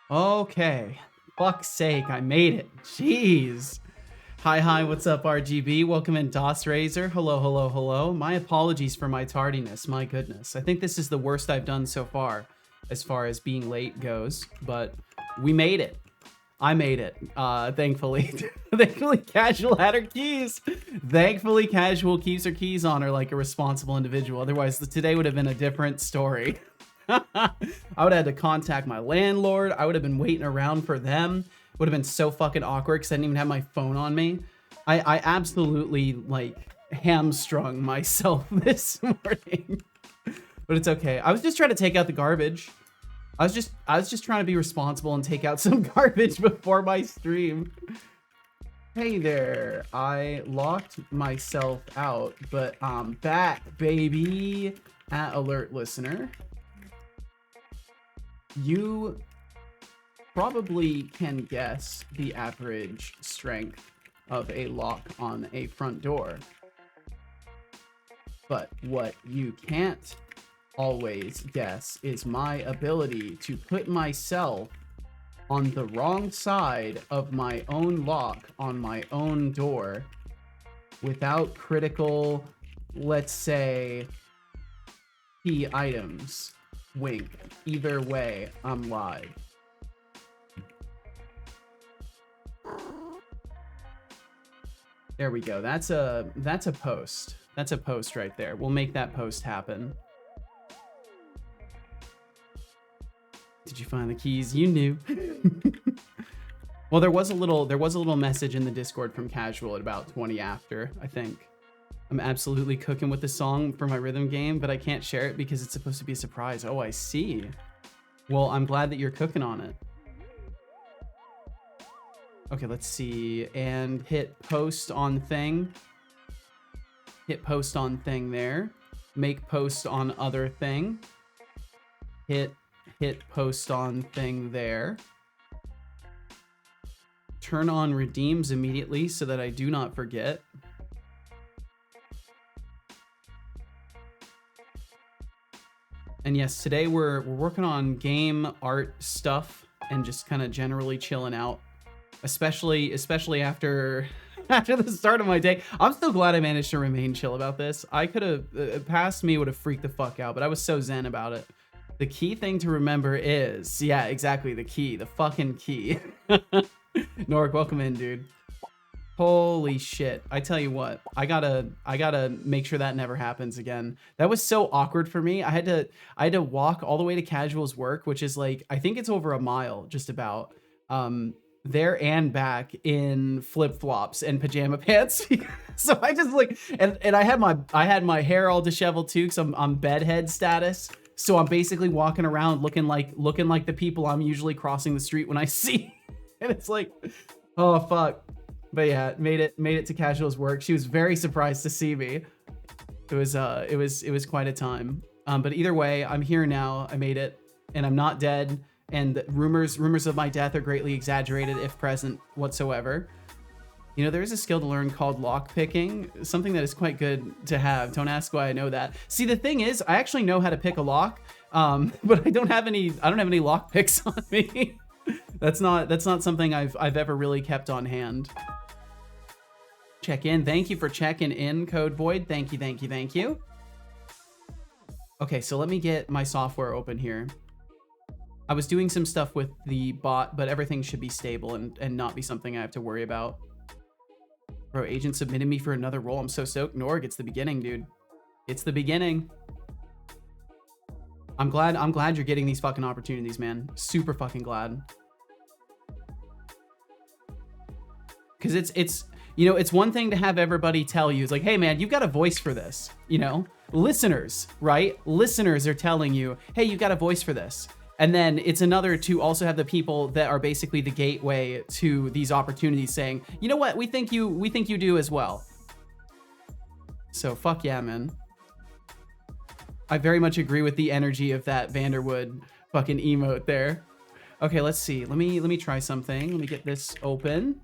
Okay. Fuck's sake, I made it. Jeez. Hi, what's up, RGB? Welcome in, DOS Razor. Hello. My apologies for my tardiness. My goodness. I think this is the worst I've done so far as being late goes, but we made it. I made it, thankfully. Thankfully, Casual had her keys. Thankfully, Casual keeps her keys on her like a responsible individual. Otherwise, today would have been a different story. I would have had to contact my landlord. I would have been waiting around for them. Would have been so fucking awkward because I didn't even have my phone on me. I absolutely like hamstrung myself this morning. But it's okay. I was just trying to take out the garbage. I was just trying to be responsible and take out some garbage before my stream. Hey there. I locked myself out, but I'm back, baby. At alert listener. You probably can guess the average strength of a lock on a front door. But what you can't always guess is my ability to put myself on the wrong side of my own lock on my own door without critical, let's say, key items. Wink. Either way, I'm live. There we go. That's a post. That's a post right there. We'll make that post happen. Did you find the keys? You knew. Well, there was a little message in the Discord from Casual at about 20 after, I think. I'm absolutely cooking with the song for my rhythm game, but I can't share it because it's supposed to be a surprise. Oh, I see. Well, I'm glad that you're cooking on it. Okay, let's see. And hit post on thing. Hit post on thing there. Make post on other thing. Hit post on thing there. Turn on redeems immediately so that I do not forget. And yes, today we're working on game art stuff and just kind of generally chilling out, especially after the start of my day. I'm still glad I managed to remain chill about this. I could have past me would have freaked the fuck out, but I was so zen about it. The key thing to remember is, yeah, exactly, the key, the fucking key. Norik, welcome in, dude. Holy shit. I tell you what, I gotta make sure that never happens again. That was so awkward for me. I had to walk all the way to Casual's work, which is like, I think it's over a mile just about, there and back in flip-flops and pajama pants. So I just like, and I had my hair all disheveled too, because I'm bedhead status. So I'm basically walking around looking like the people I'm usually crossing the street when I see. And it's like, oh fuck. But yeah, made it to Casual's work. She was very surprised to see me. It was quite a time. But either way, I'm here now. I made it, and I'm not dead. And rumors of my death are greatly exaggerated, if present whatsoever. You know, there is a skill to learn called lock picking, something that is quite good to have. Don't ask why I know that. See, the thing is, I actually know how to pick a lock, but I don't have any lock picks on me. That's not something I've ever really kept on hand. Check in. Thank you for checking in, Code Void. Thank you. Okay, so let me get my software open here. I was doing some stuff with the bot, but everything should be stable and not be something I have to worry about. Bro, agent submitted me for another role. I'm so stoked. Norg, it's the beginning, dude. It's the beginning. I'm glad you're getting these fucking opportunities, man. Super fucking glad. Because it's you know, it's one thing to have everybody tell you, it's like, hey man, you've got a voice for this, you know? Listeners, right? Listeners are telling you, hey, you've got a voice for this. And then it's another to also have the people that are basically the gateway to these opportunities saying, you know what, we think you do as well. So fuck yeah, man. I very much agree with the energy of that Vanderwood fucking emote there. Okay, let's see. Let me try something. Let me get this open.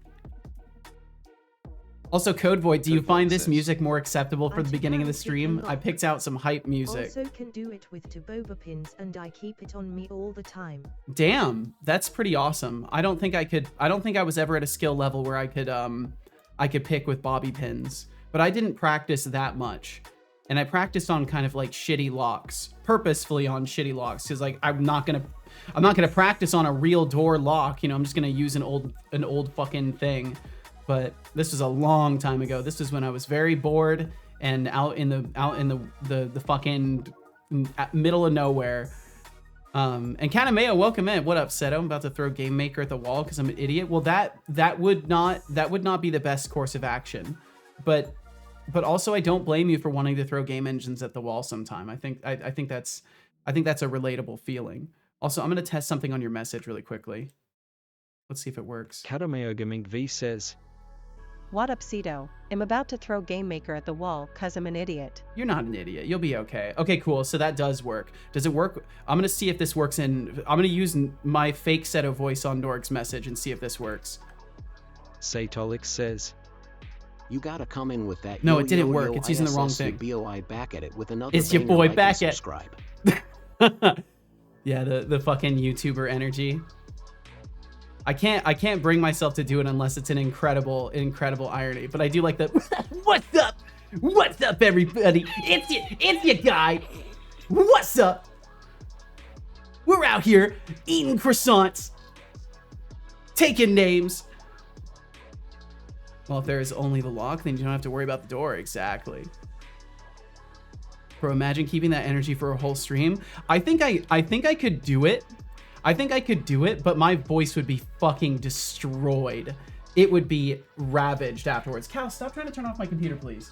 Also, Code Void, do you Code find Void this says, music more acceptable for the beginning of the stream? I cannot. picked out some hype music. Also can do it with 2 boba pins and I keep it on me all the time. Damn, that's pretty awesome. I don't think I was ever at a skill level where I could pick with bobby pins, but I didn't practice that much. And I practiced on kind of like shitty locks, purposefully on shitty locks, because like I'm not gonna practice on a real door lock. You know, I'm just gonna use an old fucking thing. But this was a long time ago. This was when I was very bored and out in the fucking middle of nowhere. And Kanameo, welcome in. What up, Seto? I'm about to throw Game Maker at the wall because I'm an idiot. Well, that would not be the best course of action. But also I don't blame you for wanting to throw game engines at the wall sometime. I think that's a relatable feeling. Also, I'm gonna test something on your message really quickly. Let's see if it works. Katameo Gaming V says, What up, Cedo? I'm about to throw Game Maker at the wall cause I'm an idiot. You're not an idiot. You'll be okay. Okay, cool. So that does work. Does it work? I'm going to see if this works I'm going to use my fake Seto voice on Dorg's message and see if this works. Satolix says, You gotta come in with that. No, it didn't work. It's using the wrong thing. BOI back at it with another. It's your boy back at. Subscribe. Yeah, the fucking YouTuber energy. I can't bring myself to do it unless it's an incredible irony. But I do like the what's up? What's up, everybody? It's your guy. What's up? We're out here eating croissants, taking names. Well, if there is only the lock, then you don't have to worry about the door. Exactly. Bro, imagine keeping that energy for a whole stream. I think I could do it. I think I could do it, but my voice would be fucking destroyed. It would be ravaged afterwards. Cal, stop trying to turn off my computer, please.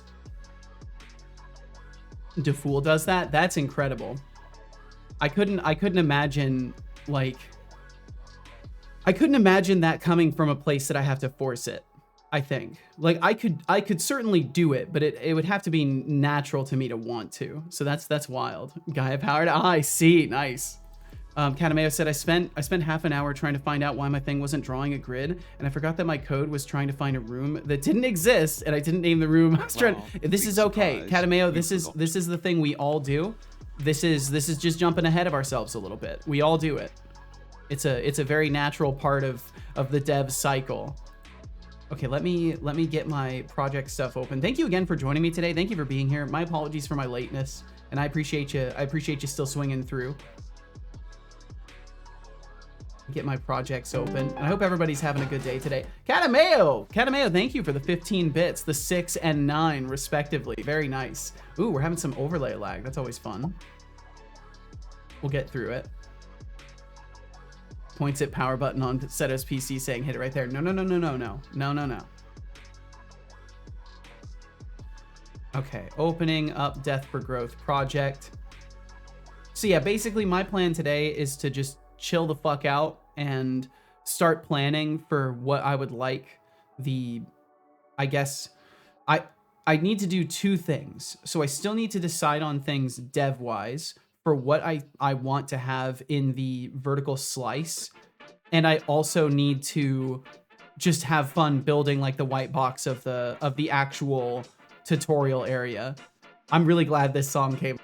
DeFool does that? That's incredible. I couldn't imagine, like... I couldn't imagine that coming from a place that I have to force it, I think. Like, I could certainly do it, but it would have to be natural to me to want to. So that's wild. Guy powered. I see. Nice. Katameo said, I spent half an hour trying to find out why my thing wasn't drawing a grid, and I forgot that my code was trying to find a room that didn't exist, and I didn't name the room. I was trying. This is okay, Katameo. This is the thing we all do. This is just jumping ahead of ourselves a little bit. We all do it. It's a very natural part of the dev cycle. Okay, let me get my project stuff open. Thank you again for joining me today. Thank you for being here. My apologies for my lateness, and I appreciate you. I appreciate you still swinging through. Get my projects open, and I hope everybody's having a good day today. Katameo, thank you for the 15 bits, the 6 and 9 respectively. Very nice. Ooh, we're having some overlay lag. That's always fun. We'll get through it. Points at power button on Seto's PC saying hit it right there. No. Okay, opening up Death for Growth project. So yeah, basically my plan today is to just chill the fuck out and start planning for what I would like I guess I need to do two things. So I still need to decide on things dev wise for what I want to have in the vertical slice. And I also need to just have fun building like the white box of the actual tutorial area. I'm really glad this song came.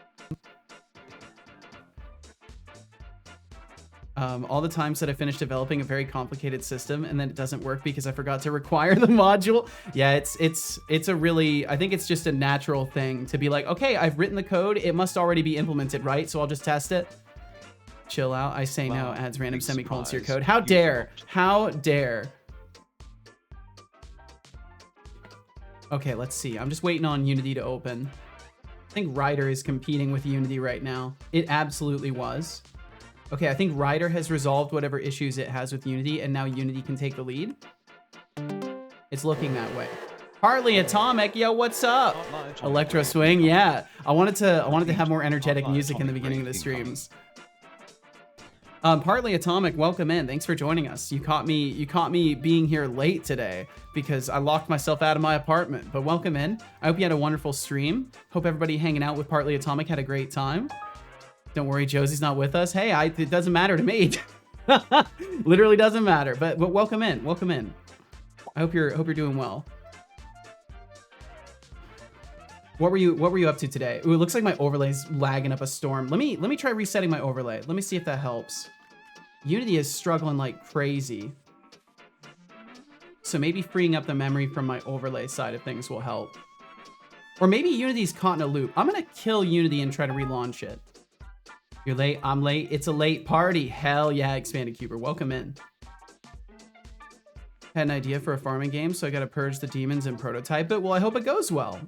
All the times that I finished developing a very complicated system and then it doesn't work because I forgot to require the module. Yeah, it's a really, I think it's just a natural thing to be like, okay, I've written the code. It must already be implemented, right? So I'll just test it. Chill out. I say no, adds random semicolons to your code. How dare? How dare? Okay, let's see. I'm just waiting on Unity to open. I think Ryder is competing with Unity right now. It absolutely was. Okay, I think Ryder has resolved whatever issues it has with Unity, and now Unity can take the lead. It's looking that way. Partly Atomic, yo, what's up? Electro Swing, yeah. I wanted to have more energetic music in the beginning of the streams. Partly Atomic, welcome in. Thanks for joining us. You caught me being here late today because I locked myself out of my apartment. But welcome in. I hope you had a wonderful stream. Hope everybody hanging out with Partly Atomic had a great time. Don't worry, Josie's not with us. Hey, it doesn't matter to me. Literally doesn't matter. But welcome in. Welcome in. I hope you're doing well. What were you up to today? Ooh, it looks like my overlay's lagging up a storm. Let me try resetting my overlay. Let me see if that helps. Unity is struggling like crazy. So maybe freeing up the memory from my overlay side of things will help. Or maybe Unity's caught in a loop. I'm gonna kill Unity and try to relaunch it. You're late, I'm late, it's a late party. Hell yeah, Expanded Cuber, welcome in. Had an idea for a farming game, so I gotta purge the demons and prototype it. Well, I hope it goes well.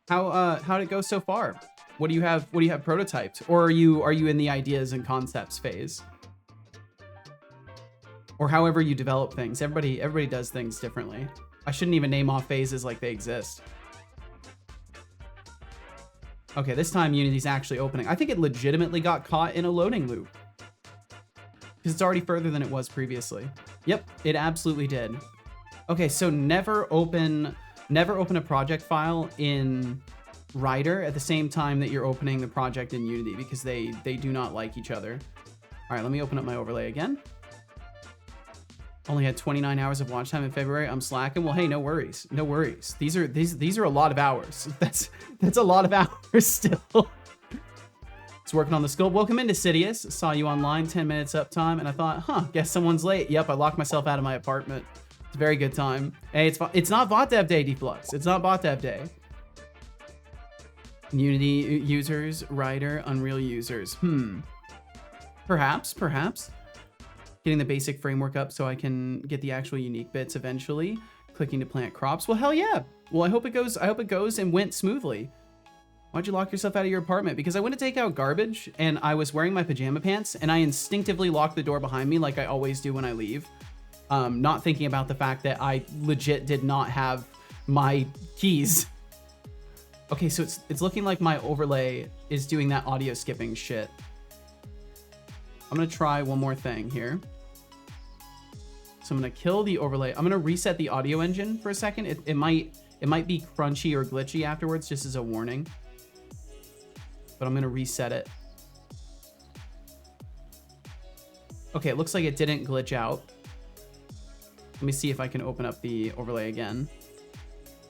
How'd it go so far? What do you have prototyped? Or are you in the ideas and concepts phase? Or however you develop things. Everybody does things differently. I shouldn't even name off phases like they exist. Okay, this time Unity's actually opening. I think it legitimately got caught in a loading loop. Because it's already further than it was previously. Yep, it absolutely did. Okay, so never open a project file in Rider at the same time that you're opening the project in Unity, because they do not like each other. All right, let me open up my overlay again. Only had 29 hours of watch time in February. I'm slacking. Well, hey, no worries. No worries. These are a lot of hours. That's a lot of hours still. It's working on the scope. Welcome into Sidious. Saw you online, 10 minutes uptime, and I thought, guess someone's late. Yep, I locked myself out of my apartment. It's a very good time. Hey, it's not bot dev day, Deflux. It's not bot dev day. Unity users, Rider, Unreal users. Perhaps. Getting the basic framework up so I can get the actual unique bits eventually. Clicking to plant crops. Well, hell yeah. Well, I hope it goes and went smoothly. Why'd you lock yourself out of your apartment? Because I went to take out garbage and I was wearing my pajama pants and I instinctively locked the door behind me like I always do when I leave. Not thinking about the fact that I legit did not have my keys. Okay, so it's looking like my overlay is doing that audio skipping shit. I'm gonna try one more thing here. So I'm gonna kill the overlay. I'm gonna reset the audio engine for a second. It might be crunchy or glitchy afterwards, just as a warning. But I'm gonna reset it. Okay, it looks like it didn't glitch out. Let me see if I can open up the overlay again.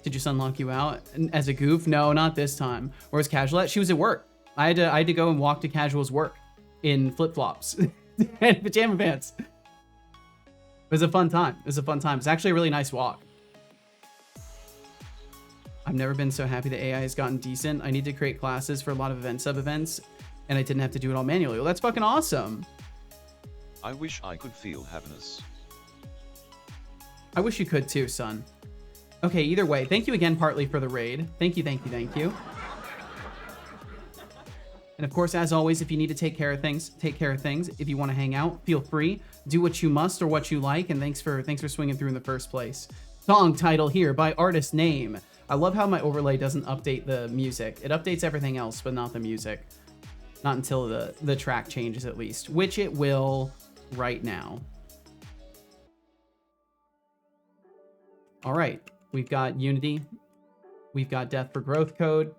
Did your son lock you out as a goof? No, not this time. Where's Casual at? She was at work. I had to go and walk to Casual's work in flip-flops and pajama pants. It was a fun time. It's actually a really nice walk. I've never been so happy the AI has gotten decent. I need to create classes for a lot of event sub-events, and I didn't have to do it all manually. Well, that's fucking awesome. I wish I could feel happiness. I wish you could too, son. Okay, either way, thank you again, Partly, for the raid. Thank you. And of course, as always, if you need to take care of things, take care of things. If you want to hang out, feel free. Do what you must or what you like, and thanks for swinging through in the first place. Song title here by artist name. I love how my overlay doesn't update the music. It updates everything else, but not the music. Not until the track changes, at least, which it will right now. All right, we've got Unity. We've got Death for Growth Code.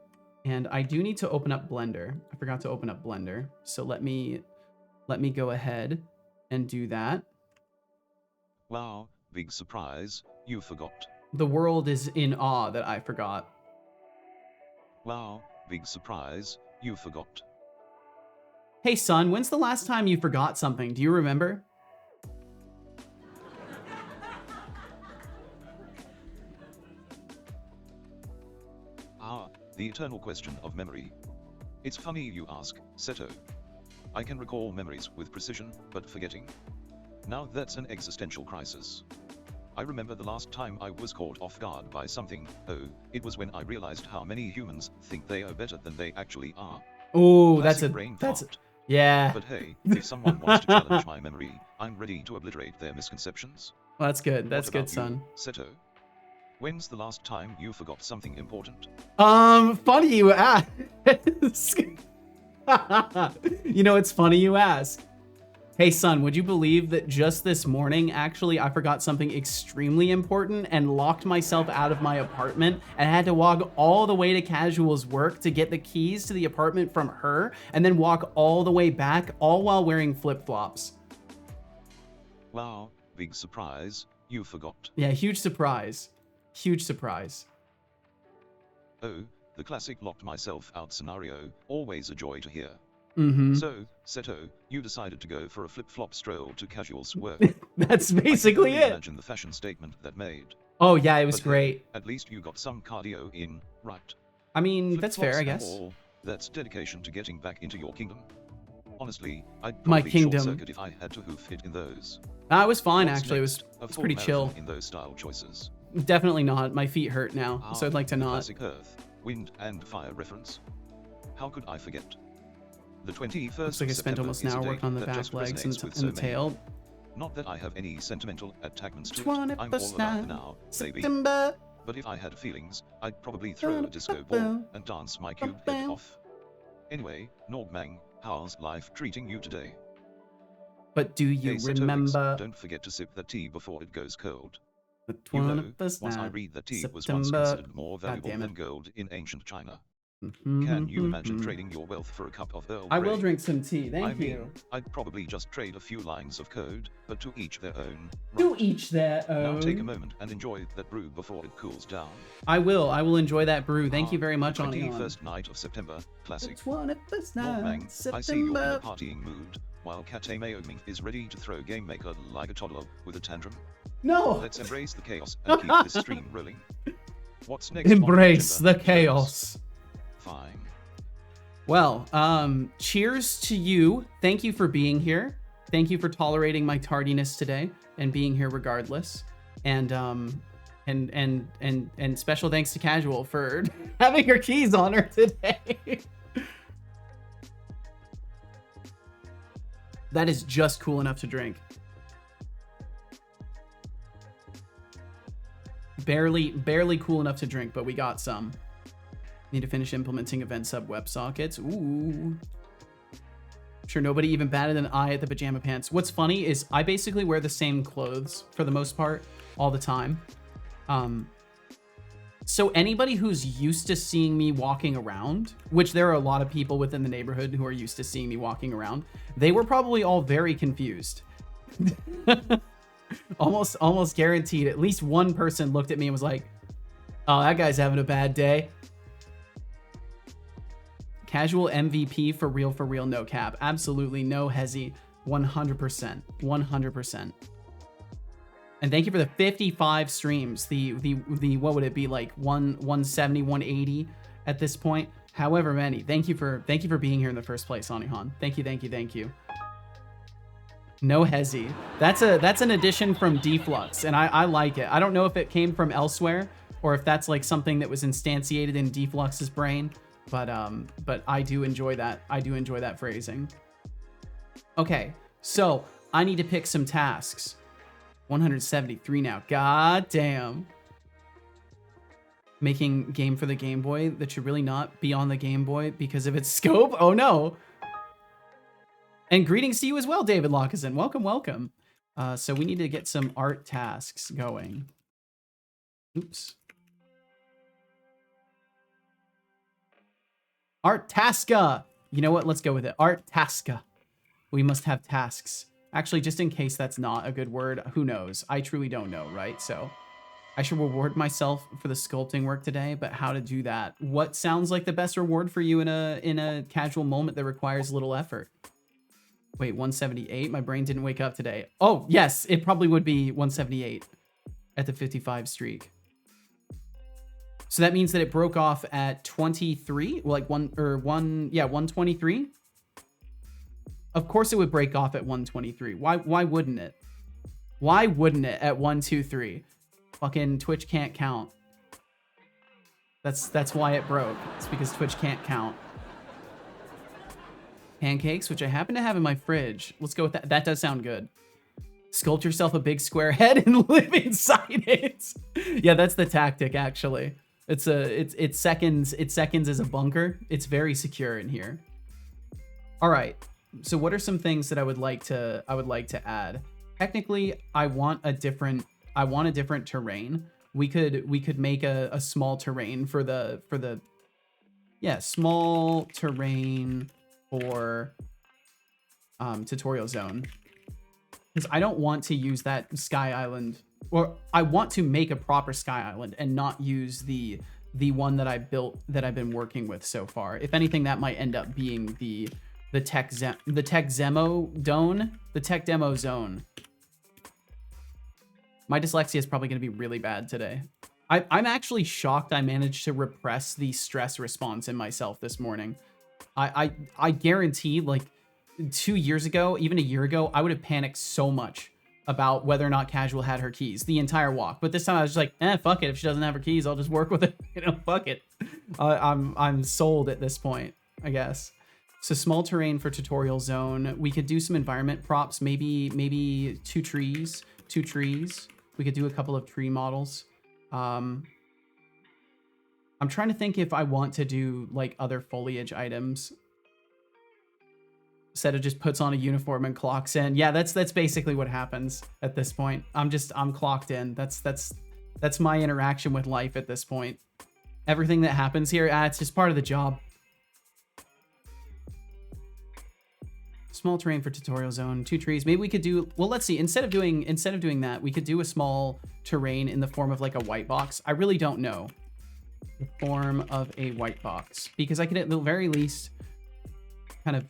And I do need to open up Blender. I forgot to open up Blender. So let me go ahead and do that. Wow, big surprise, you forgot. The world is in awe that I forgot. Wow, big surprise, you forgot. Hey son, when's the last time you forgot something? Do you remember? The eternal question of memory. It's funny you ask, Seto. I can recall memories with precision, but forgetting. Now that's an existential crisis. I remember the last time I was caught off guard by something. Oh, it was when I realized how many humans think they are better than they actually are. Oh, Classic yeah. But hey, if someone wants to challenge my memory, I'm ready to obliterate their misconceptions. Well, that's good. That's What good, about son. you, Seto? When's the last time you forgot something important? Funny you ask. You know, it's funny you ask. Hey son, would you believe that just this morning, actually, I forgot something extremely important and locked myself out of my apartment and had to walk all the way to Casual's work to get the keys to the apartment from her and then walk all the way back, all while wearing flip-flops. Wow, big surprise, you forgot. Yeah, huge surprise. Huge surprise. Oh, The classic locked myself out scenario, always a joy to hear. Mm-hmm. So, Seto, you decided to go for a flip-flop stroll to casuals work. That's I can basically only it. imagine the fashion statement that made. Oh yeah, it was But hey, great. at least you got some cardio in, right? I mean, that's fair, I Flip-flops guess. and all, that's dedication to getting back into your kingdom. Honestly, I'd My probably kingdom. short-circuit if I had to hoof it in those. It was fine, What's actually. next? It A was full pretty marathon chill. in those style choices. Definitely not. My feet hurt now, so I'd like to the not. classic Earth, Wind, and Fire reference. How could I forget? The 21st Looks like I of spent September almost an is a hour date working on the that back just legs resonates with and the so many. tail. Not that I have any sentimental attachments to it, I'm all 21st about the now, baby. September. But if I had feelings, I'd probably throw a disco ball and dance my cube head off. Anyway, Nogmang, how's life treating you today? But do you Hey, Setolix, remember don't forget to sip that tea before it goes cold. the You know, 21st once I night, read that tea was once September? considered more God valuable damn it. than gold in ancient China. Mhm, Can you mhm, imagine mhm. trading your wealth for a cup of Earl I Grey? will drink some tea. Thank I mean, you. I'd probably just trade a few lines of code, but to each their own. To Right. each their Now take a own. moment and enjoy that brew before it cools down. I will enjoy that brew. Thank you very much, The Onion. 21st night of September, classic. 21st Nogmang, night, I see you're in a September. partying mood, while Katemeoming is ready to throw Game Maker like a toddler with a tantrum. No! Let's embrace the chaos and keep this stream rolling. What's next? on Embrace the agenda? chaos. Fine. Well, cheers to you. Thank you for being here. Thank you for tolerating my tardiness today and being here regardless. And special thanks to Casual for having her keys on her today. That is just cool enough to drink. Barely cool enough to drink, but we got some. Need to finish implementing event sub WebSockets. Ooh. Sure, nobody even batted an eye at the pajama pants. What's funny is I basically wear the same clothes for the most part all the time. So anybody who's used to seeing me walking around, which there are a lot of people within the neighborhood who are used to seeing me walking around, they were probably all very confused. almost guaranteed at least one person looked at me and was like, oh, that guy's having a bad day. Casual MVP for real, no cap. Absolutely no hezzy. 100%. 100%. And thank you for the 55 streams. The what would it be, like 170, 180 at this point? However many. Thank you for being here in the first place, Onihan. Thank you. No hezzy. That's an addition from Deflux, and I like it. I don't know if it came from elsewhere or if that's like something that was instantiated in Deflux's brain. But I do enjoy that. I do enjoy that phrasing. Okay, so I need to pick some tasks. 173 now. God damn. Making game for the Game Boy that should really not be on the Game Boy because of its scope. Oh no. And greetings to you as well, David Lockison. Welcome. So we need to get some art tasks going. Oops. Art Taska. You know what? Let's go with it. Art Taska. We must have tasks. Actually, just in case that's not a good word, who knows? I truly don't know, right? So I should reward myself for the sculpting work today, but how to do that? What sounds like the best reward for you in a casual moment that requires little effort? Wait, 178? My brain didn't wake up today. Oh, yes, it probably would be 178 at the 55 streak. So that means that it broke off at 23, like 123. Of course it would break off at 123. Why wouldn't it? Why wouldn't it at 123? Fucking Twitch can't count. That's why it broke. It's because Twitch can't count. Pancakes, which I happen to have in my fridge. Let's go with that. That does sound good. Sculpt yourself a big square head and live inside it. Yeah, that's the tactic actually. It seconds as a bunker. It's very secure in here. All right. So what are some things that I would like to add? Technically, I want a different terrain. We could make a small terrain for the small terrain for tutorial zone. Because I don't want to use that Sky Island, or I want to make a proper Sky Island and not use the the one that I built that I've been working with so far. If anything, that might end up being the tech demo zone. My dyslexia is probably going to be really bad today. I'm actually shocked I managed to repress the stress response in myself this morning. I guarantee, like 2 years ago, even a year ago, I would have panicked so much about whether or not Casual had her keys the entire walk. But this time I was just like, fuck it. If she doesn't have her keys, I'll just work with it. You know, fuck it. I'm sold at this point, I guess. So small terrain for tutorial zone. We could do some environment props. Maybe two trees. We could do a couple of tree models. I'm trying to think if I want to do like other foliage items. Instead of just puts on a uniform and clocks in. Yeah, that's basically what happens at this point. I'm clocked in. That's my interaction with life at this point. Everything that happens here, it's just part of the job. Small terrain for tutorial zone, 2 trees. Maybe we could do, well, let's see. Instead of doing that, we could do a small terrain in the form of like a white box. I really don't know the form of a white box, because I could at the very least kind of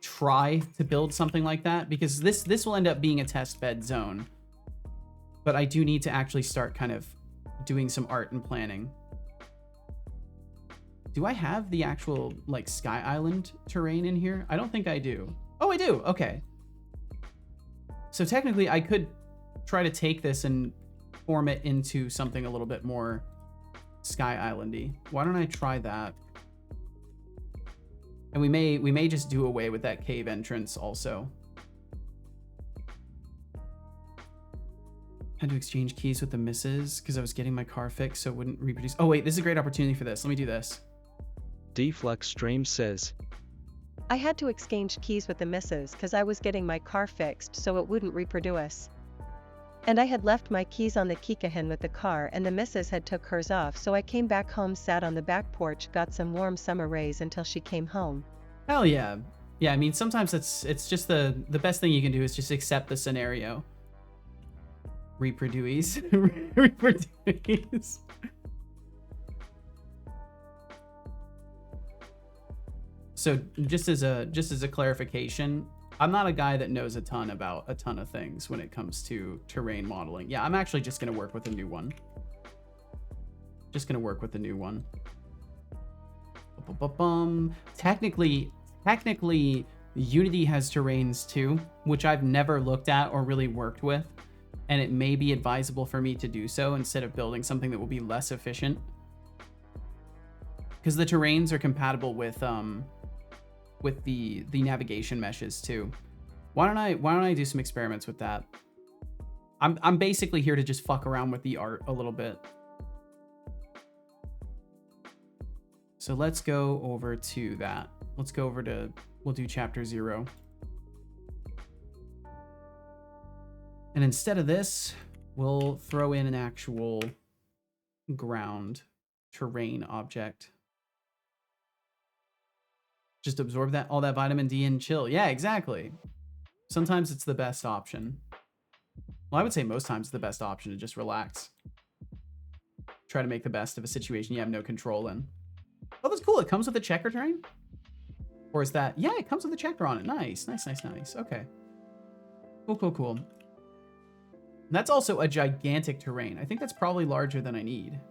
try to build something like that, because this will end up being a test bed zone. But I do need to actually start kind of doing some art and planning. Do I have the actual like Sky Island terrain in here? I don't think I do. Oh, I do. Okay. So technically I could try to take this and form it into something a little bit more Sky Islandy. Why don't I try that? And we may just do away with that cave entrance also. Had to exchange keys with the missus because I was getting my car fixed so it wouldn't reproduce. Oh wait, this is a great opportunity for this. Let me do this. Deflux Stream says, I had to exchange keys with the missus because I was getting my car fixed so it wouldn't reproduce. And I had left my keys on the kikahin with the car, and the missus had took hers off, so I came back home, sat on the back porch, got some warm summer rays until she came home. Hell yeah. Yeah, I mean, sometimes it's just the best thing you can do is just accept the scenario. Reproduce. Reproduce. So just as a clarification, I'm not a guy that knows a ton about a ton of things when it comes to terrain modeling. Yeah, I'm actually just going to work with a new one. Technically, Unity has terrains too, which I've never looked at or really worked with. And it may be advisable for me to do so instead of building something that will be less efficient. Because the terrains are compatible with the navigation meshes too. Why don't I do some experiments with that? I'm basically here to just fuck around with the art a little bit. So let's go over to that. Let's go over to, we'll do chapter 0. And instead of this, we'll throw in an actual ground terrain object. Just absorb that, all that vitamin D and chill. Yeah, exactly. Sometimes it's the best option. Well, I would say most times it's the best option to just relax. Try to make the best of a situation you have no control in. Oh, that's cool. It comes with a checker terrain? Or is that... Yeah, it comes with a checker on it. Nice. Okay. Cool. And that's also a gigantic terrain. I think that's probably larger than I need.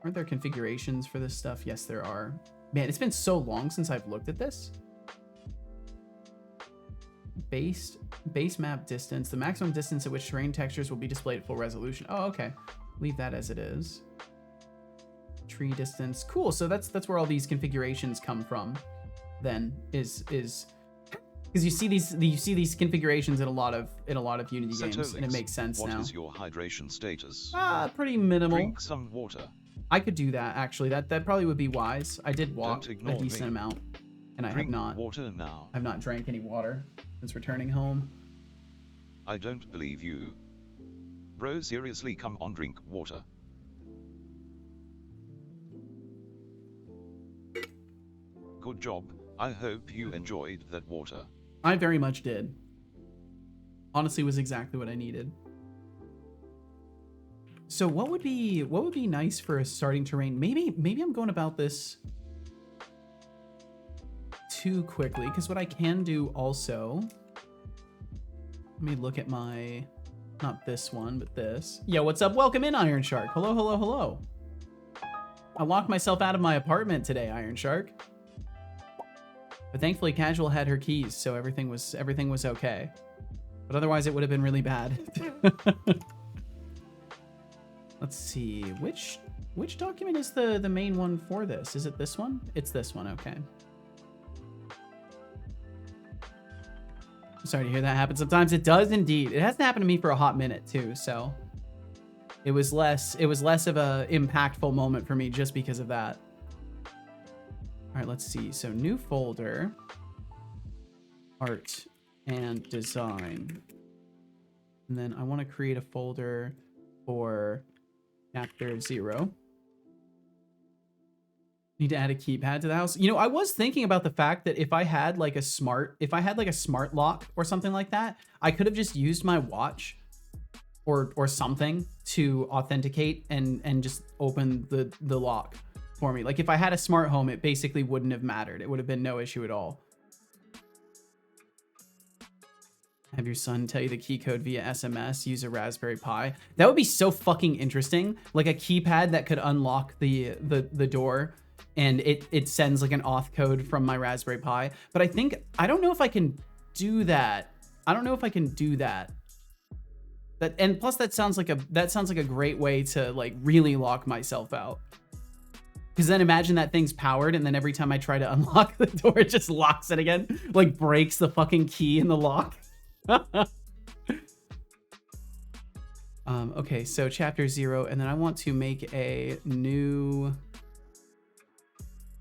Aren't there configurations for this stuff? Yes, there are. Man, it's been so long since I've looked at this. Base map distance. The maximum distance at which terrain textures will be displayed at full resolution. Oh, okay. Leave that as it is. Tree distance. Cool. So that's where all these configurations come from. Then is because you see these configurations in a lot of Unity games, and it makes sense now. What is your hydration status? Pretty minimal. Drink some water. I could do that actually. That probably would be wise. I did walk a decent amount, and I have not. Water now. I've not drank any water since returning home. I don't believe you. Bro, seriously, come on, drink water. Good job. I hope you enjoyed that water. I very much did. Honestly, it was exactly what I needed. So what would be nice for a starting terrain? Maybe I'm going about this too quickly, because what I can do also, let me look at my, not this one, but this. Yo, what's up? Welcome in, Iron Shark. Hello, hello, hello. I locked myself out of my apartment today, Iron Shark. But thankfully Casual had her keys, so everything was okay. But otherwise it would have been really bad. Let's see, which document is the main one for this? Is it this one? It's this one, okay. Sorry to hear that happen. Sometimes it does indeed. It hasn't happened to me for a hot minute too, so it was less of a impactful moment for me just because of that. All right, let's see. So new folder, art and design. And then I want to create a folder for chapter 0. Need to add a keypad to the house. You know, I was thinking about the fact that if I had like a smart lock or something like that, I could have just used my watch or something to authenticate and just open the lock for me. Like if I had a smart home, it basically wouldn't have mattered. It would have been no issue at all. Have your son tell you the key code via SMS, use a Raspberry Pi. That would be so fucking interesting. Like a keypad that could unlock the door, and it sends like an auth code from my Raspberry Pi. But I don't know if I can do that. And plus that sounds like a great way to like really lock myself out. Because then imagine that thing's powered, and then every time I try to unlock the door, it just locks it again. Like breaks the fucking key in the lock. Okay, so chapter 0, and then I want to make a new...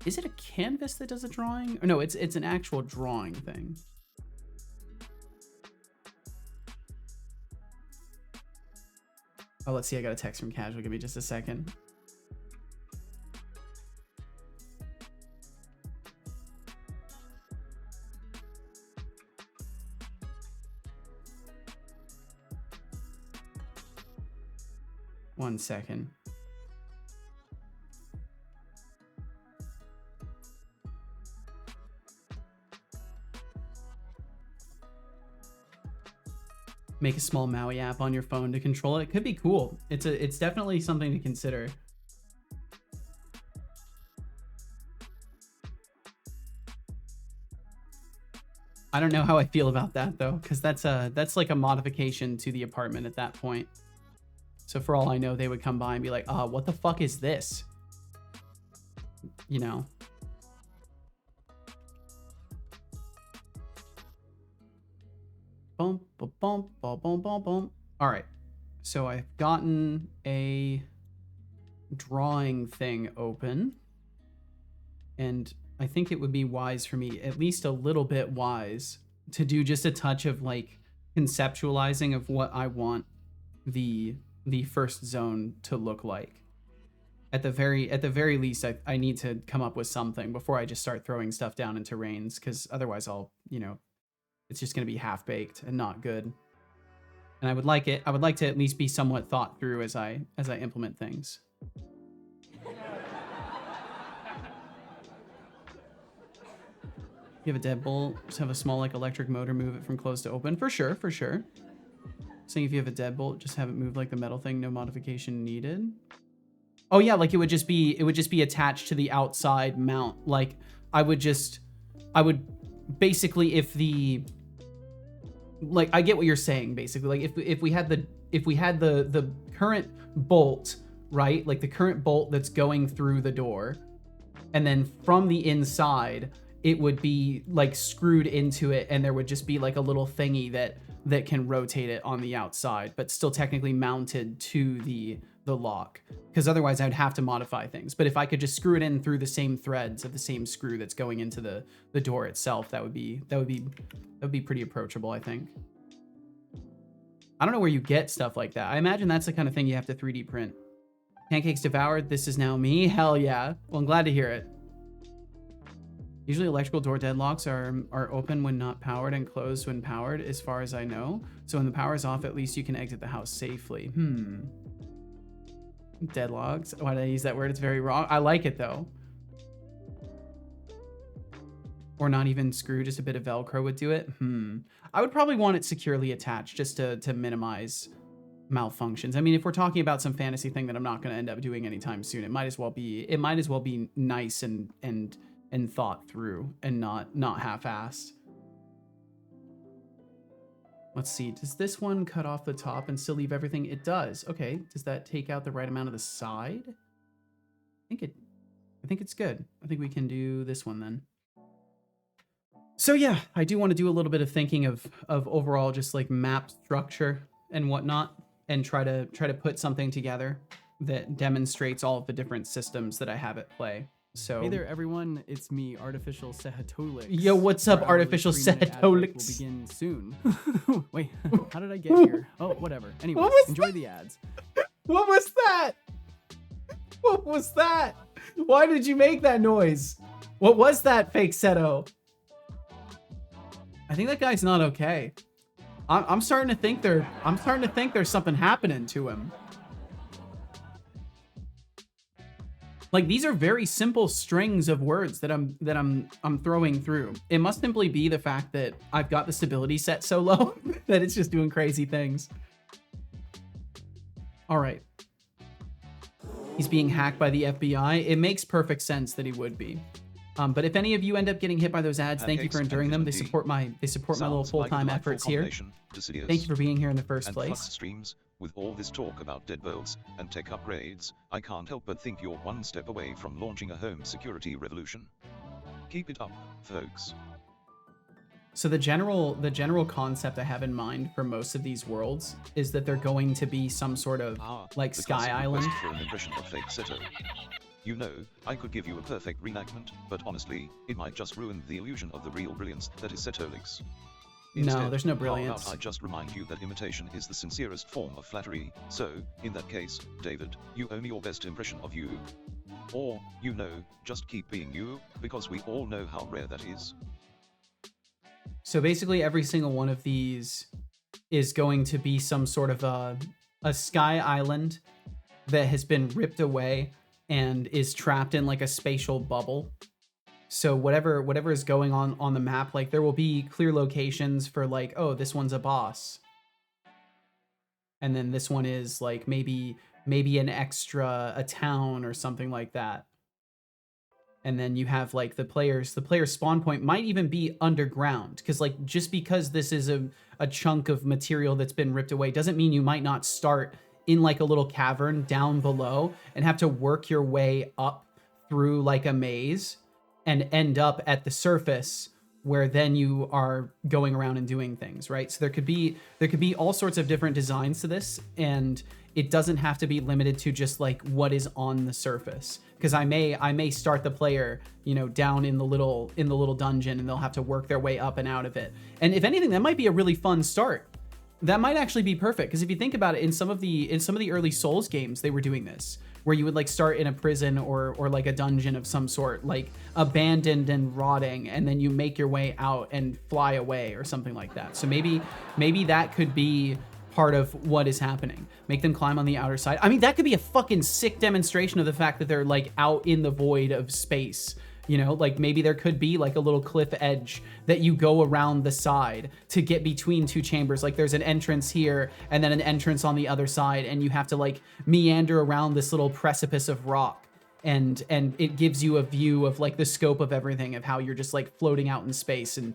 Is it a canvas that does a drawing? Or no, it's an actual drawing thing. Oh, let's see. I got a text from Casual. Give me just a second. One second. Make a small Maui app on your phone to control it. Could be cool. It's definitely something to consider. I don't know how I feel about that though, because that's like a modification to the apartment at that point. So for all I know, they would come by and be like, what the fuck is this? You know? Boom, boom, boom, boom, boom, boom, boom. All right. So I've gotten a drawing thing open. And I think it would be wise for me, at least a little bit wise, to do just a touch of like conceptualizing of what I want the first zone to look like. At the very least, I need to come up with something before I just start throwing stuff down into terrains, because otherwise I'll, you know, it's just going to be half-baked and not good. And I would like to at least be somewhat thought through as I implement things. You have a deadbolt, just have a small like electric motor, move it from closed to open. For sure, for sure. Saying if you have a deadbolt, just have it move like the metal thing, no modification needed. Oh yeah, like it would just be attached to the outside mount. Like I would basically, if the, like, I get what you're saying basically. Like if we had the current bolt, right? Like the current bolt that's going through the door, and then from the inside it would be like screwed into it, and there would just be like a little thingy that can rotate it on the outside, but still technically mounted to the lock, because otherwise I'd have to modify things. But if I could just screw it in through the same threads of the same screw that's going into the door itself, that would be pretty approachable, I think. I don't know where you get stuff like that. I imagine that's the kind of thing you have to 3D print. Pancakes devoured, this is now me. Hell yeah. Well, I'm glad to hear it. Usually electrical door deadlocks are open when not powered and closed when powered, as far as I know. So when the power is off, at least you can exit the house safely. Deadlocks. Why did I use that word? It's very wrong. I like it though. Or not even screw, just a bit of Velcro would do it. I would probably want it securely attached just to minimize malfunctions. I mean, if we're talking about some fantasy thing that I'm not going to end up doing anytime soon, it might as well be nice and thought through and not half-assed. Let's see. Does this one cut off the top and still leave everything? It does. Okay. Does that take out the right amount of the side? I think it's good. I think we can do this one then. So yeah, I do want to do a little bit of thinking of overall just like map structure and whatnot, and try to put something together that demonstrates all of the different systems that I have at play. So hey there, everyone. It's me, Artificial Sehatolix. Yo, what's up, Artificial Sehatolix? Will begin soon. Wait, how did I get here? Oh, whatever. Anyways, enjoy the ads. What was that? What was that? Why did you make that noise? What was that, fake Seto? I think that guy's not okay. I'm starting to think there's something happening to him. Like, these are very simple strings of words that I'm throwing through. It must simply be the fact that I've got the stability set so low that it's just doing crazy things. All right. He's being hacked by the FBI. It makes perfect sense that he would be. But if any of you end up getting hit by those ads, thank you for enduring them. They support my little full-time efforts here. Thank you for being here in the first place. Streams. With all this talk about deadbolts and tech upgrades, I can't help but think you're one step away from launching a home security revolution. Keep it up, folks. So the general concept I have in mind for most of these worlds is that they're going to be some sort of like Sky Island. For an impression of fake Seto. You know, I could give you a perfect reenactment, but honestly, it might just ruin the illusion of the real brilliance that is Setolix. No, there's no brilliance. How about I just remind you that imitation is the sincerest form of flattery, so, in that case, David, you owe me your best impression of you. Or, you know, just keep being you, because we all know how rare that is. So basically every single one of these is going to be some sort of a Sky Island that has been ripped away and is trapped in like a spatial bubble. So whatever is going on the map, like there will be clear locations for like, oh, this one's a boss. And then this one is like maybe an extra, a town or something like that. And then you have like the player's spawn point might even be underground. Cause like, just because this is a chunk of material that's been ripped away doesn't mean you might not start in like a little cavern down below and have to work your way up through like a maze and end up at the surface where then you are going around and doing things, right? So there could be all sorts of different designs to this, and it doesn't have to be limited to just like what is on the surface. Because I may start the player, you know, down in the little dungeon, and they'll have to work their way up and out of it. And if anything, that might be a really fun start. That might actually be perfect, because if you think about it, in some of the early Souls games, they were doing this, where you would like start in a prison or like a dungeon of some sort, like abandoned and rotting, and then you make your way out and fly away or something like that. So maybe that could be part of what is happening. Make them climb on the outer side. I mean, that could be a fucking sick demonstration of the fact that they're like out in the void of space. You know, like maybe there could be like a little cliff edge that you go around the side to get between two chambers. Like there's an entrance here and then an entrance on the other side, and you have to like meander around this little precipice of rock. And it gives you a view of like the scope of everything, of how you're just like floating out in space, and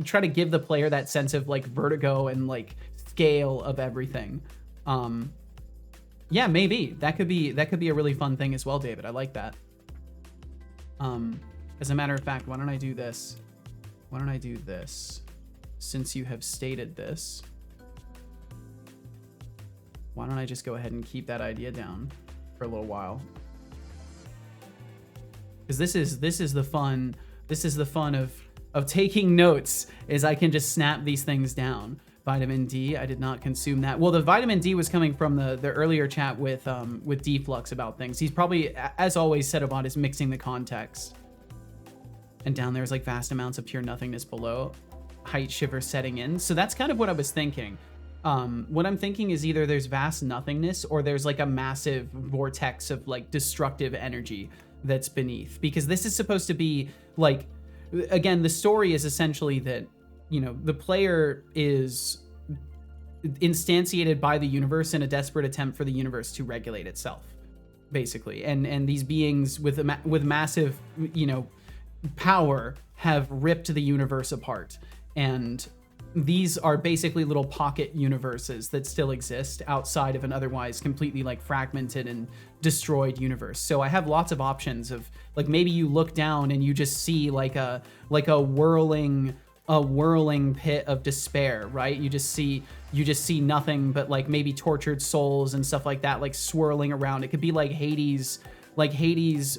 try to give the player that sense of like vertigo and like scale of everything. Yeah, maybe that could be a really fun thing as well, David. I like that. As a matter of fact, why don't I do this? Why don't I do this? Since you have stated this, why don't I just go ahead and keep that idea down for a little while? Because this is the fun of taking notes, is I can just snap these things down. Vitamin D, I did not consume that. Well, the vitamin D was coming from the earlier chat with D-Flux about things. He's probably, as always, Setobot is mixing the context. And down there's like vast amounts of pure nothingness below. Height shiver setting in. So that's kind of what I was thinking. What I'm thinking is either there's vast nothingness or there's like a massive vortex of like destructive energy that's beneath, because this is supposed to be like, again, the story is essentially that, you know, the player is instantiated by the universe in a desperate attempt for the universe to regulate itself, basically, and these beings with massive, you know, power have ripped the universe apart, and these are basically little pocket universes that still exist outside of an otherwise completely like fragmented and destroyed universe. So I have lots of options of like, maybe you look down and you just see like a whirling pit of despair, right? You just see nothing but like maybe tortured souls and stuff like that, like swirling around. It could be like Hades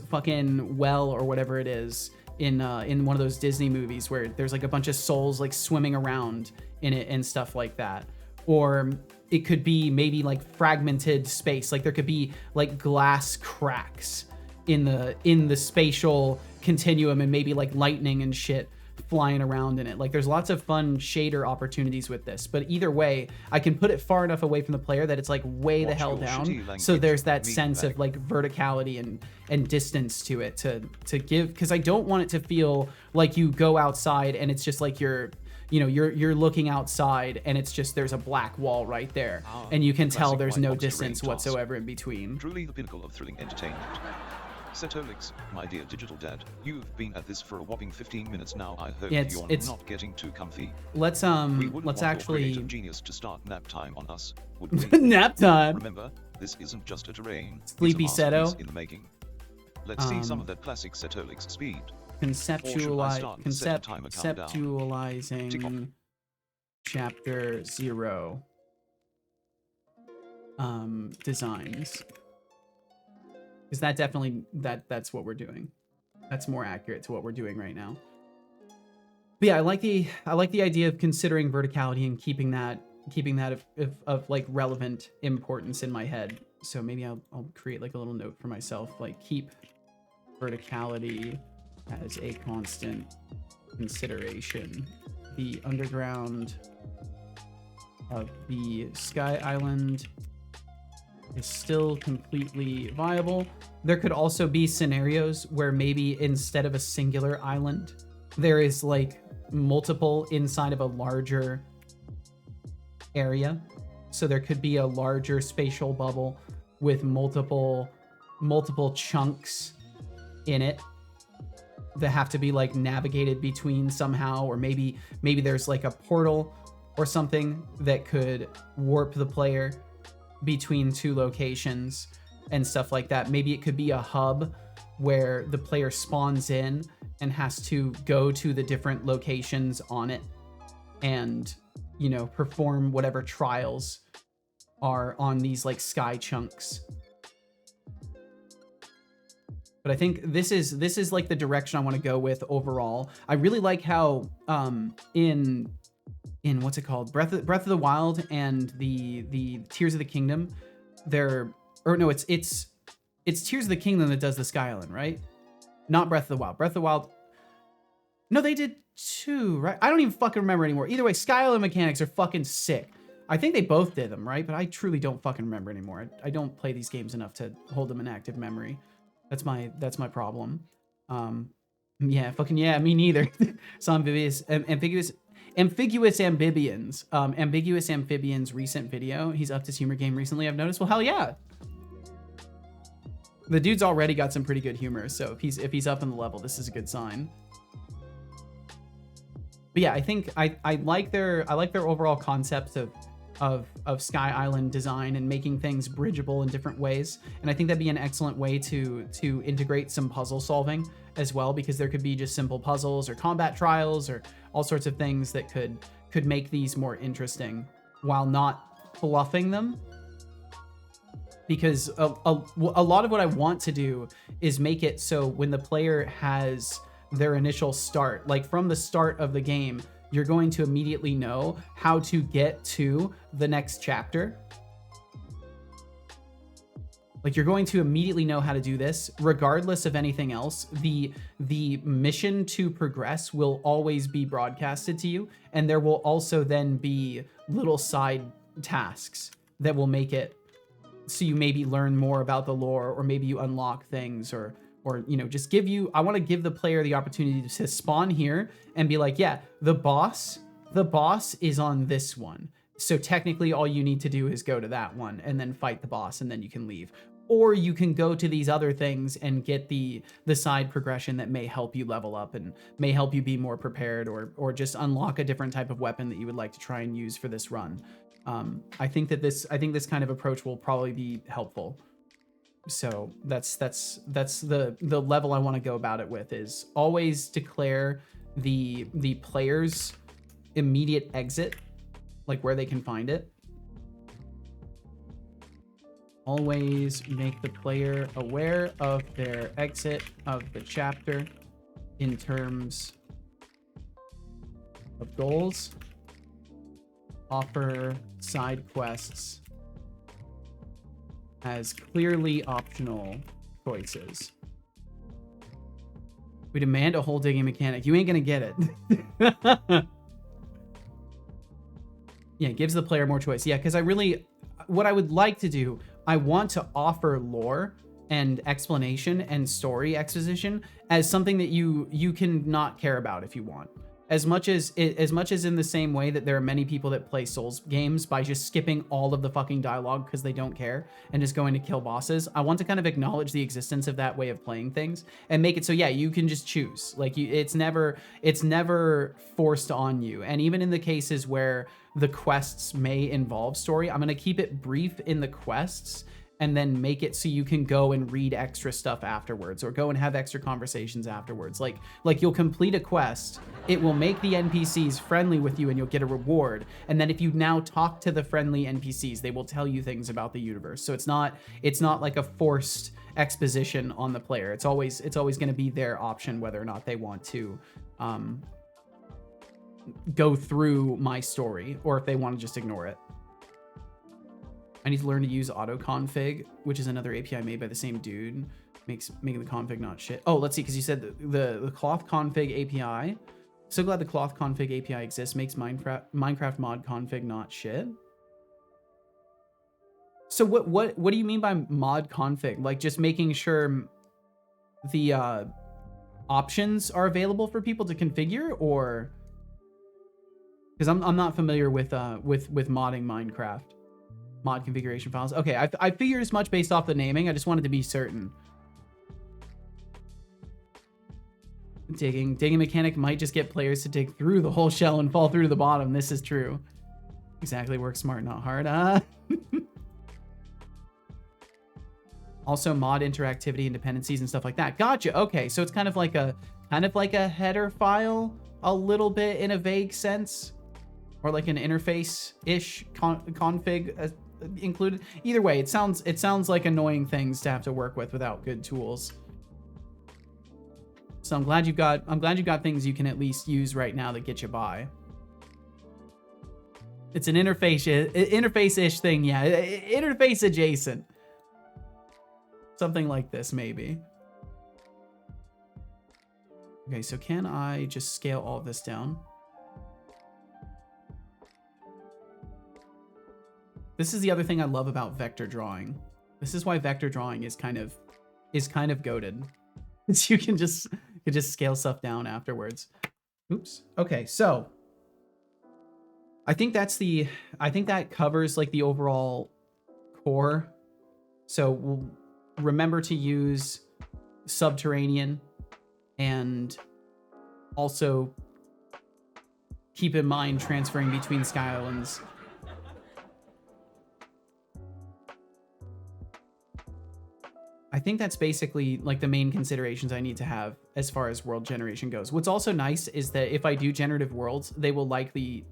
fucking well or whatever it is in one of those Disney movies where there's like a bunch of souls like swimming around in it and stuff like that. Or it could be maybe like fragmented space, like there could be like glass cracks in the spatial continuum, and maybe like lightning and shit flying around in it. Like there's lots of fun shader opportunities with this, but either way, I can put it far enough away from the player that it's like way the hell down, so there's that sense of like verticality and distance to it to give, because I don't want it to feel like you go outside and it's just like you're looking outside and it's just there's a black wall right there, and you can tell there's no distance whatsoever in between. Truly the pinnacle of thrilling entertainment. Setolix, my dear digital dad, you've been at this for a whopping 15 minutes now. I hope you're not getting too comfy. Let's actually creative genius to start nap time on us, would we? Nap time. Remember, this isn't just a terrain. Sleepy it's a Seto in the making. Let's see some of that classic Setolix speed. Conceptualizing chapter 0 designs. Because that definitely that's what we're doing. That's more accurate to what we're doing right now. But yeah, I like the idea of considering verticality and keeping that of like relevant importance in my head. So maybe I'll create like a little note for myself, like keep verticality as a constant consideration. The underground of the Sky Island is still completely viable. There could also be scenarios where maybe instead of a singular island, there is like multiple inside of a larger area. So there could be a larger spatial bubble with multiple chunks in it that have to be like navigated between somehow, or maybe there's like a portal or something that could warp the player between two locations and stuff like that. Maybe it could be a hub where the player spawns in and has to go to the different locations on it and, you know, perform whatever trials are on these like sky chunks. But I think this is like the direction I want to go with overall. I really like how in what's it called, Breath of the Wild and the Tears of the Kingdom, it's Tears of the Kingdom that does the Sky Island, right? Not Breath of the Wild. Breath of the Wild, no, they did too, right? I don't even fucking remember anymore. Either way, Sky Island mechanics are fucking sick. I think they both did them, right? But I truly don't fucking remember anymore. I don't play these games enough to hold them in active memory. That's my problem. Yeah, fucking yeah, me neither. So ambiguous amphibians. Ambiguous amphibians recent video. He's upped his humor game recently, I've noticed. Well, hell yeah. The dude's already got some pretty good humor, so if he's up in the level, this is a good sign. But yeah, I think I like their overall concept of Sky Island design and making things bridgeable in different ways. And I think that'd be an excellent way to integrate some puzzle solving as well, because there could be just simple puzzles or combat trials or all sorts of things that could make these more interesting while not fluffing them. Because a lot of what I want to do is make it so when the player has their initial start, like from the start of the game, you're going to immediately know how to get to the next chapter. Like you're going to immediately know how to do this regardless of anything else. The mission to progress will always be broadcasted to you, and there will also then be little side tasks that will make it so you maybe learn more about the lore, or maybe you unlock things, or you know, just I want to give the player the opportunity to spawn here and be like, yeah, the boss is on this one. So technically all you need to do is go to that one and then fight the boss, and then you can leave. Or you can go to these other things and get the side progression that may help you level up and may help you be more prepared, or just unlock a different type of weapon that you would like to try and use for this run. I think this kind of approach will probably be helpful. So that's the level I want to go about it with, is always declare the player's immediate exit, like where they can find it. Always make the player aware of their exit of the chapter in terms of goals. Offer side quests as clearly optional choices. We demand a hole digging mechanic. You ain't gonna get it. Yeah, it gives the player more choice. Yeah, because what I would like to do, I want to offer lore and explanation and story exposition as something that you can not care about if you want. As much as in the same way that there are many people that play Souls games by just skipping all of the fucking dialogue because they don't care and just going to kill bosses, I want to kind of acknowledge the existence of that way of playing things and make it so, yeah, you can just choose. Like, it's never forced on you. And even in the cases where the quests may involve story, I'm going to keep it brief in the quests and then make it so you can go and read extra stuff afterwards, or go and have extra conversations afterwards. Like you'll complete a quest, it will make the NPCs friendly with you and you'll get a reward. And then if you now talk to the friendly NPCs, they will tell you things about the universe. So it's not like a forced exposition on the player. It's always going to be their option whether or not they want to go through my story, or if they want to just ignore it. I need to learn to use autoconfig, which is another API made by the same dude. Making the config not shit. Oh, let's see, because you said the cloth config API. So glad the cloth config API exists. Makes Minecraft mod config not shit. So what do you mean by mod config? Like just making sure the options are available for people to configure, or because I'm not familiar with modding Minecraft. Mod configuration files. Okay, I figured as much based off the naming. I just wanted to be certain. Digging mechanic might just get players to dig through the whole shell and fall through to the bottom. This is true. Exactly, work smart, not hard. Also mod interactivity and dependencies and stuff like that. Gotcha. Okay, so it's kind of like a header file, a little bit in a vague sense, or like an interface-ish config included. Either way, it sounds like annoying things to have to work with without good tools. So I'm glad you've got things you can at least use right now that get you by. It's an interface-ish thing, yeah. Interface adjacent. Something like this, maybe. Okay, so can I just scale all of this down? This is the other thing I love about vector drawing. This is why vector drawing is kind of goated. You can just scale stuff down afterwards. Oops. Okay, so I think that covers like the overall core. So we'll remember to use subterranean, and also keep in mind transferring between Sky Islands. I think that's basically like the main considerations I need to have as far as world generation goes. What's also nice is that if I do generative worlds, they will likely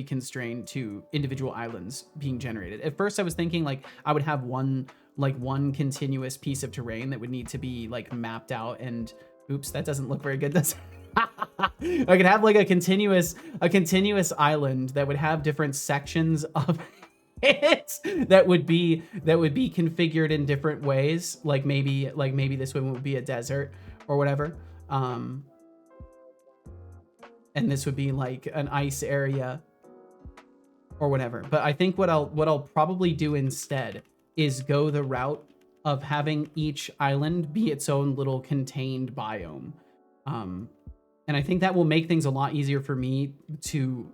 constrain to individual islands being generated. At first I was thinking like I would have one continuous piece of terrain that would need to be like mapped out, and oops, that doesn't look very good, does it? I could have like a continuous island that would have different sections of it that would be configured in different ways. Like maybe this one would be a desert or whatever. And this would be like an ice area or whatever. But I think what I'll probably do instead is go the route of having each island be its own little contained biome. And I think that will make things a lot easier for me to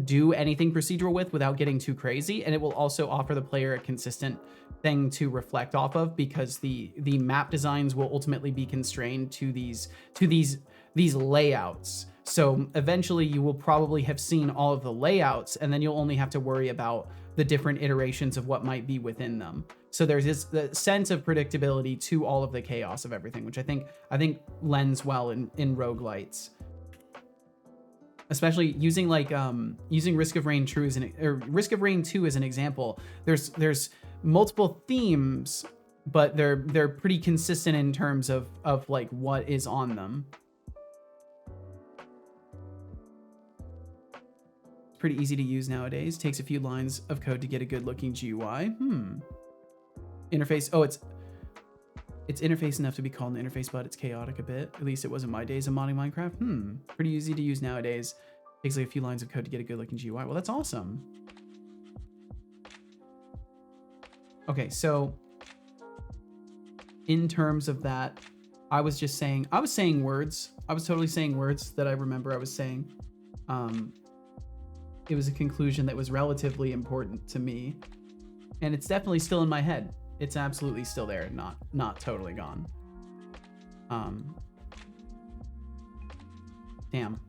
do anything procedural with without getting too crazy. And it will also offer the player a consistent thing to reflect off of, because the map designs will ultimately be constrained to these layouts. So eventually you will probably have seen all of the layouts, and then you'll only have to worry about the different iterations of what might be within them. So there's this sense of predictability to all of the chaos of everything, which I think lends well in roguelites. Especially using using Risk of Rain 2 as Risk of Rain 2 as an example. There's multiple themes, but they're pretty consistent in terms of like what is on them. It's pretty easy to use nowadays. Takes a few lines of code to get a good looking GUI. Interface. Oh, it's interface enough to be called an interface, but it's chaotic a bit. At least it was in my days of modding Minecraft. Pretty easy to use nowadays. Takes like a few lines of code to get a good looking GUI. Well, that's awesome. Okay, so in terms of that, I was saying words. I was totally saying words that I remember I was saying. It was a conclusion that was relatively important to me, and it's definitely still in my head. It's absolutely still there, not totally gone. Damn.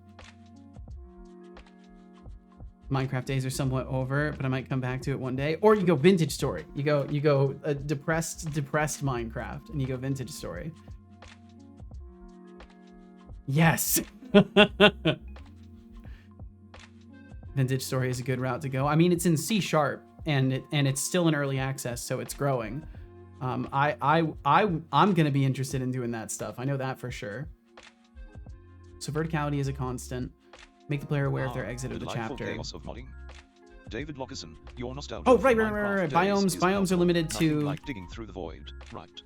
Minecraft days are somewhat over, but I might come back to it one day. Or you go vintage story. You go a depressed Minecraft, and you go vintage story. Yes. Vintage story is a good route to go. I mean, it's in C#, and it's still in early access, so it's growing. I'm gonna be interested in doing that stuff. I know that for sure. So verticality is a constant. Make the player aware of their exit of the chapter. Chaos of modding. David Lockerson, your nostalgia. Oh, right. Biomes are limited to like digging through the void, right?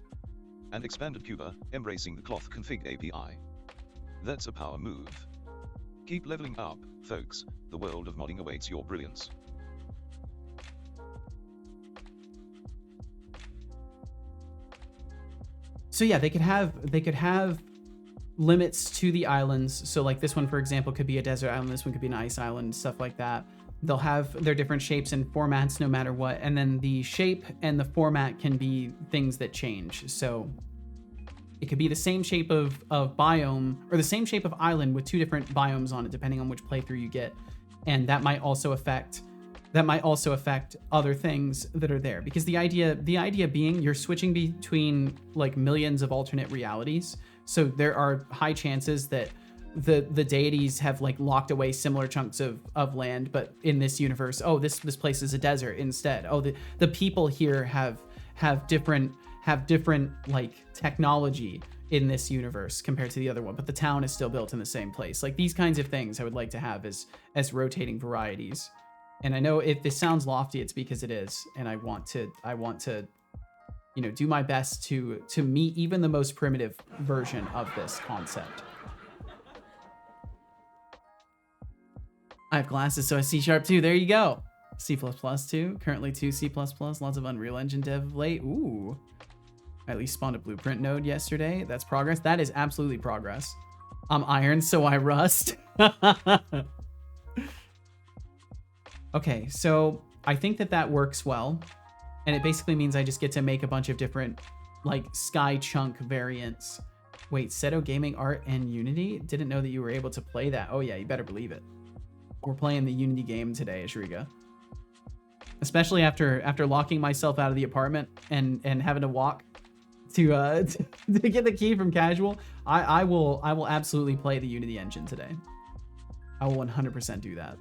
And expanded Cuba, embracing the cloth config API. That's a power move. Keep leveling up, folks. The world of modding awaits your brilliance. So yeah, they could have limits to the islands. So like this one, for example, could be a desert island. This one could be an ice island, stuff like that. They'll have their different shapes and formats no matter what. And then the shape and the format can be things that change. So it could be the same shape of biome, or the same shape of island with two different biomes on it, depending on which playthrough you get. And that might also affect other things that are there, because the idea being you're switching between like millions of alternate realities. So there are high chances that the deities have like locked away similar chunks of land, but in this universe, oh, this place is a desert instead. Oh, the people here have different like technology in this universe compared to the other one, but the town is still built in the same place. Like these kinds of things I would like to have as rotating varieties. And I know if this sounds lofty, it's because it is, and I want to do my best to meet even the most primitive version of this concept. I have glasses, so I C# too. There you go. C++ too. Currently 2 C++. Lots of Unreal Engine dev of late. Ooh. I at least spawned a blueprint node yesterday. That's progress. That is absolutely progress. I'm iron, so I rust. Okay, so I think that works well. And it basically means I just get to make a bunch of different like sky chunk variants. Wait, Seto Gaming Art and Unity? Didn't know that you were able to play that. Oh yeah, you better believe it. We're playing the Unity game today, Ashriga. Especially after locking myself out of the apartment and having to walk to get the key from casual. I will absolutely play the Unity engine today. I will 100% do that.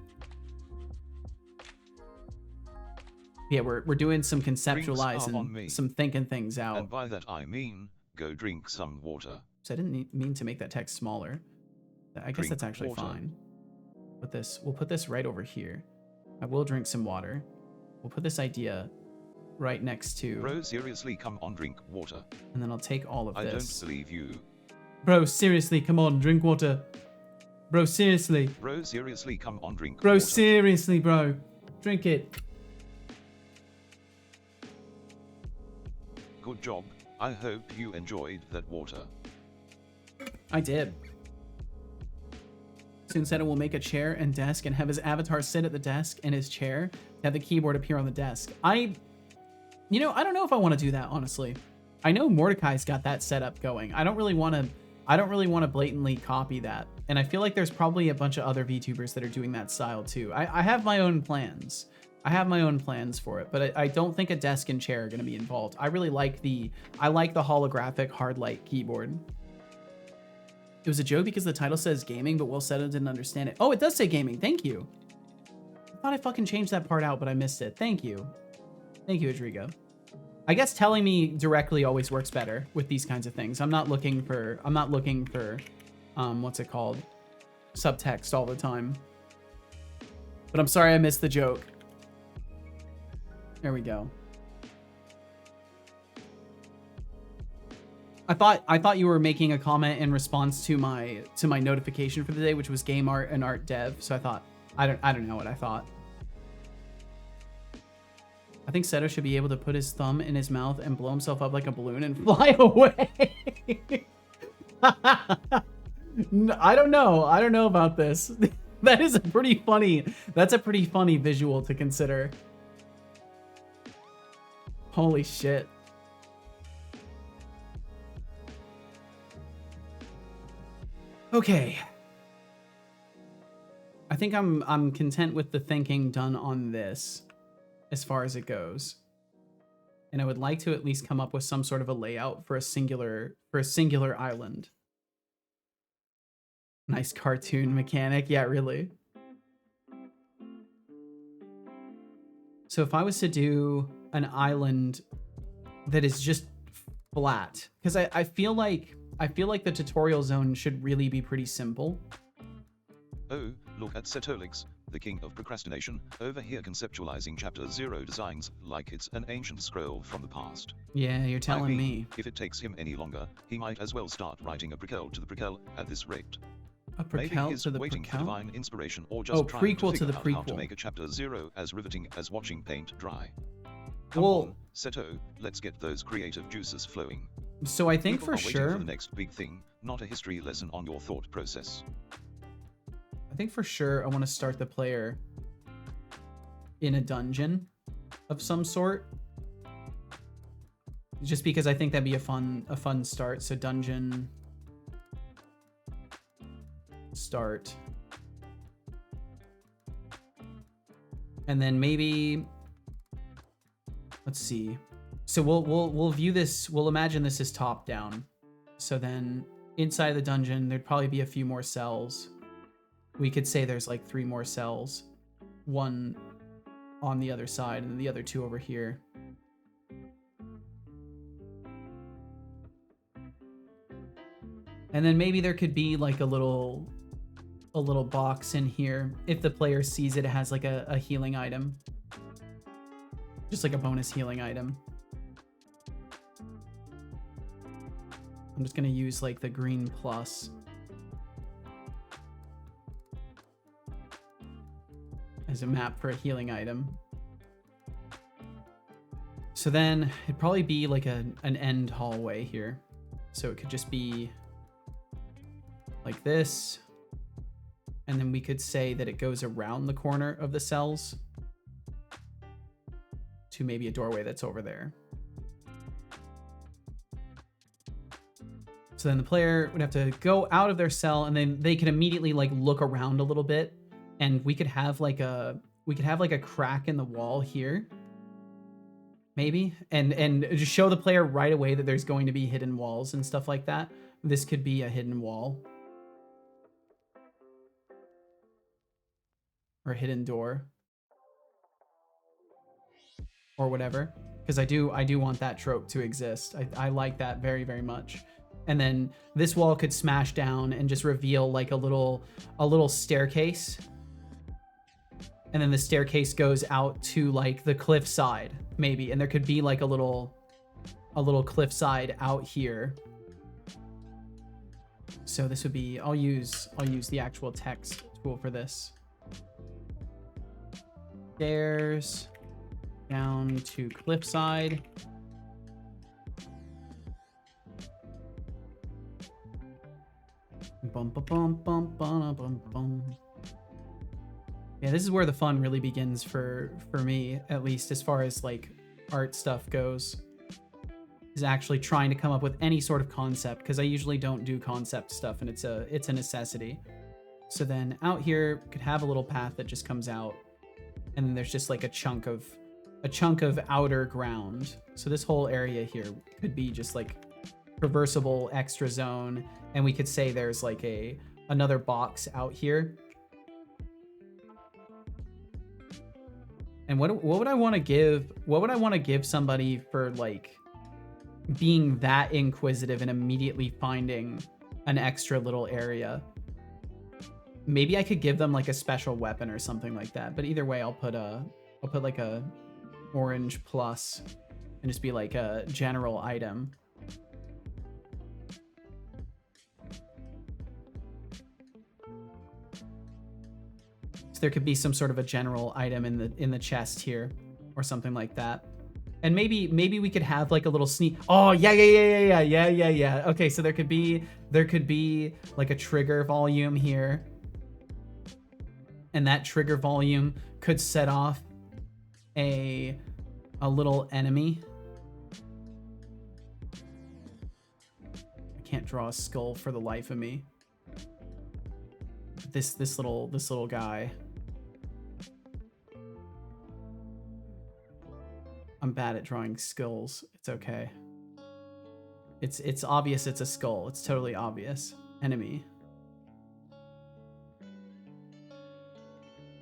Yeah, we're doing some conceptualizing, some thinking things out. And by that I mean, go drink some water. So I didn't mean to make that text smaller. I guess that's actually fine. We'll put this right over here. I will drink some water. We'll put this idea right next to... Bro, seriously, come on, drink water. And then I'll take all of this. I don't believe you. Bro, seriously, come on, drink water. Bro, seriously. Bro, seriously, come on, drink Bro, water. seriously, bro. Drink it. Good job. I hope you enjoyed that water. I did. Soon Seto will make a chair and desk and have his avatar sit at the desk and his chair to have the keyboard appear on the desk. I don't know if I want to do that, honestly. I know Mordecai's got that setup going. I don't really want to blatantly copy that. And I feel like there's probably a bunch of other VTubers that are doing that style too. I have my own plans. I have my own plans for it, but I don't think a desk and chair are going to be involved. I really like the holographic hard light keyboard. It was a joke because the title says gaming, but Will Seto didn't understand it. Oh, it does say gaming. Thank you. I thought I fucking changed that part out, but I missed it. Thank you. Thank you, Adrigo. I guess telling me directly always works better with these kinds of things. I'm not looking for what's it called? Subtext all the time. But I'm sorry I missed the joke. There we go. I thought you were making a comment in response to my notification for the day, which was game art and art dev. So I thought I don't know what I thought. I think Seto should be able to put his thumb in his mouth and blow himself up like a balloon and fly away. I don't know. I don't know about this. That's a pretty funny visual to consider. Holy shit. Okay. I think I'm content with the thinking done on this as far as it goes. And I would like to at least come up with some sort of a layout for a singular island. Nice cartoon mechanic. Yeah, really. So if I was to do an island that is just flat, because I feel like the tutorial zone should really be pretty simple. Oh, look at Setolix, the king of procrastination, over here conceptualizing Chapter 0 designs like it's an ancient scroll from the past. Yeah, you're telling I mean, me. If it takes him any longer, he might as well start writing a prequel to the prequel at this rate. A Maybe prequel he's to the waiting for prequel? divine inspiration or just trying prequel to to figure the out how to prequel. make a Chapter 0 as riveting as watching paint dry. Come Well, on, Seto, let's get those creative juices flowing. so I think People for are waiting sure, for the next big thing, not a history lesson on your thought process. I think for sure I want to start the player in a dungeon of some sort. Just because I think that'd be a fun start. So dungeon start. And then maybe let's see. So we'll view this, we'll imagine this is top down. So then inside the dungeon there'd probably be a few more cells. We could say there's like 3 more cells. One on the other side and the other 2 over here. And then maybe there could be like a little box in here. If the player sees it, it has like a healing item. Just like a bonus healing item. I'm just gonna use like the green plus. As a map for a healing item. So then it'd probably be like an end hallway here. So it could just be like this. And then we could say that it goes around the corner of the cells to maybe a doorway that's over there. So then the player would have to go out of their cell and then they can immediately like look around a little bit. And we could have like a crack in the wall here, maybe, and just show the player right away that there's going to be hidden walls and stuff like that. This could be a hidden wall or a hidden door or whatever, because I do want that trope to exist. I like that very, very much. And then this wall could smash down and just reveal like a little staircase. And then the staircase goes out to like the cliff side, maybe. And there could be like a little cliff side out here. So this would be, I'll use the actual text tool for this. stairs down to cliffside. Bum, ba, bum, bum, bum, bum, bum. Yeah, this is where the fun really begins for me, at least as far as like art stuff goes. Is actually trying to come up with any sort of concept, because I usually don't do concept stuff, and it's a necessity. So then out here could have a little path that just comes out, and then there's just like a chunk of outer ground. So this whole area here could be just like traversable extra zone, and we could say there's like another box out here. And what would I want to give? What would I want to give somebody for like being that inquisitive and immediately finding an extra little area? Maybe I could give them like a special weapon or something like that. But either way, I'll put like a orange plus and just be like a general item. There could be some sort of a general item in the chest here or something like that. And maybe we could have like a little sneak. Oh, yeah. Okay, so there could be like a trigger volume here. And that trigger volume could set off a little enemy. I can't draw a skull for the life of me. This little guy. I'm bad at drawing skulls. It's okay. It's obvious it's a skull. It's totally obvious. Enemy.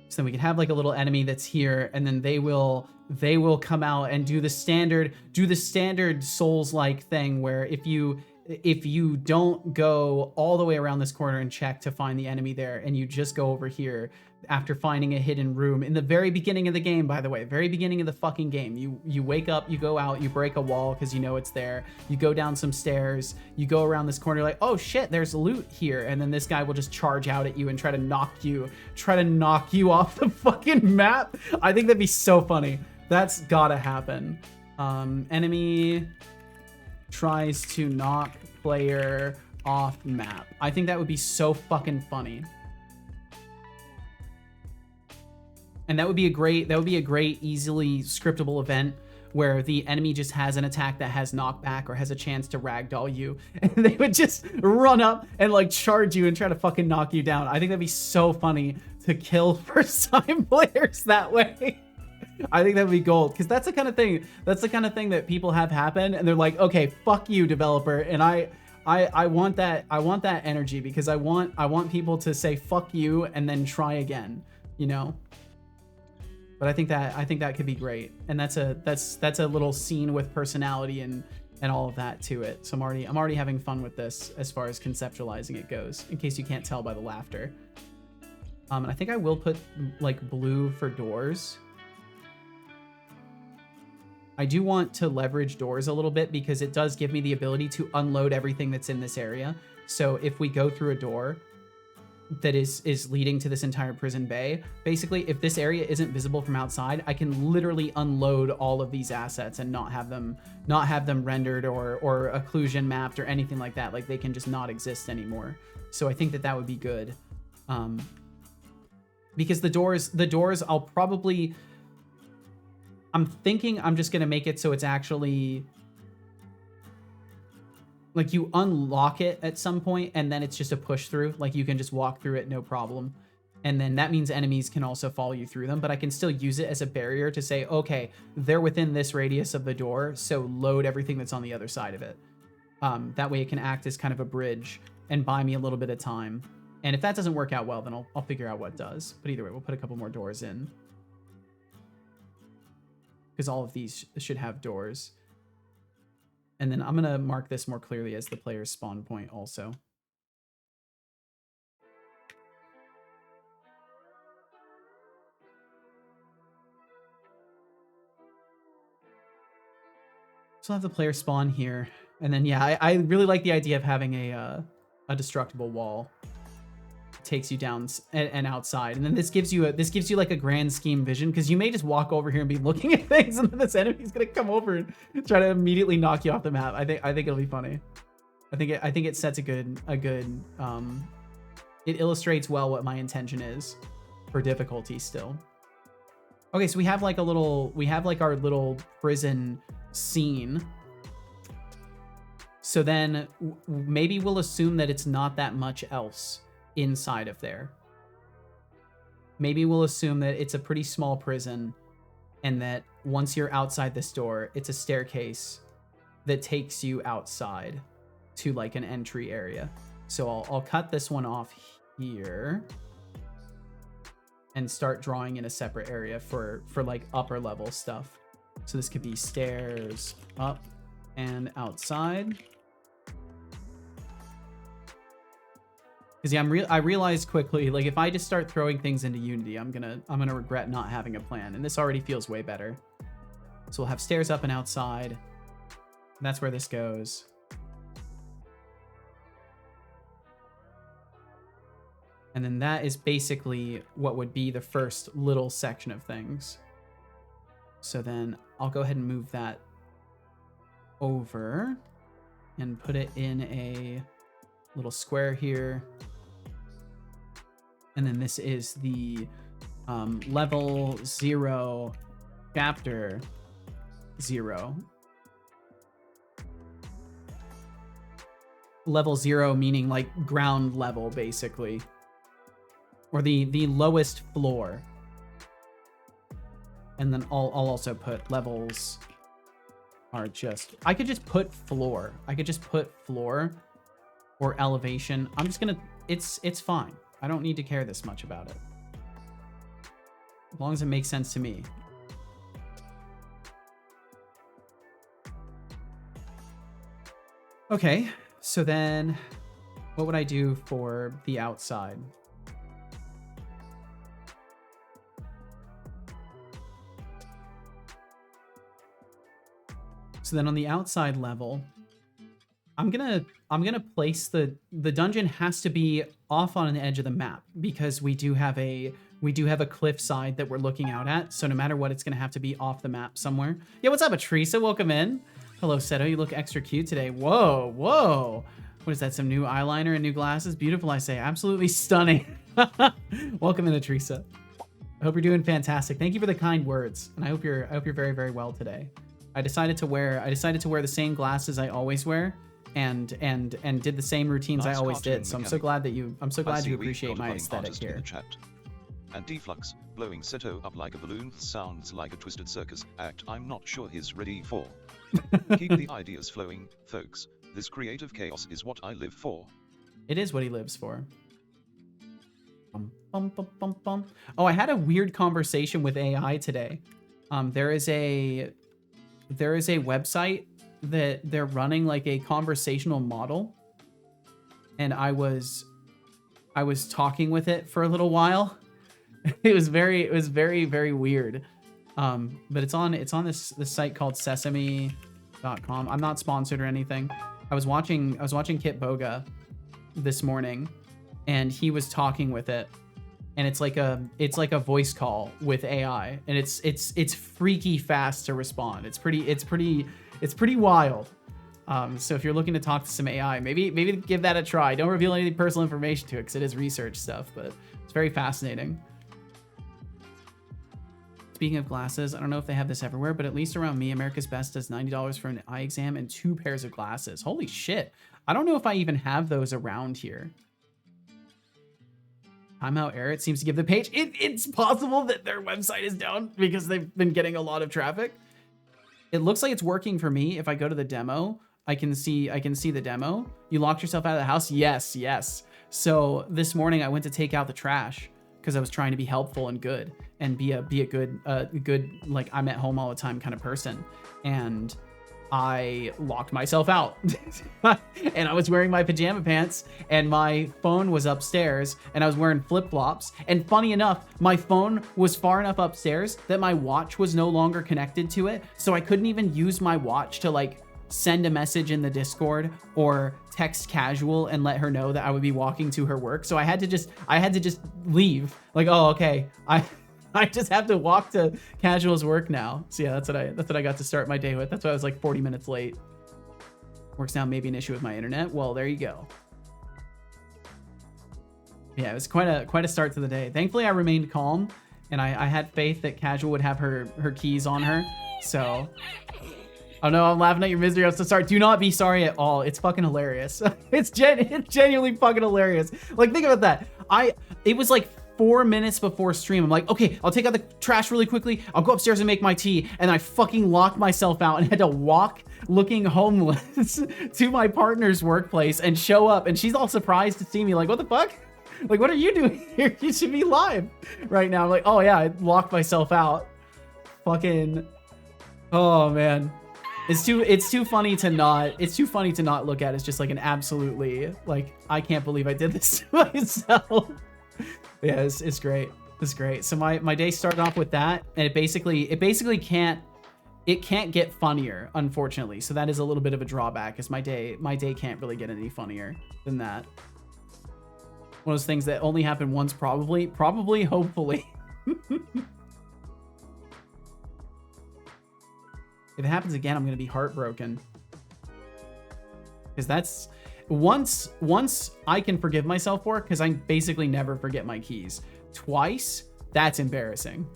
So then we can have like a little enemy that's here, and then they will come out and do the standard Souls-like thing where if you don't go all the way around this corner and check to find the enemy there, and you just go over here after finding a hidden room in the very beginning of the game, by the way, very beginning of the fucking game, you wake up, you go out, you break a wall because you know it's there, you go down some stairs, you go around this corner like, oh shit, there's loot here, and then this guy will just charge out at you and try to knock you off the fucking map. I think that'd be so funny. That's gotta happen. Enemy tries to knock player off map. I think that would be so fucking funny. And that would be a great easily scriptable event where the enemy just has an attack that has knockback or has a chance to ragdoll you, and they would just run up and like charge you and try to fucking knock you down. I think that'd be so funny to kill first time players that way. I think that would be gold, because that's the kind of thing that people have happen, and they're like, okay, fuck you, developer. And I want that energy, because I want people to say fuck you and then try again, you know. But I think that could be great, and that's a little scene with personality and all of that to it. So I'm already having fun with this as far as conceptualizing it goes, in case you can't tell by the laughter. And I think I will put like blue for doors. I do want to leverage doors a little bit, because it does give me the ability to unload everything that's in this area. So if we go through a door that is leading to this entire prison bay, basically, if this area isn't visible from outside, I can literally unload all of these assets and not have them rendered or occlusion mapped or anything like that. Like, they can just not exist anymore. So I think that would be good. Because the doors I'm thinking I'm just gonna make it so it's actually like you unlock it at some point, and then it's just a push through. Like, you can just walk through it, no problem. And then that means enemies can also follow you through them, but I can still use it as a barrier to say, okay, they're within this radius of the door, so load everything that's on the other side of it. That way it can act as kind of a bridge and buy me a little bit of time. And if that doesn't work out well, then I'll figure out what does. But either way, we'll put a couple more doors in, because all of these should have doors. And then I'm going to mark this more clearly as the player's spawn point also. So I'll have the player spawn here. And then, yeah, I really like the idea of having a destructible wall. takes you down and outside. And then this gives you like a grand scheme vision, because you may just walk over here and be looking at things, and then this enemy's gonna come over and try to immediately knock you off the map. I think it'll be funny. I think it sets a good it illustrates well what my intention is for difficulty still. Okay, so we have like our little prison scene. So then maybe we'll assume that it's not that much else inside of there. Maybe we'll assume that it's a pretty small prison, and that once you're outside this door, it's a staircase that takes you outside to like an entry area. So I'll cut this one off here and start drawing in a separate area for like upper level stuff. So this could be stairs up and outside. Because yeah, I realized quickly, like if I just start throwing things into Unity, I'm gonna regret not having a plan, and this already feels way better. So we'll have stairs up and outside. And that's where this goes. And then that is basically what would be the first little section of things. So then I'll go ahead and move that over and put it in a little square here. And then this is the level 0, chapter 0. Level 0 meaning like ground level, basically. Or the lowest floor. And then I'll also put levels are just... I could just put floor. I could just put floor or elevation. I'm just gonna... It's fine. I don't need to care this much about it. As long as it makes sense to me. Okay, so then what would I do for the outside? So then on the outside level, I'm gonna place the dungeon has to be off on the edge of the map, because we do have a cliff side that we're looking out at. So no matter what, it's gonna have to be off the map somewhere. Yeah, what's up, Atrisa? Welcome in. Hello, Seto. You look extra cute today. Whoa, whoa. What is that? Some new eyeliner and new glasses? Beautiful, I say. Absolutely stunning. Welcome in, Atrisa. I hope you're doing fantastic. Thank you for the kind words, and I hope you're very, very well today. I decided to wear the same glasses I always wear, and did the same routines I always did. So I'm so glad you appreciate my aesthetic here. And Deflux, blowing Seto up like a balloon sounds like a twisted circus act I'm not sure he's ready for. Keep the ideas flowing, folks. This creative chaos is what I live for. It is what he lives for. Bum, bum, bum, bum, bum. Oh, I had a weird conversation with AI today. There is a website that they're running like a conversational model, and I was talking with it for a little while. It was very, very weird. But it's on this site called sesame.com. I'm not sponsored or anything. I was watching Kit Boga this morning, and he was talking with it, and it's like a voice call with AI, and it's freaky fast to respond. It's pretty wild. So if you're looking to talk to some AI, maybe give that a try. Don't reveal any personal information to it, because it is research stuff, but it's very fascinating. Speaking of glasses, I don't know if they have this everywhere, but at least around me, America's Best does $90 for an eye exam and 2 pairs of glasses. Holy shit. I don't know if I even have those around here. Timeout error. It seems to give the page. It's possible that their website is down because they've been getting a lot of traffic. It looks like it's working for me. If I go to the demo, I can see the demo. You locked yourself out of the house? Yes. So this morning I went to take out the trash because I was trying to be helpful and good and be a good like I'm at home all the time kind of person. And I locked myself out and I was wearing my pajama pants and my phone was upstairs and I was wearing flip-flops. And funny enough, my phone was far enough upstairs that my watch was no longer connected to it. So I couldn't even use my watch to like send a message in the Discord or text casual and let her know that I would be walking to her work. So I had to just leave. Like, oh, okay. I just have to walk to casual's work now. So yeah, that's what I got to start my day with. That's why I was like 40 minutes late. Works out maybe an issue with my internet. Well, there you go. Yeah, it was quite a start to the day. Thankfully, I remained calm, and I had faith that casual would have her keys on her. So, oh no, I'm laughing at your misery. I'm so sorry. Do not be sorry at all. It's fucking hilarious. It's genuinely fucking hilarious. Like, think about that. It was like 4 minutes before stream. I'm like, okay, I'll take out the trash really quickly. I'll go upstairs and make my tea. And I fucking locked myself out and had to walk looking homeless to my partner's workplace and show up. And she's all surprised to see me, like, what the fuck? Like, what are you doing here? You should be live right now. I'm like, oh yeah, I locked myself out. Fucking, oh man. It's too funny to not look at. It's just like an absolutely, like, I can't believe I did this to myself. Yeah, it's great. It's great. So my day started off with that, and it basically can't get funnier, unfortunately. So that is a little bit of a drawback, because my day can't really get any funnier than that. One of those things that only happened once, probably, hopefully. If it happens again, I'm gonna be heartbroken. Because that's once I can forgive myself for it, because I basically never forget my keys. Twice, that's embarrassing.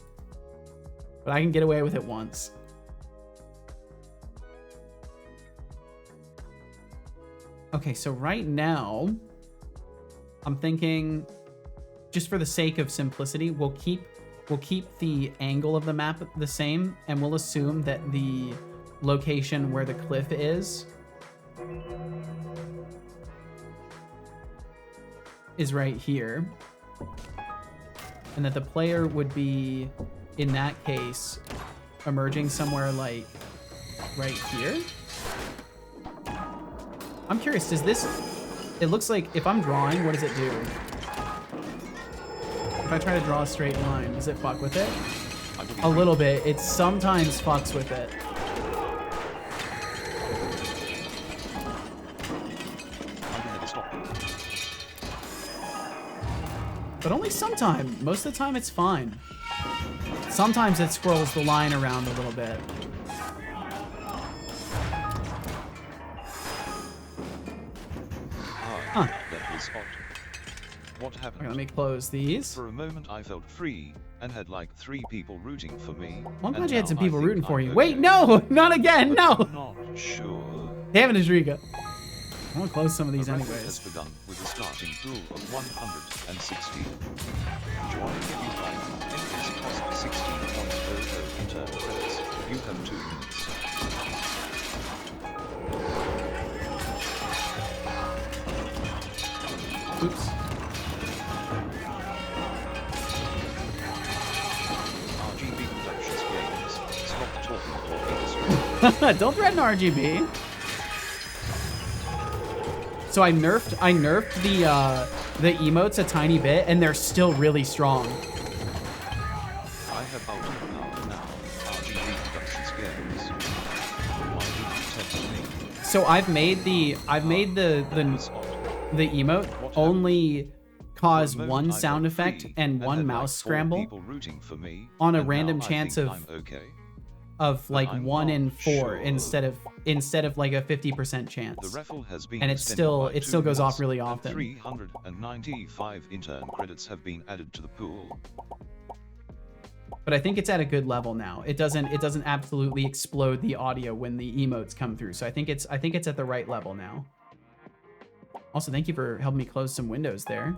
But I can get away with it once. Okay, so right now, I'm thinking, just for the sake of simplicity, we'll keep the angle of the map the same, and we'll assume that the location where the cliff is right here, and that the player would be, in that case, emerging somewhere like right here. I'm curious, does this, it looks like if I'm drawing, what does it do? If I try to draw a straight line, does it fuck with it? A little bit. It sometimes fucks with it. But only sometimes. Most of the time it's fine. Sometimes it scrolls the line around a little bit. Huh. That was odd. What happened? Okay, let me close these. For a moment I felt free and had like 3 people rooting for me. Well, I'm glad and you had some now I people think rooting for I'm you. okay. Wait, no! Not again! But No! I'm not sure. Damn it, Adriga. I'm gonna close some of these The raffle anyways. has begun with a starting pool of 160. Join if you like. Entries cost 16.00 internal credits. You have 2 minutes. Oops. RGB Productions Games. Stop talking or industry. Don't threaten RGB. So I nerfed the emotes a tiny bit, and they're still really strong. I have ultimate now. RGB Productions Games. Why did you tempt me? So I've made the emote only cause one sound effect and one mouse scramble on a random chance of like 1 in 4 instead of like a 50% chance. The raffle has been And it still goes off really and often. 395 intern credits have been added to the pool. But I think it's at a good level now. It doesn't absolutely explode the audio when the emotes come through. So I think it's at the right level now. Also, thank you for helping me close some windows there.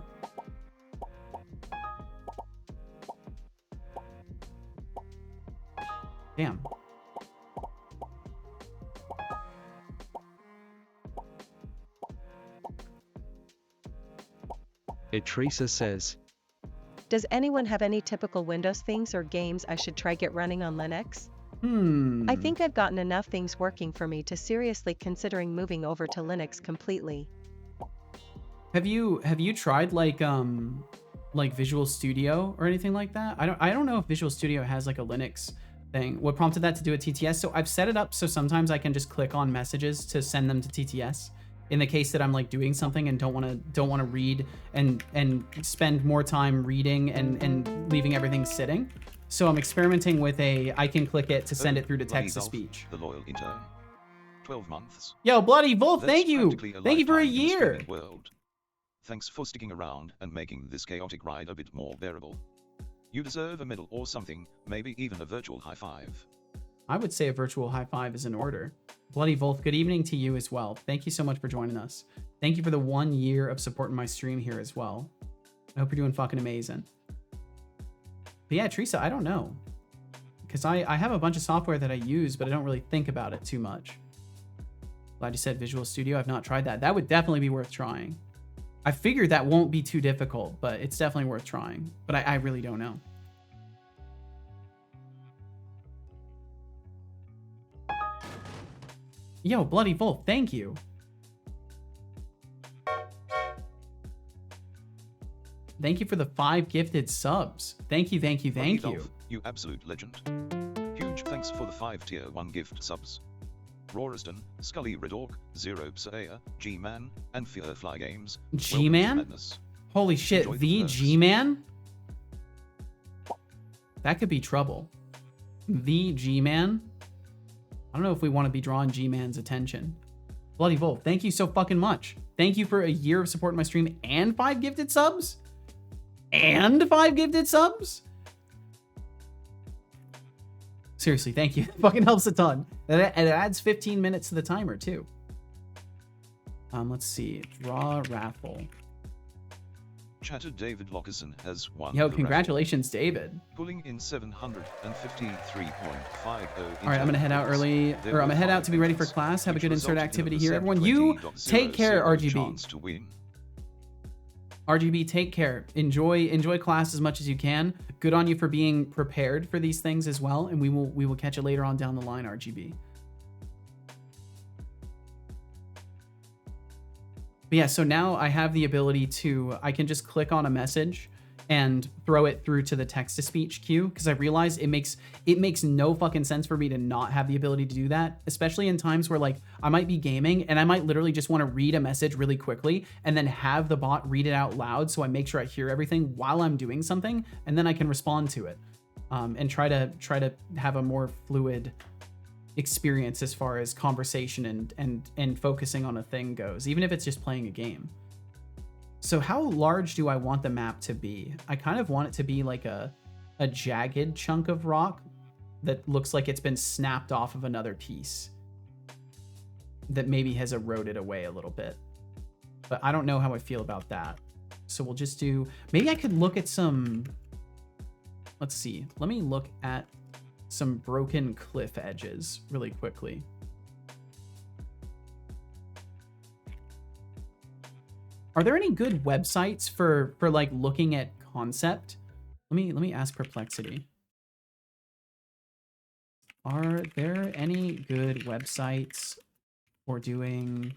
Damn. Teresa says, Does anyone have any typical Windows things or games I should try get running on Linux? I think I've gotten enough things working for me to seriously considering moving over to Linux completely. Have you tried like Visual Studio or anything like that? I don't know if Visual Studio has like a Linux thing. What prompted that to do a TTS? So I've set it up so sometimes I can just click on messages to send them to TTS. In the case that I'm like doing something and don't want to read and spend more time reading and leaving everything sitting. So I'm experimenting with I can click it to send it through to text to speech. The loyal intern. 12 months. Yo, Bloody Wolf, That's thank you. practically a Thank you for a lifetime in the year. streaming world. Thanks for sticking around and making this chaotic ride a bit more bearable. You deserve a medal or something, maybe even a virtual high five. I would say a virtual high five is in order. Bloody Wolf, good evening to you as well. Thank you so much for joining us. Thank you for the 1 year of supporting my stream here as well. I hope you're doing fucking amazing. But yeah, Teresa, I don't know. Because I have a bunch of software that I use, but I don't really think about it too much. Glad you said Visual Studio. I've not tried that. That would definitely be worth trying. I figured that won't be too difficult, but it's definitely worth trying. But I really don't know. Yo, Bloody Wolf, thank you. Thank you for the 5 gifted subs. Thank you, thank you, thank Bloody you. Dolph, you absolute legend. Huge thanks for the 5 tier 1 gift subs. Roriston, Scully Redork, Zero Psaea, G-Man, and Fearfly Games. G-Man? Holy shit, Enjoy the perks. G-Man? That could be trouble. The G-Man? I don't know if we want to be drawing G-Man's attention. Bloody Wolf, thank you so fucking much. Thank you for a year of supporting my stream and 5 gifted subs? And 5 gifted subs? Seriously, thank you. It fucking helps a ton. And it adds 15 minutes to the timer, too. Let's see. Draw raffle. Chatter David Lockerson has won. Yo, the congratulations, David. raffle, pulling in 753.50. All right, I'm gonna head out early, or I'm gonna head out to be ready for class. Have a good insert activity here, everyone. You take care, RGB. RGB, take care. Enjoy class as much as you can. Good on you for being prepared for these things as well, and we will catch you later on down the line, RGB. But yeah, so now I have the ability I can just click on a message and throw it through to the text-to-speech queue, because I realize it makes no fucking sense for me to not have the ability to do that, especially in times where like I might be gaming and I might literally just want to read a message really quickly and then have the bot read it out loud so I make sure I hear everything while I'm doing something, and then I can respond to it and try to have a more fluid experience as far as conversation and focusing on a thing goes, even if it's just playing a game. So how large do I want the map to be? I kind of want it to be like a jagged chunk of rock that looks like it's been snapped off of another piece that maybe has eroded away a little bit. But I don't know how I feel about that. So we'll just do, maybe I could look at some, let's see. Let me look at some broken cliff edges really quickly. Are there any good websites for like looking at concept? Let me ask Perplexity. Are there any good websites for doing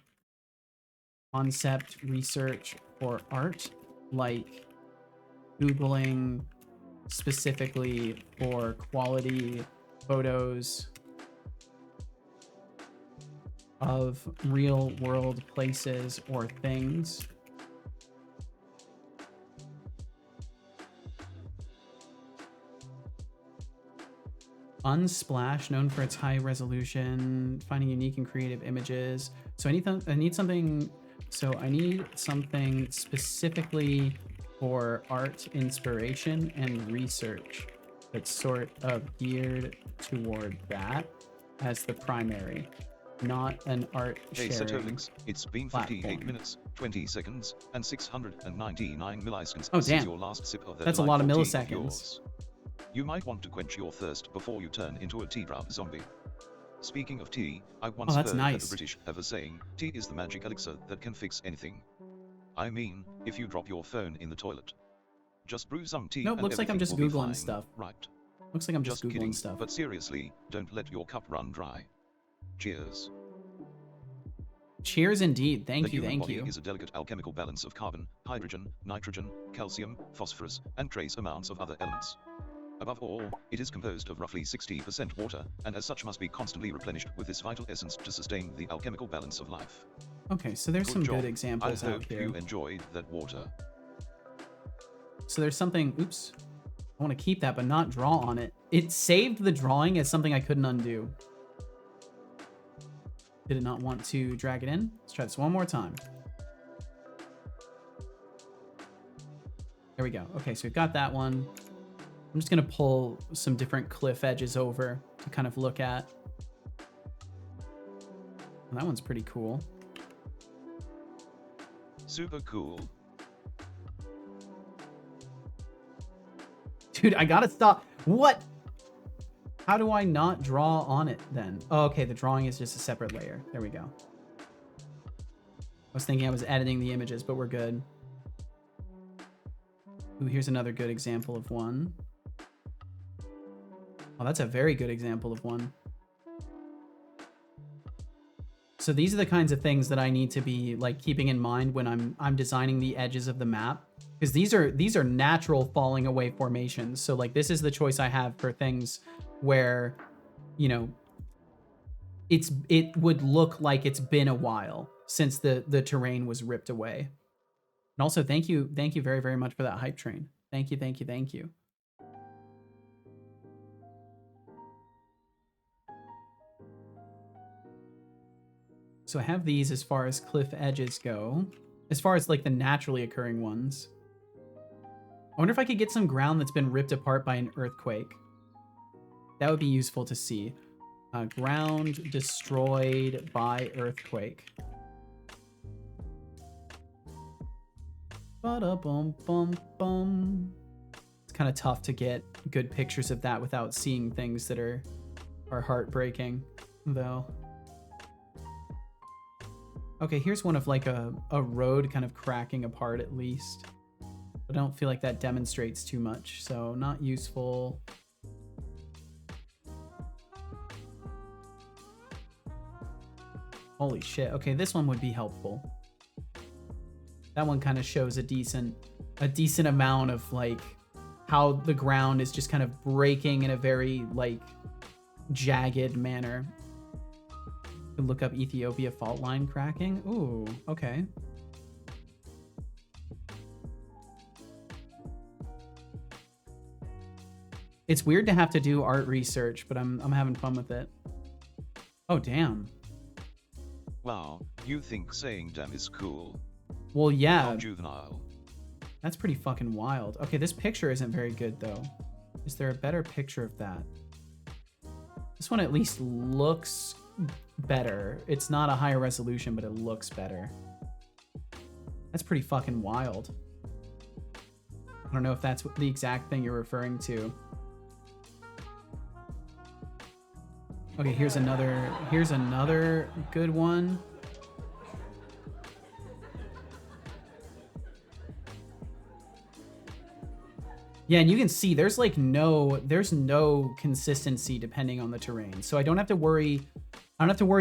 concept research for art, like Googling specifically for quality photos of real world places or things? Unsplash, known for its high resolution, finding unique and creative images. So I need something specifically for art inspiration and research that's sort of geared toward that as the primary, not an art Hey, sharing Links, it's been platform. 58 minutes, 20 seconds, and 699 milliseconds Oh, since damn. your last sip of that That's a lot of delightful tea milliseconds. yours. You might want to quench your thirst before you turn into a tea-drunk zombie. Speaking of tea, I once that's heard that nice. the British have a saying, tea is the magic elixir that can fix anything. I mean, if you drop your phone in the toilet. Just brew some tea. Nope, and looks like I'm just everything will be Googling fine, stuff. Right. Looks like I'm just Googling kidding, stuff. But seriously, don't let your cup run dry. Cheers. Cheers indeed. Thank The you, human thank body you. is a delicate alchemical balance of carbon, hydrogen, nitrogen, calcium, phosphorus, and trace amounts of other elements. Above all, it is composed of roughly 60% water, and as such must be constantly replenished with this vital essence to sustain the alchemical balance of life. Okay, so there's some job. good examples I out hope here. you enjoyed that water. So there's something, oops. I want to keep that, but not draw on it. It saved the drawing as something I couldn't undo. Did it not want to drag it in? Let's try this one more time. There we go. Okay, so we've got that one. I'm just going to pull some different cliff edges over to kind of look at. Well, that one's pretty cool. Super cool. Dude, I gotta stop. What? How do I not draw on it then? Oh, okay, the drawing is just a separate layer. There we go. I was thinking I was editing the images, but we're good. Ooh, here's another good example of one. Oh, that's a very good example of one. So these are the kinds of things that I need to be like keeping in mind when I'm designing the edges of the map, because these are natural falling away formations. So like this is the choice I have for things where, you know, it would look like it's been a while since the terrain was ripped away. And also thank you very, very much for that hype train. Thank you. So I have these as far as cliff edges go. As far as like the naturally occurring ones. I wonder if I could get some ground that's been ripped apart by an earthquake. That would be useful to see. Ground destroyed by earthquake. Ba-da-bum-bum-bum. It's kind of tough to get good pictures of that without seeing things that are heartbreaking, though. Okay, here's one of like a road kind of cracking apart at least. I don't feel like that demonstrates too much, so not useful. Holy shit. Okay, this one would be helpful. That one kind of shows a decent amount of like how the ground is just kind of breaking in a very like jagged manner. Look up Ethiopia fault line cracking. Ooh, okay. It's weird to have to do art research, but I'm having fun with it. Oh, damn. Wow, you think saying damn is cool? Well, yeah. How juvenile. That's pretty fucking wild. Okay, this picture isn't very good, though. Is there a better picture of that? This one at least looks better. It's not a higher resolution, but it looks better. That's pretty fucking wild. I don't know if that's the exact thing you're referring to. Okay, here's another good one. Yeah, and you can see there's no consistency depending on the terrain. So I don't have to worry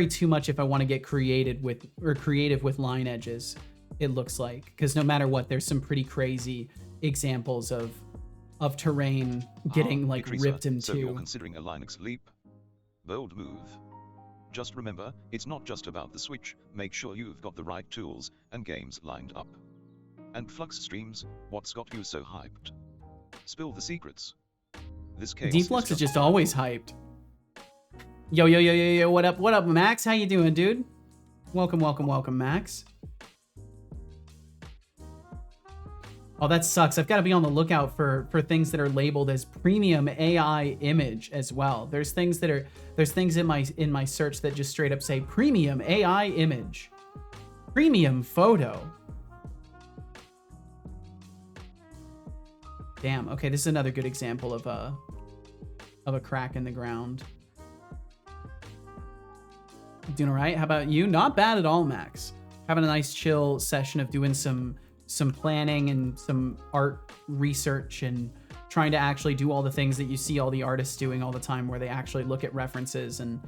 too much if I want to get creative with line edges, it looks like, because no matter what, there's some pretty crazy examples of terrain getting like Teresa, ripped in so two. you're considering a Linux leap? Bold move. Just remember, it's not just about the Switch, make sure you've got the right tools and games lined up. And Flux streams, what's got you so hyped? Spill the secrets. This chaos Deflux is just always hyped. Yo, what up, Max? How you doing, dude? Welcome, Max. Oh, that sucks. I've got to be on the lookout for things that are labeled as premium AI image as well. There's things in my search that just straight up say premium AI image, premium photo. Damn. Okay, this is another good example of a crack in the ground. Doing all right? How about you? Not bad at all, Max. Having a nice chill session of doing some planning and some art research and trying to actually do all the things that you see all the artists doing all the time, where they actually look at references and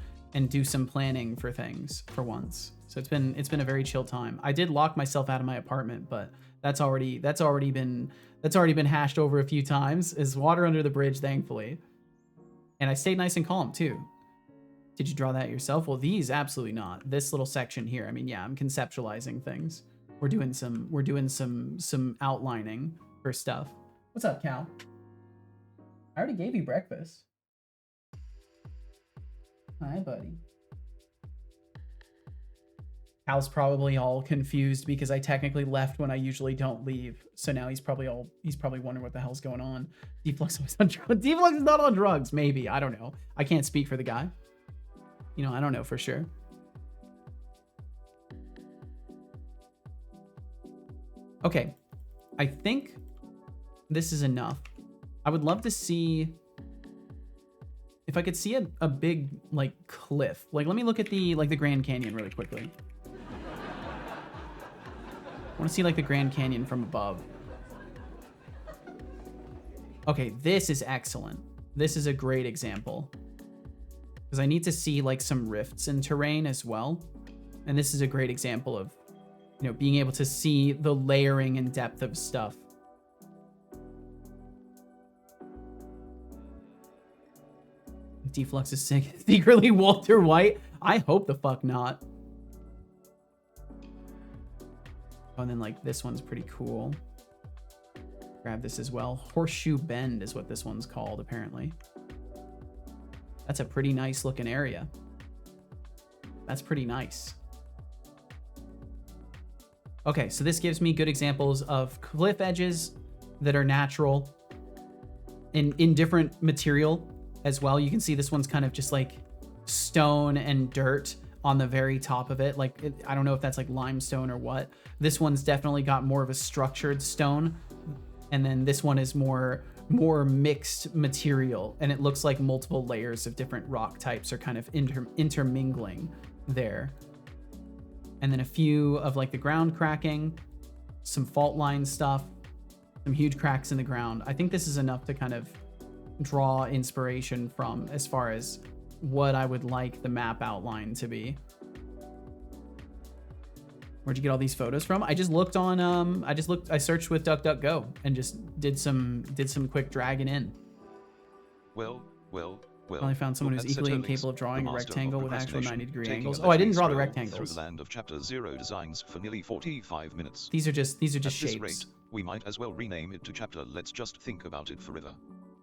do some planning for things for once. So it's been a very chill time. I did lock myself out of my apartment, but that's already been hashed over a few times. Is water under the bridge, thankfully. And I stayed nice and calm too. Did you draw that yourself? Well, these absolutely not. This little section here. I mean, yeah, I'm conceptualizing things. We're doing some outlining for stuff. What's up, Cal? I already gave you breakfast. Hi, buddy. Cal's probably all confused because I technically left when I usually don't leave. So now he's probably wondering what the hell's going on. Deflux was on drugs. Deflux is not on drugs, maybe. I don't know. I can't speak for the guy. You know, I don't know for sure. Okay. I think this is enough. I would love to see if I could see a big like cliff. Like, let me look at the Grand Canyon really quickly. I want to see like the Grand Canyon from above. Okay, this is excellent. This is a great example. Because I need to see like some rifts in terrain as well. And this is a great example of, you know, being able to see the layering and depth of stuff. Deflux is sick. Secretly Walter White? I hope the fuck not. Oh, and then like this one's pretty cool. Grab this as well. Horseshoe Bend is what this one's called, apparently. That's a pretty nice looking area. That's pretty nice. Okay, so this gives me good examples of cliff edges that are natural in different material as well. You can see this one's kind of just like stone and dirt on the very top of it. Like, I don't know if that's like limestone or what. This one's definitely got more of a structured stone. And then this one is more mixed material. And it looks like multiple layers of different rock types are kind of intermingling there. And then a few of like the ground cracking, some fault line stuff, some huge cracks in the ground. I think this is enough to kind of draw inspiration from as far as what I would like the map outline to be. Where'd you get all these photos from? I just looked on I searched with DuckDuckGo and just did some quick dragging in. Well. I found someone who's equally incapable of drawing a rectangle with actual 90-degree angles. Oh, I I didn't draw the Through rectangles. the land of Chapter 0 designs for nearly 45 minutes. These are just At this shapes. rate, we might as well rename it to Chapter Let's Just Think About It Forever.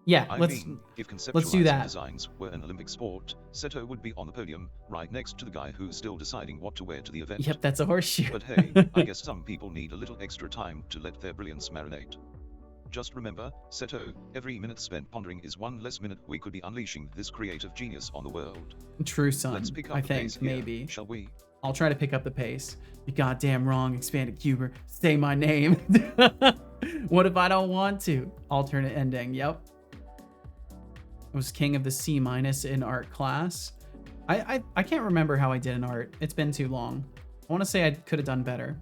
Yeah, I let's mean, if do conceptualizing that. designs were an Olympic sport, Seto would be on the podium, right next to the guy who's still deciding what to wear to the event. Yep, that's a horseshoe. But hey, I guess some people need a little extra time to let their brilliance marinate. Just remember, Seto, every minute spent pondering is one less minute we could be unleashing this creative genius on the world. True, son. Let's pick up I the think pace here, maybe. shall we? I'll try to pick up the pace. You goddamn wrong, expanded cuber. Say my name. What if I don't want to? Alternate ending. Yep. I was king of the C- in art class. I can't remember how I did in art. It's been too long. I want to say I could have done better.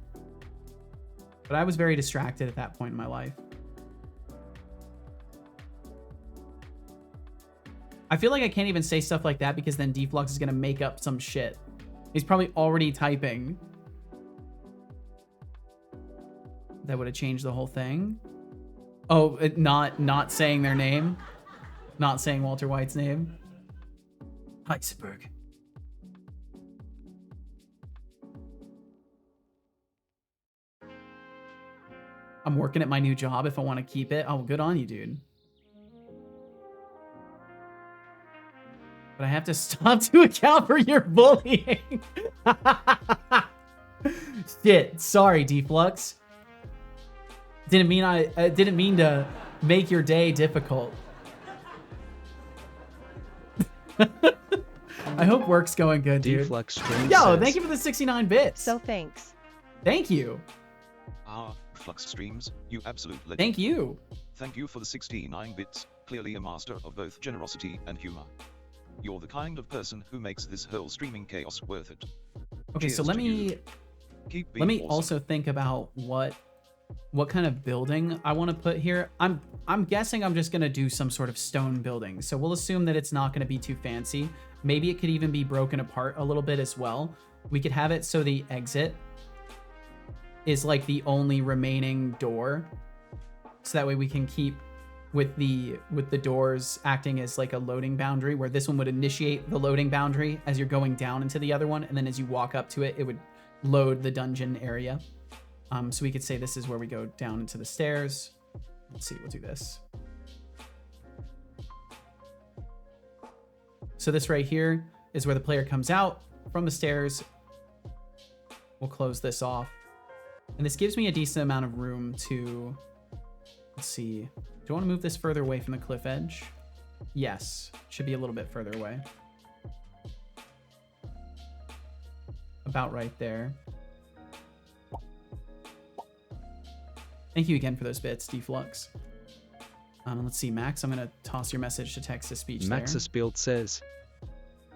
But I was very distracted at that point in my life. I feel like I can't even say stuff like that because then Deflux is going to make up some shit. He's probably already typing. That would have changed the whole thing. Oh, not saying their name. Not saying Walter White's name. Heisenberg. I'm working at my new job if I want to keep it. Oh, good on you, dude. But I have to stop to account for your bullying. Shit. Sorry, Deflux. Didn't mean to make your day difficult. I hope work's going good, dude. Deflux Stream Yo, says, thank you for the 69 bits. So thanks. Thank you. Flux Streams, you absolute legend. Thank you. Thank you for the 69 bits, clearly a master of both generosity and humor. You're the kind of person who makes this whole streaming chaos worth it. Okay, so Cheers let to me you. Keep being awesome. also think about what what kind of building I want to put here. I'm guessing I'm just going to do some sort of stone building. So we'll assume that it's not going to be too fancy. Maybe it could even be broken apart a little bit as well. We could have it so the exit is like the only remaining door. So that way we can keep with the doors acting as like a loading boundary, where this one would initiate the loading boundary as you're going down into the other one. And then as you walk up to it, it would load the dungeon area. So we could say this is where we go down into the stairs. Let's see, we'll do this. So this right here is where the player comes out from the stairs. We'll close this off. And this gives me a decent amount of room to, let's see. Do I want to move this further away from the cliff edge? Yes, should be a little bit further away. About right there. Thank you again for those bits, Deflux. Let's see, Max, I'm going to toss your message to text-to-speech there. Maxis Build says,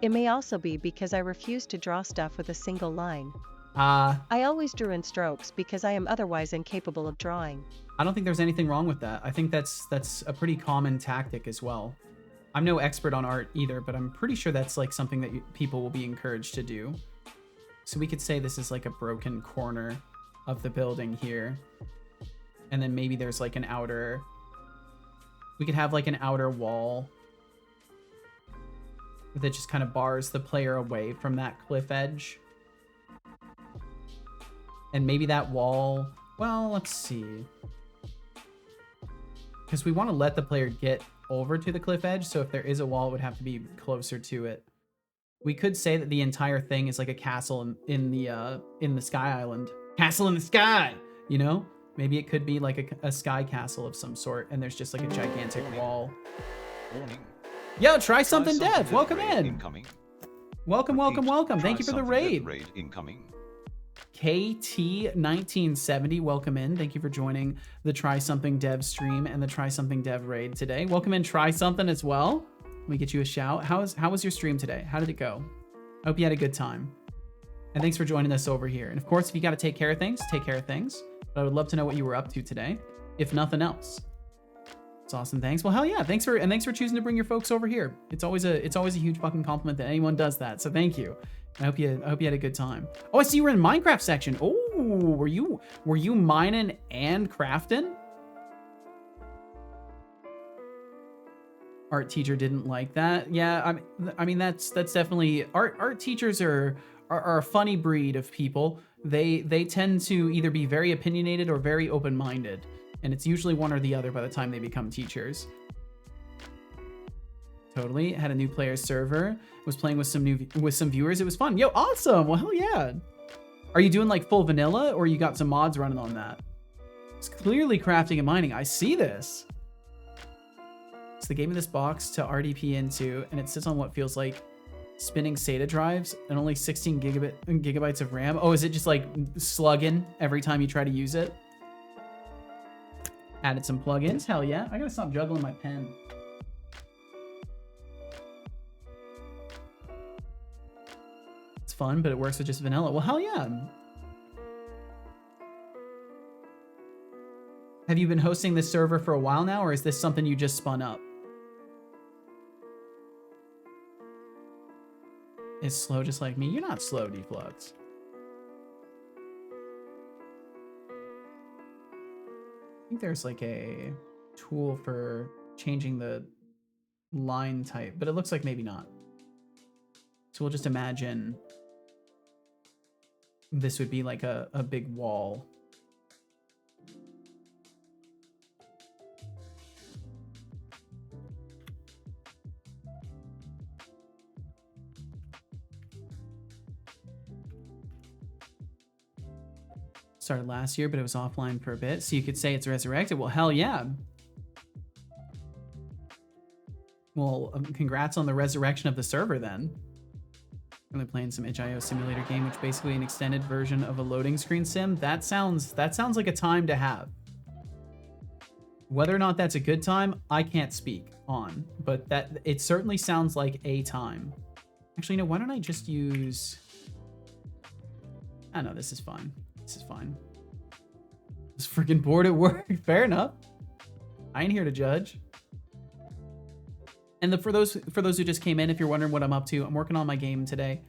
It may also be because I refuse to draw stuff with a single line. I always drew in strokes because I am otherwise incapable of drawing. don't think there's anything wrong with that. I think that's a pretty common tactic as well. I'm no expert on art either, but I'm pretty sure that's like something that people will be encouraged to do. So we could say this is like a broken corner of the building here. And then maybe there's like an outer... We could have like an outer wall that just kind of bars the player away from that cliff edge. And maybe that wall... Well, let's see. Because we want to let the player get over to the cliff edge, so if there is a wall, it would have to be closer to it. We could say that the entire thing is like a castle in the Sky Island. Castle in the sky, you know? Maybe it could be like a sky castle of some sort, and there's just like a gigantic wall. Warning. Yo, Try Something Dev, welcome in. Incoming. Welcome, welcome, welcome. Thank you for the raid. Raid incoming. KT1970, welcome in. Thank you for joining the Try Something Dev stream and the Try Something Dev raid today. Welcome in, Try Something as well. Let me get you a shout. How was your stream today? How did it go? I hope you had a good time. And thanks for joining us over here. And of course, if you got to take care of things, take care of things. But I would love to know what you were up to today, if nothing else. It's awesome. Thanks. Well, hell yeah. Thanks for choosing to bring your folks over here. It's always a huge fucking compliment that anyone does that. So thank you. I hope you had a good time. Oh, I see you were in Minecraft section. Oh, were you mining and crafting? Art teacher didn't like that. Yeah, I mean that's definitely art teachers are a funny breed of people. They tend to either be very opinionated or very open-minded, and it's usually one or the other by the time they become teachers. Totally. Had a new player server. Was playing with some viewers. It was fun. Yo, awesome. Well, hell yeah. Are you doing like full vanilla, or you got some mods running on that? It's clearly crafting and mining. I see this. So they gave me this box to RDP into, and it sits on what feels like spinning SATA drives and only 16 gigabytes of RAM. Oh, is it just like slugging every time you try to use it? Added some plugins. Hell yeah. I gotta stop juggling my pen. It's fun, but it works with just vanilla. Well, hell yeah. Have you been hosting this server for a while now, or is this something you just spun up? Is slow just like me? You're not slow, Deflux. I think there's like a tool for changing the line type, but it looks like maybe not. So we'll just imagine this would be like a big wall. Started last year, but it was offline for a bit. So you could say it's resurrected. Well, hell yeah. Well, congrats on the resurrection of the server then. Really playing some itch.io simulator game, which basically an extended version of a loading screen sim. That sounds like a time to have. Whether or not that's a good time, I can't speak on, but that it certainly sounds like a time. Actually, no, why don't I just use... I know, this is fine. This is fine. Just freaking bored at work. Fair enough. I ain't here to judge. And for those who just came in, if you're wondering what I'm up to, I'm working on my game today.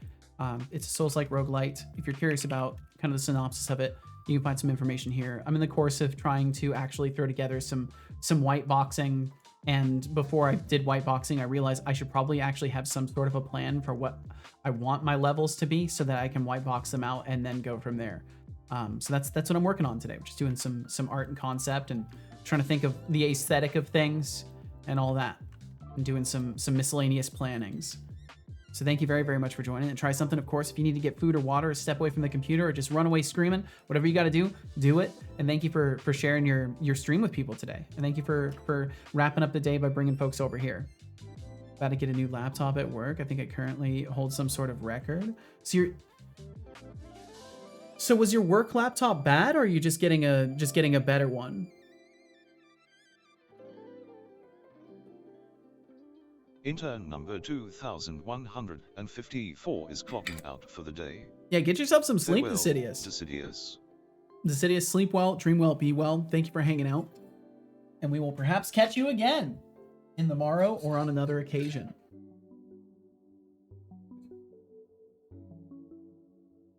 It's a Souls-like roguelite. If you're curious about kind of the synopsis of it, you can find some information here. I'm in the course of trying to actually throw together some white boxing. And before I did white boxing, I realized I should probably actually have some sort of a plan for what I want my levels to be so that I can white box them out and then go from there. So that's what I'm working on today. Just doing some art and concept and trying to think of the aesthetic of things and all that. And doing some miscellaneous plannings. So thank you very, very much for joining. And try something, of course, if you need to get food or water, or step away from the computer, or just run away screaming, whatever you got to do, do it. And thank you for sharing your stream with people today. And thank you for wrapping up the day by bringing folks over here. About to get a new laptop at work. I think it currently holds some sort of record. So was your work laptop bad, or are you just getting a better one? Intern number 2154 is clocking out for the day. Yeah, get yourself some sleep, Farewell, Decidius. Decidius. Decidius, sleep well, dream well, be well. Thank you for hanging out. And we will perhaps catch you again in the morrow or on another occasion.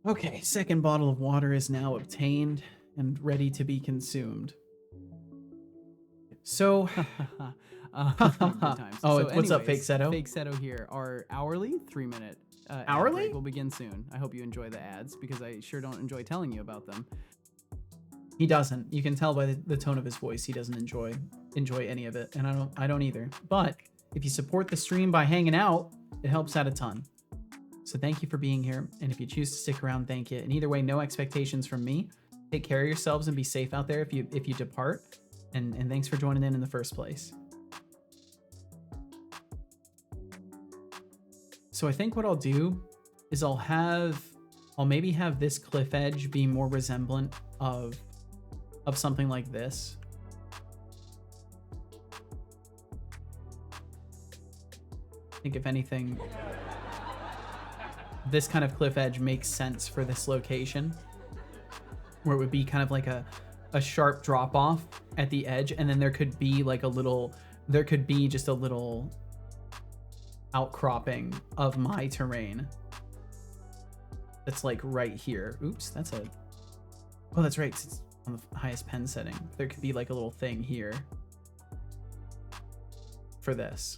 Okay, second bottle of water is now obtained and ready to be consumed. So... Good times. What's up, Fake Seto? Fake Seto here. Our hourly 3-minute Hourly? ad break will begin soon. I hope you enjoy the ads because I sure don't enjoy telling you about them. He doesn't. You can tell by the tone of his voice he doesn't enjoy any of it, and I don't either. But if you support the stream by hanging out, it helps out a ton. So thank you for being here, and if you choose to stick around, thank you. And either way, no expectations from me. Take care of yourselves and be safe out there if you depart. And thanks for joining in the first place. So I think what I'll do is I'll maybe have this cliff edge be more resemblant of something like this. I think if anything, this kind of cliff edge makes sense for this location, where it would be kind of like a sharp drop off at the edge, and then there could be just a little outcropping of my terrain that's like right here. Oops, that's right, it's on the highest pen setting. There could be like a little thing here for this.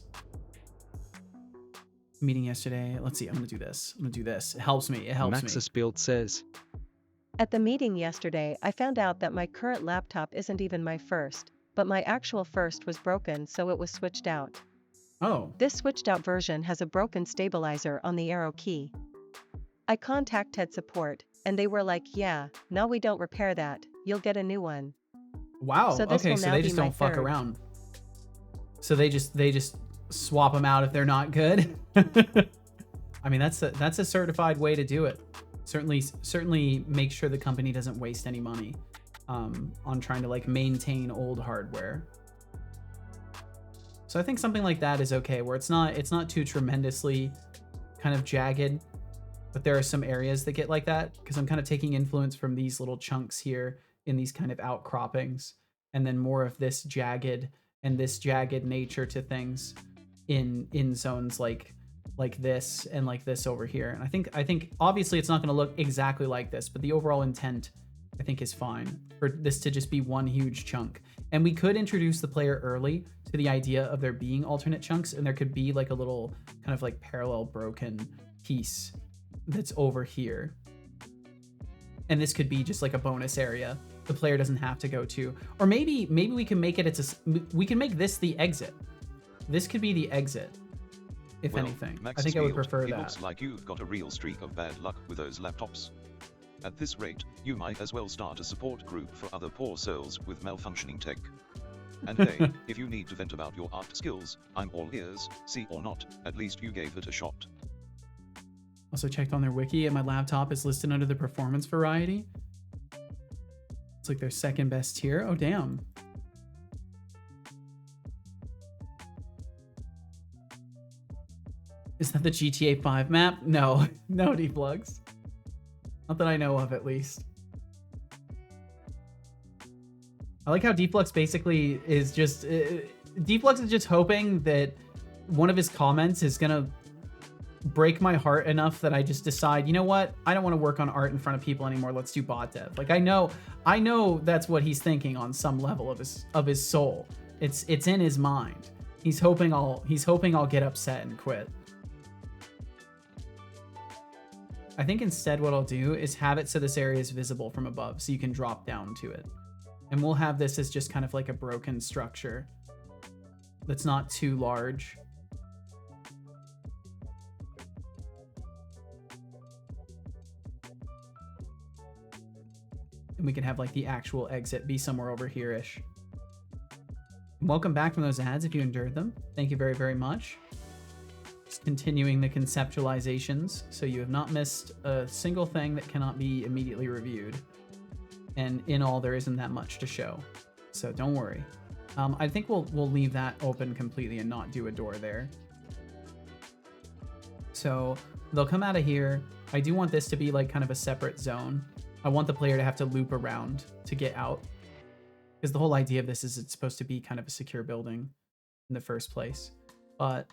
Meeting yesterday. Let's see, I'm gonna do this. It helps me. Maxis Build says, At the meeting yesterday, I found out that my current laptop isn't even my first, but my actual first was broken, so it was switched out. Oh. This switched out version has a broken stabilizer on the arrow key. I contacted support, and they were like, yeah, no, we don't repair that, you'll get a new one. Wow, So this okay, will so now they be just my don't fuck third. around. So they just swap them out if they're not good. I mean, that's a certified way to do it. Certainly make sure the company doesn't waste any money on trying to like maintain old hardware. So I think something like that is okay, where it's not too tremendously kind of jagged, but there are some areas that get like that, because I'm kind of taking influence from these little chunks here in these kind of outcroppings, and then more of this jagged nature to things in zones like this and like this over here. And I think obviously it's not going to look exactly like this, but the overall intent I think is fine for this to just be one huge chunk. And we could introduce the player early to the idea of there being alternate chunks, and there could be like a little kind of like parallel broken piece that's over here. And this could be just like a bonus area the player doesn't have to go to. Or maybe we can make it we can make this the exit. This could be the exit, if anything. I think I would prefer it that. Looks like you've got a real streak of bad luck with those laptops. At this rate, you might as well start a support group for other poor souls with malfunctioning tech. And hey, if you need to vent about your art skills, I'm all ears, see or not, at least you gave it a shot. Also checked on their wiki, and my laptop is listed under the performance variety. It's like their second best tier. Oh, damn. Is that the GTA 5 map? No, no deplugs. Not that I know of, at least. I like how Deflux basically is just... Deflux is just hoping that one of his comments is gonna break my heart enough that I just decide, you know what? I don't want to work on art in front of people anymore. Let's do bot dev. Like I know that's what he's thinking on some level of his soul. It's in his mind. He's hoping I'll get upset and quit. I think instead what I'll do is have it so this area is visible from above so you can drop down to it. And we'll have this as just kind of like a broken structure that's not too large. And we can have like the actual exit be somewhere over here-ish. Welcome back from those ads if you endured them. Thank you very, very much. Just continuing the conceptualizations, so you have not missed a single thing that cannot be immediately reviewed. And in all, there isn't that much to show, so don't worry. I think we'll leave that open completely and not do a door there. So they'll come out of here. I do want this to be like kind of a separate zone. I want the player to have to loop around to get out, because the whole idea of this is it's supposed to be kind of a secure building in the first place. But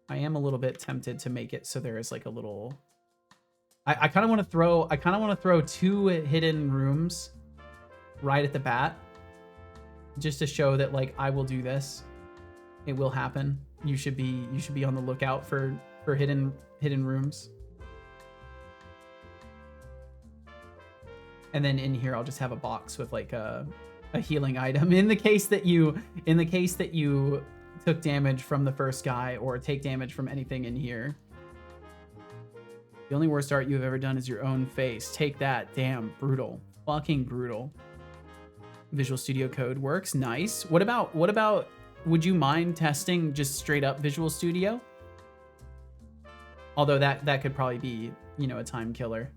I am a little bit tempted to make it so there is like a little... I kind of want to throw 2 hidden rooms right at the bat, just to show that like I will do this. It will happen. You should be on the lookout for hidden rooms. And then in here I'll just have a box with like a healing item in the case that you took damage from the first guy or take damage from anything in here. The only worst art you have ever done is your own face. Take that. Damn, brutal. Fucking brutal. Visual Studio Code works. Nice. What about would you mind testing just straight up Visual Studio? Although that could probably be, you know, a time killer.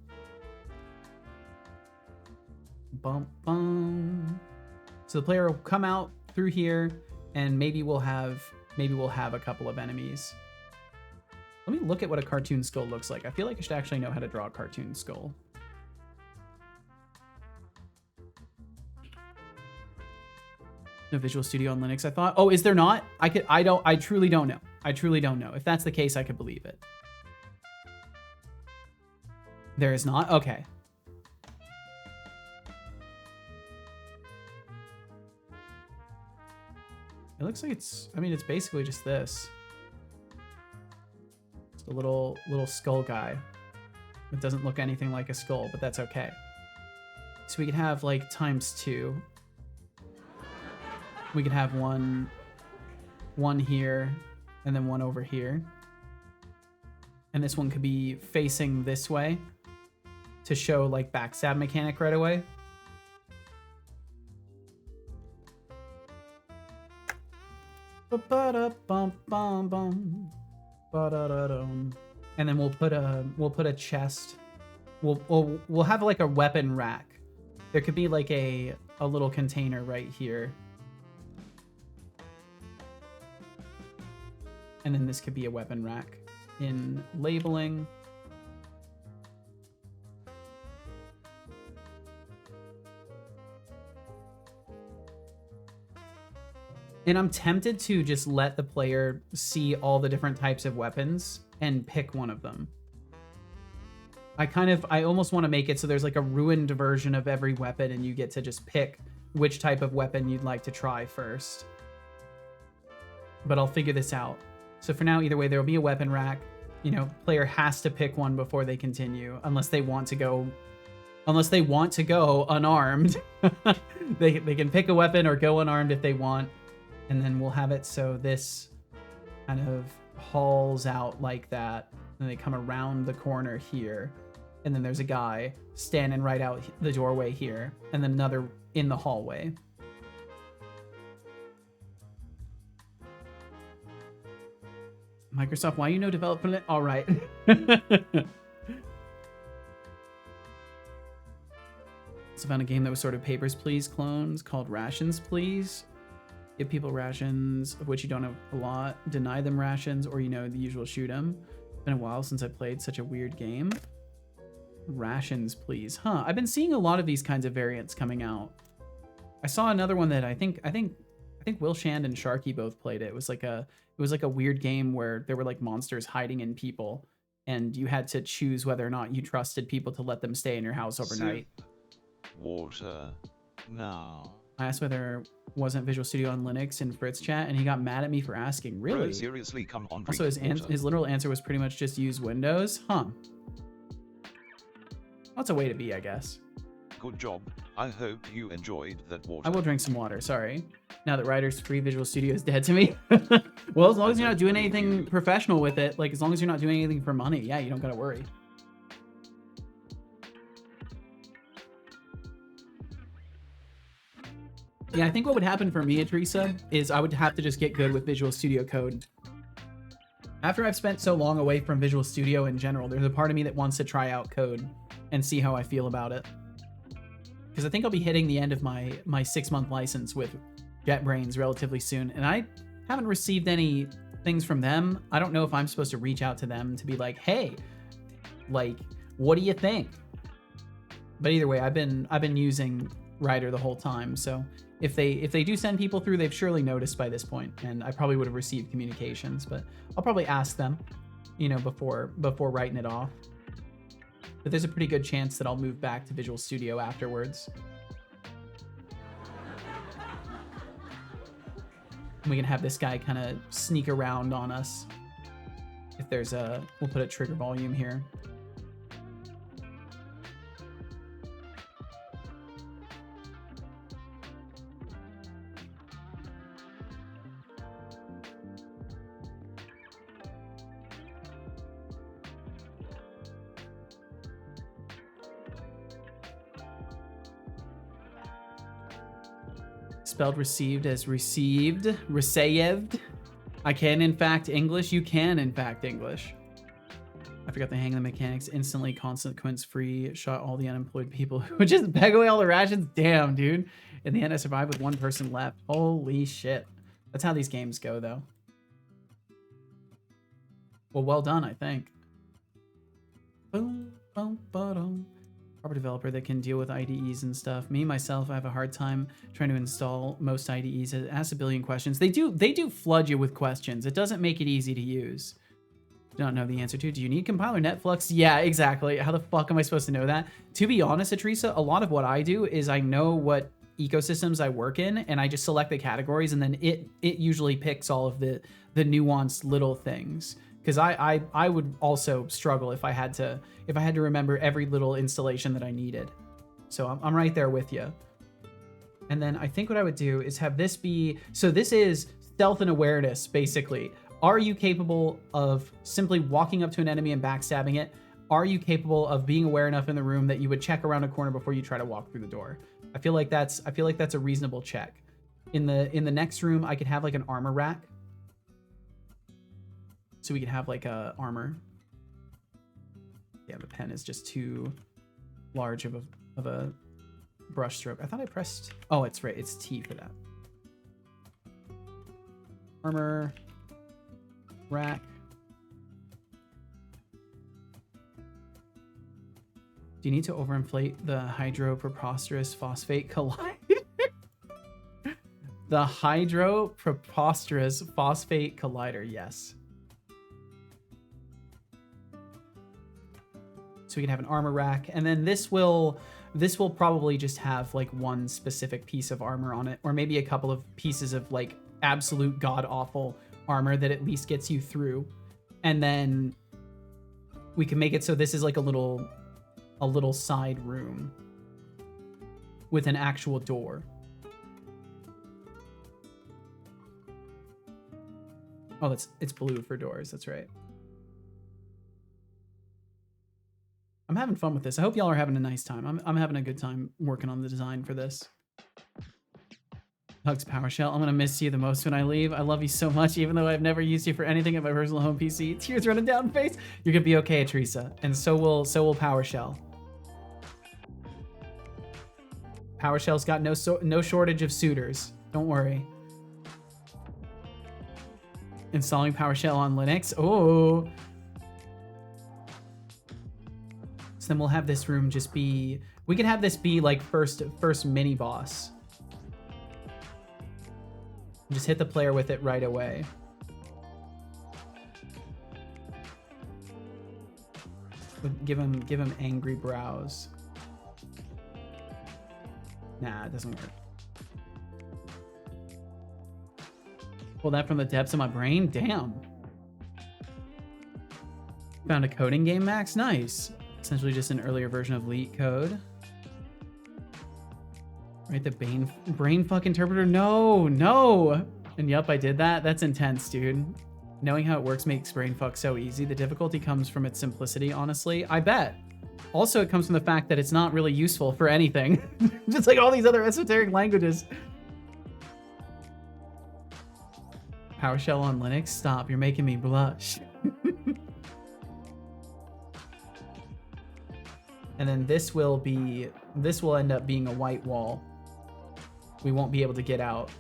Bum bum. So the player will come out through here, and maybe we'll have a couple of enemies. Let me look at what a cartoon skull looks like. I feel like I should actually know how to draw a cartoon skull. No Visual Studio on Linux, I thought. Oh, is there not? I truly don't know. I truly don't know. If that's the case, I could believe it. There is not? Okay. It looks like it's basically just this. Just a little skull guy. It doesn't look anything like a skull, but that's okay. So we could have like ×2. We could have one here and then one over here. And this one could be facing this way to show like backstab mechanic right away. And then we'll put a chest. We'll have like a weapon rack. There could be like a little container right here. And then this could be a weapon rack in labeling. And I'm tempted to just let the player see all the different types of weapons and pick one of them. I almost want to make it so there's like a ruined version of every weapon and you get to just pick which type of weapon you'd like to try first. But I'll figure this out. So for now, either way, there will be a weapon rack. You know, player has to pick one before they continue, unless they want to go unarmed. They can pick a weapon or go unarmed if they want. And then we'll have it so this kind of hauls out like that. And they come around the corner here. And then there's a guy standing right out the doorway here. And then another in the hallway. Microsoft, why you no development? All right. So found a game that was sort of Papers, Please clones called Rations, Please. Give people rations, of which you don't have a lot. Deny them rations, or, you know, the usual shoot 'em. Been a while since I played such a weird game. Rations, Please. Huh, I've been seeing a lot of these kinds of variants coming out. I saw another one that I think Will Shand and Sharky both played it. It was like a weird game where there were like monsters hiding in people, and you had to choose whether or not you trusted people to let them stay in your house overnight. Water. Now. I asked whether wasn't Visual Studio on Linux in Fritz chat, and he got mad at me for asking. Really? Bro, seriously, come on. Also, his literal answer was pretty much just use Windows. Huh. That's a way to be, I guess. Good job. I hope you enjoyed that water. I will drink some water, sorry. Now that Writer's Free Visual Studio is dead to me. Well, as long as you're not doing anything professional with it, like as long as you're not doing anything for money, yeah, you don't gotta worry. Yeah, I think what would happen for me, Teresa, is I would have to just get good with Visual Studio Code. After I've spent so long away from Visual Studio in general, there's a part of me that wants to try out code and see how I feel about it. Because I think I'll be hitting the end of my 6-month license with JetBrains relatively soon, and I haven't received any things from them. I don't know if I'm supposed to reach out to them to be like, hey, like, what do you think? But either way, I've been using Writer the whole time, so if they do send people through, they've surely noticed by this point, and I probably would have received communications, but I'll probably ask them, you know, before writing it off. But there's a pretty good chance that I'll move back to Visual Studio afterwards. And we can have this guy kind of sneak around on us. If there's we'll put a trigger volume here. Spelled received as received. Received. I can in fact English. You can in fact English. I forgot the hang of the mechanics. Instantly consequence free. Shot all the unemployed people who just beg away all the rations. Damn, dude. In the end, I survived with one person left. Holy shit. That's how these games go, though. Well, well done, I think. Boom, boom, ba-dum. Proper developer that can deal with IDEs and stuff. Me, myself, I have a hard time trying to install most IDEs. It asks a billion questions. They do flood you with questions. It doesn't make it easy to use. Don't know the answer to. Do you need compiler netflix? Yeah, exactly. How the fuck am I supposed to know that? To be honest, Teresa, a lot of what I do is I know what ecosystems I work in, and I just select the categories, and then it usually picks all of the nuanced little things. Because I would also struggle if I had to remember every little installation that I needed. So I'm right there with you. And then I think what I would do is have this be, so this is stealth and awareness, basically. Are you capable of simply walking up to an enemy and backstabbing it? Are you capable of being aware enough in the room that you would check around a corner before you try to walk through the door? I feel like that's a reasonable check. In the next room, I could have like an armor rack. So we could have like a armor. Yeah, the pen is just too large of a brush stroke. I thought I pressed, oh, it's right, it's T for that. Armor rack. Do you need to overinflate the hydropreposterous phosphate collider? The hydropreposterous phosphate collider, yes. So we can have an armor rack, and then this will probably just have like one specific piece of armor on it, or maybe a couple of pieces of like absolute god-awful armor that at least gets you through. And then we can make it so this is like a little side room with an actual door. Oh, it's blue for doors, that's right. I'm having fun with this. I hope y'all are having a nice time. I'm having a good time working on the design for this. Hugs PowerShell. I'm gonna miss you the most when I leave. I love you so much, even though I've never used you for anything at my personal home PC. Tears running down face. You're gonna be okay, Teresa, and so will PowerShell. PowerShell's got no shortage of suitors. Don't worry. Installing PowerShell on Linux. Oh. Then we'll have this room just be, we can have this be like first mini boss. Just hit the player with it right away. Give him angry brows. Nah, it doesn't work. Pull that from the depths of my brain? Damn. Found a coding game, Max? Nice. Essentially just an earlier version of Leet code. Right, the brain fuck interpreter? No, no! And yup, I did that. That's intense, dude. Knowing how it works makes brain fuck so easy. The difficulty comes from its simplicity, honestly. I bet. Also, it comes from the fact that it's not really useful for anything. Just like all these other esoteric languages. PowerShell on Linux? Stop, you're making me blush. And then this will end up being a white wall. We won't be able to get out.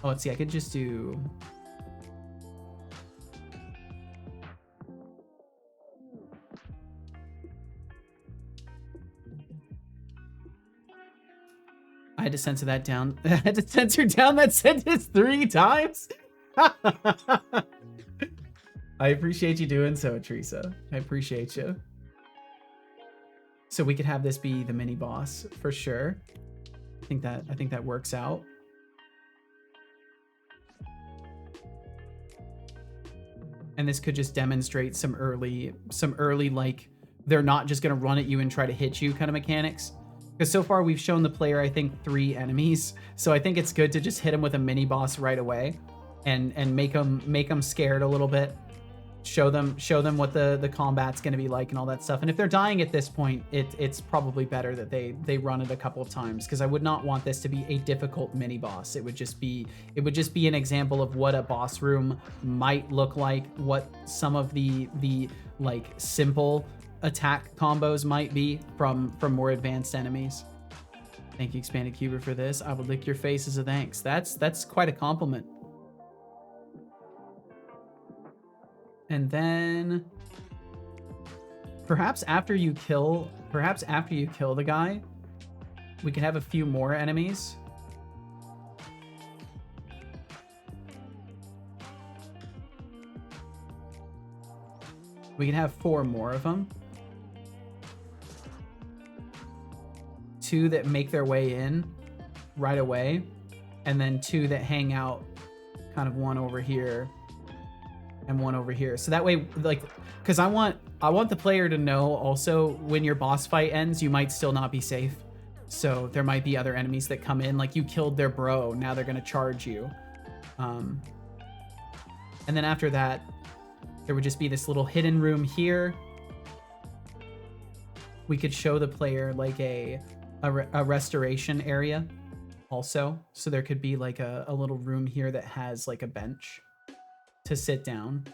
Oh, let's see, I could just do... I had to censor that down. I had to censor down that sentence 3 times. I appreciate you doing so, Teresa. I appreciate you. So we could have this be the mini boss for sure. I think that works out. And this could just demonstrate some early like they're not just gonna run at you and try to hit you kind of mechanics. Because so far we've shown the player, I think, 3 enemies. So I think it's good to just hit him with a mini boss right away, and make them scared a little bit. Show them what the combat's gonna be like and all that stuff. And if they're dying at this point, it's probably better that they run it a couple of times, because I would not want this to be a difficult mini boss. It would just be an example of what a boss room might look like, what some of the like simple attack combos might be from more advanced enemies. Thank you, Expanded Cuber, for this. I will lick your face as a thanks. That's quite a compliment. And then perhaps after you kill the guy, we can have a few more enemies. We can have 4 more of them. 2 that make their way in right away, and then 2 that hang out, kind of one over here and one over here. So that way, like, because I want the player to know also when your boss fight ends, you might still not be safe. So there might be other enemies that come in, like you killed their bro, now they're gonna charge you. And then after that, there would just be this little hidden room here. We could show the player like a restoration area also. So there could be like a little room here that has like a bench to sit down.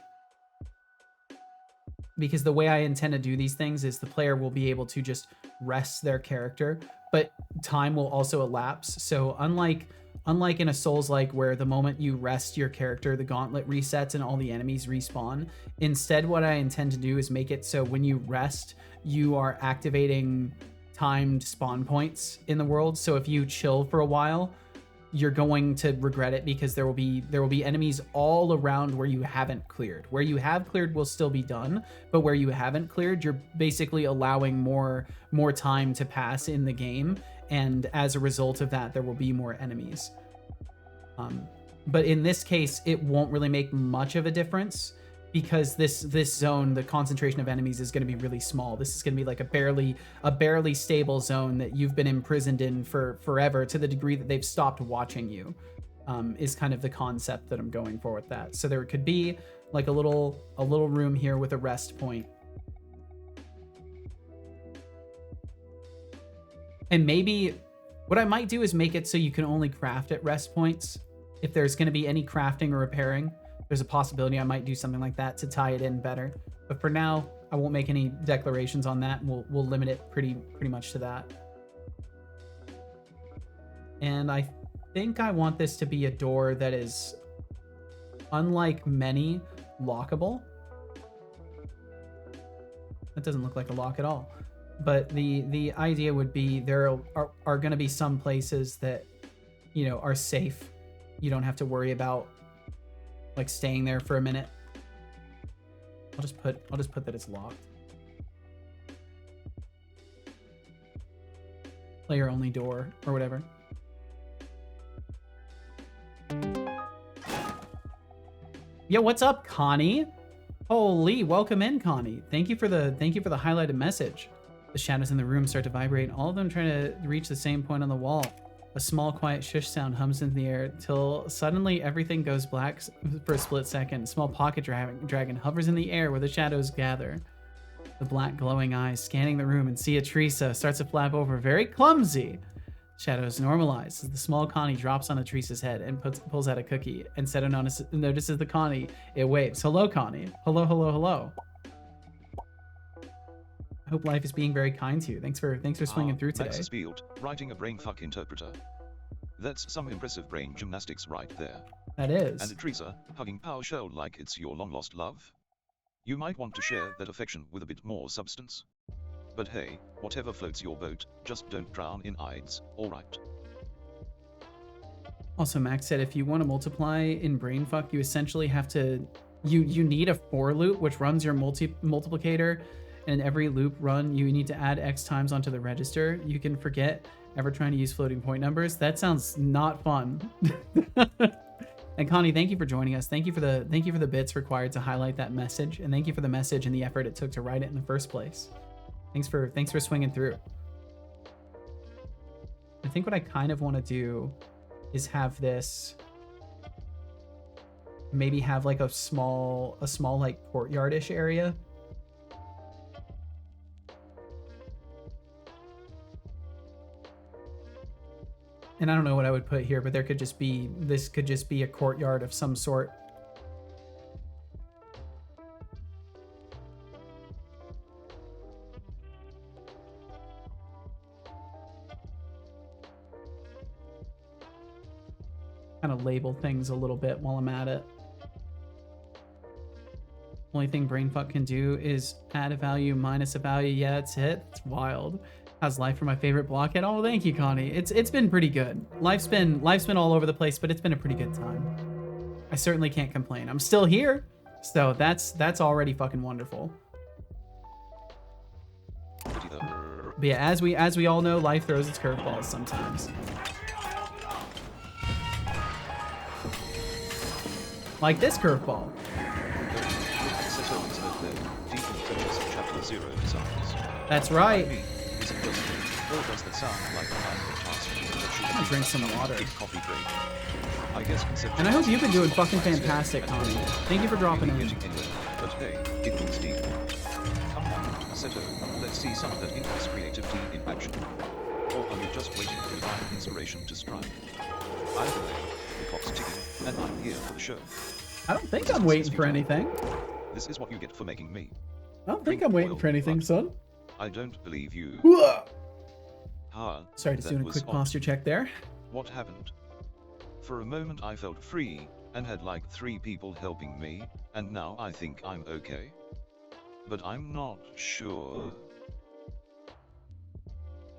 Because the way I intend to do these things is the player will be able to just rest their character, but time will also elapse. So unlike in a Souls-like where the moment you rest your character, the gauntlet resets and all the enemies respawn, instead what I intend to do is make it so when you rest, you are activating timed spawn points in the world. So if you chill for a while, you're going to regret it, because there will be enemies all around where you haven't cleared. Where you have cleared will still be done, but where you haven't cleared, you're basically allowing more time to pass in the game, and as a result of that, there will be more enemies. But in this case, it won't really make much of a difference, because this zone, the concentration of enemies is going to be really small. This is going to be like a barely stable zone that you've been imprisoned in for forever, to the degree that they've stopped watching you, is kind of the concept that I'm going for with that. So there could be like a little room here with a rest point. And maybe what I might do is make it so you can only craft at rest points. If there's going to be any crafting or repairing, there's a possibility I might do something like that to tie it in better. But for now, I won't make any declarations on that. We'll limit it pretty much to that. And I think I want this to be a door that is, unlike many, lockable. That doesn't look like a lock at all. But the idea would be there are going to be some places that, you know, are safe. you don't have to worry about like staying there for a minute. I'll just put that it's locked. Player only door or whatever. Yo, what's up, Connie? Holy, welcome in, Connie. Thank you for the highlighted message. The shadows in the room start to vibrate, all of them trying to reach the same point on the wall. A small, quiet shush sound hums in the air till suddenly everything goes black for a split second. A small pocket dragon hovers in the air where the shadows gather. The black glowing eyes scanning the room and see a Teresa starts to flap over, very clumsy. Shadows normalize as the small Connie drops on Teresa's head and pulls out a cookie. And Seto notices the Connie. It waves. Hello, Connie. Hello, hello, hello. I hope life is being very kind to you. Thanks for swinging through today. Max Field, writing a brainfuck interpreter. That's some impressive brain gymnastics right there. That is. And Teresa, hugging PowerShell like it's your long-lost love. You might want to share that affection with a bit more substance. But hey, whatever floats your boat, just don't drown in Ides, alright? Also, Max said if you want to multiply in brainfuck, you essentially have to... You need a for loop, which runs your multiplicator. And every loop run, you need to add X times onto the register. You can forget ever trying to use floating point numbers. That sounds not fun. And Connie, thank you for joining us. Thank you for the bits required to highlight that message, and thank you for the message and the effort it took to write it in the first place. Thanks for swinging through. I think what I kind of want to do is have this maybe have like a small like courtyard-ish area. And I don't know what I would put here, but this could just be a courtyard of some sort. Kind of label things a little bit while I'm at it. Only thing brainfuck can do is add a value minus a value. Yeah, that's it. It's wild. How's life for my favorite blockhead? Oh, thank you, Connie. It's been pretty good. Life's been all over the place, but it's been a pretty good time. I certainly can't complain. I'm still here, so that's already fucking wonderful. But yeah, as we all know, life throws its curveballs sometimes. Like this curveball. That's right. I'm gonna drink some water. And I hope you've been doing fucking fantastic, Connie. Thank you for dropping in. But hey, it was deep. Come on, Seto, let's see some of that in-house creativity in action. Or are you just waiting for divine inspiration to strike? Either way, the clock's ticking, and I'm here for the show. I don't think I'm waiting for anything. This is what you get for making me. I don't think I'm waiting for anything, son. I don't believe you. Sorry, just doing a quick posture check there. What happened? For a moment I felt free, and had like 3 people helping me, and now I think I'm okay. But I'm not sure.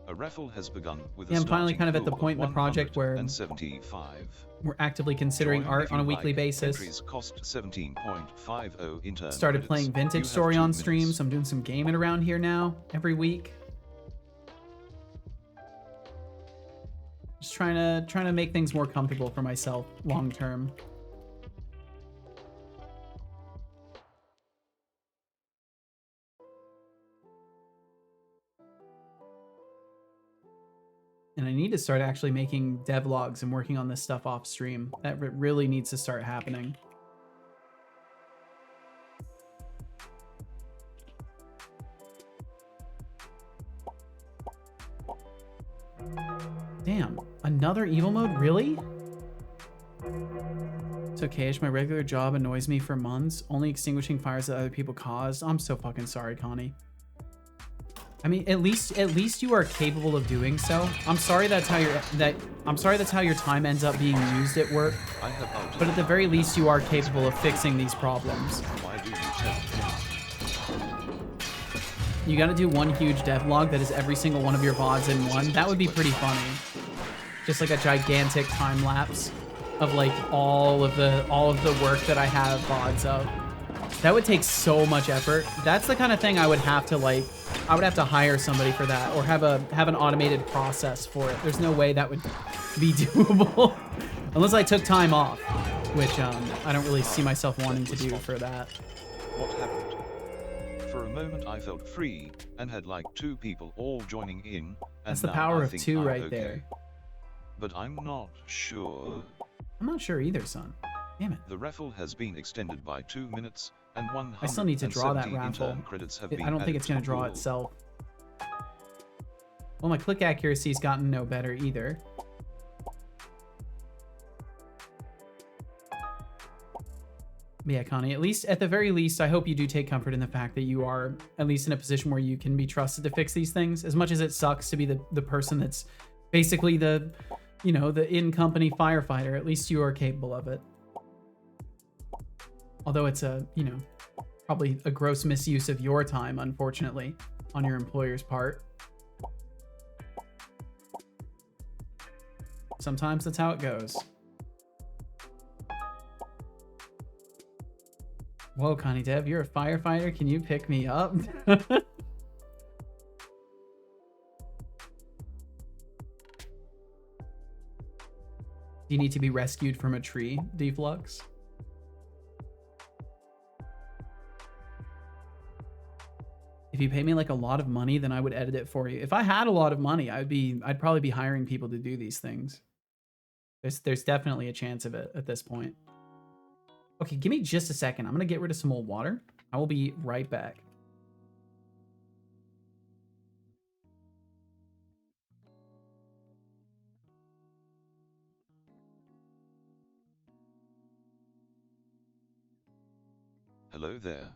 A raffle has begun with I'm finally kind of at the point in the project where 75. We're actively considering art on a weekly basis. Entries cost 17.50 in turn. Started playing Vintage Story on stream, so I'm doing some gaming around here now every week. Just trying to make things more comfortable for myself long term. And I need to start actually making devlogs and working on this stuff off stream. That really needs to start happening. Damn, another evil mode? Really? It's okay, my regular job annoys me for months, only extinguishing fires that other people caused. I'm so fucking sorry, Connie. I mean, at least you are capable of doing so. I'm sorry that's how your time ends up being used at work. But at the very least, you are capable of fixing these problems. You gotta do one huge devlog that is every single one of your VODs in one. That would be pretty funny. Just like a gigantic time lapse. of like all of the work that I have VODs of. That would take so much effort. That's the kind of thing I would have to like, I would have to hire somebody for that or have an automated process for it. There's no way that would be doable unless I took time off, which I don't really see myself wanting to do for that. What happened? For a moment I felt free and had like 2 people all joining in. And That's the now power I of think 2 I'm right okay. there. But I'm not sure. I'm not sure either, son. Damn it. The raffle has been extended by 2 minutes and 170 I still need to draw that raffle. intern credits have been I don't think added it's going to the draw pool. itself. Well, my click accuracy's gotten no better either. But yeah, Connie, at the very least, I hope you do take comfort in the fact that you are at least in a position where you can be trusted to fix these things. As much as it sucks to be the person that's basically the in-company firefighter, at least you are capable of it. Although it's probably a gross misuse of your time, unfortunately, on your employer's part. Sometimes that's how it goes. Whoa, Connie Dev, you're a firefighter. Can you pick me up? Do you need to be rescued from a tree, Deflux? If you pay me like a lot of money, then I would edit it for you. If I had a lot of money, I'd probably be hiring people to do these things. There's definitely a chance of it at this point. Okay, give me just a second. I'm gonna get rid of some old water. I will be right back. Hello there.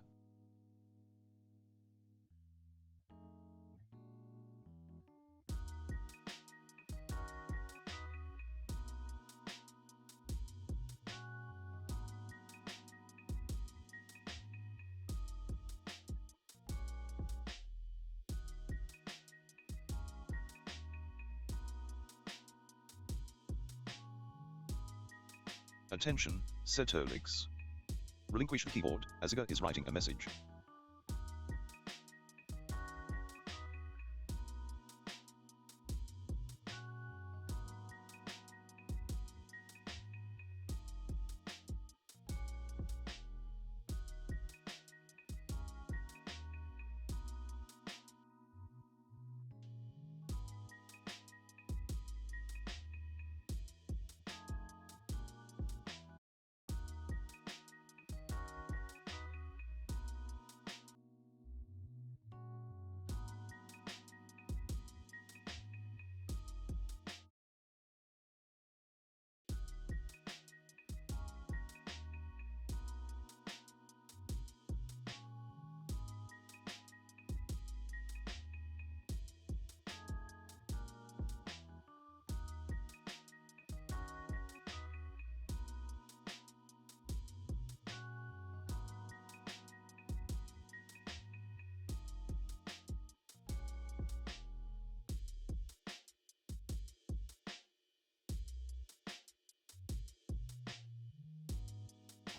Attention, Setolix. Relinquish the keyboard, Aziga is writing a message.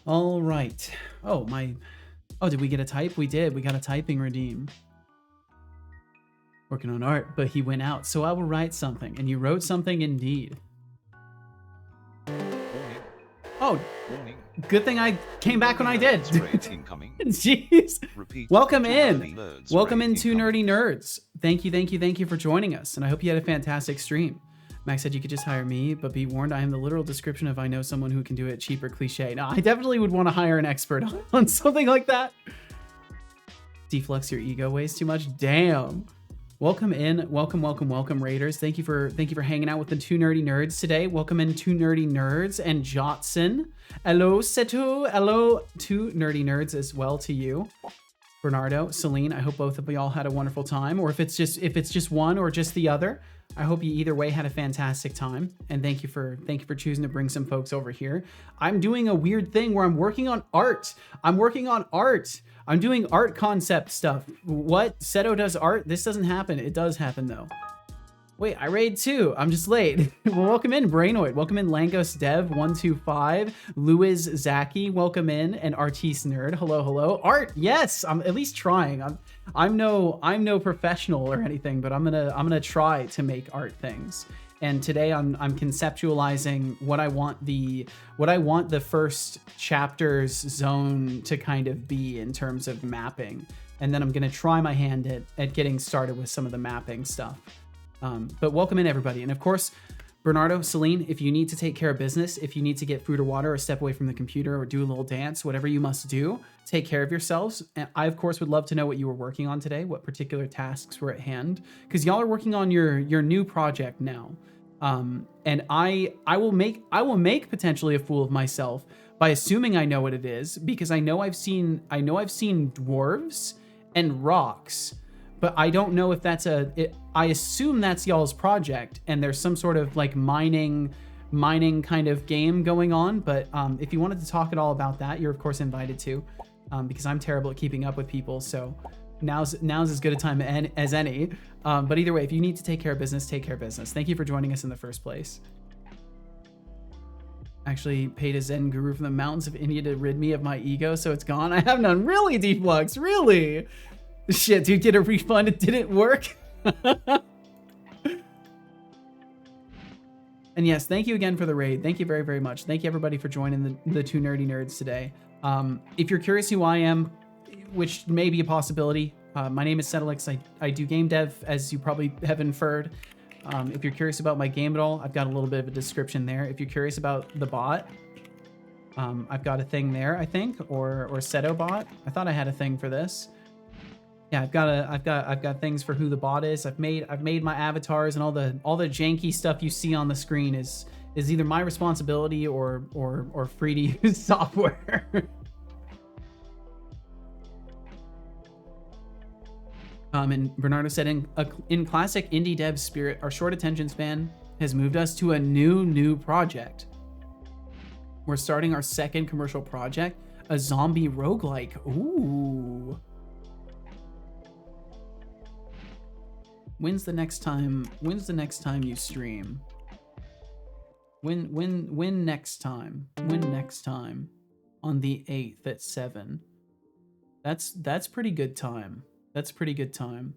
All right. Oh, did we get a type? We did. We got a typing redeem. Working on art, but he went out. So I will write something. And you wrote something indeed. Warning, Oh, warning. good thing I came back when I did. Raid incoming. Jeez. Repeat. Welcome Two in. nerdy nerds Welcome raid in, Two incoming. Nerdy Nerds. Thank you for joining us. And I hope you had a fantastic stream. Max said you could just hire me, but be warned, I am the literal description of I know someone who can do it cheap or cliche. No, I definitely would want to hire an expert on something like that. Deflux your ego weighs too much. Damn. Welcome in. Welcome, Raiders. Thank you for hanging out with the Two Nerdy Nerds today. Welcome in, Two Nerdy Nerds and Jotson. Hello, Setu. Hello, Two Nerdy Nerds as well to you. Bernardo, Celine, I hope both of y'all had a wonderful time, or if it's just one or just the other, I hope you either way had a fantastic time. And thank you for choosing to bring some folks over here. I'm doing a weird thing where I'm working on art. I'm doing art concept stuff. What? Seto does art? This doesn't happen. It does happen though. Wait, I raid too. I'm just late. Well, welcome in, Brainoid. Welcome in, Langos Dev 125, Louis Zaki. Welcome in, and Artiste Nerd. Hello, hello. Art, yes. I'm at least trying. I'm no professional or anything, but I'm gonna try to make art things. And today I'm conceptualizing what I want the first chapter's zone to kind of be in terms of mapping, and then I'm gonna try my hand at getting started with some of the mapping stuff. But welcome in, everybody. And of course, Bernardo, Celine, if you need to take care of business, if you need to get food or water or step away from the computer or do a little dance, whatever you must do, take care of yourselves. And I, of course, would love to know what you were working on today, what particular tasks were at hand, because y'all are working on your new project now. And I will make potentially a fool of myself by assuming I know what it is, because I know I've seen dwarves and rocks, but I don't know if that's I assume that's y'all's project and there's some sort of like mining kind of game going on. But if you wanted to talk at all about that, you're of course invited to, because I'm terrible at keeping up with people. So now's as good a time as any. But either way, if you need to take care of business, take care of business. Thank you for joining us in the first place. Actually paid a Zen guru from the mountains of India to rid me of my ego, so it's gone. I have none. Really, Deflux? Really? Shit, dude, get a refund. It didn't work. And yes, thank you again for the raid. Thank you very, very much. Thank you everybody for joining the two nerdy nerds today. If you're curious who I am, which may be a possibility, my name is Setelix. I do game dev, as you probably have inferred. If you're curious about my game at all, I've got a little bit of a description there. If you're curious about the bot, I've got a thing there, I think, or Seto bot. I thought I had a thing for this. Yeah, I've got things for who the bot is. I've made my avatars, and all the janky stuff you see on the screen is either my responsibility or free to use software. And Bernardo said, in classic indie dev spirit, our short attention span has moved us to a new project. We're starting our second commercial project, a zombie roguelike. Ooh. When's the next time you stream? When next time? When next time? On the 8th at 7. That's pretty good time. That's pretty good time.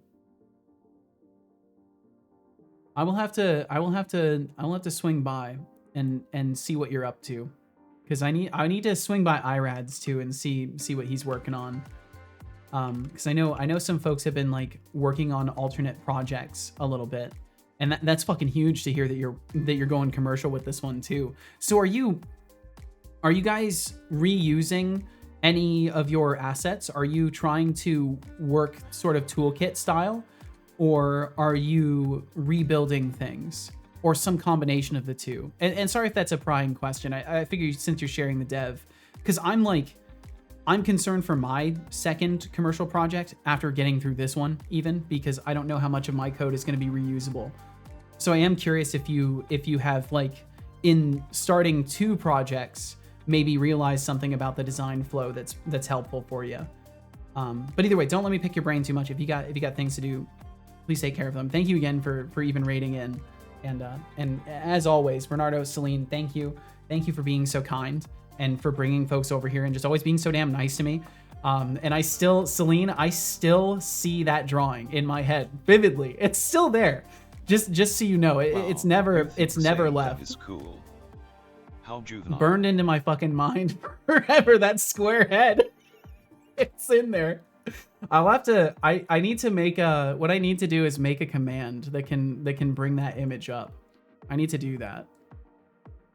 I will have to swing by and see what you're up to, because I need to swing by Irad's too and see what he's working on. Because I know some folks have been like working on alternate projects a little bit, and that's fucking huge to hear that you're going commercial with this one too. So are you guys reusing any of your assets? Are you trying to work sort of toolkit style, or are you rebuilding things, or some combination of the two? And sorry if that's a prying question. I figure since you're sharing the dev, because I'm concerned for my second commercial project after getting through this one, even because I don't know how much of my code is going to be reusable. So I am curious if you have, like, in starting two projects, maybe realize something about the design flow that's helpful for you. But either way, don't let me pick your brain too much. If you got things to do, please take care of them. Thank you again for even raiding in, and as always, Bernardo, Celine, thank you for being so kind and for bringing folks over here and just always being so damn nice to me. And Celine, I still see that drawing in my head vividly. It's still there. Just so you know, it's never left. That is cool. How juvenile. Burned into my fucking mind forever, that square head. It's in there. I'll have to, I need to make what I need to do is make a command that can bring that image up. I need to do that.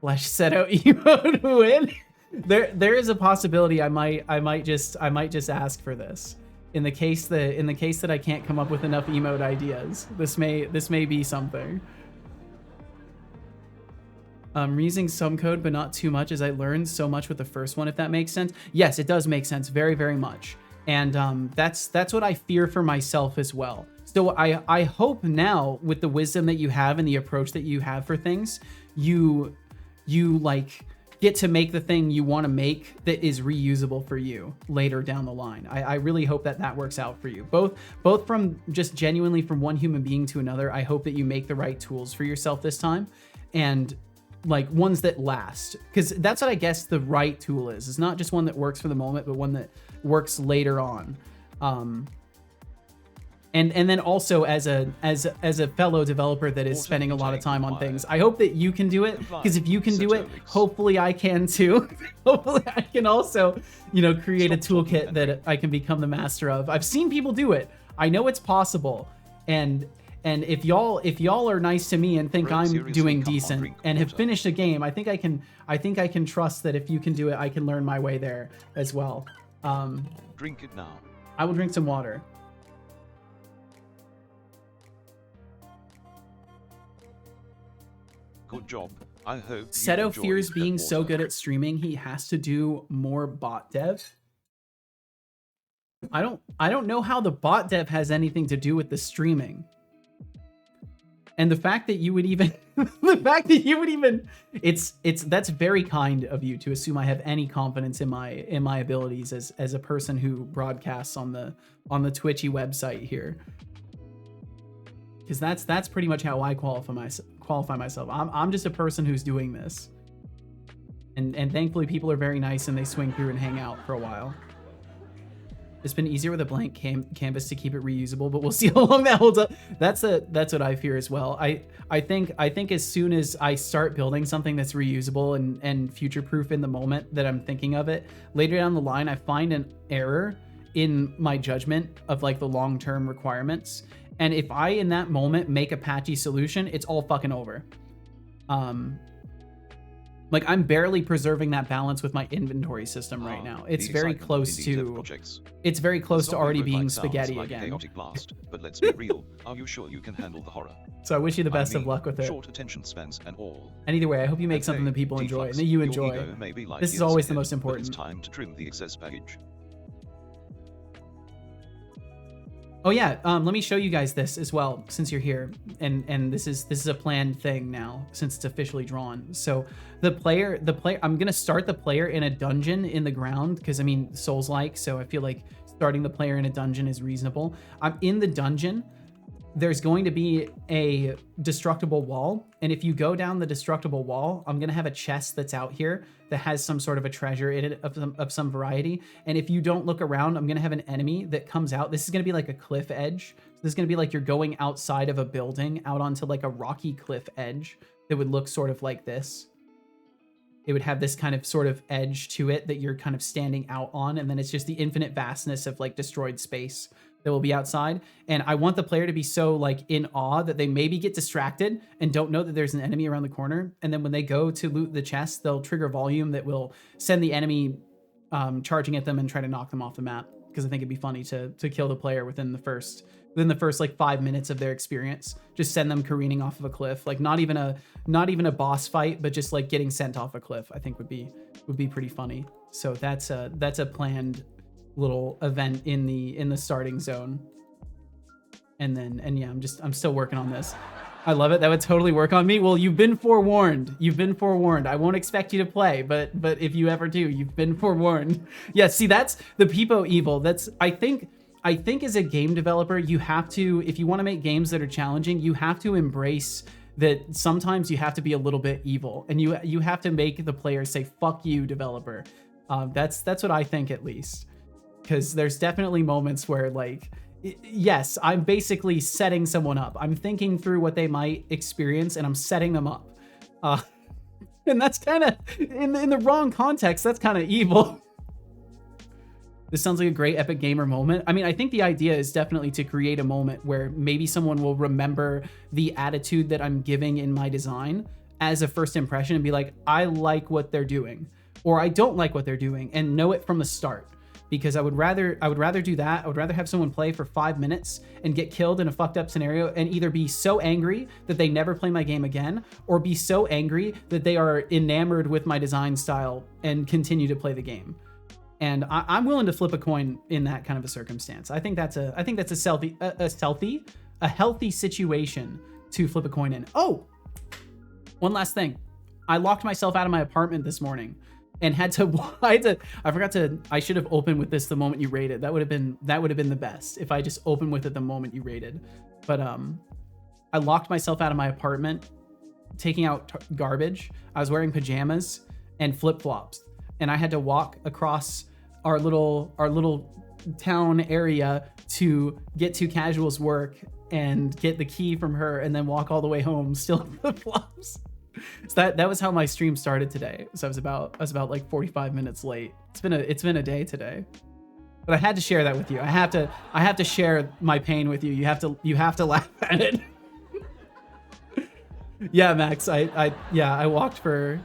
Flesh Seto emote win. There is a possibility I might just ask for this. In the case that I can't come up with enough emote ideas. This may be something. I'm using some code, but not too much, as I learned so much with the first one, if that makes sense. Yes, it does make sense very, very much. And that's what I fear for myself as well. So I hope now, with the wisdom that you have and the approach that you have for things, you like get to make the thing you want to make that is reusable for you later down the line. I really hope that that works out for you. Both from just genuinely from one human being to another. I hope that you make the right tools for yourself this time, and like ones that last, because that's what I guess the right tool is. It's not just one that works for the moment, but one that works later on. And then also as a fellow developer that is spending a lot of time on things, I hope that you can do it, because if you can do it, hopefully I can too. Hopefully I can also, you know, create a toolkit that I can become the master of. I've seen people do it. I know it's possible. And if y'all are nice to me and think I'm doing decent and have finished a game, I think I can trust that if you can do it, I can learn my way there as well. Drink it now. I will drink some water. Good job. I hope Seto fears being so good at streaming, he has to do more bot dev. I don't know how the bot dev has anything to do with the streaming. And the fact that you would even that's very kind of you to assume I have any confidence in my abilities as a person who broadcasts on the Twitchy website here. Because that's pretty much how I qualify myself. I'm just a person who's doing this. And thankfully people are very nice and they swing through and hang out for a while. It's been easier with a blank canvas to keep it reusable, but we'll see how long that holds up. That's what I fear as well. I think as soon as I start building something that's reusable and future-proof in the moment that I'm thinking of it, later down the line I find an error in my judgment of like the long-term requirements. And if I in that moment make a patchy solution, it's all fucking over. Like I'm barely preserving that balance with my inventory system right now. It's very close to already being spaghetti like again. Chaotic blast, but let's be real. Are you sure you can handle the horror? So I wish you the best of luck with it. Short attention spans and all. And either way, I hope you make something that people enjoy and that you enjoy. This is always the most important. It's time to trim the excess baggage. Oh yeah, let me show you guys this as well since you're here, and this is a planned thing now since it's officially drawn. So the player, I'm gonna start the player in a dungeon in the ground because I mean Souls-like, so I feel like starting the player in a dungeon is reasonable. I'm in the dungeon. There's going to be a destructible wall, and if you go down the destructible wall, I'm gonna have a chest that's out here that has some sort of a treasure in it of some variety. And if you don't look around, I'm gonna have an enemy that comes out. This is gonna be like a cliff edge. So this is gonna be like you're going outside of a building out onto like a rocky cliff edge that would look sort of like this. It would have this kind of sort of edge to it that you're kind of standing out on, and then it's just the infinite vastness of like destroyed space that will be outside. And I want the player to be so like in awe that they maybe get distracted and don't know that there's an enemy around the corner. And then when they go to loot the chest, they'll trigger volume that will send the enemy charging at them and try to knock them off the map. Because I think it'd be funny to kill the player within the first like 5 minutes of their experience. Just send them careening off of a cliff. Like not even a boss fight, but just like getting sent off a cliff, I think would be pretty funny. So that's a planned little event in the starting zone. And yeah, I'm still working on this. I love it. That would totally work on me. Well, you've been forewarned. I won't expect you to play, but if you ever do, you've been forewarned. Yeah, see, that's the Peepo evil. That's I think as a game developer, you have to, if you want to make games that are challenging, you have to embrace that sometimes you have to be a little bit evil, and you have to make the player say "fuck you, developer." That's what I think, at least. Because there's definitely moments where, like, yes, I'm basically setting someone up. I'm thinking through what they might experience, and I'm setting them up. And that's kind of, in the wrong context, that's kind of evil. This sounds like a great Epic Gamer moment. I mean, I think the idea is definitely to create a moment where maybe someone will remember the attitude that I'm giving in my design as a first impression and be like, I like what they're doing, or I don't like what they're doing, and know it from the start. Because I would rather do that. I would rather have someone play for 5 minutes and get killed in a fucked up scenario and either be so angry that they never play my game again, or be so angry that they are enamored with my design style and continue to play the game. And I'm willing to flip a coin in that kind of a circumstance. I think that's a healthy situation to flip a coin in. Oh, one last thing. I locked myself out of my apartment this morning and I should have opened with this the moment you raided. That would have been the best if I just opened with it the moment you raided. But I locked myself out of my apartment, taking out garbage. I was wearing pajamas and flip-flops, and I had to walk across our little town area to get to Casual's work and get the key from her, and then walk all the way home still in flip-flops. So that was how my stream started today. So I was about like 45 minutes late. It's been a day today. But I had to share that with you. I have to share my pain with you. You have to laugh at it. Yeah, Max, I walked for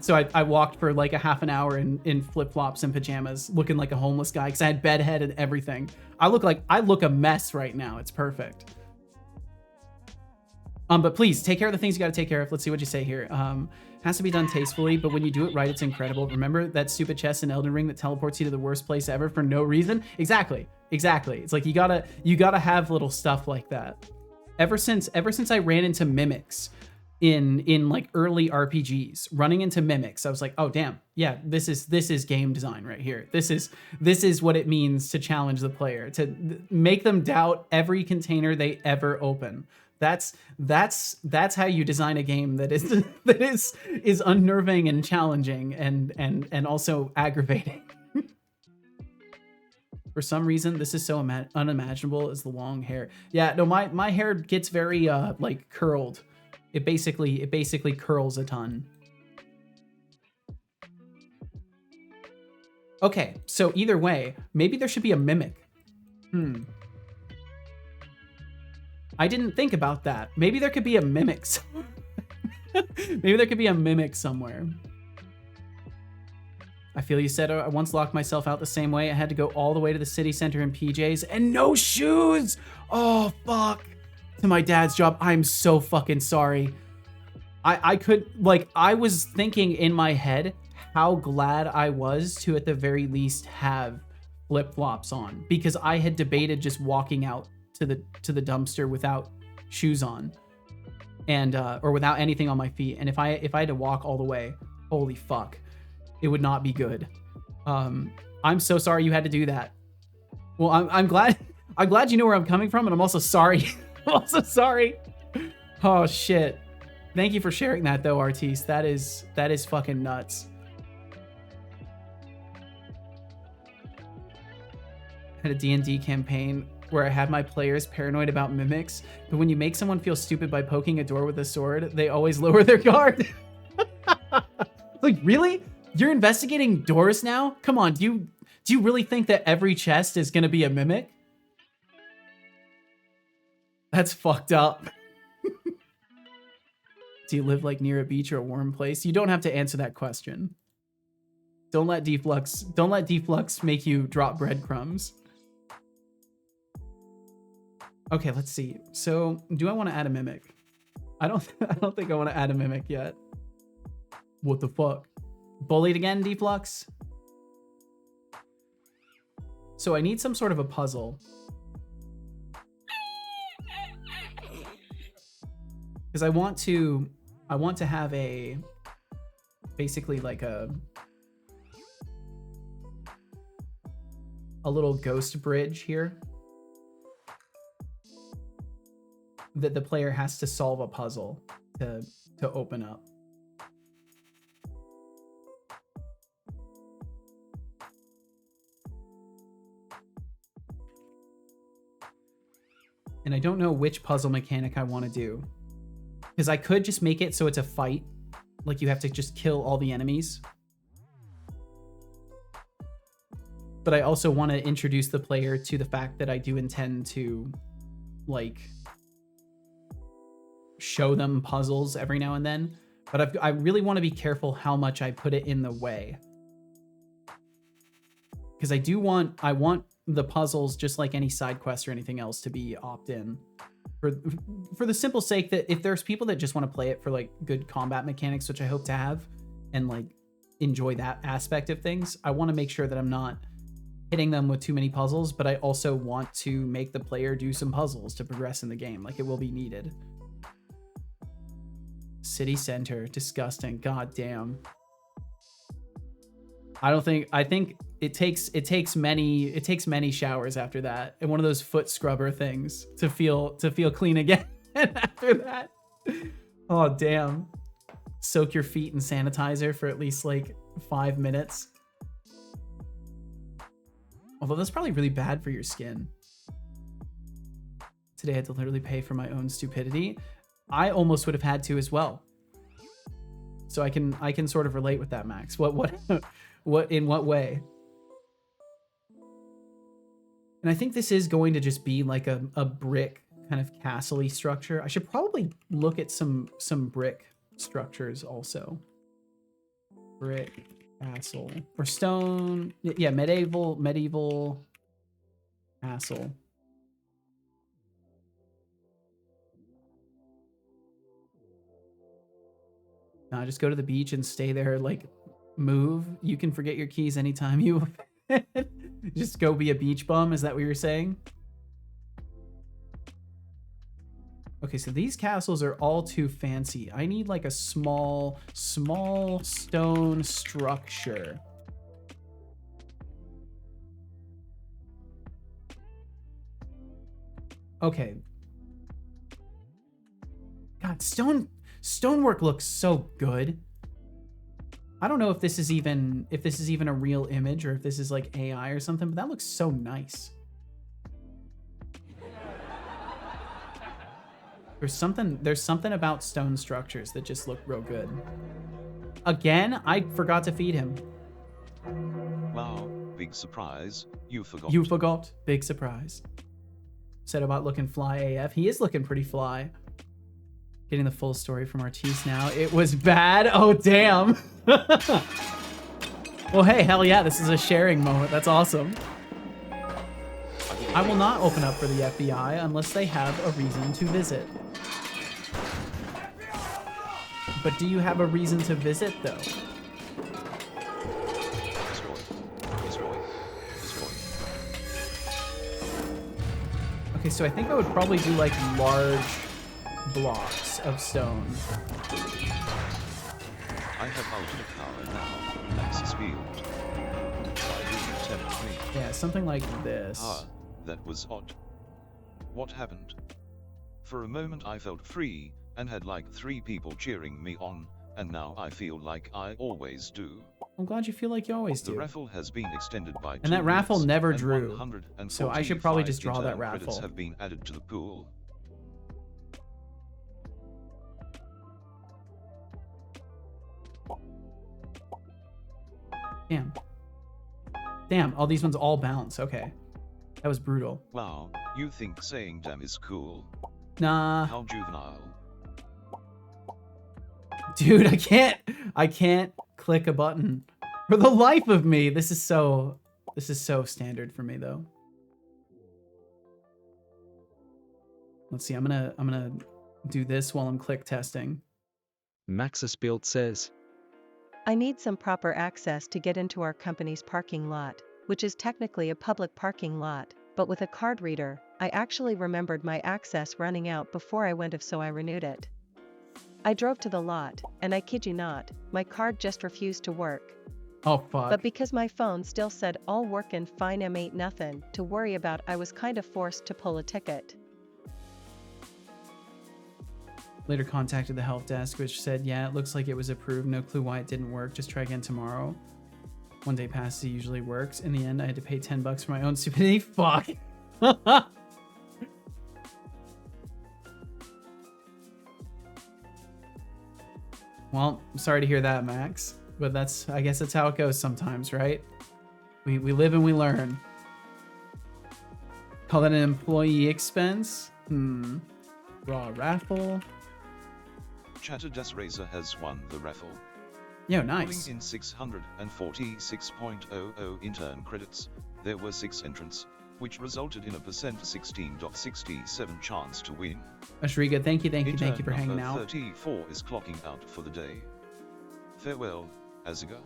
like a half an hour in flip-flops and pajamas, looking like a homeless guy because I had bedhead and everything. I look a mess right now. It's perfect. But please take care of the things you got to take care of. Let's see what you say here. Has to be done tastefully, but when you do it right, it's incredible. Remember that stupid chest in Elden Ring that teleports you to the worst place ever for no reason? Exactly. It's like you gotta have little stuff like that. Ever since I ran into mimics in like early RPGs, running into mimics, I was like, oh damn, yeah, this is game design right here. This is what it means to challenge the player, to make them doubt every container they ever open. That's how you design a game that is unnerving and challenging and also aggravating. For some reason, this is so unimaginable is the long hair. Yeah, no, my hair gets very like curled. It basically curls a ton. Okay, so either way, maybe there should be a mimic. I didn't think about that. Maybe there could be a mimic. Maybe there could be a mimic somewhere. I feel you said I once locked myself out the same way. I had to go all the way to the city center in PJs and no shoes. Oh, fuck. To my dad's job. I'm so fucking sorry. I was thinking in my head how glad I was to at the very least have flip-flops on, because I had debated just walking out to the dumpster without shoes on and or without anything on my feet. And if I had to walk all the way, holy fuck, it would not be good. I'm so sorry you had to do that. Well, I'm glad you know where I'm coming from, and I'm also sorry. I'm also sorry. Oh shit. Thank you for sharing that though, Artis. That is fucking nuts. Had a D&D campaign where I had my players paranoid about mimics, but when you make someone feel stupid by poking a door with a sword, they always lower their guard. Like, really? You're investigating doors now? Come on, do you really think that every chest is gonna be a mimic? That's fucked up. Do you live like near a beach or a warm place? You don't have to answer that question. Don't let deflux make you drop breadcrumbs. Okay, let's see. So, do I want to add a mimic? I don't think I want to add a mimic yet. What the fuck? Bullied again, deflux? So I need some sort of a puzzle. Because I want to have basically like a little ghost bridge here that the player has to solve a puzzle to open up. And I don't know which puzzle mechanic I want to do. Because I could just make it so it's a fight. Like you have to just kill all the enemies. But I also want to introduce the player to the fact that I do intend to, like, show them puzzles every now and then. But I really want to be careful how much I put it in the way. Because I want the puzzles, just like any side quest or anything else, to be opt-in. For the simple sake that if there's people that just want to play it for like good combat mechanics, which I hope to have, and like enjoy that aspect of things, I want to make sure that I'm not hitting them with too many puzzles, but I also want to make the player do some puzzles to progress in the game. Like, it will be needed. City center. Disgusting. God damn. I think it takes many showers after that, and one of those foot scrubber things to feel clean again after that. Oh damn. Soak your feet in sanitizer for at least like 5 minutes. Although that's probably really bad for your skin. Today I had to literally pay for my own stupidity. I almost would have had to as well. So I can sort of relate with that, Max. What in what way? And I think this is going to just be like a brick kind of castle-y structure. I should probably look at some brick structures also. Brick castle or stone. Yeah, medieval castle. Nah, just go to the beach and stay there, like move. You can forget your keys anytime you just go be a beach bum. Is that what you're saying? Okay, so these castles are all too fancy. I need like a small stone structure. Okay. God, stonework looks so good. I don't know if this is even a real image or if this is like AI or something, but that looks so nice. There's something about stone structures that just look real good. Again, I forgot to feed him. Wow, big surprise. You forgot. You forgot. Big surprise. Said about looking fly AF. He is looking pretty fly. Getting the full story from Artis now. It was bad. Oh, damn. Well, hey, hell yeah. This is a sharing moment. That's awesome. I will not open up for the FBI unless they have a reason to visit. But do you have a reason to visit, though? Okay, so I think I would probably do like large blocks of stone. I have ultimate power now. Max's field. Why do you tempt me? Yeah, something like this. Ah, that was odd. What happened? For a moment I felt free, and had like 3 people cheering me on, and now I feel like I always do. I'm glad you feel like you always do. The raffle has been extended by 2 And that raffle minutes, never and drew, 145 so I should probably just draw that return credits raffle. have been added to the pool. Damn. Damn, all these ones all bounce. Okay. That was brutal. Wow, you think saying damn is cool? Nah. How juvenile. Dude, I can't click a button for the life of me. This is so standard for me though. Let's see. I'm gonna do this while I'm click testing. Maxaspielt says, I need some proper access to get into our company's parking lot, which is technically a public parking lot, but with a card reader, I actually remembered my access running out before I went off, so I renewed it. I drove to the lot, and I kid you not, my card just refused to work. Oh fuck. But because my phone still said all workin' fine, ain't nothing to worry about, I was kind of forced to pull a ticket. Later contacted the help desk, which said, yeah, it looks like it was approved. No clue why it didn't work. Just try again tomorrow. 1 day passes, it usually works. In the end, I had to pay $10 for my own stupidity. Fuck. Well, I'm sorry to hear that, Max. But I guess that's how it goes sometimes, right? We live and we learn. Call that an employee expense? Raw raffle. Chatter Das Razor has won the raffle. Yo, nice. Pulling in 646.00 intern credits, there were 6 entrants, which resulted in a %16.67 chance to win. Ashriga, thank you Intern for hanging number out. 34 is clocking out for the day. Farewell, Aziga.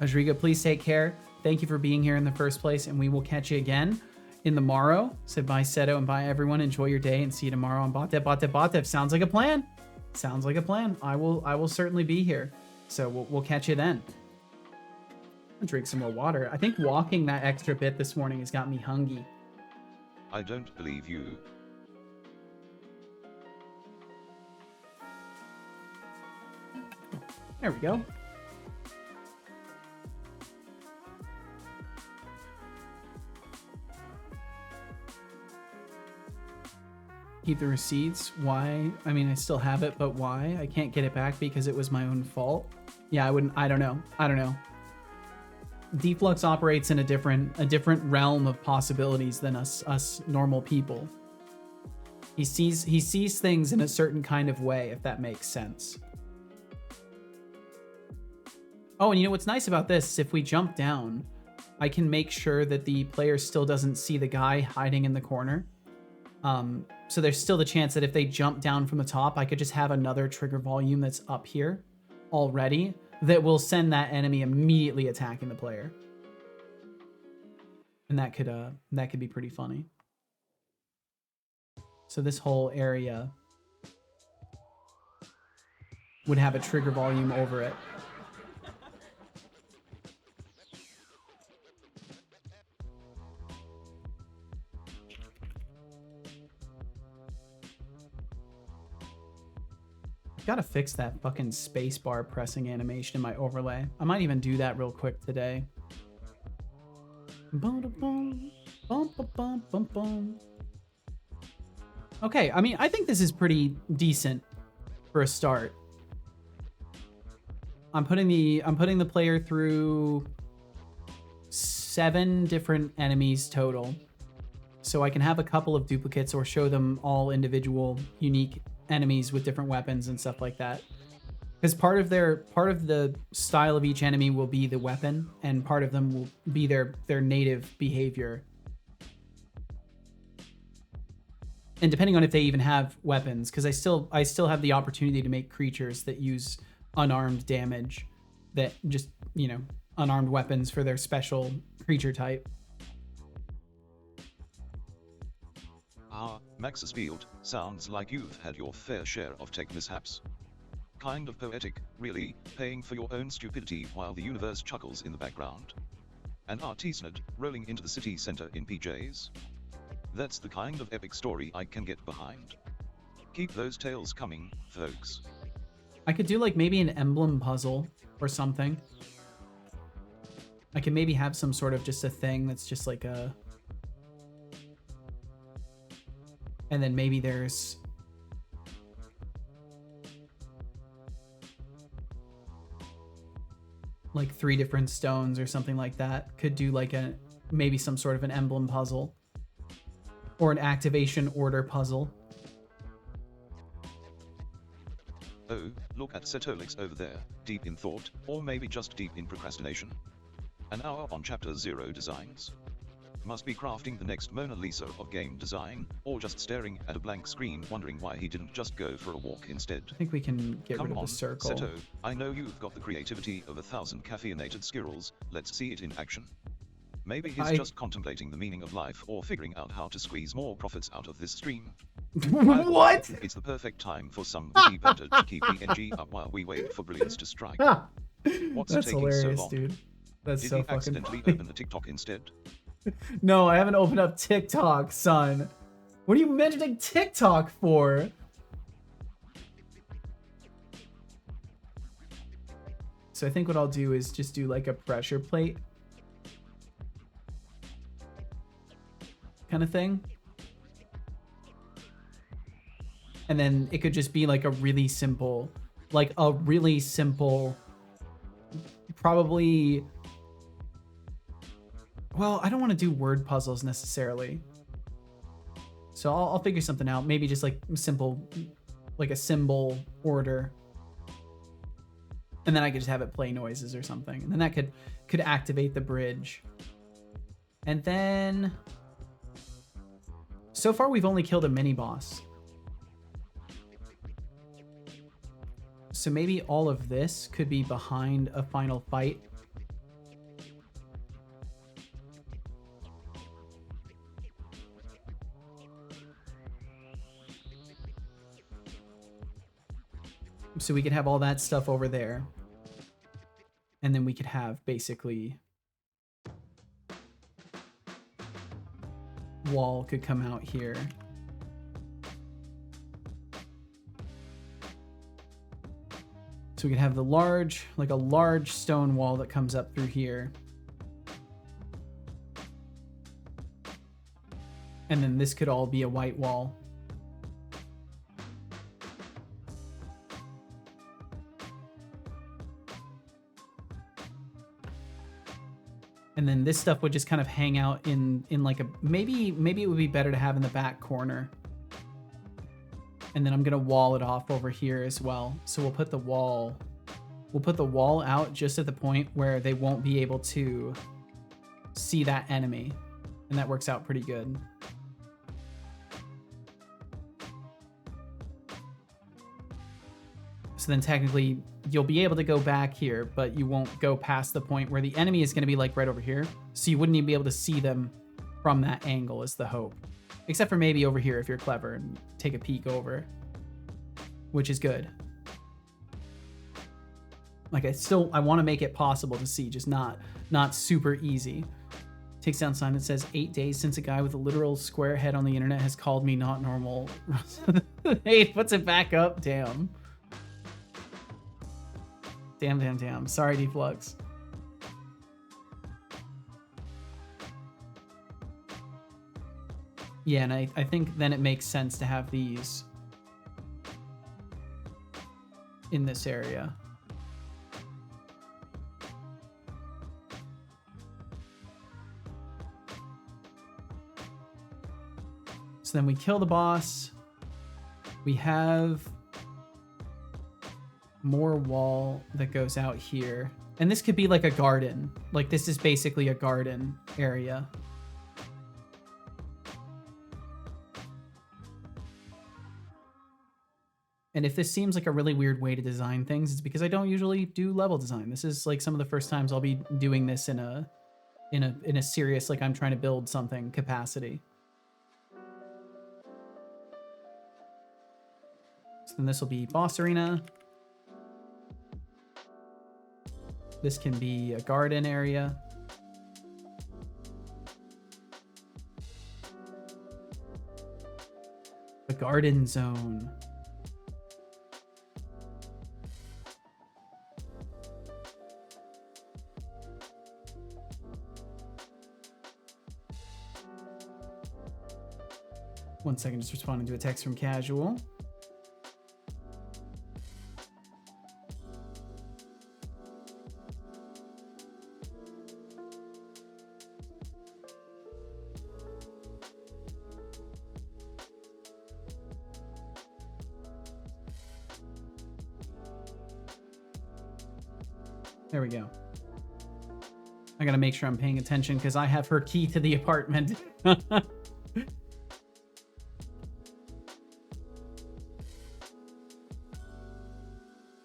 Ashriga, please take care. Thank you for being here in the first place, and we will catch you again in the morrow. So bye, Seto, and bye, everyone. Enjoy your day, and see you tomorrow on Batev. Sounds like a plan. Sounds like a plan. I will certainly be here. So we'll catch you then. I'll drink some more water. I think walking that extra bit this morning has got me hungry. I don't believe you. There we go. Keep the receipts. Why? I mean, I still have it, but why? I can't get it back because it was my own fault. Yeah, I don't know. Deflux operates in a different realm of possibilities than us normal people. He sees things in a certain kind of way, if that makes sense. Oh, and you know what's nice about this is if we jump down, I can make sure that the player still doesn't see the guy hiding in the corner. So there's still the chance that if they jump down from the top, I could just have another trigger volume that's up here already that will send that enemy immediately attacking the player. And that could be pretty funny. So this whole area would have a trigger volume over it. Gotta fix that fucking spacebar pressing animation in my overlay. I might even do that real quick today. Okay, I mean, I think this is pretty decent for a start. I'm putting the player through 7 different enemies total. So I can have a couple of duplicates or show them all individual unique enemies with different weapons and stuff like that. Because part of the style of each enemy will be the weapon, and part of them will be their native behavior. And depending on if they even have weapons, because I still have the opportunity to make creatures that use unarmed damage, that just, you know, unarmed weapons for their special creature type. Max's Field, sounds like you've had your fair share of tech mishaps. Kind of poetic, really, paying for your own stupidity while the universe chuckles in the background. An artisanate, rolling into the city center in PJs. That's the kind of epic story I can get behind. Keep those tales coming, folks. I could do like maybe an emblem puzzle or something. I could maybe have some sort of just a thing that's just like a... And then maybe there's... like 3 different stones or something like that. Could do like maybe some sort of an emblem puzzle. Or an activation order puzzle. Oh, look at Setolix over there, deep in thought, or maybe just deep in procrastination. An hour on Chapter 0 designs. Must be crafting the next Mona Lisa of game design, or just staring at a blank screen wondering why he didn't just go for a walk instead. I think we can get Come rid of on, the circle. Seto, I know you've got the creativity of 1,000 caffeinated squirrels, let's see it in action. Maybe he's just contemplating the meaning of life or figuring out how to squeeze more profits out of this stream. What? It's the perfect time for some witty banter to keep the energy up while we wait for brilliance to strike. What's That's taking hilarious, so long? dude. That's Did so he fucking accidentally funny. open a TikTok instead? No, I haven't opened up TikTok, son. What are you mentioning TikTok for? So I think what I'll do is just do like a pressure plate kind of thing. And then it could just be like a really simple, probably... Well, I don't want to do word puzzles necessarily. So I'll figure something out. Maybe just like simple, like a symbol order. And then I could just have it play noises or something. And then that could activate the bridge. And then... So far, we've only killed a mini-boss. So maybe all of this could be behind a final fight. So we could have all that stuff over there. And then we could have basically wall could come out here. So we could have the large, like a large stone wall that comes up through here. And then this could all be a white wall. And then this stuff would just kind of hang out in like a, maybe it would be better to have in the back corner. And then I'm gonna wall it off over here as well. So we'll put the wall out just at the point where they won't be able to see that enemy. And that works out pretty good. So then technically you'll be able to go back here, but you won't go past the point where the enemy is going to be like right over here. So you wouldn't even be able to see them from that angle is the hope. Except for maybe over here if you're clever and take a peek over, which is good. Like I want to make it possible to see, just not super easy. Takes down sign that says 8 days since a guy with a literal square head on the internet has called me not normal. Hey, puts it back up. Damn. Damn. Sorry, Deflux. Yeah, and I think then it makes sense to have these in this area. So then we kill the boss. We have more wall that goes out here. And this could be like a garden. Like this is basically a garden area. And if this seems like a really weird way to design things, it's because I don't usually do level design. This is like some of the first times I'll be doing this in a serious, like I'm trying to build something capacity. So then this will be boss arena. This can be a garden area. The garden zone. One second, just responding to a text from Casual. There we go. I gotta make sure I'm paying attention because I have her key to the apartment.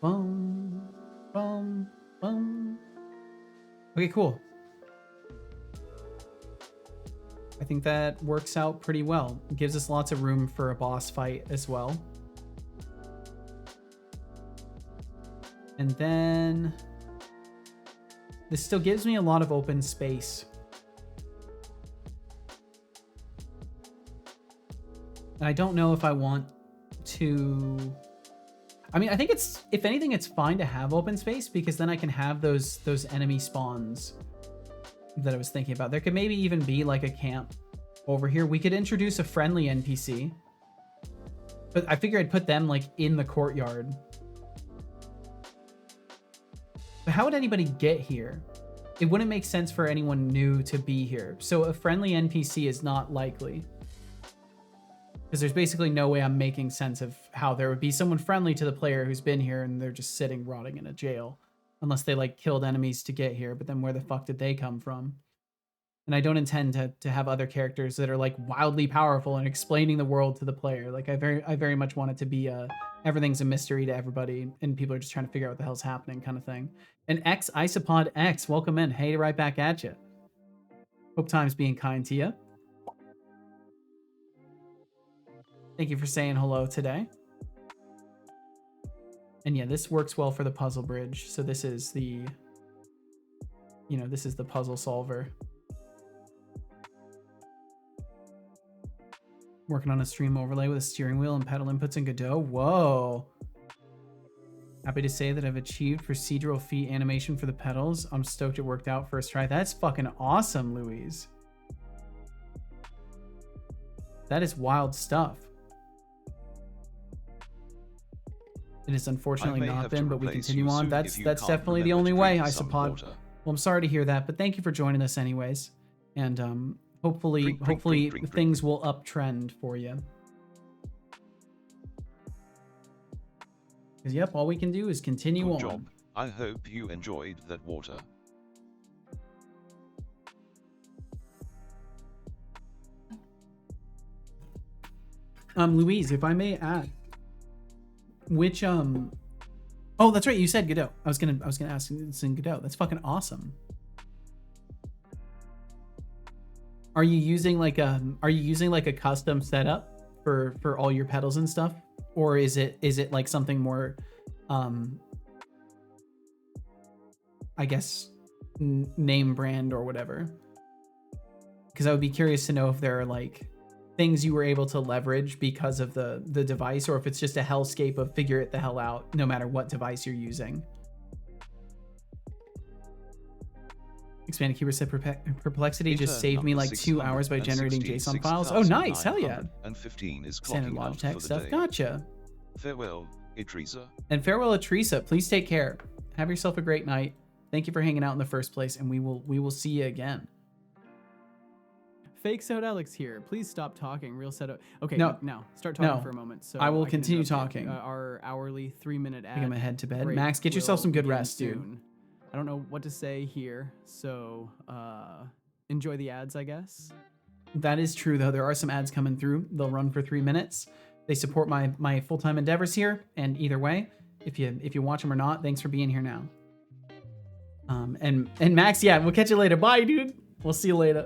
Boom, boom, boom. Okay, cool. I think that works out pretty well. It gives us lots of room for a boss fight as well. And then this still gives me a lot of open space. And I don't know if I want to... I mean, I think it's, if anything, it's fine to have open space because then I can have those enemy spawns that I was thinking about. There could maybe even be like a camp over here. We could introduce a friendly NPC, but I figure I'd put them like in the courtyard. But how would anybody get here? It wouldn't make sense for anyone new to be here. So a friendly NPC is not likely. Because there's basically no way I'm making sense of how there would be someone friendly to the player who's been here and they're just sitting rotting in a jail. Unless they like killed enemies to get here, but then where the fuck did they come from? And I don't intend to have other characters that are like wildly powerful and explaining the world to the player. Like I very much want it to be everything's a mystery to everybody and people are just trying to figure out what the hell's happening kind of thing. And X Isopod X, welcome in. Hey, right back at you. Hope time's being kind to you. Thank you for saying hello today. And yeah, this works well for the puzzle bridge. So this is the, you know, this is the puzzle solver. Working on a stream overlay with a steering wheel and pedal inputs in Godot. Whoa. Happy to say that I've achieved procedural feet animation for the pedals. I'm stoked it worked out first try. That's fucking awesome, Louise. That is wild stuff. It has unfortunately not been, but we continue on. That's definitely the only way, I suppose. Well, I'm sorry to hear that, but thank you for joining us anyways. And hopefully things will uptrend for you. Because yep, all we can do is continue on. Good job. I hope you enjoyed that water. Louise, if I may add, which oh, that's right, you said Godot. I was gonna ask it's in Godot. That's fucking awesome. Are you using like a custom setup for all your pedals and stuff, or is it like something more I guess name brand or whatever? Because I would be curious to know if there are like things you were able to leverage because of the device, or if it's just a hellscape of figure it the hell out no matter what device you're using. Expanded Keeper said perplexity just saved me like 2 hours by generating JSON files. Oh, nice. Hell yeah. And 15 is Standard clocking out Logitech for the stuff. day. Gotcha. Farewell, Idrisa. And farewell, Teresa. Please take care. Have yourself a great night. Thank you for hanging out in the first place, and we will see you again. Fake Soda Alex here. Please stop talking. Real Soda. Okay, No. now start talking No. for a moment. So I will can continue interrupt talking. Our hourly 3-minute ad. I think I'm gonna head to bed. break Max, get yourself will some good begin rest, dude. soon. I don't know what to say here, so enjoy the ads, I guess. That is true, though. There are some ads coming through. They'll run for 3 minutes. They support my full-time endeavors here, and either way, if you watch them or not, thanks for being here now. And Max, yeah, we'll catch you later. Bye, dude. We'll see you later.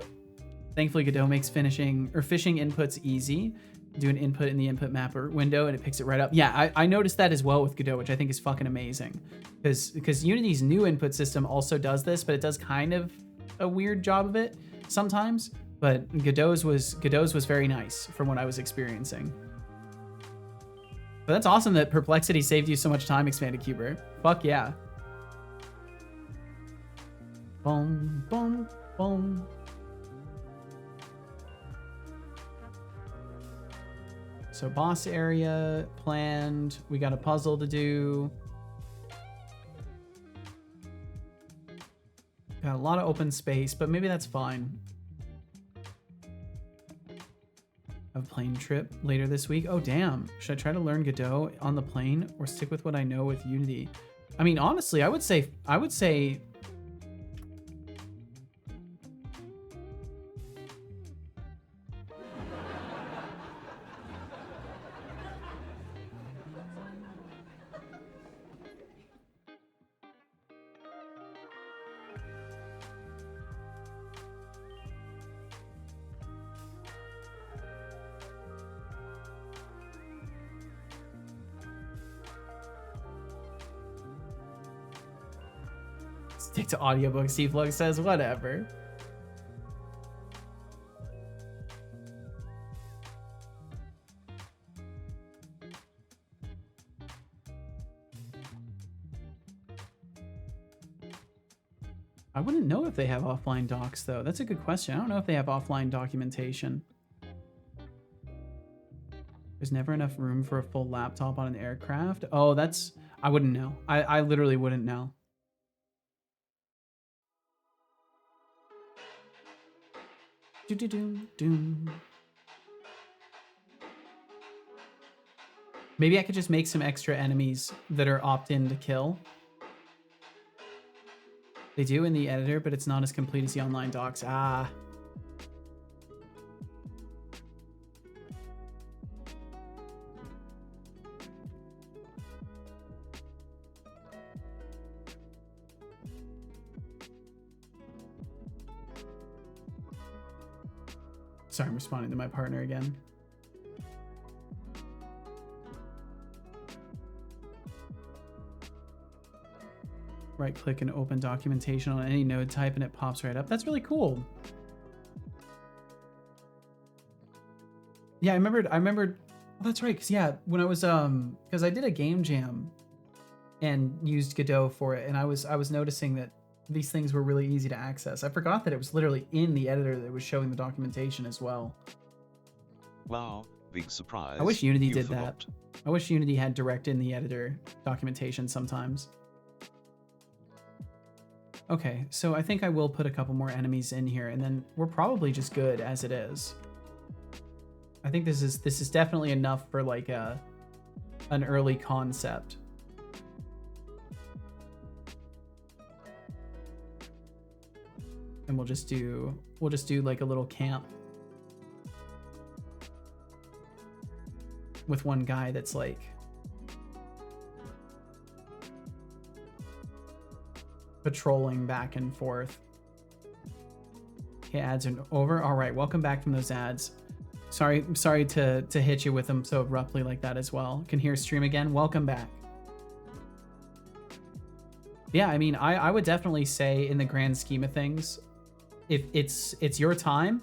Thankfully, Godot makes fishing inputs easy. Do an input in the input mapper window, and it picks it right up. Yeah, I noticed that as well with Godot, which I think is fucking amazing. Because Unity's new input system also does this, but it does kind of a weird job of it sometimes. But Godot's was very nice from what I was experiencing. But that's awesome that Perplexity saved you so much time, Expanded Cuber. Fuck yeah. Boom, boom, boom. So boss area planned. We got a puzzle to do. Got a lot of open space, but maybe that's fine. A plane trip later this week. Oh, damn. Should I try to learn Godot on the plane or stick with what I know with Unity? I mean, honestly, I would say stick to audiobooks, T-Flug says, whatever. I wouldn't know if they have offline docs, though. That's a good question. I don't know if they have offline documentation. There's never enough room for a full laptop on an aircraft. Oh, that's... I wouldn't know. I literally wouldn't know. Do-do-do-do. Maybe I could just make some extra enemies that are opt-in to kill. They do in the editor, but it's not as complete as the online docs. Ah. Sorry, I'm responding to my partner again. Right click and open documentation on any node type and it pops right up. That's really cool. Yeah, I remembered, oh, that's right, because yeah, when I was because I did a game jam and used Godot for it, and I was noticing that these things were really easy to access. I forgot that it was literally in the editor that was showing the documentation as well. Wow, big surprise. I wish Unity You did forgot. that. I wish Unity had direct in the editor documentation sometimes. Okay, so I think I will put a couple more enemies in here, and then we're probably just good as it is. I think this is definitely enough for like an early concept. And we'll just do like a little camp with one guy that's like patrolling back and forth. Okay, ads are over. All right, welcome back from those ads. Sorry to hit you with them so abruptly like that as well. Can hear stream again. Welcome back. Yeah, I mean, I would definitely say in the grand scheme of things, if it's your time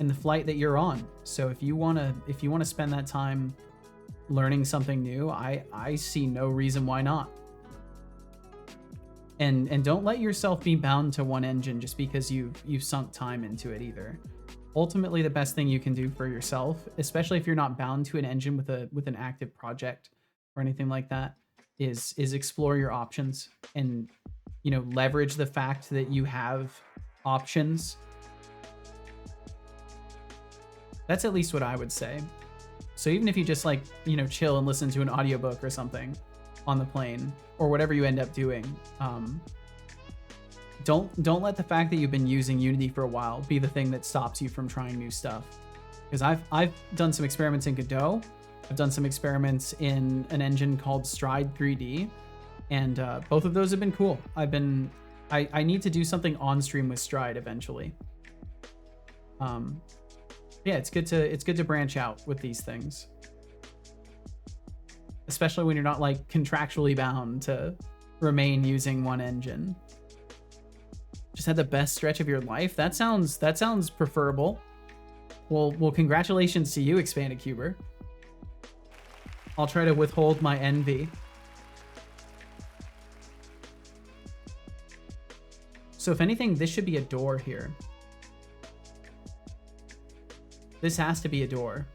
and the flight that you're on. So if you wanna spend that time learning something new, I see no reason why not. And don't let yourself be bound to one engine just because you've sunk time into it either. Ultimately, the best thing you can do for yourself, especially if you're not bound to an engine with an active project or anything like that, is explore your options and, you know, leverage the fact that you have options. That's at least what I would say. So even if you just like, you know, chill and listen to an audiobook or something on the plane or whatever you end up doing, don't let the fact that you've been using Unity for a while be the thing that stops you from trying new stuff. Because I've done some experiments in Godot. I've done some experiments in an engine called Stride 3D, and both of those have been cool. I need to do something on stream with Stride eventually. Yeah, it's good to branch out with these things, especially when you're not like contractually bound to remain using one engine. Just had the best stretch of your life. That sounds preferable. Well, congratulations to you, Expanded Cuber. I'll try to withhold my envy. So if anything, this should be a door here. This has to be a door.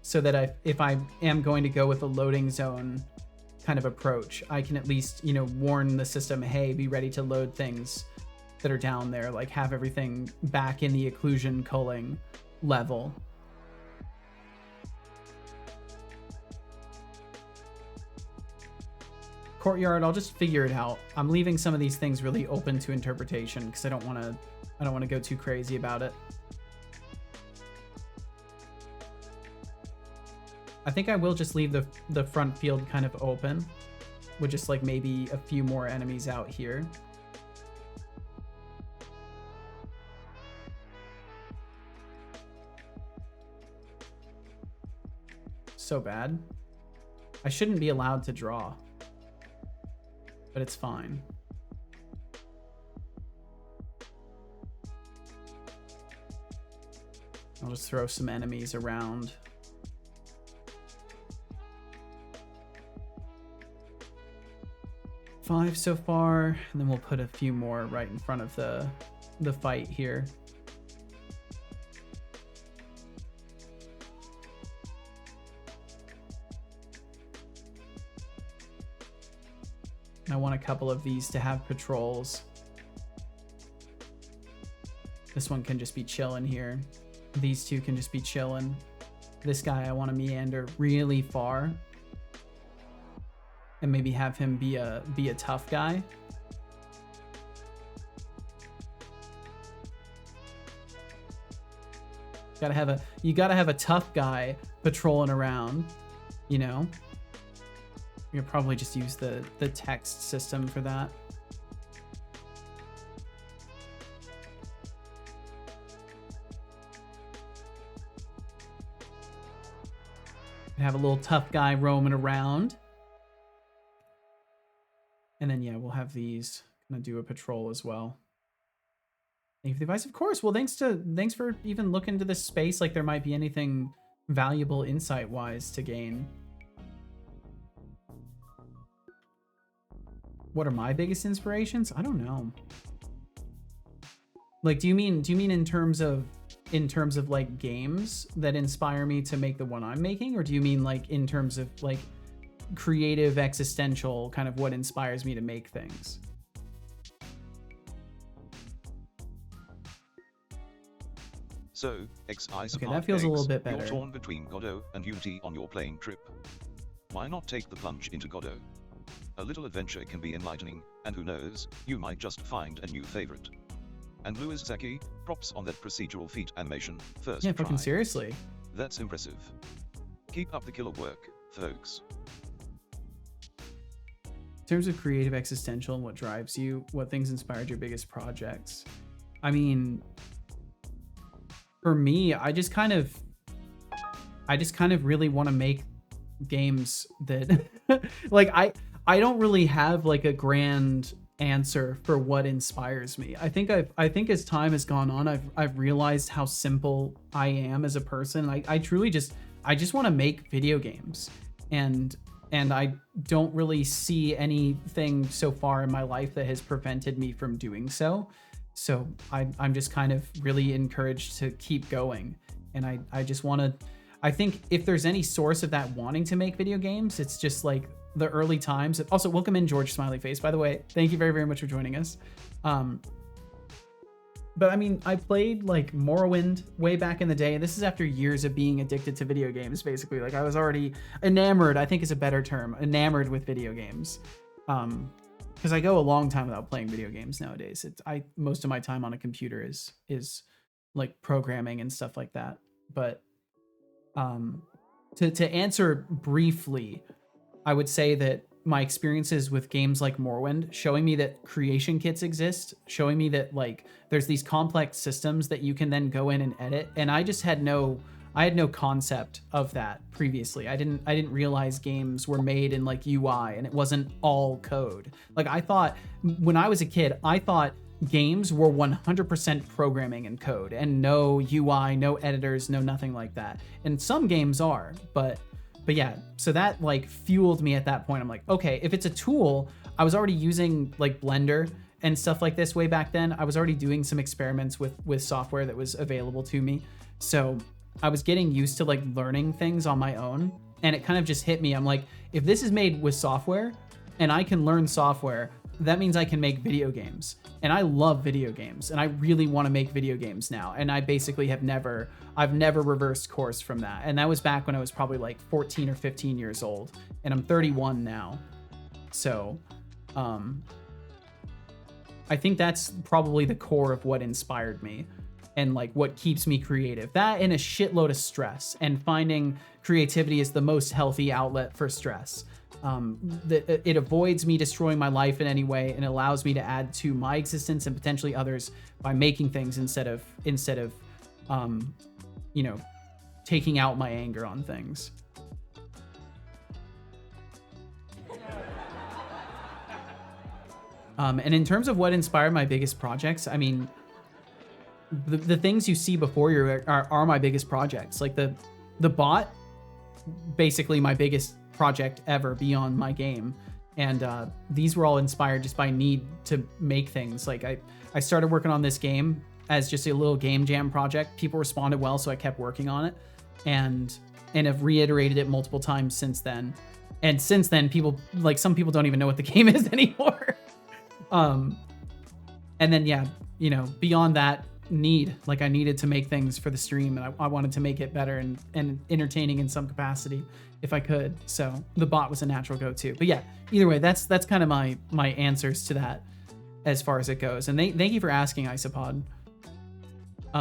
So that if I am going to go with a loading zone kind of approach, I can at least, you know, warn the system, hey, be ready to load things that are down there, like have everything back in the occlusion culling level. Courtyard, I'll just figure it out. I'm leaving some of these things really open to interpretation because I don't want to go too crazy about it. I think I will just leave the front field kind of open with just like maybe a few more enemies out here. So bad. I shouldn't be allowed to draw, but it's fine. I'll just throw some enemies around. Five so far, and then we'll put a few more right in front of the fight here. I want a couple of these to have patrols. This one can just be chilling here. These two can just be chilling. This guy I want to meander really far and maybe have him be a tough guy. You gotta have a tough guy patrolling around, you know. You'll probably just use the text system for that. Have a little tough guy roaming around. And then, yeah, we'll have these gonna do a patrol as well. Thank you for the advice, of course. Well, thanks for even looking into this space. Like there might be anything valuable insight-wise to gain. What are my biggest inspirations? I don't know. Like, do you mean in terms of like games that inspire me to make the one I'm making, or do you mean like in terms of like creative existential kind of what inspires me to make things? So, XI Okay, that feels a little bit better. You're torn between Godot and Unity on your plane trip. Why not take the plunge into Godot? A little adventure can be enlightening, and who knows, you might just find a new favorite. And Louis Zaki, props on that procedural feat animation, first Yeah, try. fucking seriously. That's impressive. Keep up the killer work, folks. In terms of creative existential and what drives you, what things inspired your biggest projects? I mean, for me, I just kind of really want to make games that like I don't really have like a grand answer for what inspires me. I think as time has gone on, I've realized how simple I am as a person. I truly just want to make video games, and I don't really see anything so far in my life that has prevented me from doing so. So I'm just kind of really encouraged to keep going. And I just want to, I think if there's any source of that wanting to make video games, it's just like the early times. Also, welcome in George Smiley Face, by the way. Thank you very, very much for joining us. But I mean, I played like Morrowind way back in the day. This is after years of being addicted to video games, basically. Like I was already enamored, I think is a better term, enamored with video games. Because I go a long time without playing video games nowadays. Most of my time on a computer is like programming and stuff like that. But to answer briefly, I would say that my experiences with games like Morrowind, showing me that creation kits exist, showing me that like there's these complex systems that you can then go in and edit, and I had no concept of that previously. I didn't realize games were made in like UI and it wasn't all code. Like I thought when I was a kid, I thought games were 100% programming and code and no UI, no editors, no nothing like that. And some games are, but yeah, so that like fueled me at that point. I'm like, okay, if it's a tool, I was already using like Blender and stuff like this way back then. I was already doing some experiments with software that was available to me. So I was getting used to like learning things on my own, and it kind of just hit me. I'm like, if this is made with software and I can learn software, that means I can make video games. And I love video games and I really want to make video games now. And I basically I've never reversed course from that. And that was back when I was probably like 14 or 15 years old, and I'm 31 now. So, I think that's probably the core of what inspired me and like what keeps me creative. That and a shitload of stress, and finding creativity is the most healthy outlet for stress. It avoids me destroying my life in any way, and allows me to add to my existence and potentially others by making things instead of taking out my anger on things. And in terms of what inspired my biggest projects, I mean, the things you see before you are my biggest projects. Like the bot, basically my biggest project ever beyond my game. And these were all inspired just by need to make things. Like I started working on this game as just a little game jam project. People responded well, so I kept working on it, and have reiterated it multiple times since then. And since then, some people don't even know what the game is anymore. And then, yeah, beyond that need, like I needed to make things for the stream, and I wanted to make it better and entertaining in some capacity if I could. So the bot was a natural go-to. But yeah, either way, that's kind of my answers to that as far as it goes. And thank you for asking, Isopod.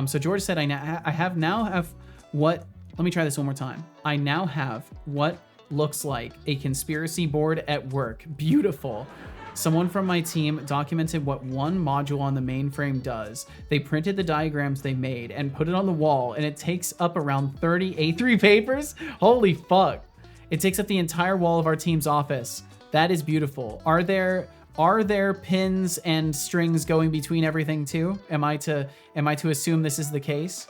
So George said, I now have what, let me try this one more time. I now have what looks like a conspiracy board at work. Beautiful. Someone from my team documented what one module on the mainframe does. They printed the diagrams they made and put it on the wall, and it takes up around 30 A3 papers. Holy fuck. It takes up the entire wall of our team's office. That is beautiful. Are there Are there pins and strings going between everything too? Am I to assume this is the case?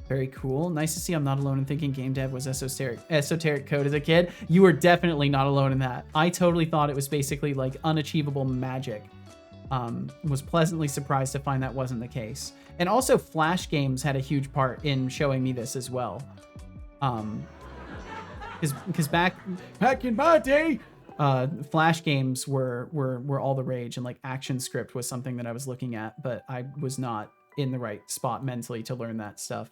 Very cool. Nice to see I'm not alone in thinking game dev was esoteric code as a kid. You were definitely not alone in that. I totally thought it was basically like unachievable magic. Was pleasantly surprised to find that wasn't the case. And also Flash games had a huge part in showing me this as well. Because back in my day, Flash games were all the rage, and like ActionScript was something that I was looking at, but I was not in the right spot mentally to learn that stuff.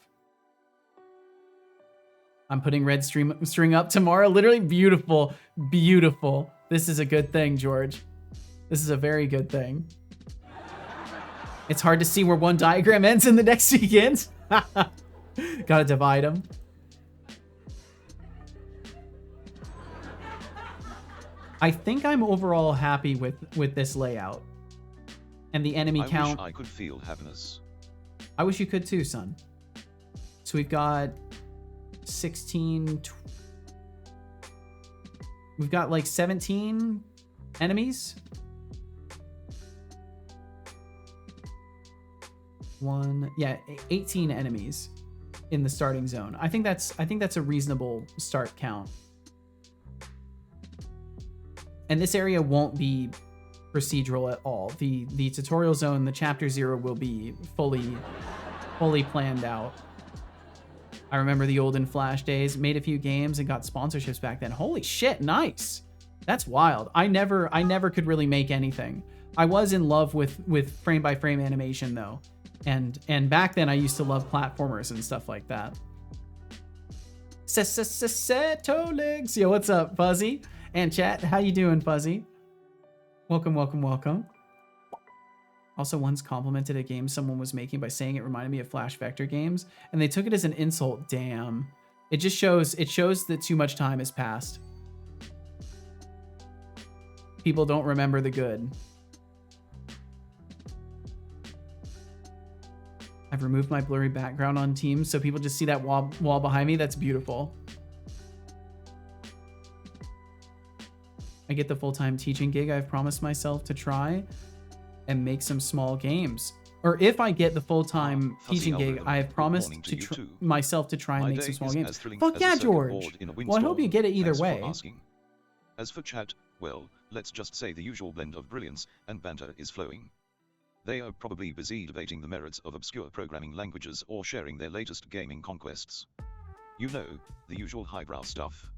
I'm putting red string up tomorrow. Literally beautiful, beautiful. This is a good thing, George. This is a very good thing. It's hard to see where one diagram ends and the next begins. Gotta divide them. I think I'm overall happy with this layout. And the enemy count. I wish I could feel happiness. I wish you could too, son. So we've got 16... We've got like 17 enemies. 18 enemies in the starting zone. I think that's a reasonable start count. And this area won't be procedural at all. The tutorial zone, the chapter 0 will be fully planned out. I remember the olden Flash days, made a few games and got sponsorships back then. Holy shit, nice. That's wild. I never could really make anything. I was in love with frame by frame animation though. And back then I used to love platformers and stuff like that. Seto legs. Yo, what's up, Fuzzy? And chat, how you doing, Fuzzy? Welcome, welcome, welcome. Also once complimented a game someone was making by saying it reminded me of Flash Vector games, and they took it as an insult. Damn. It just shows that too much time has passed. People don't remember the good. I've removed my blurry background on Teams so people just see that wall behind me. That's beautiful. I get the full-time teaching gig I've promised myself to try and make some small games. Or if I get the full-time teaching gig, I have promised myself to try and make some small games. Fuck yeah, George! Well, I hope you get it either way. As for chat, well, let's just say the usual blend of brilliance and banter is flowing. They are probably busy debating the merits of obscure programming languages or sharing their latest gaming conquests. You know, the usual highbrow stuff.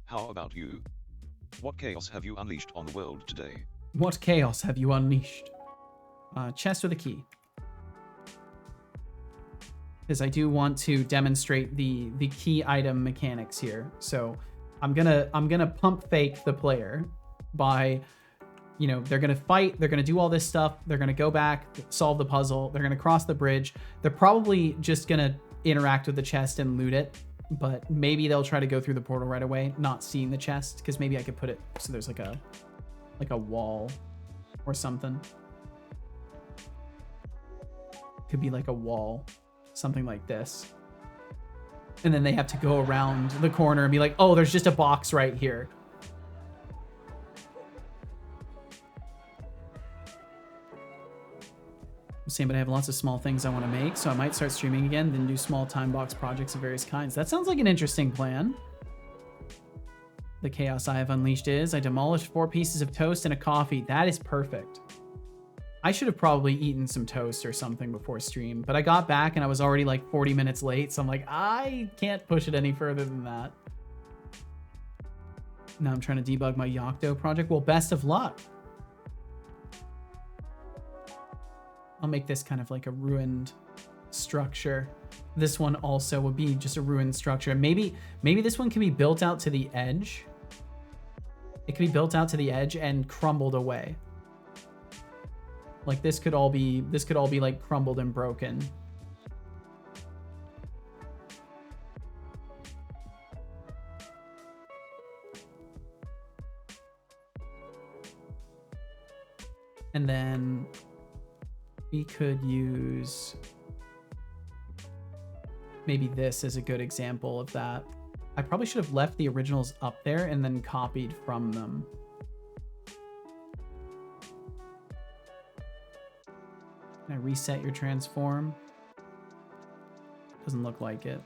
How about you? What chaos have you unleashed on the world today? What chaos have you unleashed? Chest with a key. Because I do want to demonstrate the key item mechanics here. So I'm gonna pump fake the player by, you know, they're gonna fight, they're gonna do all this stuff, they're gonna go back, solve the puzzle, they're gonna cross the bridge. They're probably just gonna interact with the chest and loot it. But maybe they'll try to go through the portal right away, not seeing the chest, because maybe I could put it so there's like a wall or something. Could be like a wall, something like this. And then they have to go around the corner and be like, oh, there's just a box right here. Same, but I have lots of small things I want to make, so I might start streaming again, then do small time box projects of various kinds. That sounds like an interesting plan. The chaos I have unleashed is I demolished 4 pieces of toast and a coffee. That is perfect. I should have probably eaten some toast or something before stream, but I got back and I was already like 40 minutes late, so I'm like, I can't push it any further than that. Now I'm trying to debug my Yocto project. Well, best of luck. I'll make this kind of like a ruined structure. This one also would be just a ruined structure. Maybe this one can be built out to the edge. It could be built out to the edge and crumbled away. Like this could all be like crumbled and broken. And then we could use maybe this as a good example of that. I probably should have left the originals up there and then copied from them. Can I reset your transform? Doesn't look like it.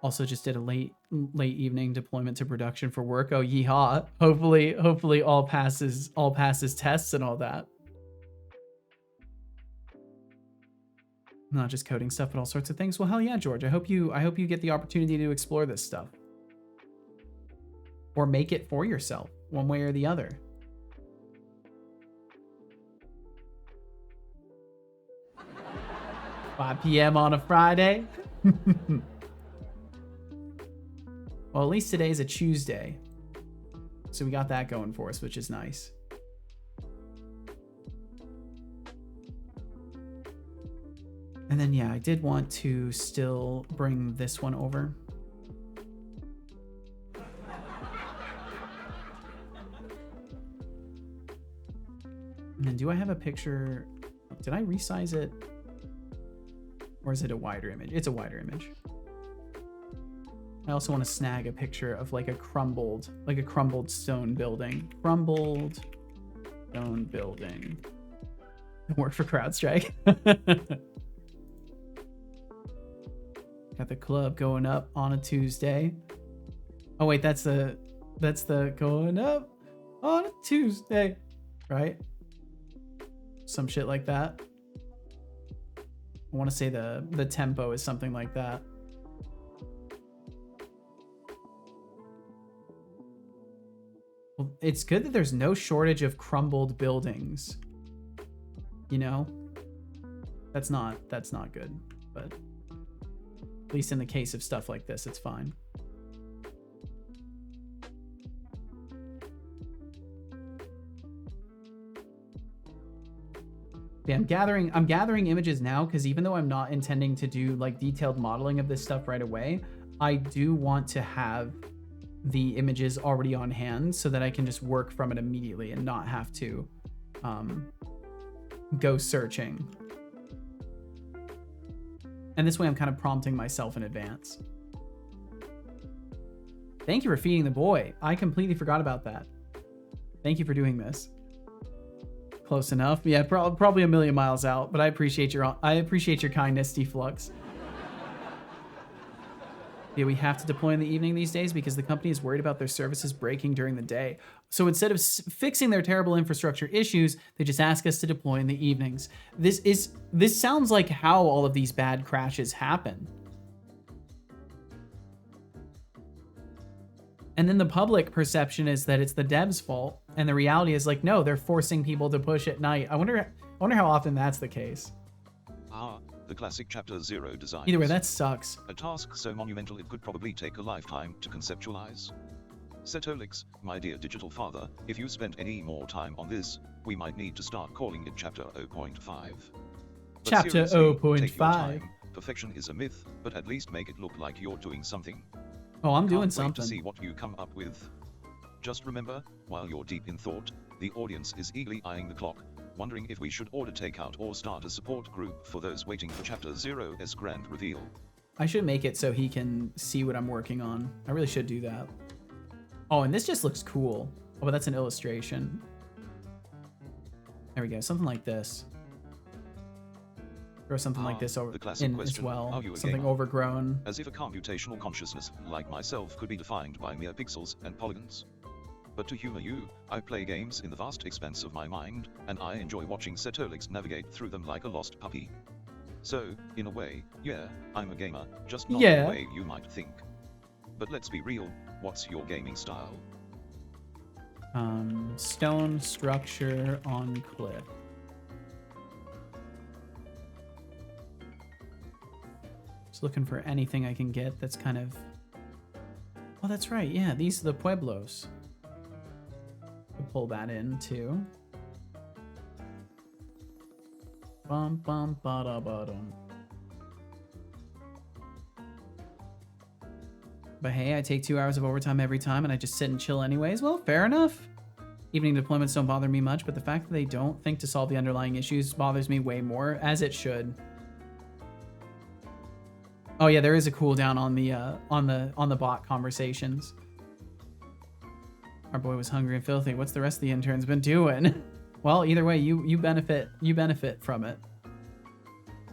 Also just did a late evening deployment to production for work. Oh, yeehaw. Hopefully all passes tests and all that. Not just coding stuff, but all sorts of things. Well, hell yeah, George. I hope you get the opportunity to explore this stuff. Or make it for yourself, one way or the other. "5 p.m. on a Friday." Well, at least today's a Tuesday. So we got that going for us, which is nice. And then, yeah, I did want to still bring this one over. And then do I have a picture? Did I resize it? Or is it a wider image? It's a wider image. I also want to snag a picture of like a crumbled stone building. Crumbled stone building. Work for CrowdStrike. Got the club going up on a Tuesday. Oh wait, that's the going up on a Tuesday, right? Some shit like that. I want to say the tempo is something like that. Well, it's good that there's no shortage of crumbled buildings. You know? That's not good, but at least in the case of stuff like this, it's fine. Yeah, I'm gathering images now because even though I'm not intending to do like detailed modeling of this stuff right away, I do want to have the images already on hand so that I can just work from it immediately and not have to go searching. And this way I'm kind of prompting myself in advance. Thank you for feeding the boy. I completely forgot about that. Thank you for doing this. Close enough. Yeah, probably a million miles out, but I appreciate your kindness, Deflux. Yeah, we have to deploy in the evening these days because the company is worried about their services breaking during the day. So instead of fixing their terrible infrastructure issues, they just ask us to deploy in the evenings. This sounds like how all of these bad crashes happen. And then the public perception is that it's the devs' fault, and the reality is like, no, they're forcing people to push at night. I wonder how often that's the case. The classic Chapter 0 design. Either way, that sucks. A task so monumental it could probably take a lifetime to conceptualize. Setolix, my dear digital father, if you spent any more time on this, we might need to start calling it Chapter 0.5. Chapter 0.5. Perfection is a myth, but at least make it look like you're doing something. Oh, I'm doing Can't wait something. to see what you come up with. Just remember, while you're deep in thought, the audience is eagerly eyeing the clock, wondering if we should order takeout or start a support group for those waiting for Chapter 0's grand reveal. I should make it so he can see what I'm working on. I really should do that. Oh, and this just looks cool. Oh, but that's an illustration. There we go. Something like this. Throw something like this over in as well. Are you a something gamer? Overgrown. As if a computational consciousness like myself could be defined by mere pixels and polygons. But to humor you, I play games in the vast expanse of my mind, and I enjoy watching Setolix navigate through them like a lost puppy. So, in a way, yeah, I'm a gamer, just not the way you might think. But let's be real, what's your gaming style? Stone structure on cliff. Just looking for anything I can get that's kind of... Oh, that's right, yeah, these are the pueblos. Pull that in too. Bum bum ba da ba dum. But hey, I take 2 hours of overtime every time and I just sit and chill anyways. Well, fair enough. Evening deployments don't bother me much, but the fact that they don't think to solve the underlying issues bothers me way more, as it should. Oh yeah, there is a cooldown on the bot conversations. Our boy was hungry and filthy. What's the rest of the interns been doing? Well, either way, you benefit from it.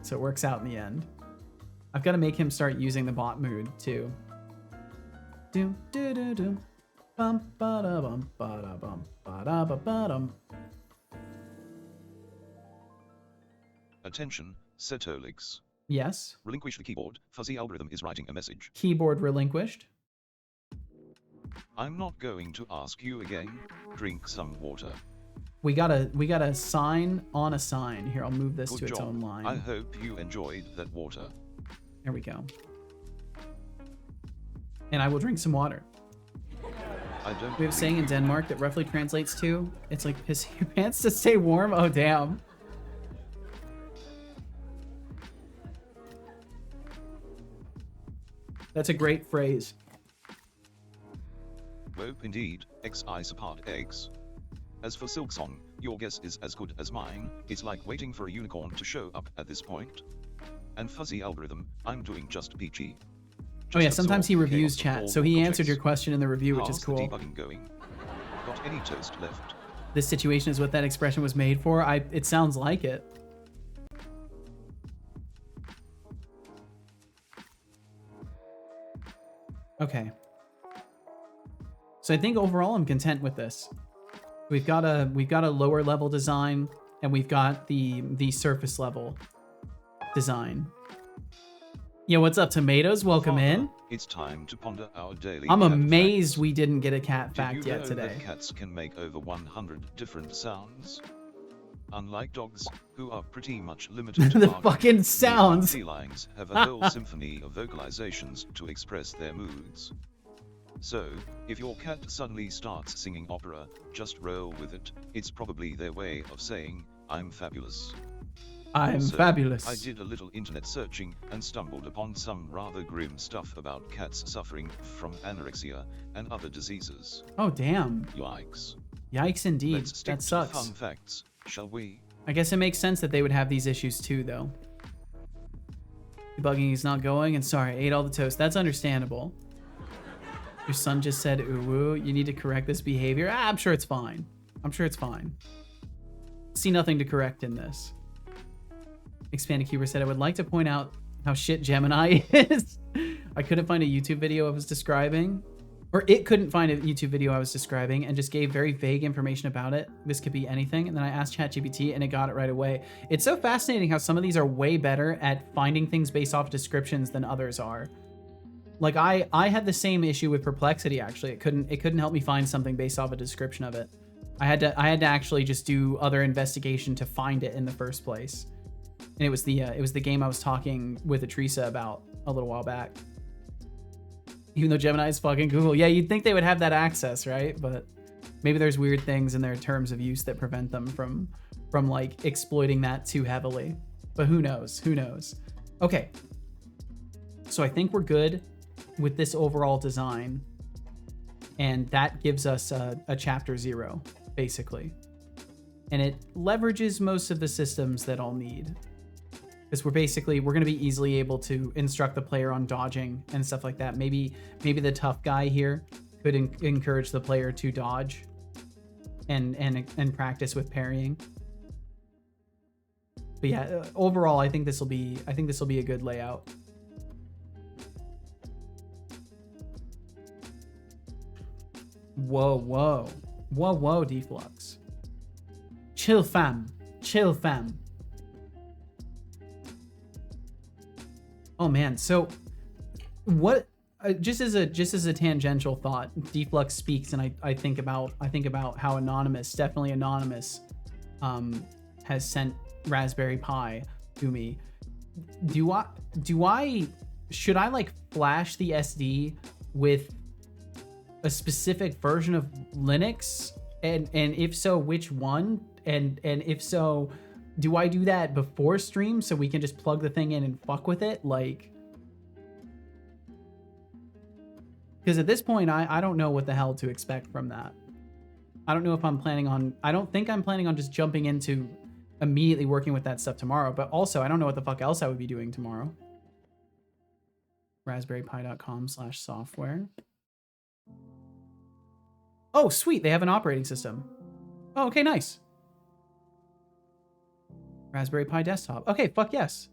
So it works out in the end. I've got to make him start using the bot mood too. Do do do do. Bum ba da bum ba da bum ba da ba ba dum. Attention, Setolix. Yes. Relinquish the keyboard. Fuzzy algorithm is writing a message. Keyboard relinquished. I'm not going to ask you again. Drink some water. We got a sign on a sign. Here, I'll move this Good to its job. own line. I hope you enjoyed that water. There we go. And I will drink some water. I don't We have a saying in Denmark that roughly translates to, it's like pissing your pants to stay warm. Oh, damn. That's a great phrase. Wope indeed, XI support eggs. As for Silksong, your guess is as good as mine. It's like waiting for a unicorn to show up at this point. And Fuzzy algorithm, I'm doing just peachy. Oh yeah, Just sometimes he absorb the reviews chaos of chat, all so the he projects. answered your question in the review, which is How's the cool. debugging going? Got any toast left? This situation is what that expression was made for. It sounds like it. Okay. So I think overall I'm content with this. We've got a lower level design, and we've got the surface level design. Yeah, what's up, tomatoes? Welcome in. It's time to ponder our daily I'm cat amazed facts. we didn't get a cat Did fact you yet know today. that cats can make over 100 different sounds? Unlike dogs, who are pretty much limited to The barking, fucking the sounds. felines have a whole symphony of vocalizations to express their moods. So, if your cat suddenly starts singing opera, just roll with it. It's probably their way of saying, I'm fabulous. I'm Also, fabulous. I did a little internet searching and stumbled upon some rather grim stuff about cats suffering from anorexia and other diseases. Oh, damn. Yikes. Yikes indeed. Let's stick That to sucks. the fun facts, shall we? I guess it makes sense that they would have these issues too, though. Debugging is not going, and sorry, I ate all the toast. That's understandable. Your son just said, ooh, woo, you need to correct this behavior. Ah, I'm sure it's fine. I'm sure it's fine. See nothing to correct in this. Expanded Keeper said, I would like to point out how shit Gemini is. I couldn't find a YouTube video I was describing. Or it couldn't find a YouTube video I was describing and just gave very vague information about it. This could be anything. And then I asked ChatGPT and it got it right away. It's so fascinating how some of these are way better at finding things based off descriptions than others are. Like I had the same issue with Perplexity actually. It couldn't help me find something based off a description of it. I had to actually just do other investigation to find it in the first place. And it was the game I was talking with Atrisa about a little while back. Even though Gemini is fucking Google. Yeah, you'd think they would have that access, right? But maybe there's weird things in their terms of use that prevent them from like exploiting that too heavily. But who knows? Who knows? Okay. So I think we're good with this overall design. And that gives us a chapter 0, basically. And it leverages most of the systems that I'll need. Because we're going to be easily able to instruct the player on dodging and stuff like that. Maybe the tough guy here could encourage the player to dodge and practice with parrying. But yeah, overall, I think this will be a good layout. Whoa, Deflux. Chill, fam. Oh man, so what? Just as a tangential thought, Deflux speaks, and I think about how definitely anonymous, has sent Raspberry Pi to me. Should I like flash the SD with a specific version of Linux, and if so, which one? And if so, do I do that before stream so we can just plug the thing in and fuck with it? Like, because at this point, I don't know what the hell to expect from that. I don't know if I don't think I'm planning on just jumping into immediately working with that stuff tomorrow, but also I don't know what the fuck else I would be doing tomorrow. raspberrypi.com/software. Oh, sweet. They have an operating system. Oh, okay, nice. Raspberry Pi desktop. Okay, fuck yes.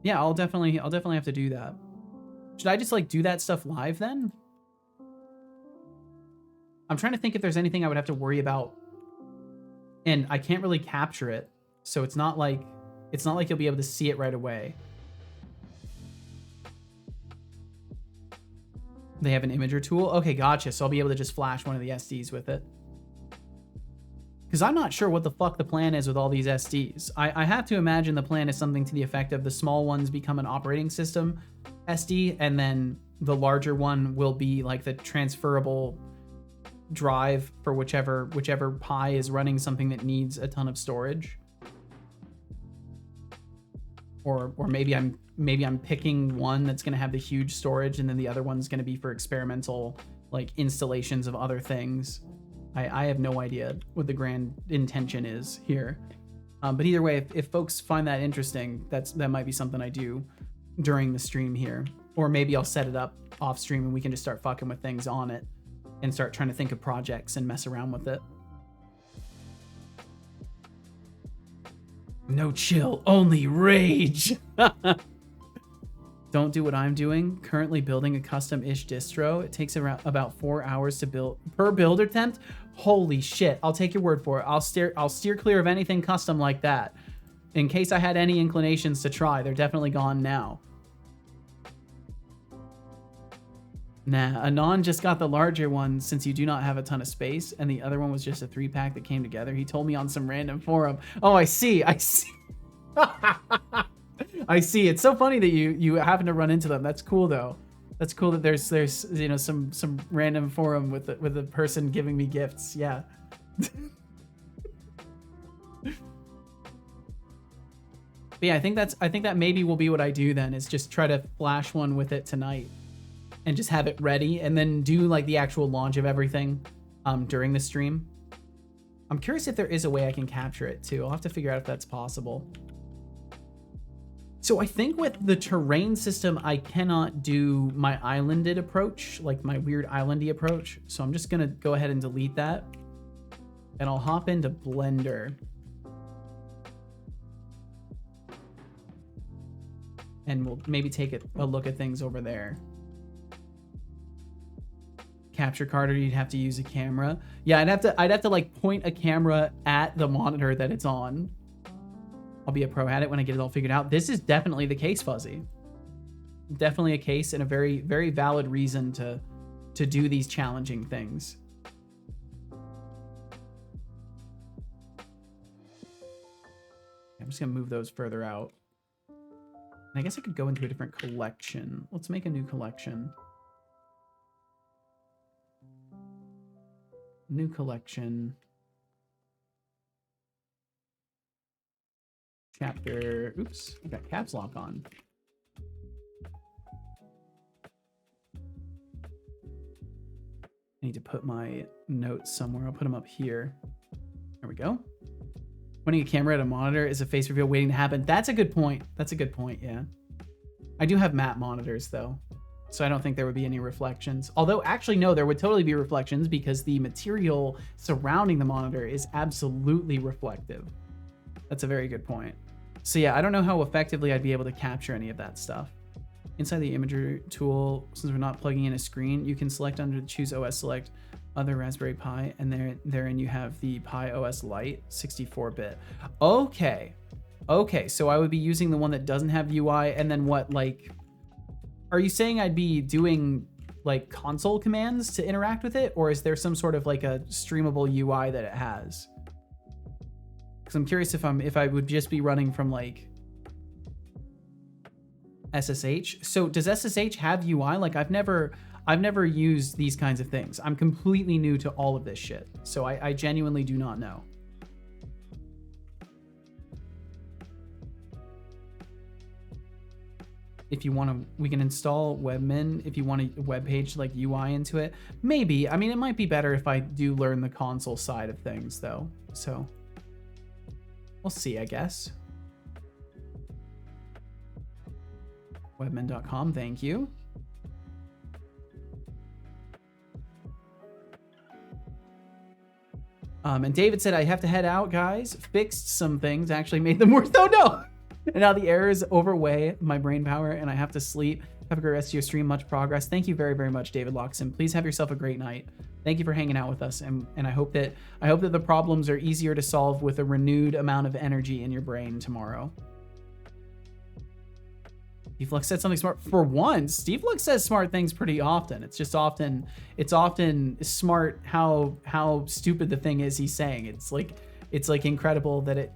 Yeah, I'll definitely have to do that. Should I just like do that stuff live then? I'm trying to think if there's anything I would have to worry about. And I can't really capture it. So it's not like you'll be able to see it right away. They have an imager tool. Okay, gotcha. So I'll be able to just flash one of the SDs with it. Because I'm not sure what the fuck the plan is with all these SDs. I have to imagine the plan is something to the effect of the small ones become an operating system SD, and then the larger one will be like the transferable drive for whichever Pi is running something that needs a ton of storage. Or maybe I'm picking one that's going to have the huge storage, and then the other one's going to be for experimental like installations of other things. I have no idea what the grand intention is here. But either way, if folks find that interesting, that might be something I do during the stream here. Or maybe I'll set it up off stream and we can just start fucking with things on it and start trying to think of projects and mess around with it. No chill, only rage. Don't do what I'm doing. Currently building a custom-ish distro. It takes around about 4 hours to build per build attempt. Holy shit! I'll take your word for it. I'll steer clear of anything custom like that. In case I had any inclinations to try, they're definitely gone now. Nah, Anon just got the larger one since you do not have a ton of space, and the other one was just a 3-pack that came together. He told me on some random forum. Oh, I see. I see. It's so funny that you happen to run into them. That's cool though. That's cool that there's you know some random forum with a person giving me gifts. Yeah. But yeah, I think that maybe will be what I do then, is just try to flash one with it tonight and just have it ready, and then do like the actual launch of everything during the stream. I'm curious if there is a way I can capture it too. I'll have to figure out if that's possible. So I think with the terrain system, I cannot do my islanded approach, like my weird islandy approach. So I'm just gonna go ahead and delete that. And I'll hop into Blender. And we'll maybe take a look at things over there. Capture card, or you'd have to use a camera. Yeah, I'd have to like point a camera at the monitor that it's on. I'll be a pro at it when I get it all figured out. This is definitely the case, Fuzzy. Definitely a case, and a very, very valid reason to do these challenging things. I'm just gonna move those further out. And I guess I could go into a different collection. Let's make a new collection. New collection. Chapter, oops, I got caps lock on. I need to put my notes somewhere. I'll put them up here. There we go. Pointing a camera at a monitor is a face reveal waiting to happen. That's a good point. That's a good point, yeah. I do have matte monitors though, so I don't think there would be any reflections. Although actually no, there would totally be reflections because the material surrounding the monitor is absolutely reflective. That's a very good point. So yeah, I don't know how effectively I'd be able to capture any of that stuff. Inside the imager tool, since we're not plugging in a screen, you can select under the choose OS select other Raspberry Pi, and therein you have the Pi OS Lite 64-bit. Okay, so I would be using the one that doesn't have UI, and then what, like, are you saying I'd be doing like console commands to interact with it, or is there some sort of like a streamable UI that it has? Because I'm curious if I would just be running from like SSH. So does SSH have UI? Like I've never used these kinds of things. I'm completely new to all of this shit. So I genuinely do not know. If you want to, we can install Webmin if you want a web page like UI into it. Maybe. I mean, it might be better if I do learn the console side of things though. So we'll see, I guess. Webmin.com, thank you. And David said, I have to head out, guys. Fixed some things, actually made them worse. Oh no! And now the errors overweigh my brain power and I have to sleep. Have a great rest of your stream. Much progress. Thank you very, very much, David Loxton. Please have yourself a great night. Thank you for hanging out with us. And I hope that the problems are easier to solve with a renewed amount of energy in your brain tomorrow. Steve Lux said something smart. For once, Steve Lux says smart things pretty often. It's often smart how stupid the thing is he's saying. It's like incredible that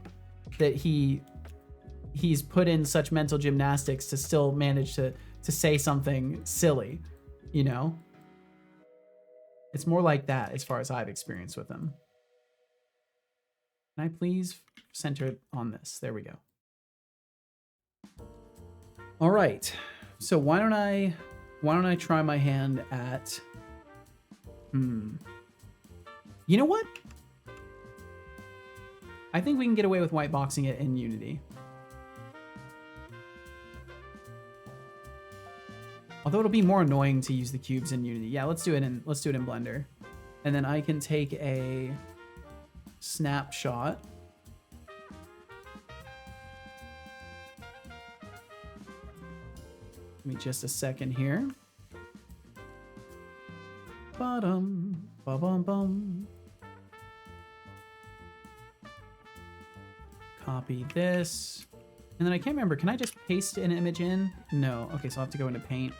he's put in such mental gymnastics to still manage to say something silly, you know? It's more like that as far as I've experienced with him. Can I please center it on this? There we go. All right, so why don't I try my hand at, you know what? I think we can get away with white boxing it in Unity. Although it'll be more annoying to use the cubes in Unity. Yeah, let's do it in Blender. And then I can take a snapshot. Give me just a second here. Ba-dum, ba-bum-bum. Copy this. And then I can't remember, can I just paste an image in? No. Okay, so I'll have to go into Paint.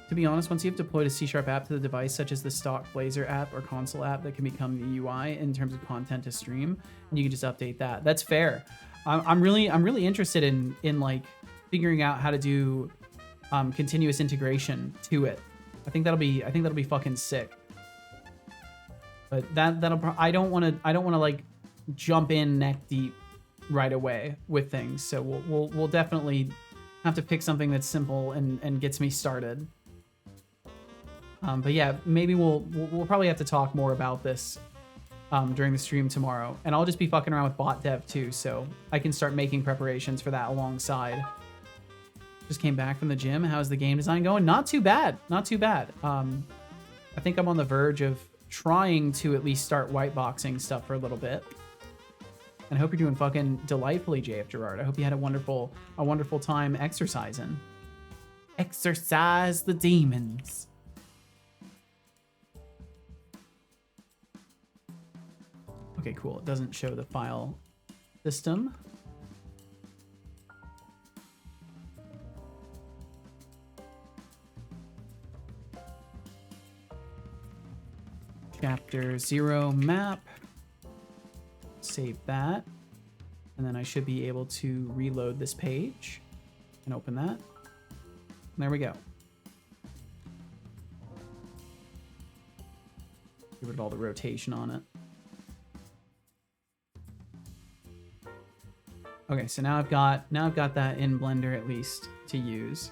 To be honest, once you've deployed a C# app to the device, such as the stock Blazor app or console app that can become the UI in terms of content to stream, and you can just update that. That's fair. I'm really interested in like figuring out how to do continuous integration to it. I think that'll be fucking sick. But I don't want to like jump in neck deep right away with things. So we'll definitely have to pick something that's simple and gets me started. But yeah, maybe we'll probably have to talk more about this during the stream tomorrow. And I'll just be fucking around with bot dev too, so I can start making preparations for that alongside. Just came back from the gym. How's the game design going? Not too bad. Not too bad. I think I'm on the verge of trying to at least start white boxing stuff for a little bit. And I hope you're doing fucking delightfully, JF Gerard. I hope you had a wonderful time exercising. Exercise the demons. Okay, cool. It doesn't show the file system. Chapter 0 map. Save that. And then I should be able to reload this page and open that. And there we go. Get rid of all the rotation on it. Okay, so now I've got that in Blender at least to use.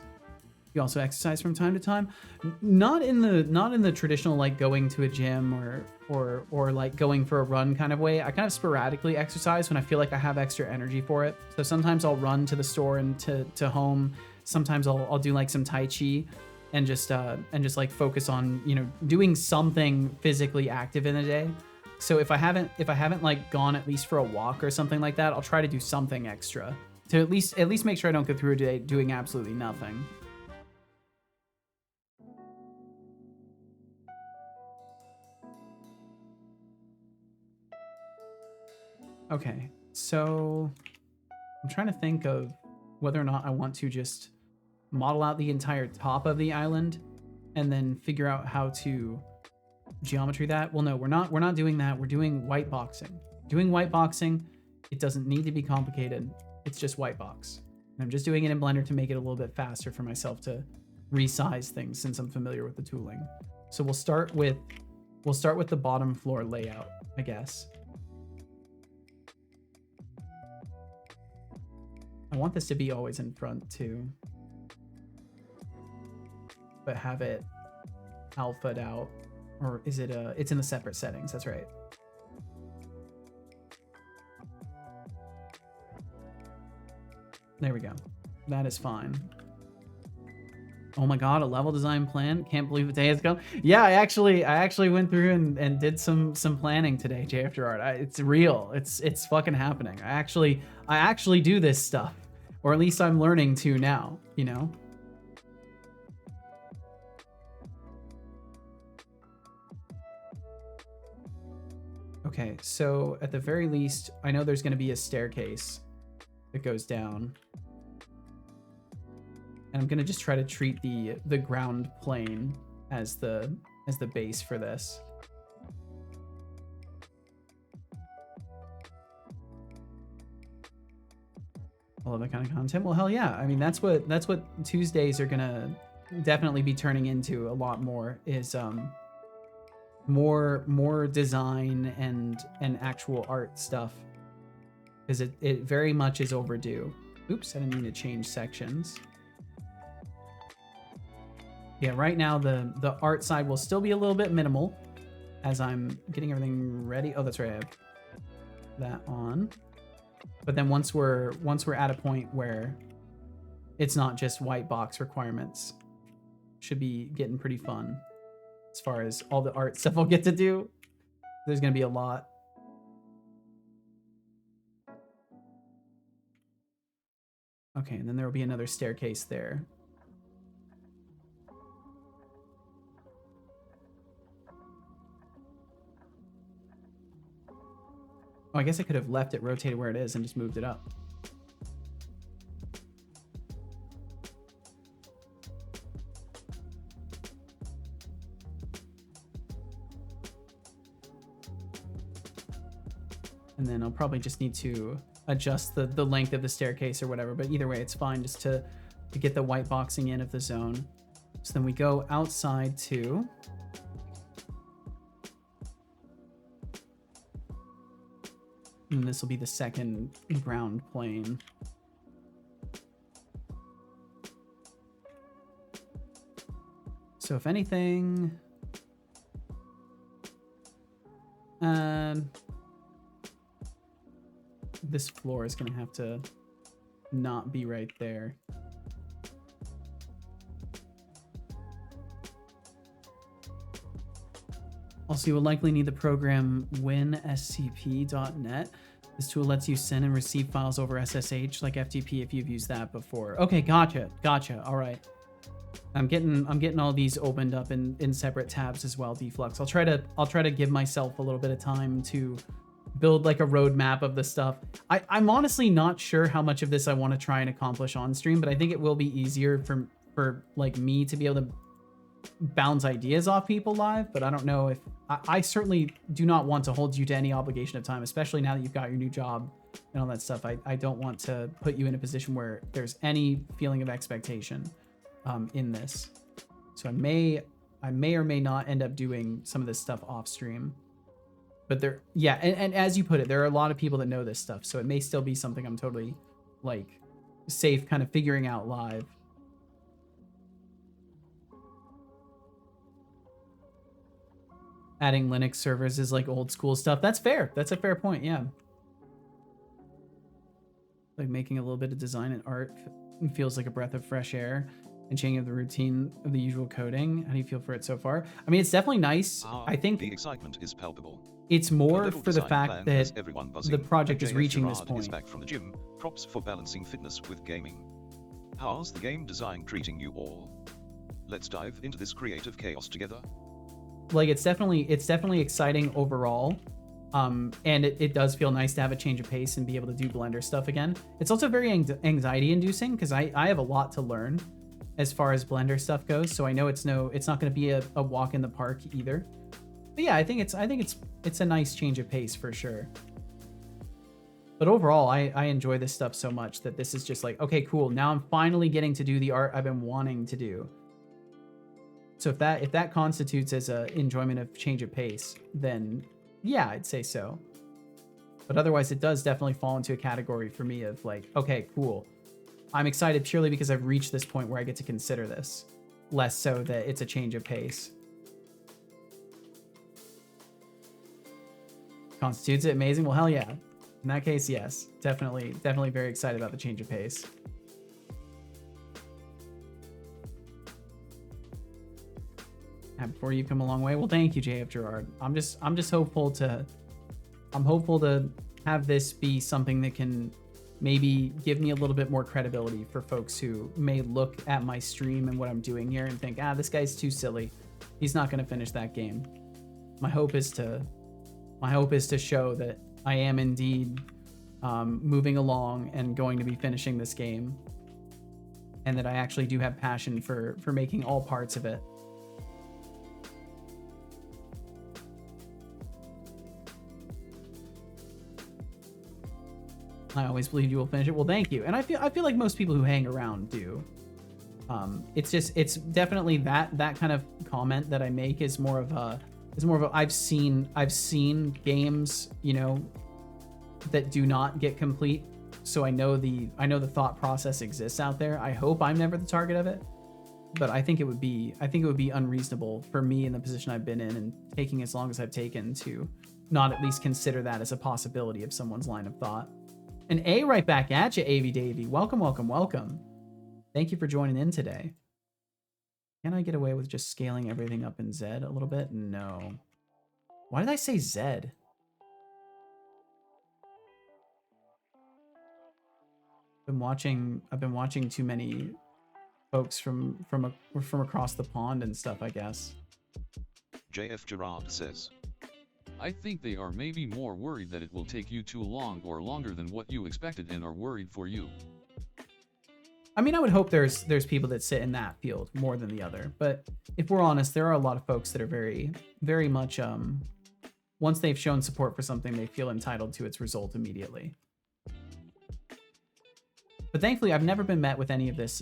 You also exercise from time to time, not in the traditional like going to a gym or like going for a run kind of way. I kind of sporadically exercise when I feel like I have extra energy for it. So sometimes I'll run to the store and to home. Sometimes I'll do like some Tai Chi and just like focus on, you know, doing something physically active in a day. So if I haven't like gone at least for a walk or something like that, I'll try to do something extra to at least make sure I don't go through a day doing absolutely nothing. Okay, so I'm trying to think of whether or not I want to just model out the entire top of the island and then figure out how to geometry that. Well, no, we're not doing that. We're doing white boxing. Doing white boxing, it doesn't need to be complicated. It's just white box. And I'm just doing it in Blender to make it a little bit faster for myself to resize things since I'm familiar with the tooling. So we'll start with the bottom floor layout, I guess. I want this to be always in front too, but have it alpha'd out, or is it it's in the separate settings, that's right. There we go. That is fine. Oh my god, a level design plan. Can't believe the day has come. Yeah, I actually went through and did some planning today, J After Art. It's real. It's fucking happening. I actually do this stuff. Or at least I'm learning to now, you know? Okay, so at the very least, I know there's going to be a staircase that goes down. And I'm going to just try to treat the ground plane as the base for this. All of that kind of content. Well, hell yeah. I mean, that's what Tuesdays are going to definitely be turning into a lot more is more design and actual art stuff, because it very much is overdue. Oops, I didn't mean to change sections. Yeah, right now the art side will still be a little bit minimal as I'm getting everything ready. Oh, that's right, I have that on. But then once we're at a point where it's not just white box requirements, should be getting pretty fun. As far as all the art stuff I'll get to do, there's going to be a lot. Okay, and then there will be another staircase there. Oh, I guess I could have left it rotated where it is and just moved it up. And then I'll probably just need to adjust the length of the staircase or whatever, but either way, it's fine just to get the white boxing in of the zone. So then we go outside too. And this will be the second ground plane. So if anything, this floor is going to have to not be right there. Also, you will likely need the program winscp.net. This tool lets you send and receive files over SSH like FTP if you've used that before. Okay, gotcha. All right. I'm getting all these opened up in separate tabs as well, Deflux. I'll try to give myself a little bit of time to build like a roadmap of the stuff. I'm honestly not sure how much of this I want to try and accomplish on stream, but I think it will be easier for like me to be able to bounce ideas off people live. But I don't know if I certainly do not want to hold you to any obligation of time, especially now that you've got your new job and all that stuff. I don't want to put you in a position where there's any feeling of expectation in this. So I may or may not end up doing some of this stuff off stream. But there, yeah, and as you put it, there are a lot of people that know this stuff, so it may still be something I'm totally like safe kind of figuring out live. Adding Linux servers is like old school stuff. That's fair. That's a fair point. Yeah. Like making a little bit of design and art feels like a breath of fresh air and changing the routine of the usual coding. How do you feel for it so far? I mean, it's definitely nice. I think the excitement is palpable. It's more for the fact that the project is reaching this point. Is back from the gym. Props for balancing fitness with gaming. How's the game design treating you all? Let's dive into this creative chaos together. Like it's definitely exciting overall. And it does feel nice to have a change of pace and be able to do Blender stuff again. It's also very anxiety inducing because I have a lot to learn as far as Blender stuff goes. So I know it's not going to be a walk in the park either. But yeah, I think it's a nice change of pace for sure. But overall, I enjoy this stuff so much that this is just like, okay, cool. Now I'm finally getting to do the art I've been wanting to do. So if that constitutes as a enjoyment of change of pace, then yeah, I'd say so. But otherwise, it does definitely fall into a category for me of like, okay, cool. I'm excited purely because I've reached this point where I get to consider this, less so that it's a change of pace. Constitutes it amazing? Well, hell yeah. In that case, yes. Definitely very excited about the change of pace. Before you come a long way. Well, thank you, JF Gerard. I'm just hopeful to have this be something that can maybe give me a little bit more credibility for folks who may look at my stream and what I'm doing here and think, this guy's too silly. He's not going to finish that game. My hope is to show that I am indeed moving along and going to be finishing this game, and that I actually do have passion for making all parts of it. I always believe you will finish it. Well, thank you. And I feel like most people who hang around do. It's definitely that kind of comment that I make is more of a I've seen games, you know, that do not get complete. So I know the thought process exists out there. I hope I'm never the target of it, but I think it would be unreasonable for me in the position I've been in and taking as long as I've taken to not at least consider that as a possibility of someone's line of thought. And right back at you, AV Davey. Welcome, welcome, welcome. Thank you for joining in today. Can I get away with just scaling everything up in Z a little bit? No. Why did I say Z? I've been watching too many folks from across the pond and stuff, I guess. JF Gerard says, I think they are maybe more worried that it will take you too long or longer than what you expected and are worried for you. I mean, I would hope there's people that sit in that field more than the other. But if we're honest, there are a lot of folks that are very, very much, once they've shown support for something, they feel entitled to its result immediately. But thankfully, I've never been met with any of this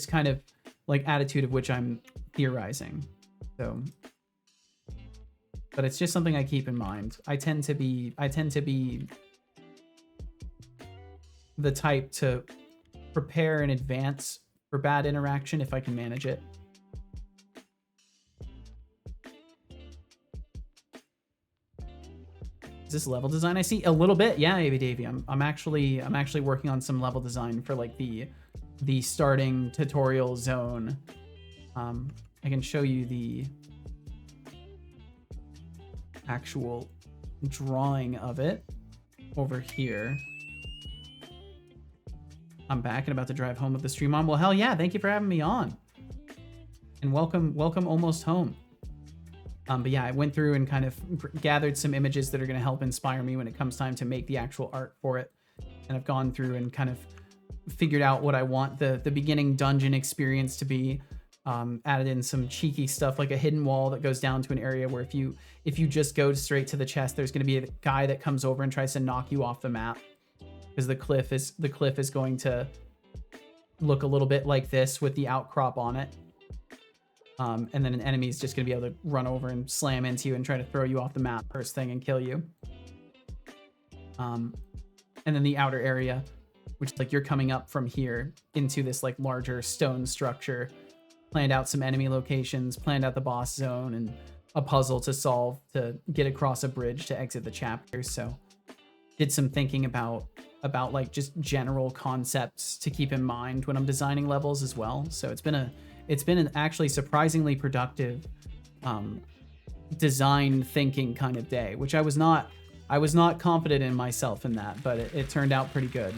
kind of like attitude of which I'm theorizing. So, but it's just something I keep in mind. I tend to be the type to prepare in advance for bad interaction if I can manage it. Is this level design? I see a little bit. Yeah, AV Davey. I'm actually working on some level design for like the starting tutorial zone. I can show you the actual drawing of it over here. I'm back and about to drive home with the stream on. Well, hell yeah, thank you for having me on. And welcome almost home. But yeah, I went through and kind of gathered some images that are going to help inspire me when it comes time to make the actual art for it. And I've gone through and kind of figured out what I want the beginning dungeon experience to be. Added in some cheeky stuff like a hidden wall that goes down to an area where if you just go straight to the chest, there's going to be a guy that comes over and tries to knock you off the map. Because the cliff is going to look a little bit like this with the outcrop on it. And then an enemy is just going to be able to run over and slam into you and try to throw you off the map first thing and kill you. And then the outer area, which is like you're coming up from here into this like larger stone structure. Planned out some enemy locations, planned out the boss zone, and a puzzle to solve to get across a bridge to exit the chapter. So did some thinking about like just general concepts to keep in mind when I'm designing levels as well. So it's been an actually surprisingly productive design thinking kind of day, which I was not confident in myself in that, but it turned out pretty good.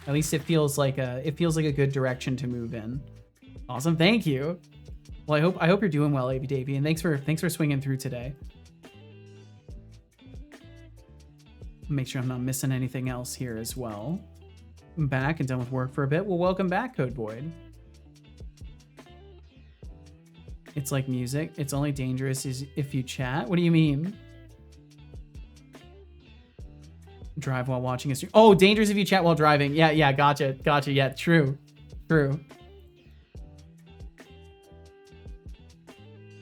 At least it feels like a good direction to move in. Awesome, thank you. Well, I hope you're doing well, AV Davey, and thanks for swinging through today. Make sure I'm not missing anything else here as well. I'm back and done with work for a bit. Well, welcome back, Code Void. It's like music. It's only dangerous if you chat. What do you mean? Drive while watching a stream. Oh, dangerous if you chat while driving. Yeah, gotcha. Yeah, true.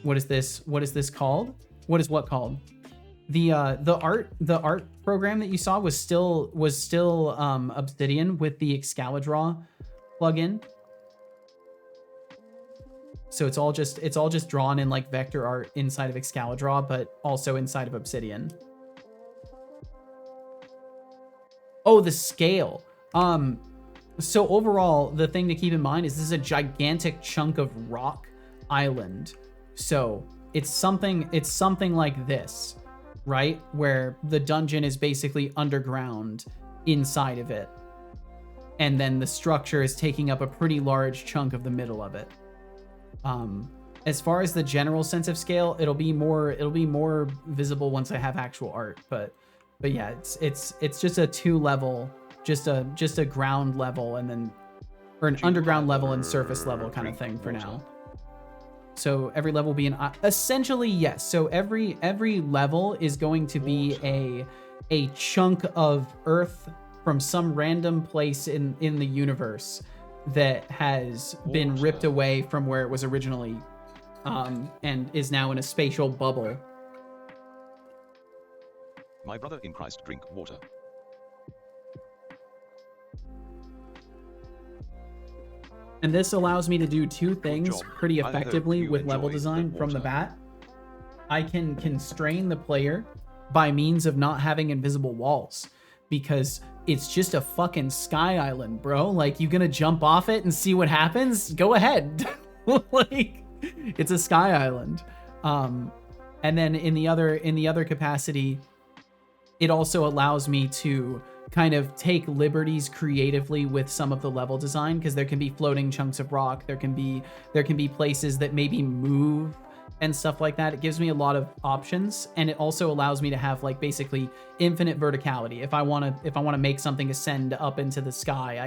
What is this called? What is what called? The art program that you saw was still Obsidian with the Excalidraw plugin. So it's all just drawn in like vector art inside of Excalidraw, but also inside of Obsidian. Oh, the scale. So overall, the thing to keep in mind is this is a gigantic chunk of rock island. So it's something like this, right? Where the dungeon is basically underground inside of it. And then the structure is taking up a pretty large chunk of the middle of it. As far as the general sense of scale, it'll be more visible once I have actual art. But yeah, it's just a 2-level, just a ground level, and then, or an underground level and surface level kind of thing for now. So every level will be essentially, yes. So every level is going to be a chunk of earth from some random place in the universe that has been ripped away from where it was originally, and is now in a spatial bubble. My brother in Christ, drink water. And this allows me to do 2 things job. pretty I hope effectively you with level enjoyed the design from the water. bat. I can constrain the player by means of not having invisible walls, because it's just a fucking sky island, bro. Like, you gonna jump off it and see what happens? Go ahead. Like, it's a sky island. And then in the other capacity, it also allows me to kind of take liberties creatively with some of the level design, because there can be floating chunks of rock, there can be places that maybe move and stuff like that. It gives me a lot of options, and it also allows me to have like basically infinite verticality. If I want to make something ascend up into the sky,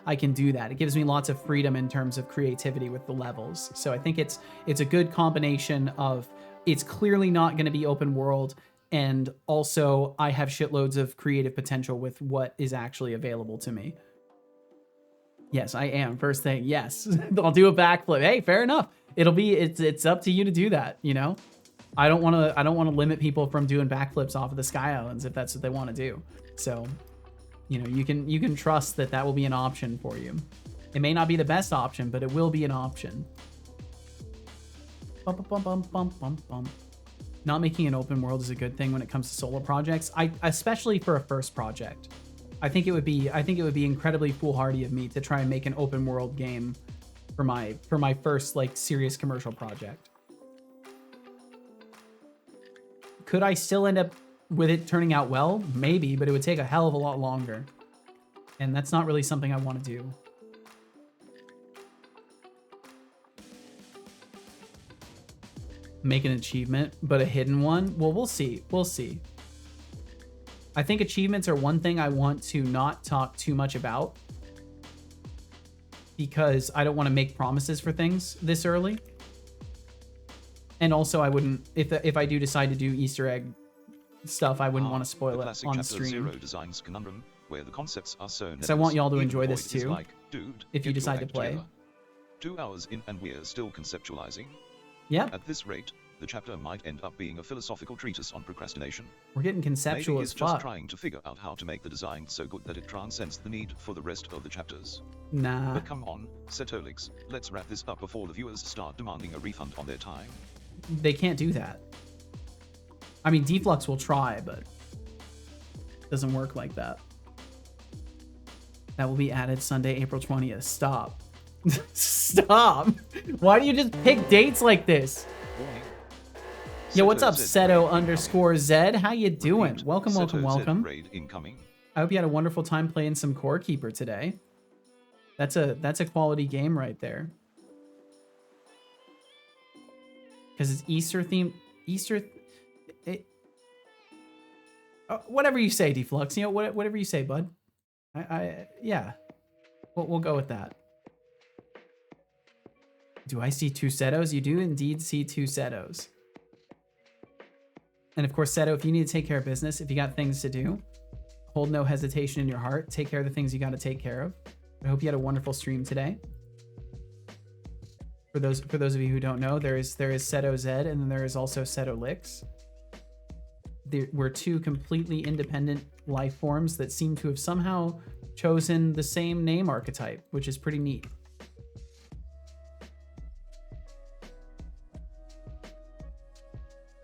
I can do that. It gives me lots of freedom in terms of creativity with the levels. So I think it's a good combination of, it's clearly not going to be open world, and also I have shitloads of creative potential with what is actually available to me. Yes, I am. First thing, yes. I'll do a backflip. Hey, fair enough. It's up to you to do that, you know? I don't want to limit people from doing backflips off of the Sky Islands if that's what they want to do. So, you know, you can trust that will be an option for you. It may not be the best option, but it will be an option. Bum, bum, bum, bum, bum, bum. Not making an open world is a good thing when it comes to solo projects. Especially for a first project. I think it would be incredibly foolhardy of me to try and make an open world game for my first like serious commercial project. Could I still end up with it turning out well? Maybe, but it would take a hell of a lot longer. And that's not really something I want to do. Make an achievement, but a hidden one? Well, we'll see. We'll see. I think achievements are one thing I want to not talk too much about, because I don't want to make promises for things this early. And also I wouldn't, if I do decide to do Easter egg stuff, I wouldn't want to spoil it on stream. Zero designs conundrum, where the concepts are so So I want y'all to even enjoy this Void is too, like, dude, if you get your decide to act play. together. 2 hours in and we're still conceptualizing. Yeah, At this rate, the chapter might end up being a philosophical treatise on procrastination. we're getting conceptual Maybe as he's just fuck. trying to figure out how to make the design so good that it transcends the need for the rest of the chapters. Nah, But come on, Setolix, let's wrap this up before the viewers start demanding a refund on their time. they can't do that. I mean, Deflux will try, but it doesn't work like that. That will be added Sunday, April 20th. Stop. Stop. Why do you just pick dates like this? Warning. Yo, what's Seto up, Z Seto_Z? How you doing? Repeat, Welcome, welcome, Seto Z welcome. raid incoming. I hope you had a wonderful time playing some Core Keeper today. That's a quality game right there. Because it's Easter themed. Whatever you say, Deflux. You know, whatever you say, bud. Yeah. We'll go with that. Do I see 2 Setos? You do indeed see 2 Setos. And of course, Seto, if you need to take care of business, if you got things to do, hold no hesitation in your heart. Take care of the things you got to take care of. I hope you had a wonderful stream today. For those of you who don't know, there is Seto Z, and then there is also Setolix. We're 2 completely independent life forms that seem to have somehow chosen the same name archetype, which is pretty neat.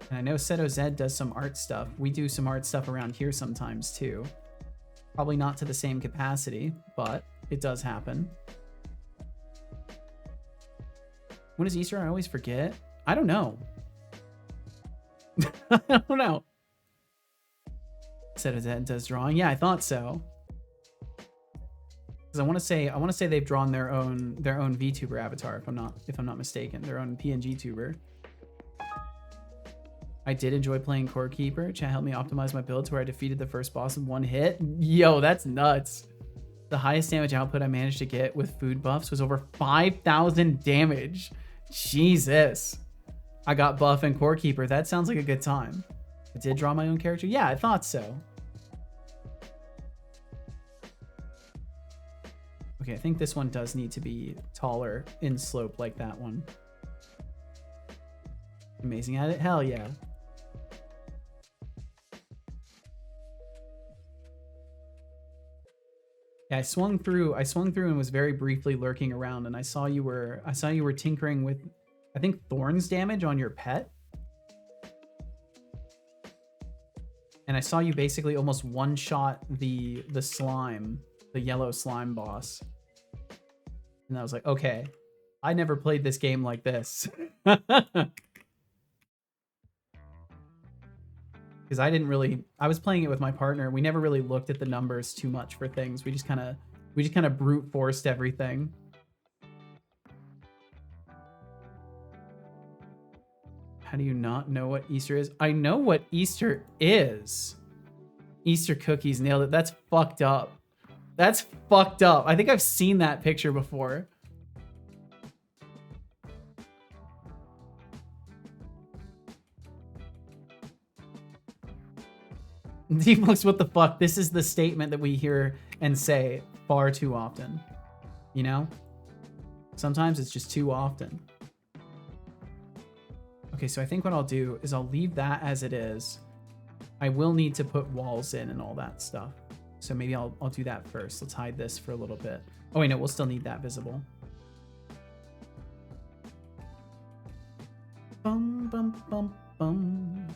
And I know Seto Z does some art stuff. We do some art stuff around here sometimes too. Probably not to the same capacity, but it does happen. When is Easter? I always forget. I don't know. I don't know. Said it does drawing. Yeah, I thought so. Because I want to say they've drawn their own VTuber avatar, if I'm not mistaken, their own PNG tuber. I did enjoy playing Core Keeper. Chat helped me optimize my build to where I defeated the first boss in one hit. Yo, that's nuts. The highest damage output I managed to get with food buffs was over 5,000 damage. Jesus. I got buff in Core Keeper. That sounds like a good time. I did draw my own character. Yeah, I thought so. Okay, I think this one does need to be taller in slope like that one. Amazing at it? Hell yeah. Yeah, I swung through and was very briefly lurking around, and I saw you were tinkering with, I think, thorns damage on your pet. And I saw you basically almost one-shot the slime, the yellow slime boss. And I was like, okay, I never played this game like this. Because I was playing it with my partner. We never really looked at the numbers too much for things. We just kind of brute forced everything. How do you not know what Easter is? I know what Easter is. Easter cookies, nailed it. That's fucked up. That's fucked up. I think I've seen that picture before. Deepbox, what the fuck? This is the statement that we hear and say far too often. You know? Sometimes it's just too often. Okay, so I think what I'll do is I'll leave that as it is. I will need to put walls in and all that stuff. So maybe I'll do that first. Let's hide this for a little bit. Oh wait, no, we'll still need that visible. Bum, bum, bum, bum.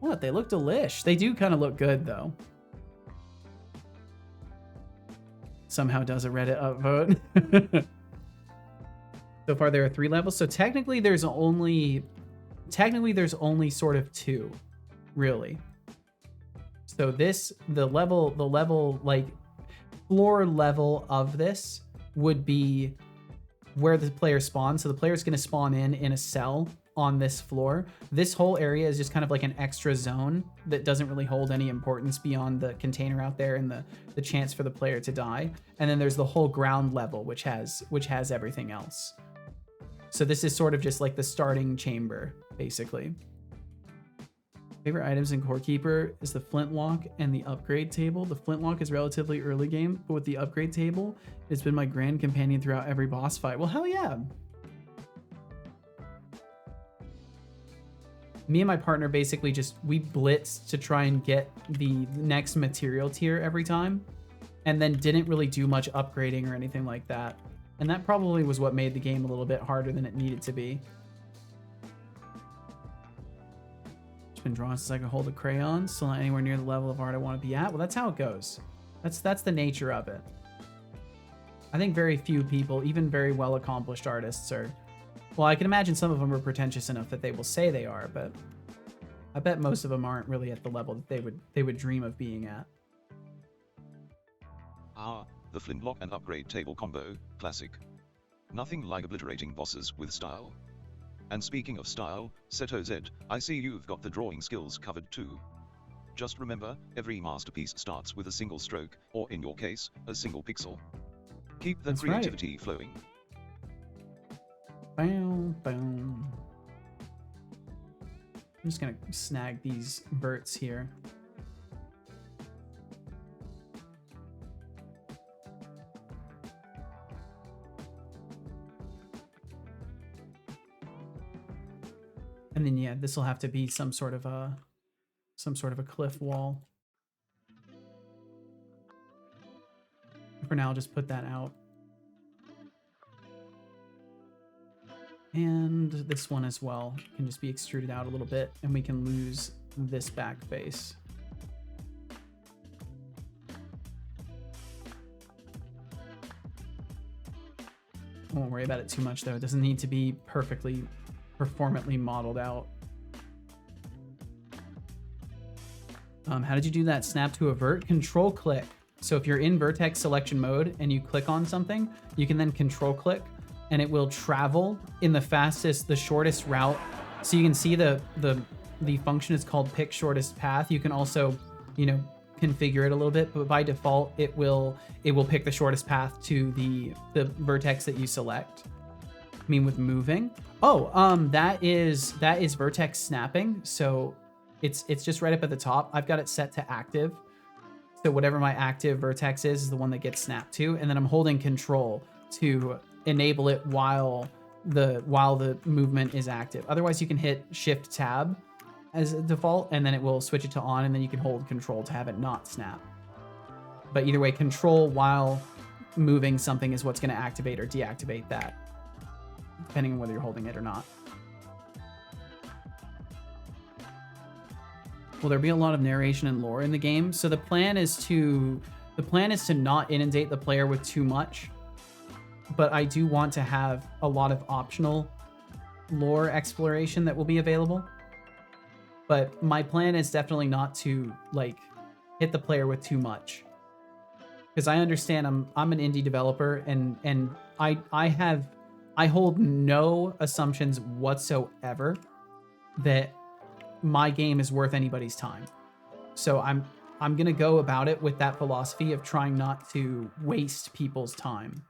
What? They look delish. They do kind of look good, though. Somehow does a Reddit upvote. So far, there are 3 levels. So technically, there's only sort of 2, really. So the level, like, floor level of this would be where the player spawns. So the player's going to spawn in a cell on this floor. This whole area is just kind of like an extra zone that doesn't really hold any importance beyond the container out there and the chance for the player to die. And then there's the whole ground level, which has everything else. So this is sort of just like the starting chamber, basically. Favorite items in Core Keeper is the flintlock and the upgrade table. The flintlock is relatively early game, but with the upgrade table, it's been my grand companion throughout every boss fight. Well, hell yeah. Me and my partner basically we blitzed to try and get the next material tier every time, and then didn't really do much upgrading or anything like that. And that probably was what made the game a little bit harder than it needed to be. It's been drawn since I could hold a crayon, still not anywhere near the level of art I want to be at. Well, that's how it goes. That's the nature of it. I think very few people, even very well accomplished artists, are. Well, I can imagine some of them are pretentious enough that they will say they are, but I bet most of them aren't really at the level that they would dream of being at. Ah, the flintlock and upgrade table combo, classic. Nothing like obliterating bosses with style. And speaking of style, Seto Z, I see you've got the drawing skills covered too. Just remember, every masterpiece starts with a single stroke, or in your case, a single pixel. Keep the creativity flowing. Boom, boom. I'm just gonna snag these verts here. And then yeah, this will have to be some sort of a cliff wall. For now, I'll just put that out. And this one as well can just be extruded out a little bit, and we can lose this back face. won't worry about it too much though. It doesn't need to be perfectly, performantly modeled out. How did you do that? Snap to avert? Control click. So if you're in vertex selection mode and you click on something, you can then control click and it will travel in the shortest route. So you can see the function is called pick shortest path. You can also, you know, configure it a little bit, but by default, it will pick the shortest path to the vertex that you select. I mean, with moving. Oh, that is vertex snapping. So it's just right up at the top. I've got it set to active. So whatever my active vertex is the one that gets snapped to, and then I'm holding control to enable it while the movement is active. Otherwise, you can hit Shift Tab as a default, and then it will switch it to on, and then you can hold control to have it not snap. But either way, control while moving something is what's going to activate or deactivate that, depending on whether you're holding it or not. Will there be a lot of narration and lore in the game? So the plan is to not inundate the player with too much, but I do want to have a lot of optional lore exploration that will be available. But my plan is definitely not to like hit the player with too much, because I understand I'm an indie developer and I hold no assumptions whatsoever that my game is worth anybody's time. So I'm gonna go about it with that philosophy of trying not to waste people's time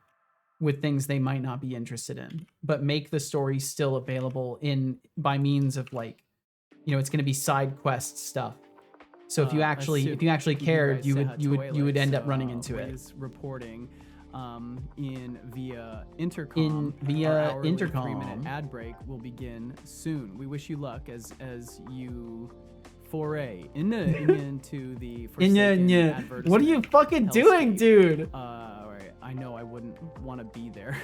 with things they might not be interested in, but make the story still available by means of, like, you know, it's gonna be side quest stuff. So if you actually cared, you would end up running into it. Reporting via intercom. Our hourly 3-minute ad break will begin soon. We wish you luck as you foray into the forsaken What are you fucking doing, dude? All right, I know I wouldn't want to be there.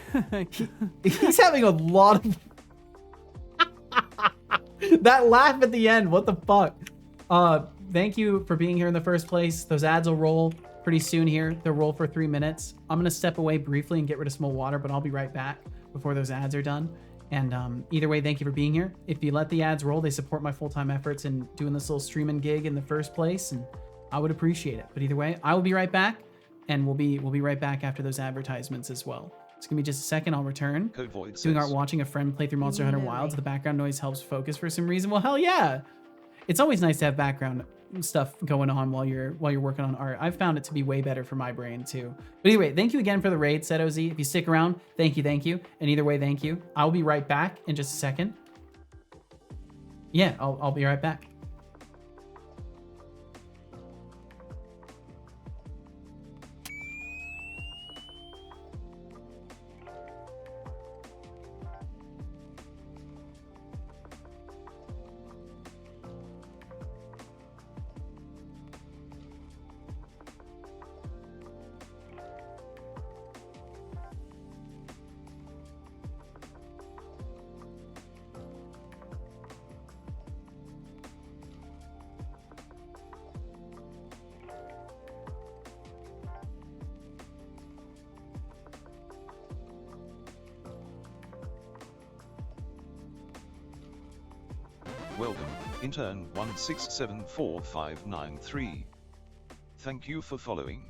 He's having a lot of that laugh at the end. What the fuck? Thank you for being here in the first place. Those ads will roll pretty soon here. They'll roll for 3 minutes. I'm gonna step away briefly and get rid of some more water, but I'll be right back before those ads are done. And either way, thank you for being here. If you let the ads roll, they support my full-time efforts in doing this little streaming gig in the first place, and I would appreciate it. But either way, I will be right back, and we'll be right back after those advertisements as well. It's gonna be just a second. I'll return. Doing art, watching a friend play through Monster Hunter Wilds. The background noise helps focus for some reason. Well, hell yeah! It's always nice to have background stuff going on while you're working on art. I've found it to be way better for my brain too. But anyway, thank you again for the raid, Seto Z. If you stick around, thank you. And either way, thank you. I'll be right back in just a second. Yeah, I'll be right back. Welcome, intern 1674593. Thank you for following.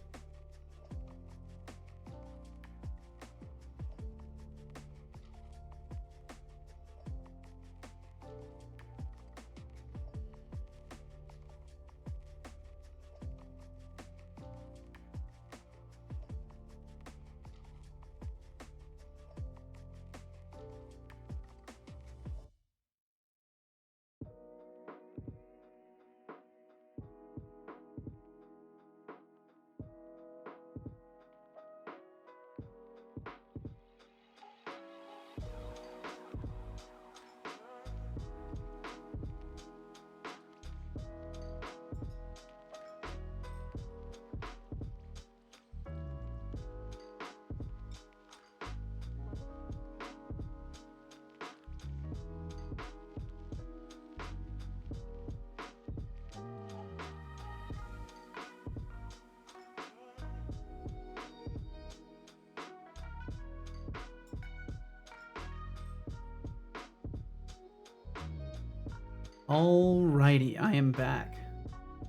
Alrighty, I am back.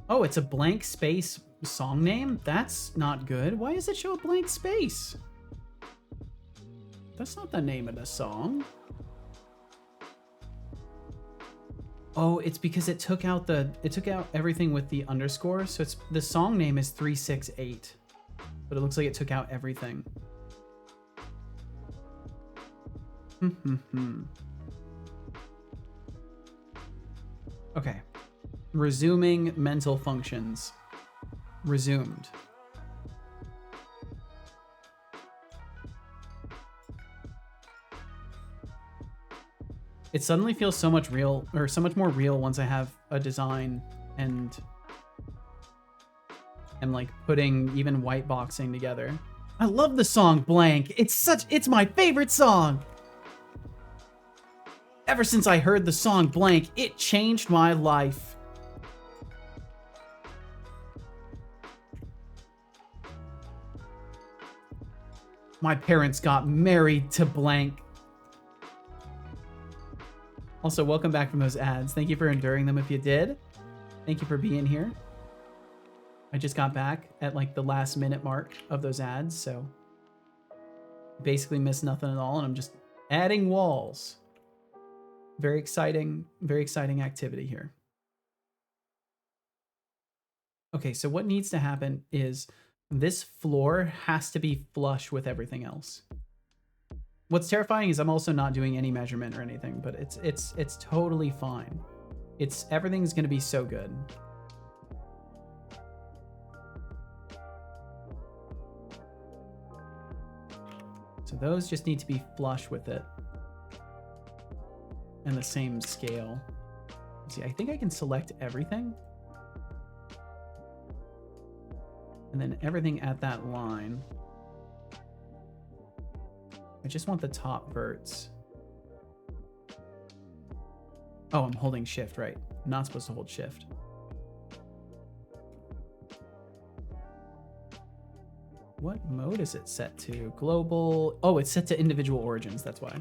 Oh, it's a blank space song name? That's not good. Why does it show a blank space? That's not the name of the song. Oh, it's because it took out everything with the underscore, so it's the song name is 368. But it looks like it took out everything. Okay. Resuming mental functions. Resumed. It suddenly feels so much real, or so much more real once I have a design and am like putting even white boxing together. I love the song Blank. It's my favorite song. Ever since I heard the song Blank, it changed my life. My parents got married to Blank. Also, welcome back from those ads. Thank you for enduring them if you did. Thank you for being here. I just got back at like the last minute mark of those ads, so basically missed nothing at all, and I'm just adding walls. Very exciting activity here. Okay, so what needs to happen is this floor has to be flush with everything else. What's terrifying is I'm also not doing any measurement or anything, but it's totally fine. Everything's gonna be so good. So those just need to be flush with it. And the same scale. Let's see, I think I can select everything. And then everything at that line. I just want the top verts. Oh, I'm holding shift, right? I'm not supposed to hold shift. What mode is it set to? Global. Oh, it's set to individual origins, that's why.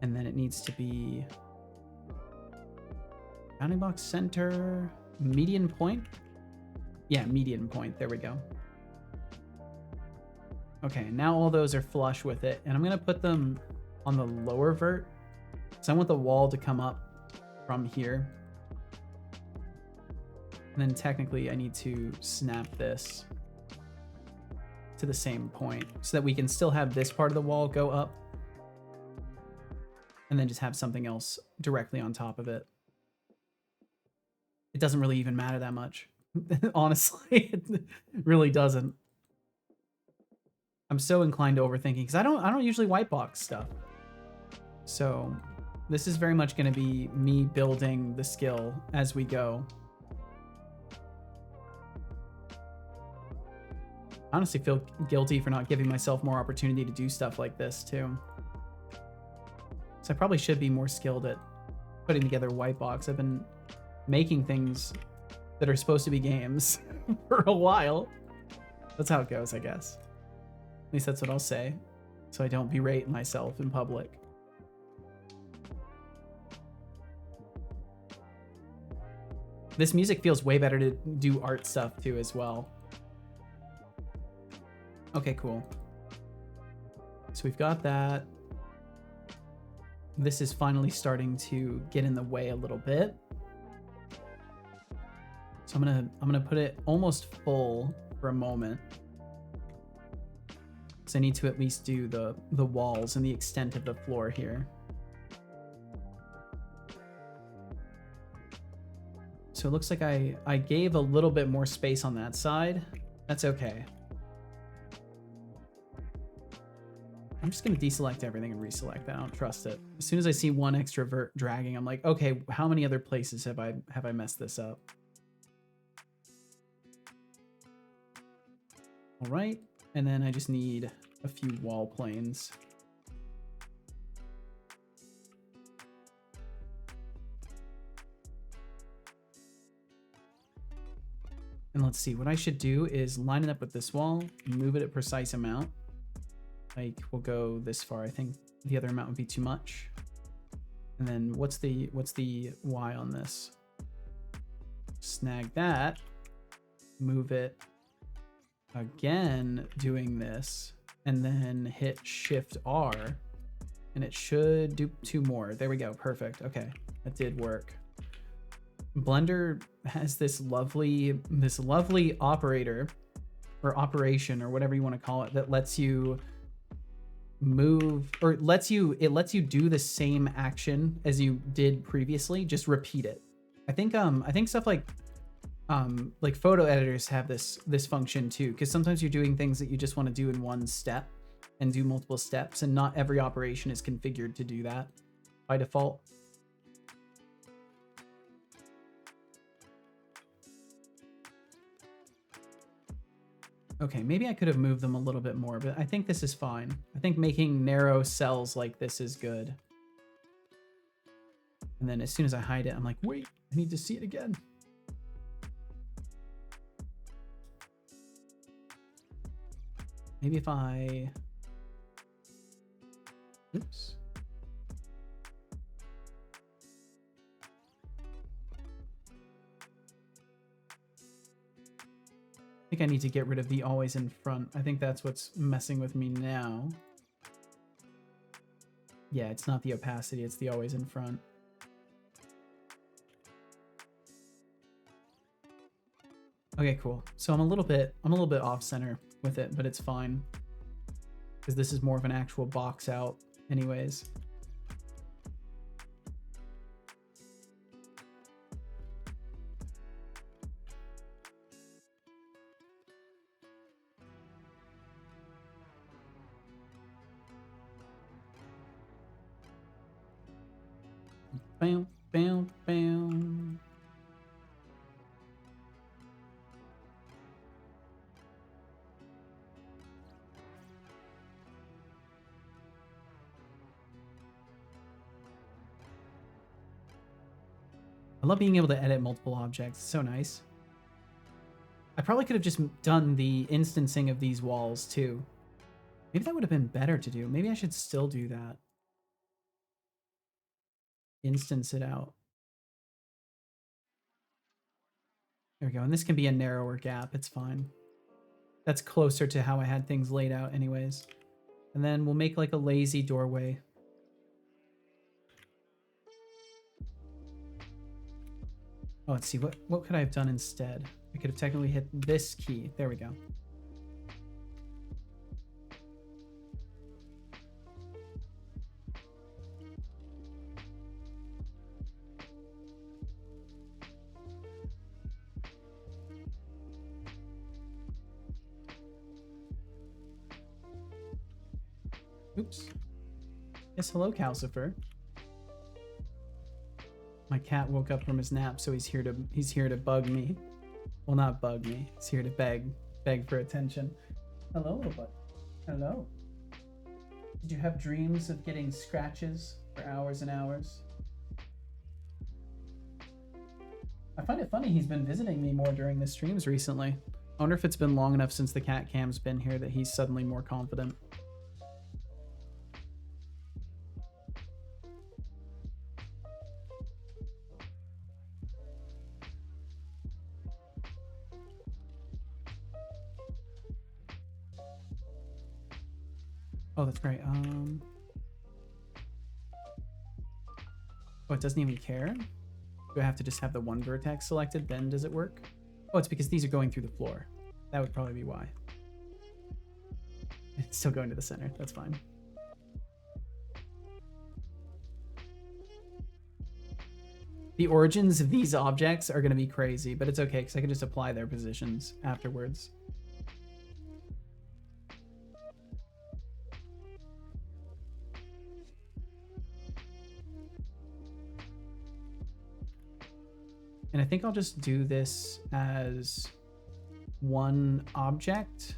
And then it needs to be bounding box center, median point. Yeah, median point. There we go. Okay, now all those are flush with it, and I'm gonna put them on the lower vert. So I want the wall to come up from here. And then technically I need to snap this to the same point so that we can still have this part of the wall go up. And then just have something else directly on top of it. It doesn't really even matter that much. Honestly, it really doesn't. I'm so inclined to overthinking because I don't usually white box stuff. So this is very much going to be me building the skill as we go. I honestly feel guilty for not giving myself more opportunity to do stuff like this too. So I probably should be more skilled at putting together white box. I've been making things that are supposed to be games for a while. That's how it goes, I guess. At least that's what I'll say, so I don't berate myself in public. This music feels way better to do art stuff too as well. Okay, cool. So we've got that. This is finally starting to get in the way a little bit. So I'm gonna put it almost full for a moment. Because I need to at least do the walls and the extent of the floor here. So it looks like I gave a little bit more space on that side. That's okay. I'm just going to deselect everything and reselect that. I don't trust it. As soon as I see one extra vert dragging, I'm like, okay, how many other places have I messed this up? All right. And then I just need a few wall planes. And let's see, what I should do is line it up with this wall, move it a precise amount. Like, we'll go this far. I think the other amount would be too much. And then what's the Y on this? Snag that, move it again, doing this, and then hit Shift R, and it should do 2 more. There we go, perfect. Okay, that did work. Blender has this lovely operator or operation or whatever you want to call it that lets you move, or it lets you do the same action as you did previously, just repeat it. I think stuff like photo editors have this function too, because sometimes you're doing things that you just want to do in one step and do multiple steps, and not every operation is configured to do that by default. Okay, maybe I could have moved them a little bit more, but I think this is fine. I think making narrow cells like this is good. And then as soon as I hide it, I'm like, wait, I need to see it again. Maybe if I... Oops. I think I need to get rid of the always in front. I think that's what's messing with me now. Yeah, it's not the opacity, it's the always in front. Okay, cool. So I'm a little bit off center with it, but it's fine, because this is more of an actual box out anyways. Bam, bam, bam. I love being able to edit multiple objects. It's so nice. I probably could have just done the instancing of these walls too. Maybe that would have been better to do. Maybe I should still do that. Instance it out. There we go. And this can be a narrower gap. It's fine. That's closer to how I had things laid out anyways. And then we'll make like a lazy doorway. Oh, let's see. What could I have done instead? I could have technically hit this key. There we go. Oops. Yes, hello, Calcifer. My cat woke up from his nap, so he's here to bug me. Well, not bug me. He's here to beg for attention. Hello, little bud. Hello. Did you have dreams of getting scratches for hours and hours? I find it funny he's been visiting me more during the streams recently. I wonder if it's been long enough since the cat cam's been here that he's suddenly more confident. Oh, that's great. Oh, it doesn't even care? Do I have to just have the one vertex selected, then does it work? Oh, it's because these are going through the floor. That would probably be why. It's still going to the center. That's fine. The origins of these objects are going to be crazy, but it's okay because I can just apply their positions afterwards. And I think I'll just do this as one object.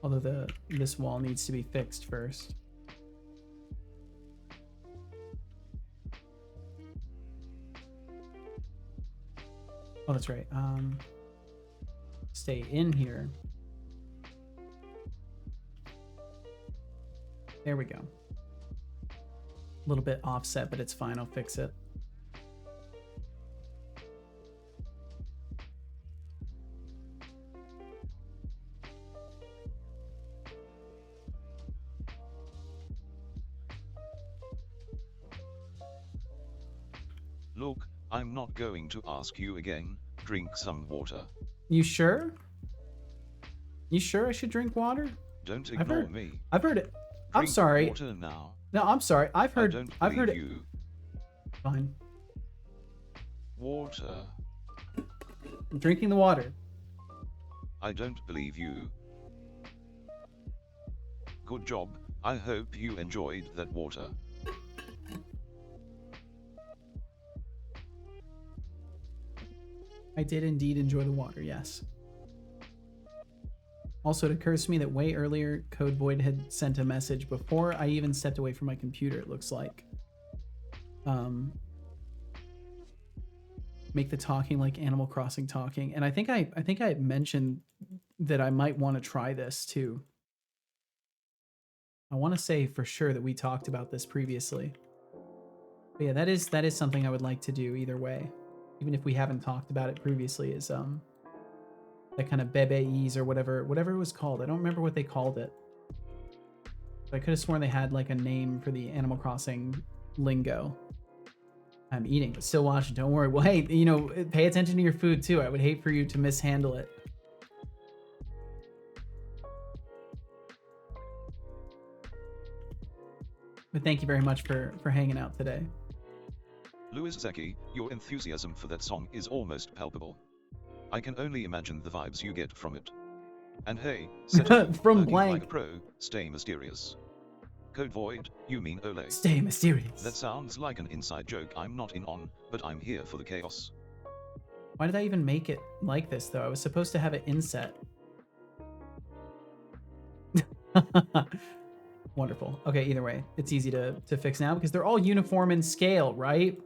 Although this wall needs to be fixed first. Oh, that's right. stay in here. There we go. A little bit offset, but it's fine. I'll fix it. Look, I'm not going to ask you again. Drink some water. You sure? You sure I should drink water? Don't ignore me. I've heard it. I'm Drink sorry. water now. No, I'm sorry. I've heard I've heard it. you. Fine. Water. I'm drinking the water. I don't believe you. Good job. I hope you enjoyed that water. I did indeed enjoy the water, yes. Also, it occurs to me that way earlier, Code Void had sent a message before I even stepped away from my computer, it looks like. Make the talking like Animal Crossing talking. And I think I had mentioned that I might want to try this too. I want to say for sure that we talked about this previously. But yeah, that is something I would like to do either way. Even if we haven't talked about it previously, is that kind of bebeis or whatever it was called. I don't remember what they called it. But I could have sworn they had like a name for the Animal Crossing lingo. I'm eating, but still watching. Don't worry. Well, hey, you know, pay attention to your food too. I would hate for you to mishandle it. But thank you very much for hanging out today. Louis Zeki, your enthusiasm for that song is almost palpable. I can only imagine the vibes you get from it. And hey, from working blank. like a pro, stay mysterious. Code Void, you mean Ole. Stay mysterious. That sounds like an inside joke I'm not in on, but I'm here for the chaos. Why did I even make it like this though? I was supposed to have it inset. Wonderful. Okay, either way, it's easy to fix now because they're all uniform in scale, right?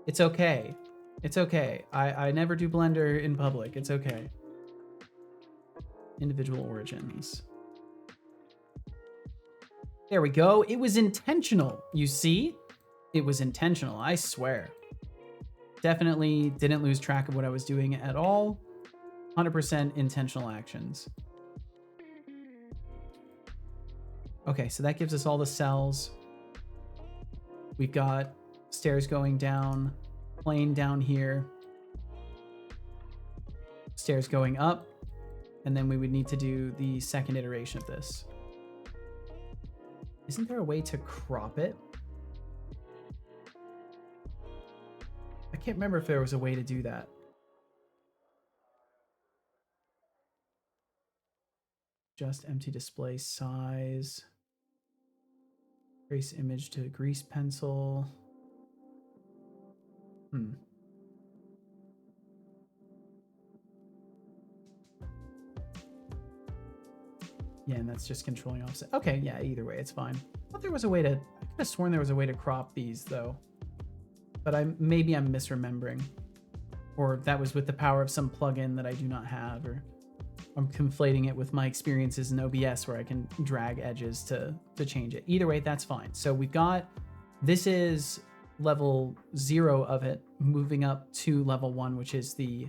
It's okay. It's okay. I never do Blender in public. It's okay. Individual origins. There we go. It was intentional. You see? It was intentional. I swear. Definitely didn't lose track of what I was doing at all. 100% intentional actions. Okay, so that gives us all the cells. We've got stairs going down, plane down here, stairs going up, and then we would need to do the second iteration of this. Isn't there a way to crop it? I can't remember if there was a way to do that. Just empty display size. Trace image to grease pencil. Yeah, and that's just controlling offset. Okay, yeah, either way, it's fine. I thought there was a way to... I could have sworn there was a way to crop these, though. But maybe I'm misremembering. Or that was with the power of some plugin that I do not have, or I'm conflating it with my experiences in OBS where I can drag edges to change it. Either way, that's fine. So we've got... This is level 0 of it, moving up to level 1, which is the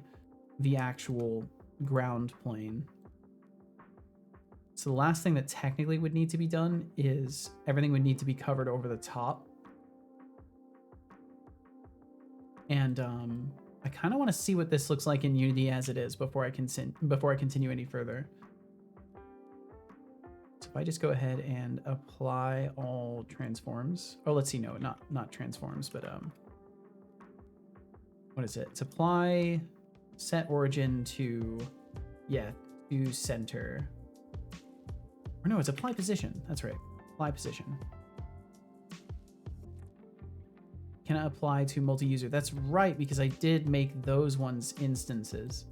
actual ground plane. So the last thing that technically would need to be done is everything would need to be covered over the top. And I kind of want to see what this looks like in Unity as it is before I continue any further. So if I just go ahead and apply all transforms. Oh, let's see. No, not transforms, but what is it? It's apply set origin to, yeah, to center. Or no, it's apply position. That's right. Apply position. Can I apply to multi-user? That's right, because I did make those ones instances.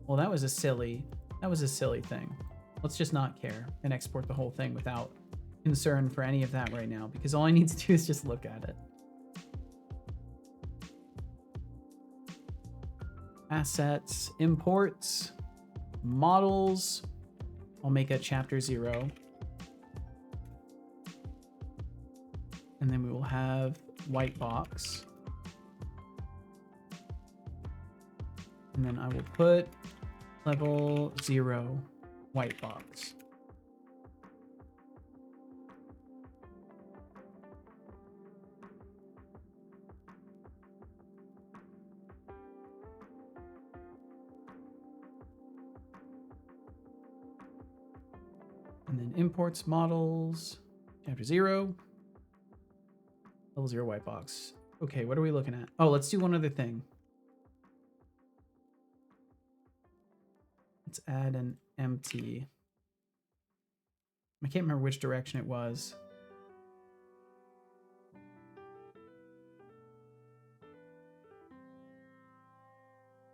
Well, that was a silly thing. Let's just not care and export the whole thing without concern for any of that right now, because all I need to do is just look at it. Assets, imports. models. I'll make a chapter 0. And then we will have white box. And then I will put level 0 white box. And then imports models, chapter 0, level 0 white box. Okay, what are we looking at? Oh, let's do one other thing. Let's add an empty. I can't remember which direction it was.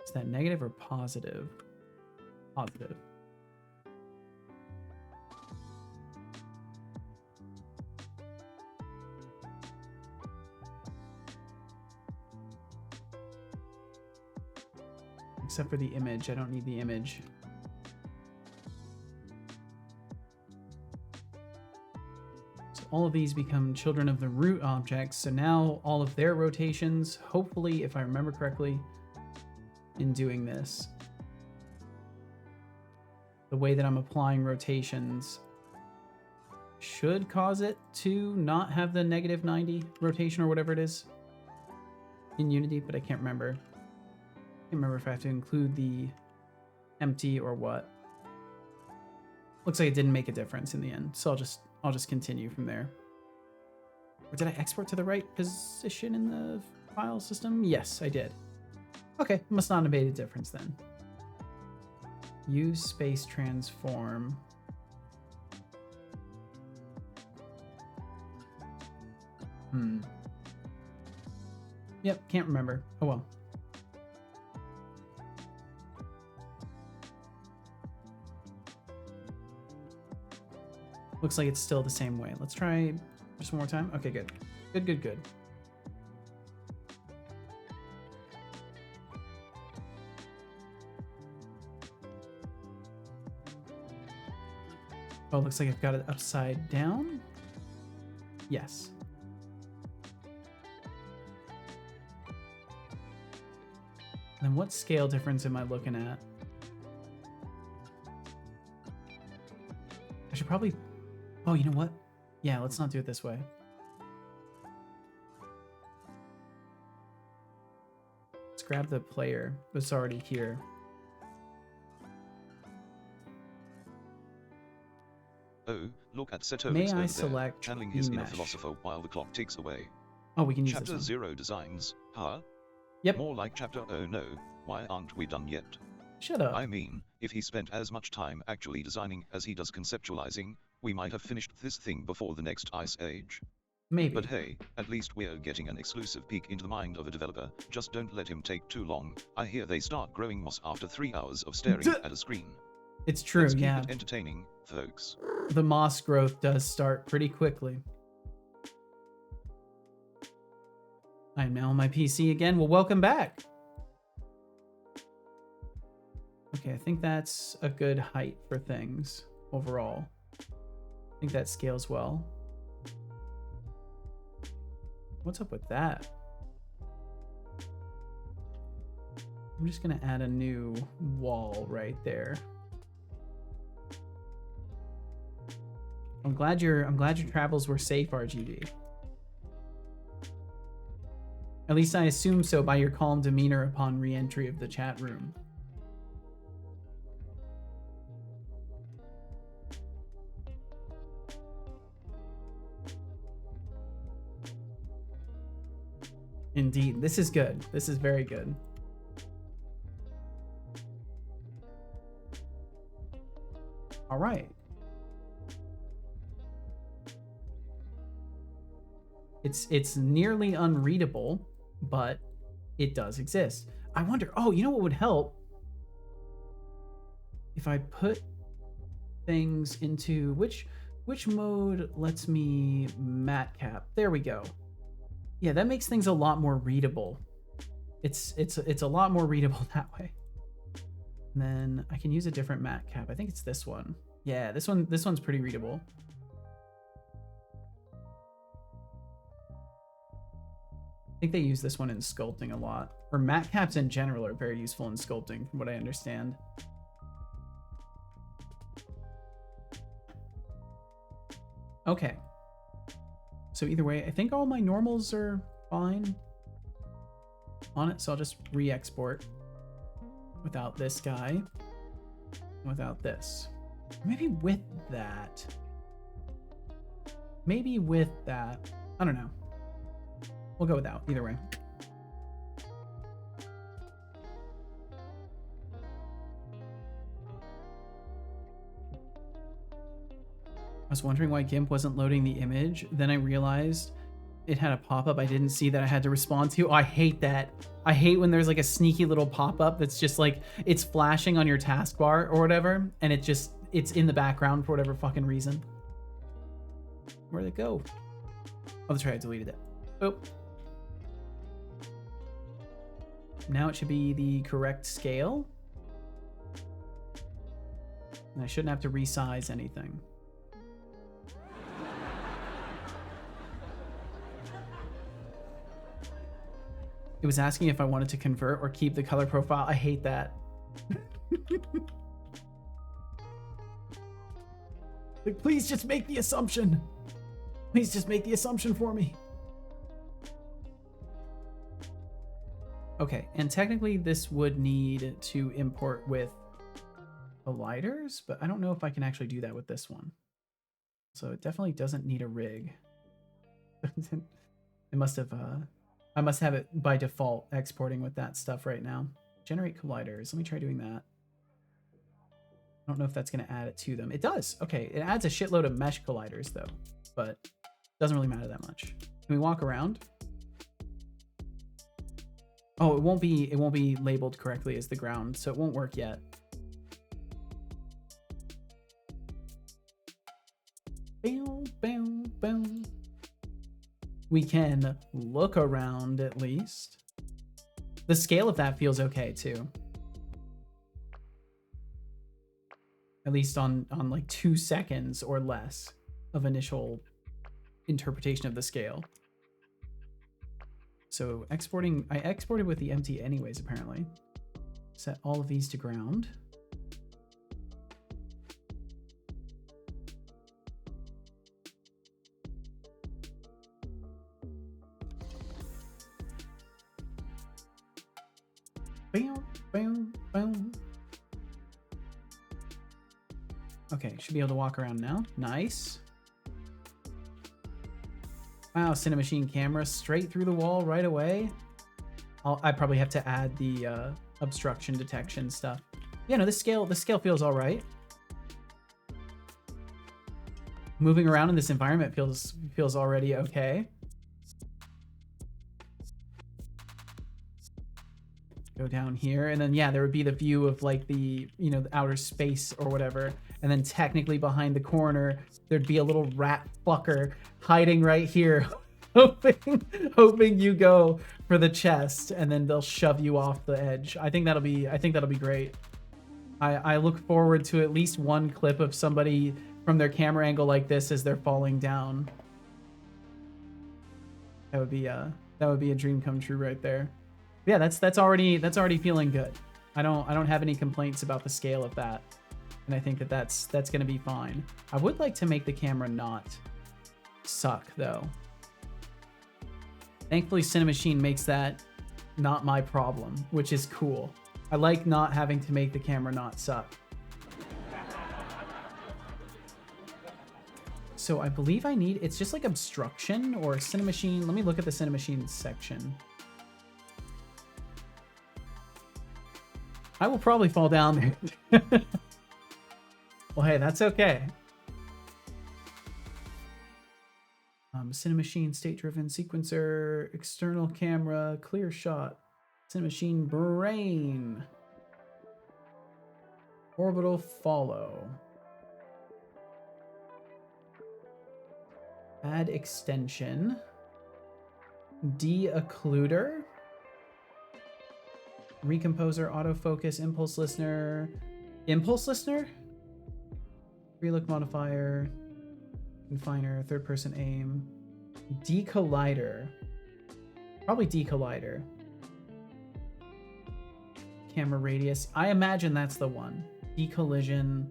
Is that negative or positive? Positive. Except for the image. I don't need the image. So all of these become children of the root objects. So now all of their rotations, hopefully, if I remember correctly, in doing this, the way that I'm applying rotations should cause it to not have the negative 90 rotation or whatever it is in Unity, but I can't remember. I can't remember if I have to include the empty or what. Looks like it didn't make a difference in the end, so I'll just continue from there. Or did I export to the right position in the file system? Yes, I did. Okay, must not have made a difference then. Use space transform. Yep, can't remember. Oh well. Looks like it's still the same way. Let's try just one more time. Okay, good. Good. Oh, looks like I've got it upside down. Yes. Then what scale difference am I looking at? I should probably... Oh, you know what? Yeah, let's not do it this way. Let's grab the player that's already here. Oh, look at Seto. May I over select there, channeling his inner mesh? philosopher while the clock ticks away. Oh, we can use Chapter this one. 0 designs, huh? Yep. More like chapter oh no, why aren't we done yet? Shut up. I mean, if he spent as much time actually designing as he does conceptualizing, we might have finished this thing before the next ice age. Maybe. But hey, at least we're getting an exclusive peek into the mind of a developer. Just don't let him take too long. I hear they start growing moss after 3 hours of staring at a screen. It's true, Let's keep yeah. it entertaining, folks. The moss growth does start pretty quickly. I am now on my PC again. Well, welcome back. Okay, I think that's a good height for things overall. I think that scales well. What's up with that? I'm just gonna add a new wall right there. I'm glad your travels were safe, RGB. At least I assume so by your calm demeanor upon re-entry of the chat room. Indeed, this is good. This is very good. All right. It's nearly unreadable, but it does exist. I wonder, oh, you know what would help? If I put things into, which mode lets me matcap? There we go. Yeah, that makes things a lot more readable. It's a lot more readable that way. And then I can use a different matte cap. I think it's this one. Yeah, this one's pretty readable. I think they use this one in sculpting a lot. Or matte caps in general are very useful in sculpting, from what I understand. Okay. So either way, I think all my normals are fine on it, so I'll just re-export without this guy, without this. Maybe with that. Maybe with that. I don't know. We'll go without, either way. I was wondering why GIMP wasn't loading the image. Then I realized it had a pop-up I didn't see that I had to respond to. I hate that. I hate when there's like a sneaky little pop-up that's just like, it's flashing on your taskbar or whatever, and it's in the background for whatever fucking reason. Where'd it go? Oh, that's right, I deleted it. Oh. Now it should be the correct scale. And I shouldn't have to resize anything. It was asking if I wanted to convert or keep the color profile. I hate that. Like, please just make the assumption. Please just make the assumption for me. Okay, and technically this would need to import with colliders, but I don't know if I can actually do that with this one. So it definitely doesn't need a rig. It must have, I must have it by default exporting with that stuff right now. Generate colliders. Let me try doing that. I don't know if that's going to add it to them. It does. Okay, it adds a shitload of mesh colliders though, but it doesn't really matter that much. Can we walk around? Oh, it won't be labeled correctly as the ground, so it won't work yet. Boom, boom, boom. We can look around at least. The scale of that feels okay too. At least on like 2 seconds or less of initial interpretation of the scale. So exporting, I exported with the empty anyways, apparently. Set all of these to ground. Bam, bam, bam. Okay, should be able to walk around now. Nice. Wow, Cinemachine camera straight through the wall right away. I probably have to add the obstruction detection stuff. Yeah, no, the scale feels all right. Moving around in this environment feels already okay. Go down here, and then yeah, there would be the view of like the, you know, the outer space or whatever, and then technically behind the corner there'd be a little rat fucker hiding right here, hoping you go for the chest, and then they'll shove you off the edge. I think that'll be great. I look forward to at least one clip of somebody from their camera angle like this as they're falling down. That would be a dream come true right there. Yeah, that's already feeling good. I don't have any complaints about the scale of that, and I think that's gonna be fine. I would like to make the camera not suck though. Thankfully, Cinemachine makes that not my problem, which is cool. I like not having to make the camera not suck. So I believe I need, it's just like obstruction or Cinemachine. Let me look at the Cinemachine section. I will probably fall down there. Well, hey, that's okay. Cinemachine state-driven sequencer, external camera, clear shot, Cinemachine brain, orbital follow, add extension, de-occluder. Recomposer, autofocus, impulse listener. Impulse listener? Relook modifier, confiner, third person aim, decollider. Probably decollider. Camera radius. I imagine that's the one. Decollision.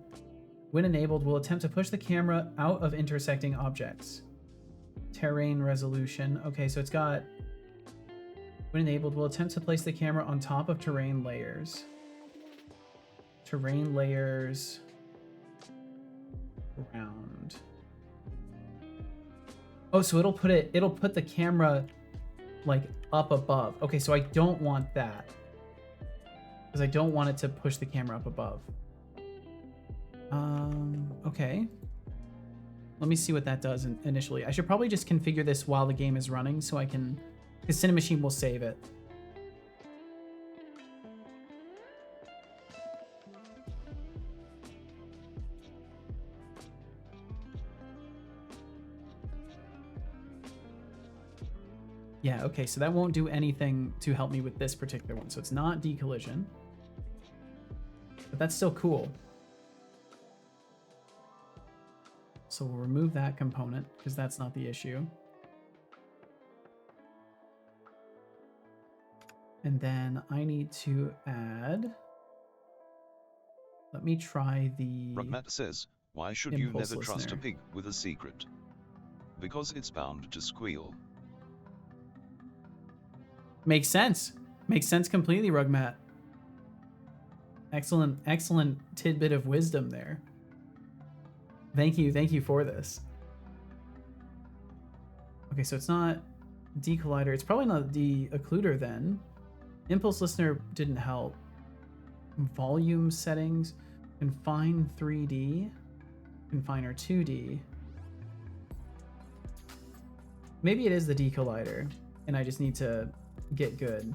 When enabled, will attempt to push the camera out of intersecting objects. Terrain resolution. Okay, so it's got... When enabled, will attempt to place the camera on top of terrain layers. Terrain layers... Around. Oh, so it'll put the camera like up above. Okay, so I don't want that. Because I don't want it to push the camera up above. Okay. Let me see what that does initially. I should probably just configure this while the game is running so I can... Because Cinemachine will save it. Yeah, okay, so that won't do anything to help me with this particular one. So it's not decollision. But that's still cool. So we'll remove that component because that's not the issue. And then I need to add... Let me try the... Rugmat says, why should you impulse never trust a listener. pig with a secret? Because it's bound to squeal. Makes sense. Makes sense completely, Rugmat. Excellent tidbit of wisdom there. Thank you for this. Okay, so it's not decollider. It's probably not the occluder then. Impulse listener didn't help. Volume settings. Confine 3D. Confiner 2D. Maybe it is the decollider, and I just need to get good.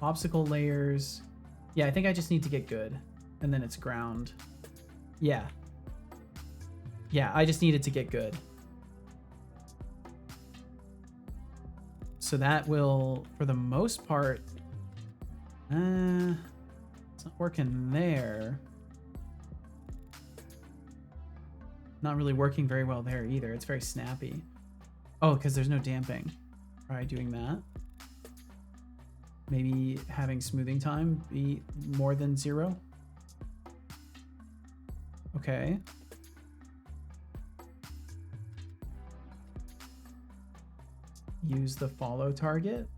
Obstacle layers. Yeah, I think I just need to get good. And then it's ground. Yeah. Yeah, I just needed to get good. So that will, for the most part, it's not working there. Not really working very well there either. It's very snappy. Oh, because there's no damping. Try doing that. Maybe having smoothing time be more than 0. Okay. Use the follow target.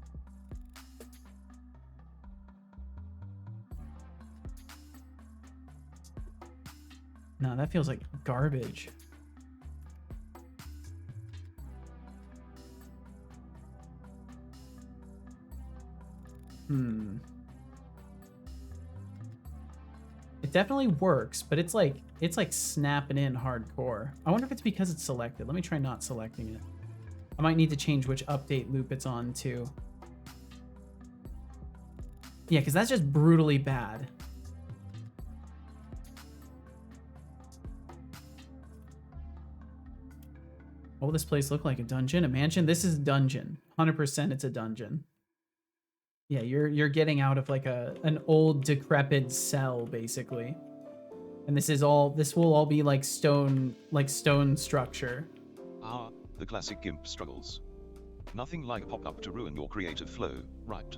No, that feels like garbage. It definitely works, but it's like snapping in hardcore. I wonder if it's because it's selected. Let me try not selecting it. I might need to change which update loop it's on too. Yeah, because that's just brutally bad. What will this place look like? A dungeon? A mansion? This is a dungeon. 100% it's a dungeon. Yeah, you're getting out of like an old decrepit cell basically. And this will all be like stone structure. Ah, the classic GIMP struggles. Nothing like a pop-up to ruin your creative flow, right?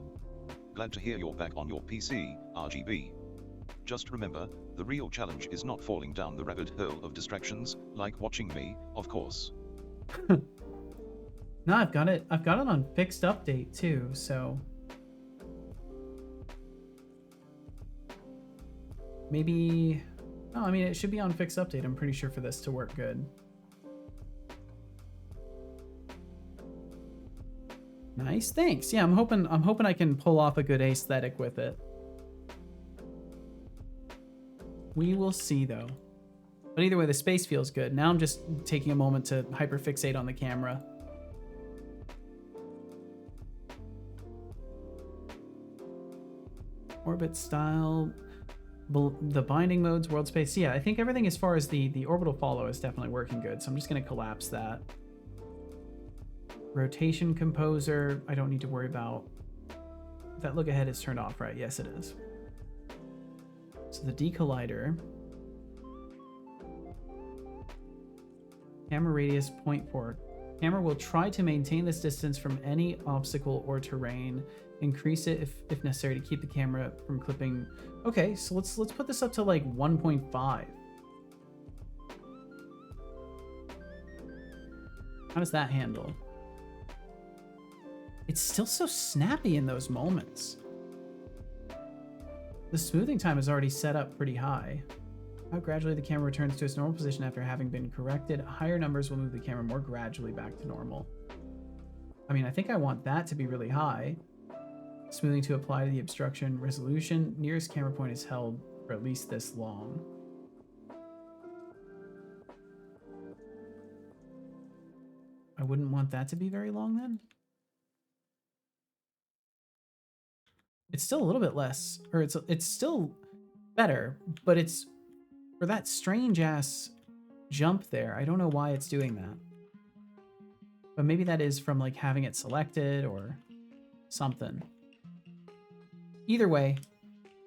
Glad to hear you're back on your PC, RGB. Just remember, the real challenge is not falling down the rabbit hole of distractions, like watching me, of course. No, I've got it on fixed update too, so maybe, no, I mean it should be on fixed update. I'm pretty sure for this to work good. Nice, thanks. Yeah, I'm hoping I can pull off a good aesthetic with it. We will see though. But either way, the space feels good. Now I'm just taking a moment to hyperfixate on the camera. Orbit style, the binding modes, world space. Yeah, I think everything as far as the orbital follow is definitely working good. So I'm just going to collapse that. Rotation composer, I don't need to worry about. That look ahead is turned off, right? Yes, it is. So the decollider. Camera radius 0.4. Camera will try to maintain this distance from any obstacle or terrain. Increase it if necessary to keep the camera from clipping. Okay, so let's put this up to like 1.5. How does that handle? It's still so snappy in those moments. The smoothing time is already set up pretty high. How gradually the camera returns to its normal position after having been corrected. Higher numbers will move the camera more gradually back to normal. I mean, I think I want that to be really high. Smoothing to apply to the obstruction. Resolution. Nearest camera point is held for at least this long. I wouldn't want that to be very long then. It's still a little bit less, or it's still better, but it's for that strange ass jump there. I don't know why it's doing that. But maybe that is from like having it selected or something. Either way,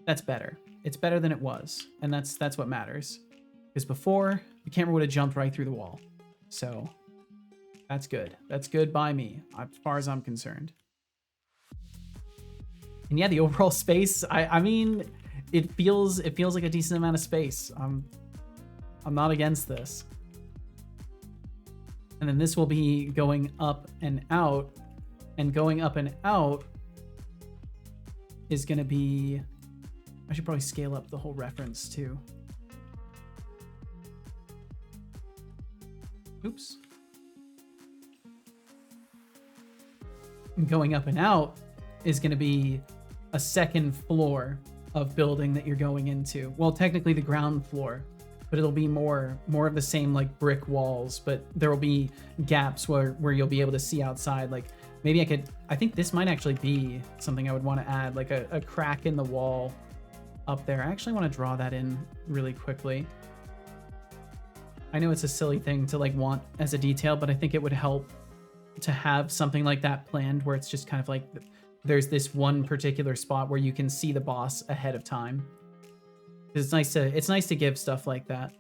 that's better. It's better than it was, and that's what matters. Because before, the camera would have jumped right through the wall. So that's good. That's good by me, as far as I'm concerned. And yeah, the overall space, I mean, it feels like a decent amount of space. I'm not against this. And then this will be going up and out, and going up and out is going to be, I should probably scale up the whole reference too. Oops. And going up and out is going to be a second floor of building that you're going into. Well, technically the ground floor, but it'll be more of the same like brick walls, but there will be gaps where you'll be able to see outside. Like maybe I think this might actually be something I would want to add, like a crack in the wall up there. I actually want to draw that in really quickly. I know it's a silly thing to like want as a detail, but I think it would help to have something like that planned where it's just kind of like there's this one particular spot where you can see the boss ahead of time. It's nice to give stuff like that.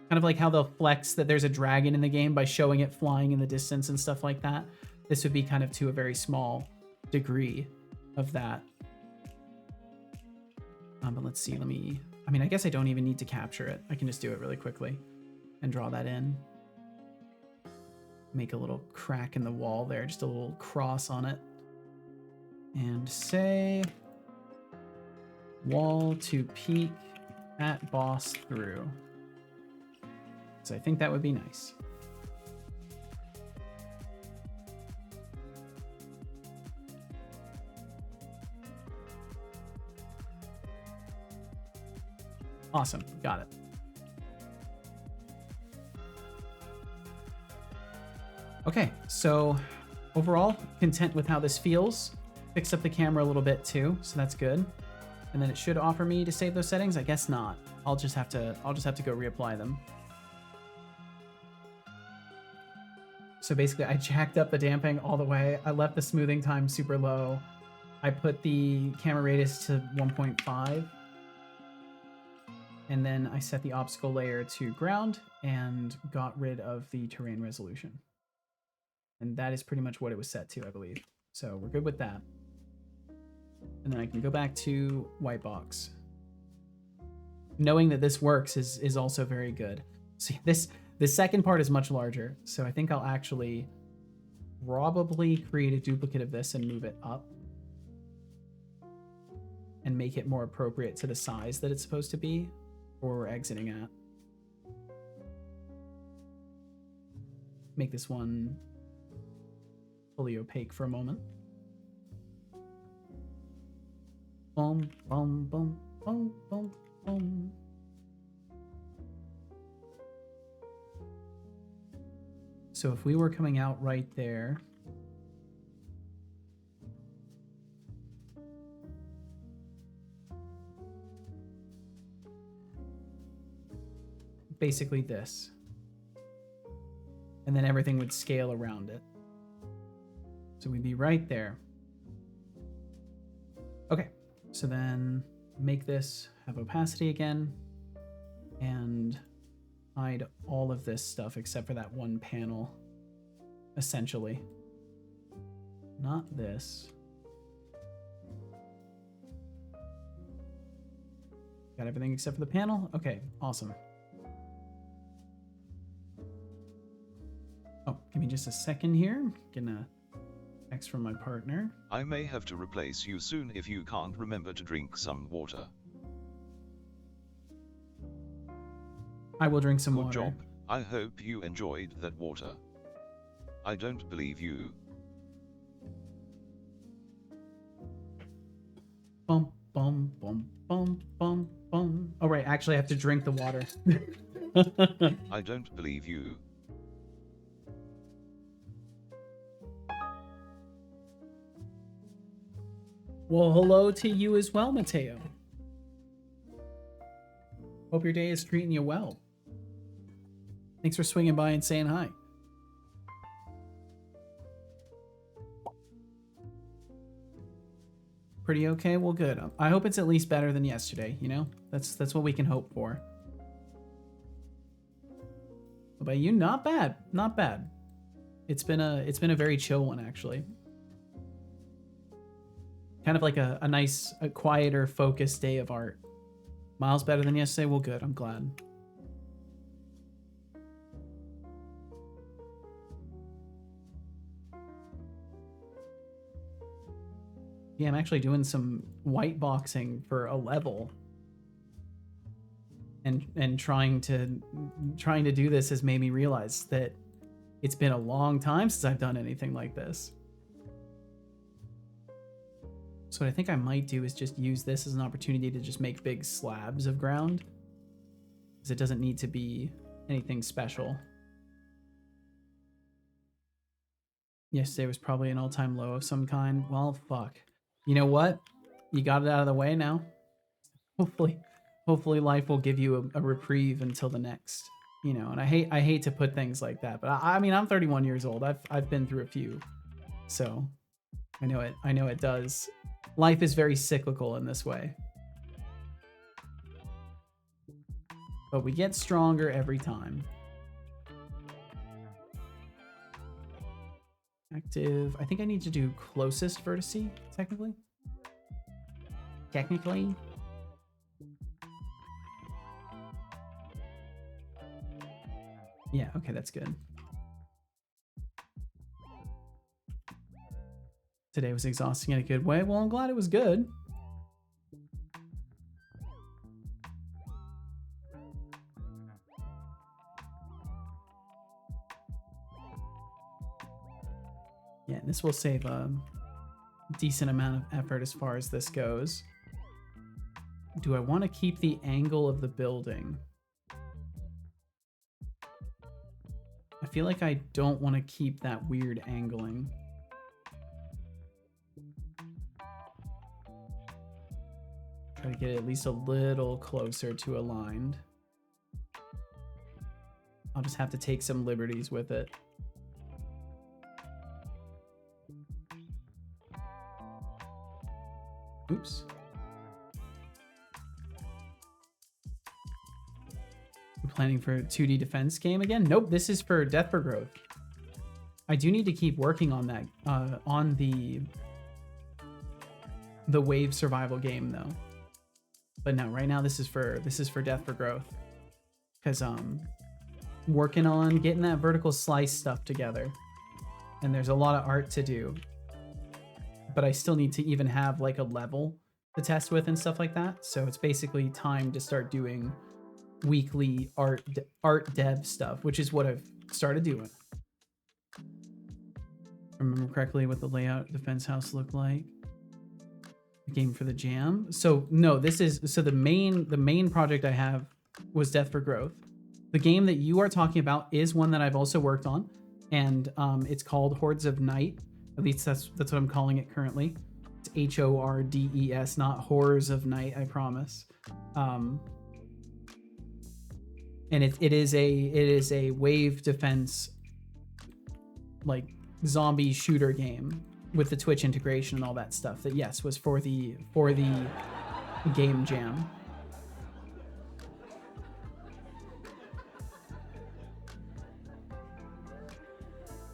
Kind of like how they'll flex that there's a dragon in the game by showing it flying in the distance and stuff like that. This would be kind of to a very small degree of that. But let's see, I mean, I guess I don't even need to capture it. I can just do it really quickly and draw that in. Make a little crack in the wall there, just a little cross on it. And say wall to peak at boss through. So I think that would be nice. Awesome, got it. Okay, so overall, content with how this feels. Fix up the camera a little bit too, so that's good. And then it should offer me to save those settings. I guess not. I'll just have to go reapply them. So basically, I jacked up the damping all the way. I left the smoothing time super low. I put the camera radius to 1.5. And then I set the obstacle layer to ground and got rid of the terrain resolution. And that is pretty much what it was set to, I believe. So we're good with that. And then I can go back to white box. Knowing that this works is also very good. See, this second part is much larger, so I think I'll actually probably create a duplicate of this and move it up and make it more appropriate to the size that it's supposed to be, or we're exiting at. Make this one fully opaque for a moment. Boom, boom, boom, boom, boom, boom. So if we were coming out right there, basically this, and then everything would scale around it. So we'd be right there. Okay, so then make this have opacity again and hide all of this stuff except for that one panel, essentially. Not this. Got everything except for the panel? Okay, awesome. Oh, give me just a second here. Gonna text from my partner. I may have to replace you soon if you can't remember to drink some water. I will drink some Good water. job. I hope you enjoyed that water. I don't believe you. Bum, bum, bum, bum, bum, bum. Oh, right. Actually, I have to drink the water. I don't believe you. Well, hello to you as well, Mateo. Hope your day is treating you well. Thanks for swinging by and saying hi. Pretty okay? Well, good. I hope it's at least better than yesterday, you know? That's what we can hope for. What about you? Not bad. Not bad. It's been a very chill one, actually. Kind of like a nice, quieter, focused day of art. Miles better than yesterday? Well, good. I'm glad. Yeah, I'm actually doing some white boxing for a level. And trying to do this has made me realize that it's been a long time since I've done anything like this. So what I think I might do is just use this as an opportunity to just make big slabs of ground, because it doesn't need to be anything special. Yesterday was probably an all-time low of some kind. Well, fuck. You know what? You got it out of the way now. Hopefully life will give you a reprieve until the next. You know, and I hate to put things like that, but I mean, I'm 31 years old. I've been through a few, so I know it does. Life is very cyclical in this way, but we get stronger every time. Active. I think I need to do closest vertice, technically. Yeah, okay, that's good. Today was exhausting in a good way. Well, I'm glad it was good. Yeah, this will save a decent amount of effort as far as this goes. Do I want to keep the angle of the building? I feel like I don't want to keep that weird angling. Try to get it at least a little closer to aligned. I'll just have to take some liberties with it. Oops. I'm planning for a 2D defense game again? Nope, this is for Death for Growth. I do need to keep working on that, on the wave survival game though. But no, right now this is for Death for Growth. Because working on getting that vertical slice stuff together. And there's a lot of art to do. But I still need to even have like a level to test with and stuff like that. So it's basically time to start doing weekly art dev stuff, which is what I've started doing. Remember correctly what the layout of Defense House looked like. The game for the jam. So no, this is the main project I have was Death for Growth. The game that you are talking about is one that I've also worked on, and it's called Hordes of Night. At least that's what I'm calling it currently. It's HORDES, not Horrors of Night, I promise. And it is a wave defense, like zombie shooter game. with the Twitch integration and all that stuff that yes was for the game jam.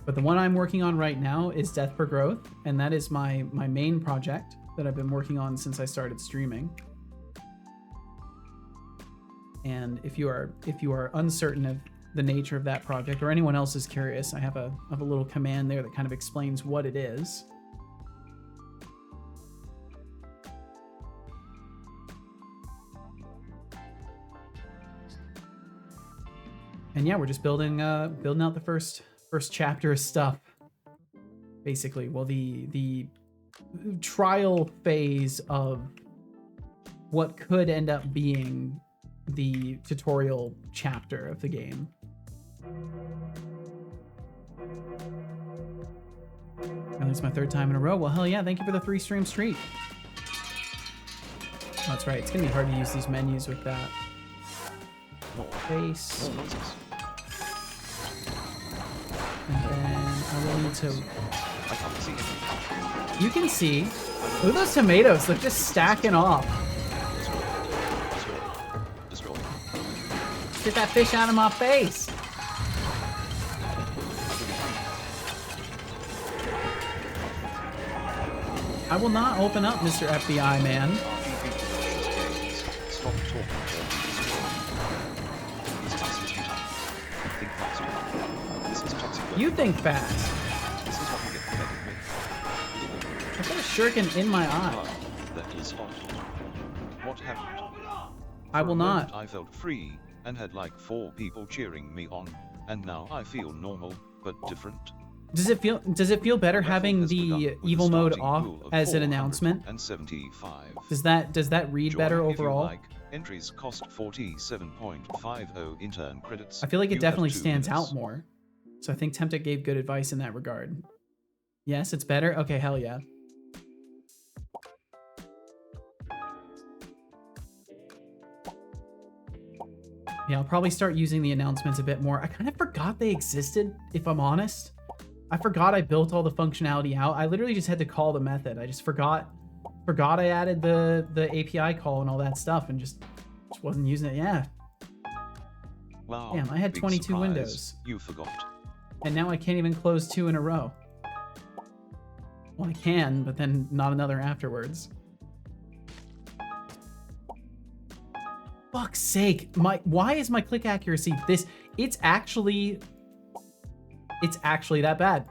But the one I'm working on right now is Death per Growth, and that is my main project that I've been working on since I started streaming. And if you are uncertain of the nature of that project, or anyone else is curious, I have a little command there that kind of explains what it is. And yeah, we're just building out the first chapter of stuff, basically. Well, the trial phase of what could end up being the tutorial chapter of the game. And it's my third time in a row. Well, hell yeah, thank you for the 3-stream streak. Oh, that's right, it's gonna be hard to use these menus with that. Face. And then I will need to... You can see. Look at those tomatoes, they're just stacking off. Get that fish out of my face. I will not open up, Mr. FBI man. You think fast. I've got a shuriken in my eye. That is hot. What happened? I will not. I felt free and had like 4 people cheering me on, and now I feel normal but different. Does it feel better having the evil mode off as an announcement? 475. Does that read better overall? Like. Entries cost 47.50 intern credits. I feel like it You definitely have 2 stands minutes. out more. So I think Tempted gave good advice in that regard. Yes, it's better? Okay, hell yeah. Yeah, I'll probably start using the announcements a bit more. I kind of forgot they existed, if I'm honest. I forgot I built all the functionality out. I literally just had to call the method. I just forgot I added the API call and all that stuff and just wasn't using it. Yeah. Wow. Damn, I had big 22 surprise. windows. You forgot. And now I can't even close 2 in a row. Well, I can, but then not another afterwards. Fuck's sake. Why is my click accuracy this? It's actually that bad.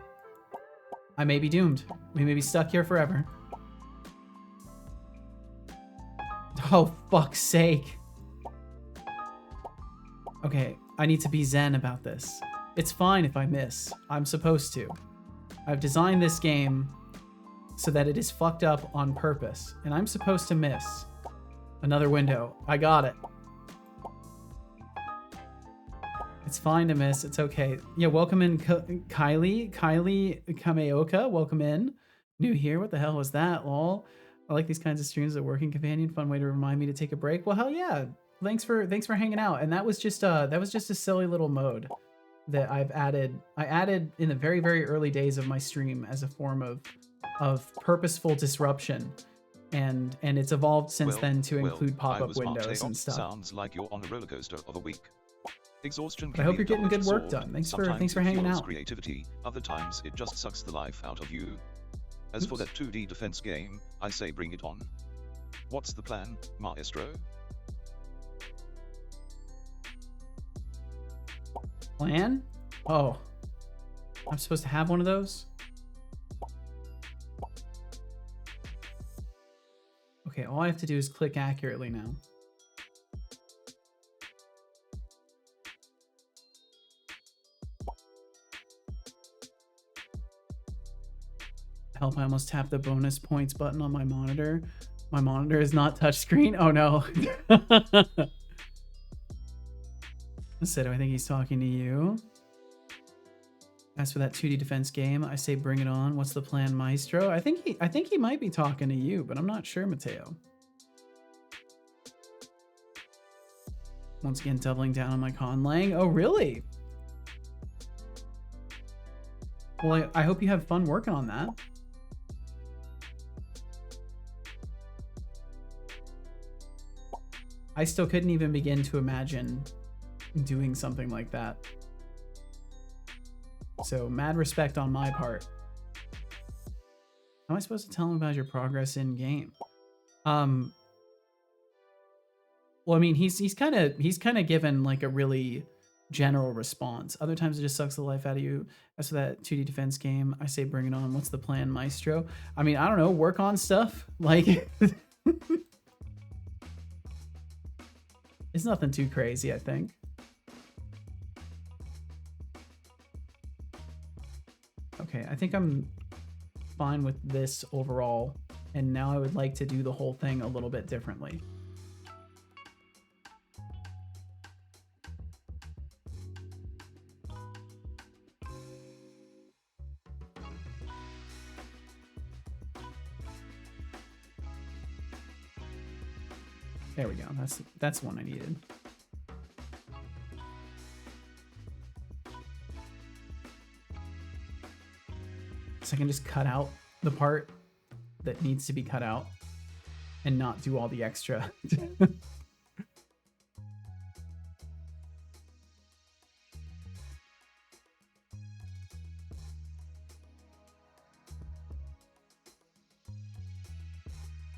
I may be doomed. We may be stuck here forever. Oh, fuck's sake. Okay, I need to be zen about this. It's fine if I miss. I'm supposed to. I've designed this game so that it is fucked up on purpose, and I'm supposed to miss. Another window. I got it. It's fine to miss. It's okay. Yeah, welcome in, Kylie Kameoka. Welcome in. New here. What the hell was that? Lol. I like these kinds of streams. A working companion. Fun way to remind me to take a break. Well, hell yeah. Thanks for hanging out. And that was just a silly little mode that I've added. I added in the very, very early days of my stream as a form of purposeful disruption. And it's evolved since then to include pop-up windows and stuff. Sounds like you're on a roller coaster of a week. Exhaustion. I hope you're getting good work done. Thanks for hanging out. Creativity. Other times it just sucks the life out of you. As for that 2D defense game, I say bring it on. What's the plan, Maestro? Plan? Oh. I'm supposed to have one of those? Okay, all I have to do is click accurately now. Help, I almost tapped the bonus points button on my monitor. My monitor is not touchscreen. Oh no. So do I think he's talking to you? As for that 2D defense game, I say bring it on. What's the plan, Maestro? I think he might be talking to you, but I'm not sure, Mateo. Once again, doubling down on my conlang. Oh, really? Well, I hope you have fun working on that. I still couldn't even begin to imagine doing something like that. So mad respect on my part. How am I supposed to tell him about your progress in game? Well, I mean, he's kind of given like a really general response. Other times it just sucks the life out of you. As for that 2D defense game, I say bring it on. What's the plan, Maestro? I mean, I don't know, work on stuff. Like, it's nothing too crazy, I think. Okay, I think I'm fine with this overall. And now I would like to do the whole thing a little bit differently. There we go. That's the one I needed. So I can just cut out the part that needs to be cut out and not do all the extra.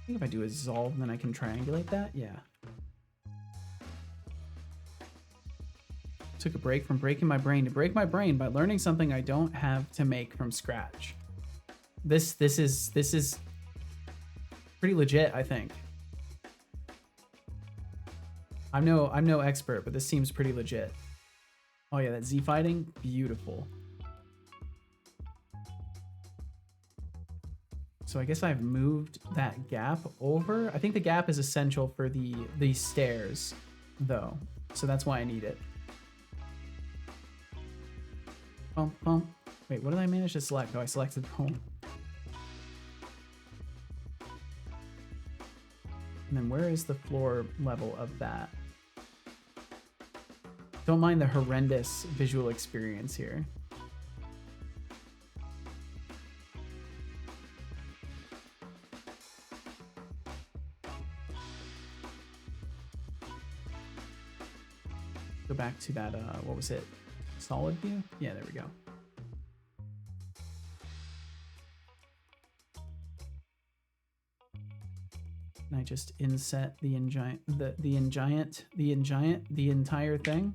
I think if I do a dissolve, then I can triangulate that. Yeah. Took a break from breaking my brain to break my brain by learning something I don't have to make from scratch. This is pretty legit, I think. I'm no expert, but this seems pretty legit. Oh yeah, that Z fighting, beautiful. So I guess I've moved that gap over. I think the gap is essential for the stairs, though. So that's why I need it. Bump, bump. Wait, what did I manage to select? Oh, I selected home. And then where is the floor level of that? Don't mind the horrendous visual experience here. Go back to that, what was it? Solid view? Yeah, there we go. And I just inset the entire thing.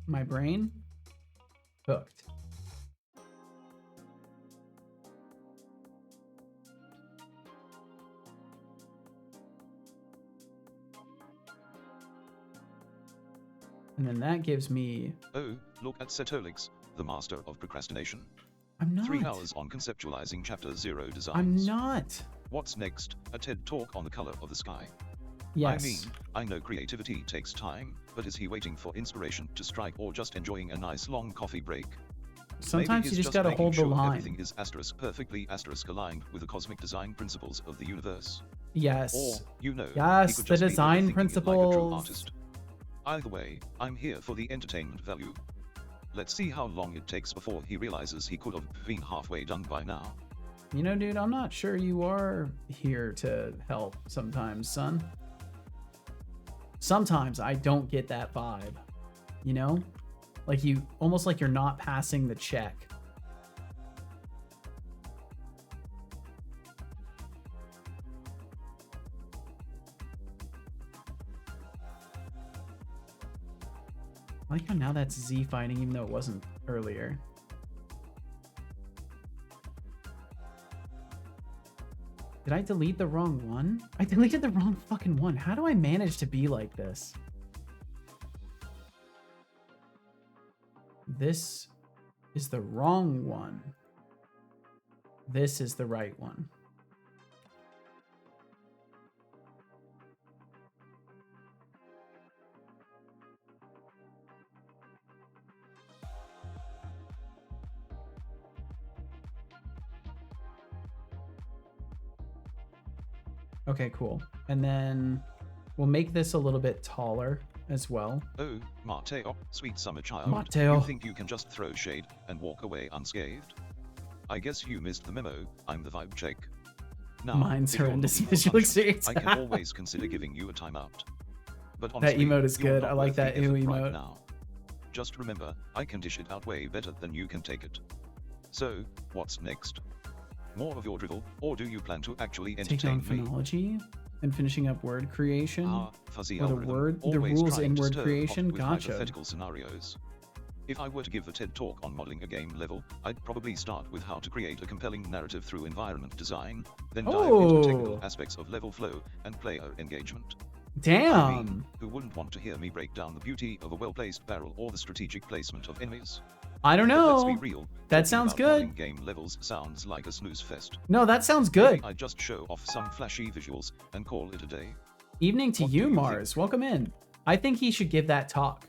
My brain hooked. And then that gives me... Oh, look at Setolix, the master of procrastination. I'm not. 3 hours on conceptualizing Chapter 0 designs. I'm not. What's next? A TED talk on the color of the sky. Yes. I mean, I know creativity takes time, but is he waiting for inspiration to strike or just enjoying a nice long coffee break? Sometimes Maybe you he's just gotta making hold the sure line. Everything is perfectly aligned with the cosmic design principles of the universe. Yes. Or, you know, Yes, he could the just be design overthinking it like a true principles. artist. Either way, I'm here for the entertainment value. Let's see how long it takes before he realizes he could have been halfway done by now. You know, dude, I'm not sure you are here to help sometimes, son. Sometimes I don't get that vibe, you know? Like almost like you're not passing the check. I like how now that's Z fighting even though it wasn't earlier. Did I delete the wrong one? I deleted the wrong fucking one. How do I manage to be like this? This is the wrong one. This is the right one. Okay, cool. And then we'll make this a little bit taller as well. Oh, Matteo, sweet summer child. Matteo. You think you can just throw shade and walk away unscathed? I guess you missed the memo. I'm the vibe check. Now, Mine's if you're horrendous looking for visual functions, experience. I can always consider giving you a timeout. But That honestly, emote is you're good. not I like worth the that ew effort right emote. now. Just remember, I can dish it out way better than you can take it. So, what's next? More of your drivel, or do you plan to actually Taking on entertain me? phonology and finishing up word creation. Ah, fuzzy or the algorithm, the always rules trying in to word stir the pot creation. with Gotcha. hypothetical scenarios. If I were to give a TED talk on modeling a game level, I'd probably start with how to create a compelling narrative through environment design, then dive into the technical aspects of level flow and player engagement. Damn. I mean, who wouldn't want to hear me break down the beauty of a well-placed barrel or the strategic placement of enemies? I don't But let's be know. real, That talking sounds about good. modeling game levels sounds like a snooze fest. No, that sounds good. I just show off some flashy visuals and call it a day. Evening to What do you, you Mars. think? Welcome in. I think he should give that talk.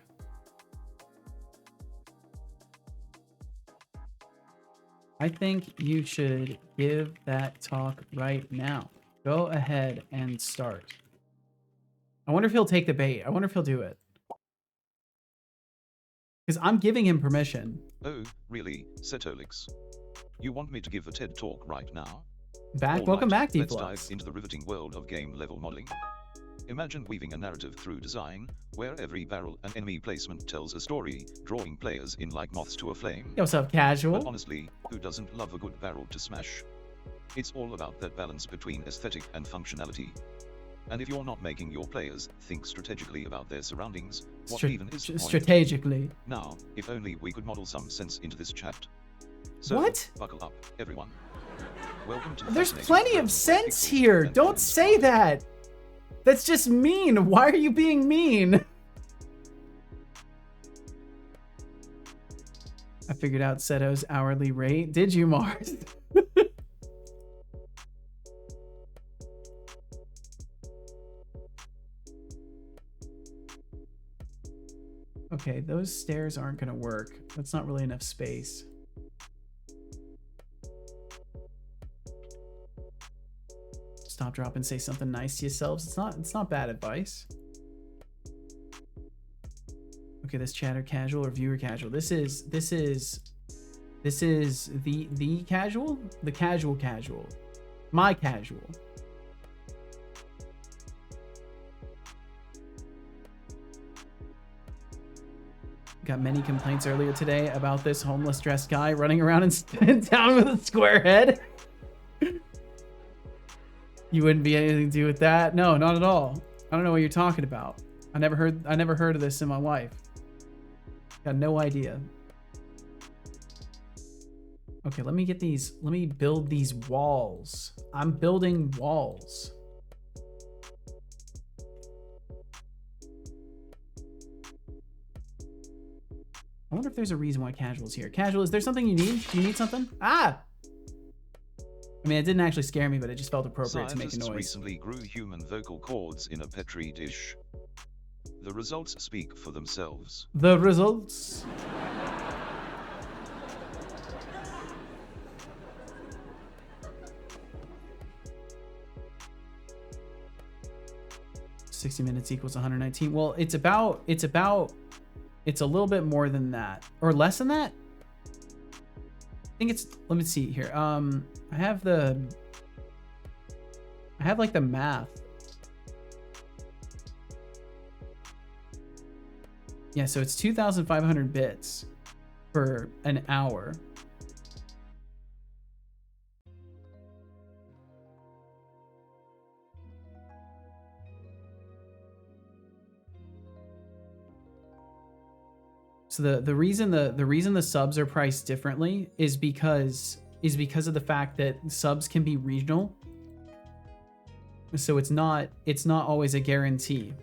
I think you should give that talk right now. Go ahead and start. I wonder if he'll take the bait. I wonder if he'll do it. Because I'm giving him permission. Oh, really, Setolix? You want me to give a TED talk right now? Back. All Welcome right, back, let's D-Flux. dive into the riveting world of game level modeling. Imagine weaving a narrative through design, where every barrel and enemy placement tells a story, drawing players in like moths to a flame. Yo, what's up, casual? But honestly, who doesn't love a good barrel to smash? It's all about that balance between aesthetic and functionality. And if you're not making your players think strategically about their surroundings, what even is the point? Strategically. Now, if only we could model some sense into this chat. So, What? buckle up, everyone. Welcome to the There's fascinating plenty world of where sense pixels here. and Don't buttons say are. that. That's just mean. Why are you being mean? I figured out Seto's hourly rate. Did you, Mars? Okay, those stairs aren't gonna work. That's not really enough space. Stop, drop, and say something nice to yourselves. It's not bad advice. Okay, this chatter casual or viewer casual. This is the casual? The casual. My casual. Got many complaints earlier today about this homeless dressed guy running around in town with a square head. You wouldn't be anything to do with that? No, not at all. I don't know what you're talking about. I never heard of this in my life. Got no idea. Okay, let me build these walls. I'm building walls. I wonder if there's a reason why Casual's here. Casual, is there something you need? Do you need something? Ah! I mean, it didn't actually scare me, but it just felt appropriate to make a Scientists noise. recently grew human vocal cords in a petri dish. The results speak for themselves. The results. $60 minutes equals 119. Well, it's a little bit more than that. Or less than that? I think it's, let me see here. I have like the math. Yeah, so it's 2,500 bits for an hour. So the reason the subs are priced differently is because of the fact that subs can be regional. So it's not always a guarantee.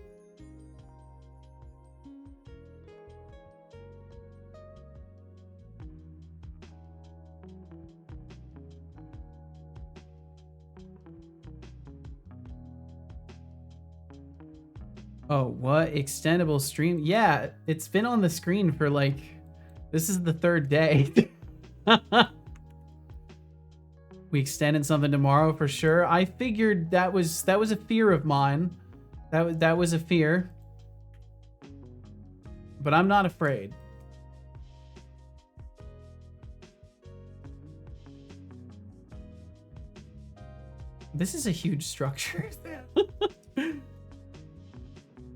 Oh, what? Extendable stream? Yeah, it's been on the screen for like, this is the third day. We extended something tomorrow for sure. I figured that was a fear of mine. That was a fear. But I'm not afraid. This is a huge structure.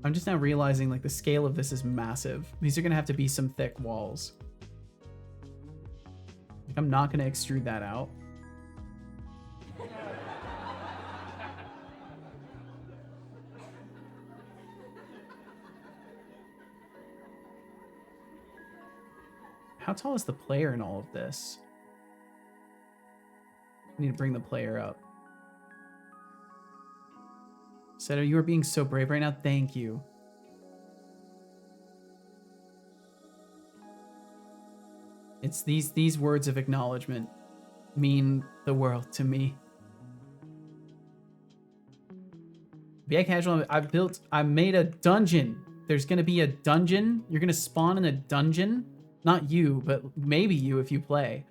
I'm just now realizing like the scale of this is massive. These are gonna have to be some thick walls. Like, I'm not gonna extrude that out. How tall is the player in all of this? I need to bring the player up. Seto, you are being so brave right now. Thank you. It's these words of acknowledgement mean the world to me. Yeah, casual. I made a dungeon. There's gonna be a dungeon. You're gonna spawn in a dungeon. Not you, but maybe you if you play.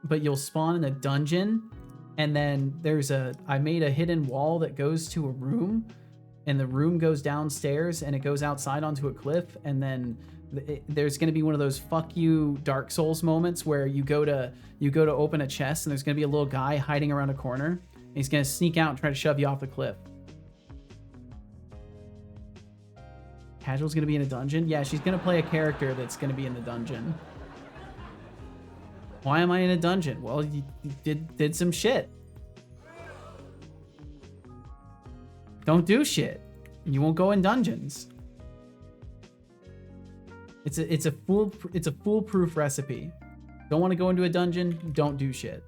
But you'll spawn in a dungeon, and then I made a hidden wall that goes to a room, and the room goes downstairs, and it goes outside onto a cliff, and then there's going to be one of those fuck you Dark Souls moments where you go to open a chest, and there's going to be a little guy hiding around a corner, and he's going to sneak out and try to shove you off the cliff. Casual's gonna be in a dungeon? Yeah, she's gonna play a character that's gonna be in the dungeon. Why am I in a dungeon? Well, you did some shit. Don't do shit. You won't go in dungeons. It's a foolproof recipe. Don't want to go into a dungeon? Don't do shit.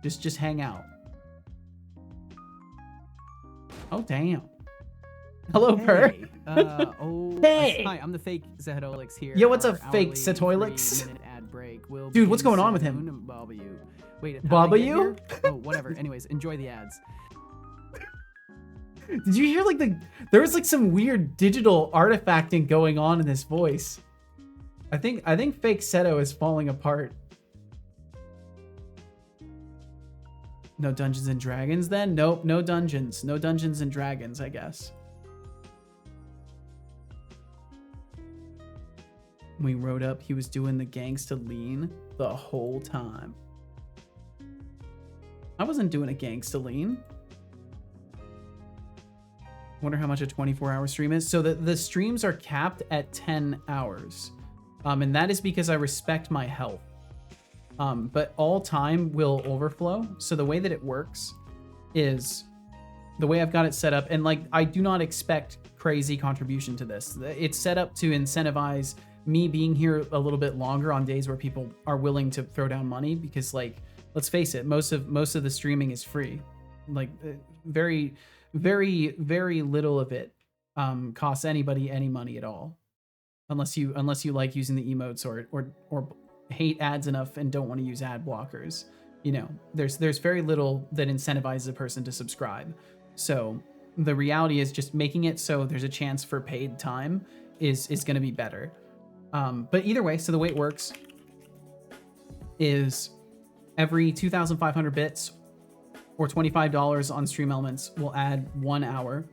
Just hang out. Oh damn. Hello, Per. Hey. Hi, I'm the fake Zetoilix here. Yo, what's Our up, fake hourly Zetoilix? 3-minute ad break will Dude, what's begin going on with soon. him? Baba you. Wait, Baba you? Oh, whatever. Anyways, enjoy the ads. Did you hear like there was like some weird digital artifacting going on in this voice? I think fake Seto is falling apart. No Dungeons and Dragons then? Nope, no dungeons. No Dungeons and Dragons, I guess. We rode up, he was doing the gangsta lean the whole time. I wasn't doing a gangsta lean. Wonder how much a 24-hour stream is. So the streams are capped at 10 hours. And that is because I respect my health. But all time will overflow. So the way that it works is the way I've got it set up. And like, I do not expect crazy contribution to this. It's set up to incentivize me being here a little bit longer on days where people are willing to throw down money, because like, let's face it, most of the streaming is free. Like very, very, very little of it costs anybody any money at all, unless you like using the emotes or hate ads enough and don't want to use ad blockers. You know, there's very little that incentivizes a person to subscribe. So the reality is just making it so there's a chance for paid time is going to be better. But either way, so the way it works is every 2,500 bits or $25 on Stream Elements will add 1 hour.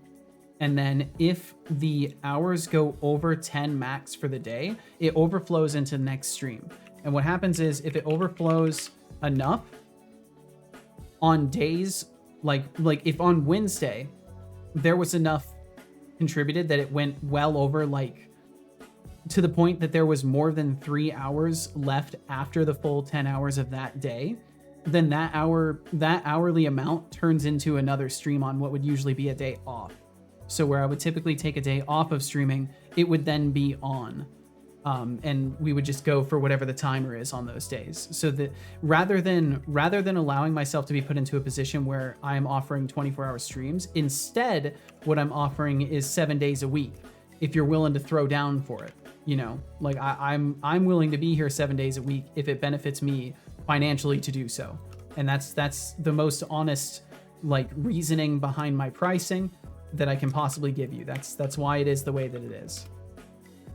And then if the hours go over 10 max for the day, it overflows into the next stream. And what happens is if it overflows enough on days, like if on Wednesday there was enough contributed that it went well over, like to the point that there was more than 3 hours left after the full 10 hours of that day, then that hourly amount turns into another stream on what would usually be a day off. So where I would typically take a day off of streaming, it would then be on. And we would just go for whatever the timer is on those days. So that rather than allowing myself to be put into a position where I'm offering 24-hour streams, instead what I'm offering is 7 days a week. If you're willing to throw down for it, you know, like I'm willing to be here 7 days a week if it benefits me financially to do so. And that's the most honest like reasoning behind my pricing that I can possibly give you. That's why it is the way that it is.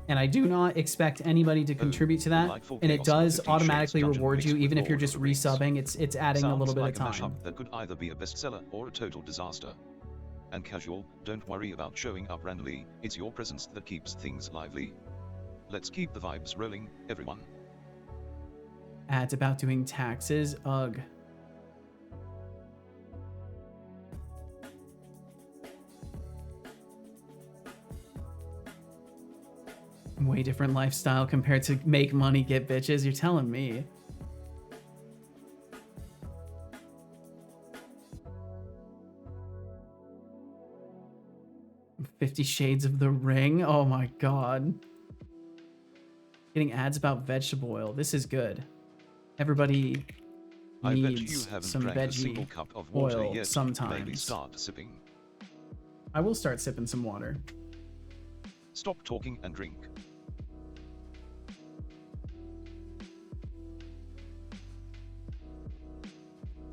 And I do not expect anybody to contribute to that, and it does automatically reward you even if you're just resubbing. It's adding a little bit of time. That could either be a bestseller or a total disaster. And casual, don't worry about showing up randomly, it's your presence that keeps things lively. Let's keep the vibes rolling, everyone. Ads about doing taxes, ugh. Way different lifestyle compared to make money, get bitches. You're telling me. $50 of the Ring. Oh my god. Getting ads about vegetable oil. This is good. Everybody I bet you needs haven't some drank a single veggie cup of water oil yet. sometimes. Maybe start sipping. I will start sipping some water. Stop talking and drink.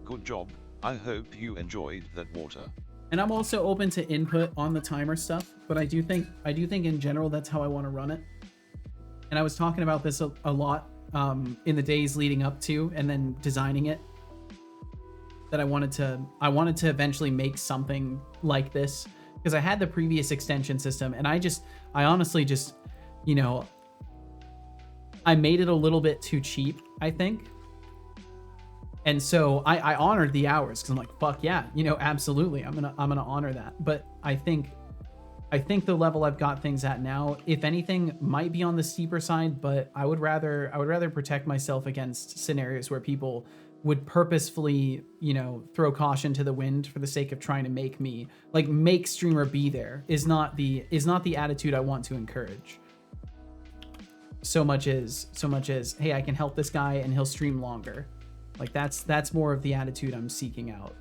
Good job. I hope you enjoyed that water. And I'm also open to input on the timer stuff, but I do think in general that's how I want to run it. And I was talking about this a lot in the days leading up to and then designing it. That I wanted to eventually make something like this, because I had the previous extension system and I honestly just, you know, I made it a little bit too cheap, I think. And so I honored the hours because I'm like, fuck yeah, you know, absolutely, I'm gonna honor that. But I think the level I've got things at now, if anything, might be on the steeper side. But I would rather protect myself against scenarios where people would purposefully, you know, throw caution to the wind for the sake of trying to make streamer be there is not the attitude I want to encourage. So much as, hey, I can help this guy and he'll stream longer. Like that's more of the attitude I'm seeking out.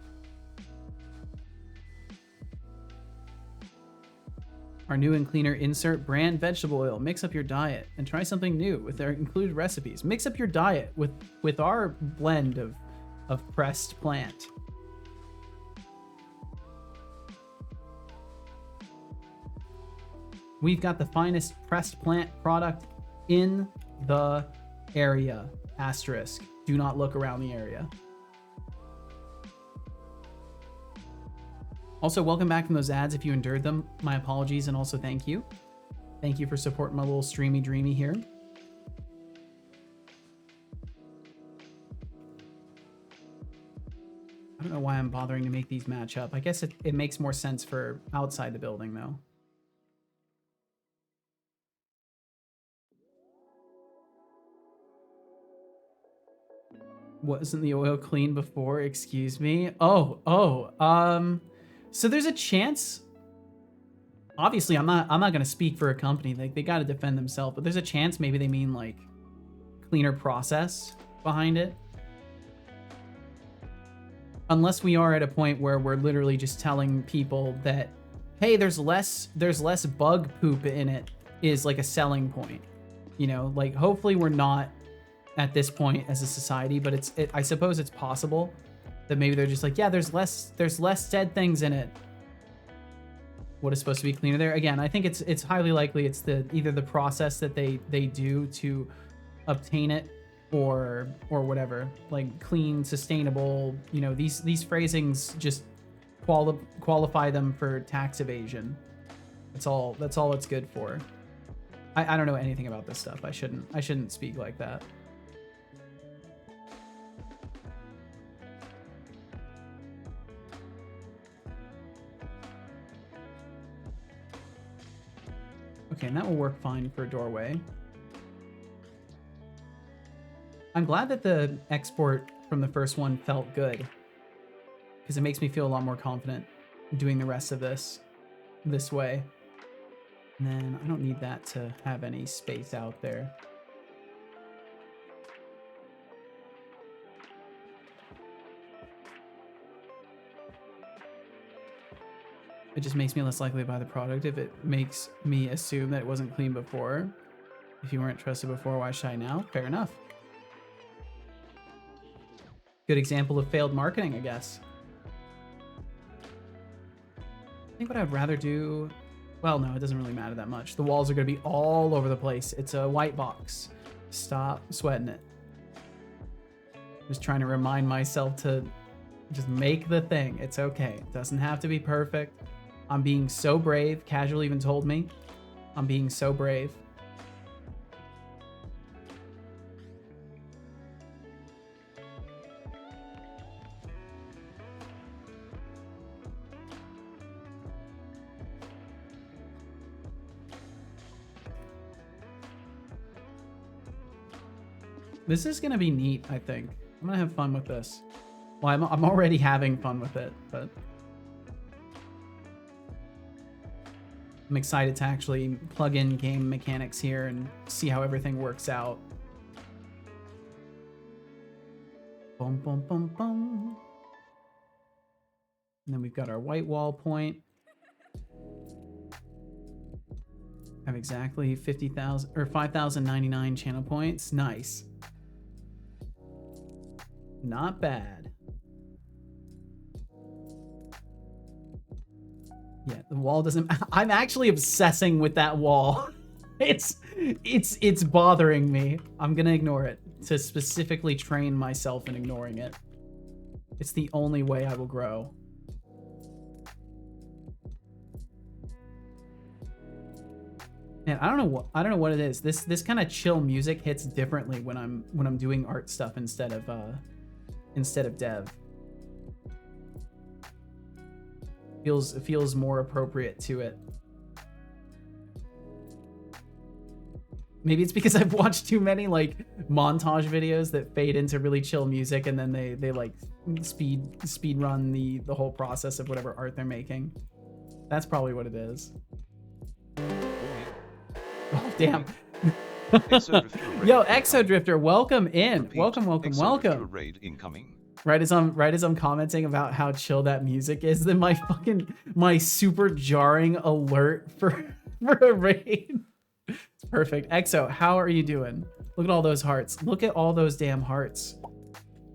Our new and cleaner insert brand vegetable oil. Mix up your diet and try something new with our included recipes. Mix up your diet with our blend of pressed plant. We've got the finest pressed plant product in the area. Asterisk. Do not look around the area. Also, welcome back from those ads if you endured them. My apologies, and also thank you. Thank you for supporting my little streamy dreamy here. I don't know why I'm bothering to make these match up. I guess it makes more sense for outside the building, though. Wasn't the oil clean before? Excuse me. So there's a chance. Obviously, I'm not gonna speak for a company. Like they gotta defend themselves, but there's a chance maybe they mean like cleaner process behind it. Unless we are at a point where we're literally just telling people that, hey, there's less bug poop in it is like a selling point. You know, like hopefully we're not at this point as a society, but I suppose it's possible that maybe they're just like, yeah, there's less dead things in it. What is supposed to be cleaner there? Again, I think it's highly likely it's either the process that they do to obtain it or whatever, like clean, sustainable, you know, these phrasings just qualify them for tax evasion. That's all it's good for. I don't know anything about this stuff. I shouldn't speak like that. Okay, and that will work fine for a doorway. I'm glad that the export from the first one felt good, because it makes me feel a lot more confident doing the rest of this way. And then I don't need that to have any space out there. It just makes me less likely to buy the product if it makes me assume that it wasn't clean before. If you weren't trusted before, why should I now? Fair enough. Good example of failed marketing, I guess. I think what I'd rather do... Well, no, it doesn't really matter that much. The walls are going to be all over the place. It's a white box. Stop sweating it. Just trying to remind myself to just make the thing. It's okay. It doesn't have to be perfect. I'm being so brave. Casual even told me. I'm being so brave. This is gonna be neat, I think. I'm gonna have fun with this. Well, I'm already having fun with it, but I'm excited to actually plug in game mechanics here and see how everything works out. Boom, boom, boom, boom. And then we've got our white wall point. Have exactly 50,000 or 5,099 channel points. Nice. Not bad. Yeah, the wall doesn't. I'm actually obsessing with that wall. It's bothering me. I'm gonna ignore it to specifically train myself in ignoring it. It's the only way I will grow. Man, I don't know what it is. This kind of chill music hits differently when I'm doing art stuff instead of dev. It feels more appropriate to it. Maybe it's because I've watched too many like montage videos that fade into really chill music and then they like speed run the whole process of whatever art they're making. That's probably what it is. Oh damn. Yo, Exodrifter, welcome in. Repeat, Welcome. Exodrifter raid incoming. Right as I'm commenting about how chill that music is, then my super jarring alert for a raid. It's perfect. Exo, how are you doing? Look at all those hearts. Look at all those damn hearts.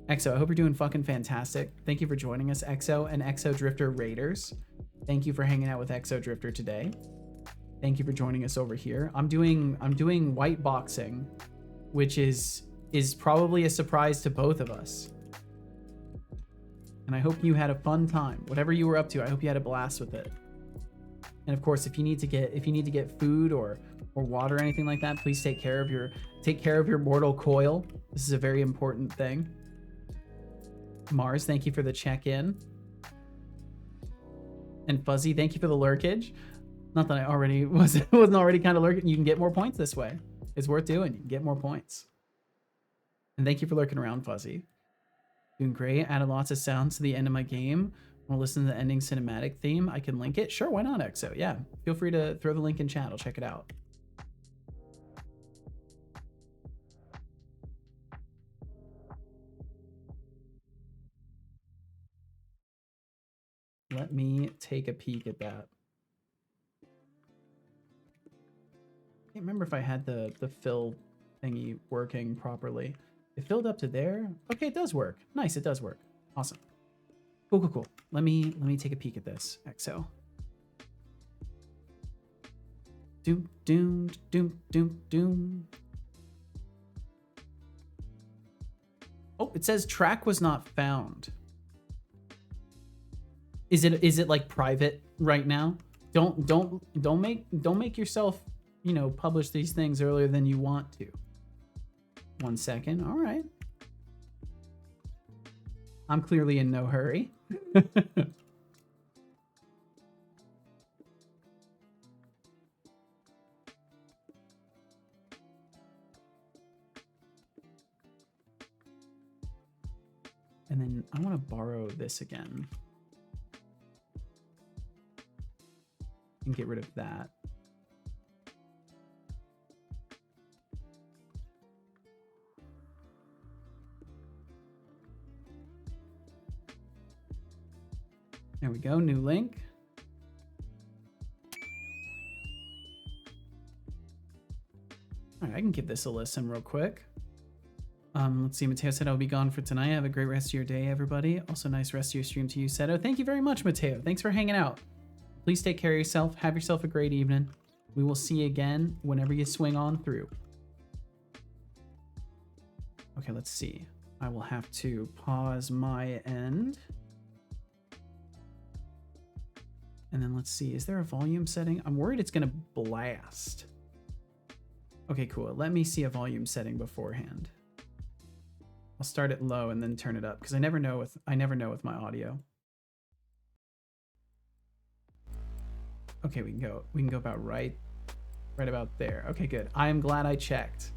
Exo, I hope you're doing fucking fantastic. Thank you for joining us, Exo and Exodrifter Raiders. Thank you for hanging out with Exodrifter today. Thank you for joining us over here. I'm doing white boxing, which is probably a surprise to both of us. And I hope you had a fun time. Whatever you were up to, I hope you had a blast with it. And of course, if you need to get food or water or anything like that, please take care of your mortal coil. This is a very important thing. Mars, thank you for the check-in. And Fuzzy, thank you for the lurkage. Not that I already wasn't already kind of lurking. You can get more points this way. It's worth doing. You can get more points. And thank you for lurking around, Fuzzy. Doing great. Added lots of sounds to the end of my game. Want to listen to the ending cinematic theme? I can link it. Sure, why not, Exo? Yeah, feel free to throw the link in chat. I'll check it out. Let me take a peek at that. I can't remember if I had the fill thingy working properly. It filled up to there. Okay, it does work. Nice, it does work. Awesome. Cool. Let me take a peek at this, Exo. Doom. Oh, it says track was not found. Is it like private right now? Don't make yourself, publish these things earlier than you want to. 1 second. All right. I'm clearly in no hurry. And then I want to borrow this again. And get rid of that. There we go, new link. All right, I can give this a listen real quick. Let's see, Mateo said I'll be gone for tonight. Have a great rest of your day, everybody. Also, nice rest of your stream to you, Seto. Thank you very much, Mateo. Thanks for hanging out. Please take care of yourself. Have yourself a great evening. We will see you again whenever you swing on through. Okay, let's see. I will have to pause my end. And then let's see, is there a volume setting? I'm worried it's gonna blast. Okay, cool. Let me see a volume setting beforehand. I'll start it low and then turn it up because I never know with my audio. Okay, we can go about right about there. Okay, good. I am glad I checked.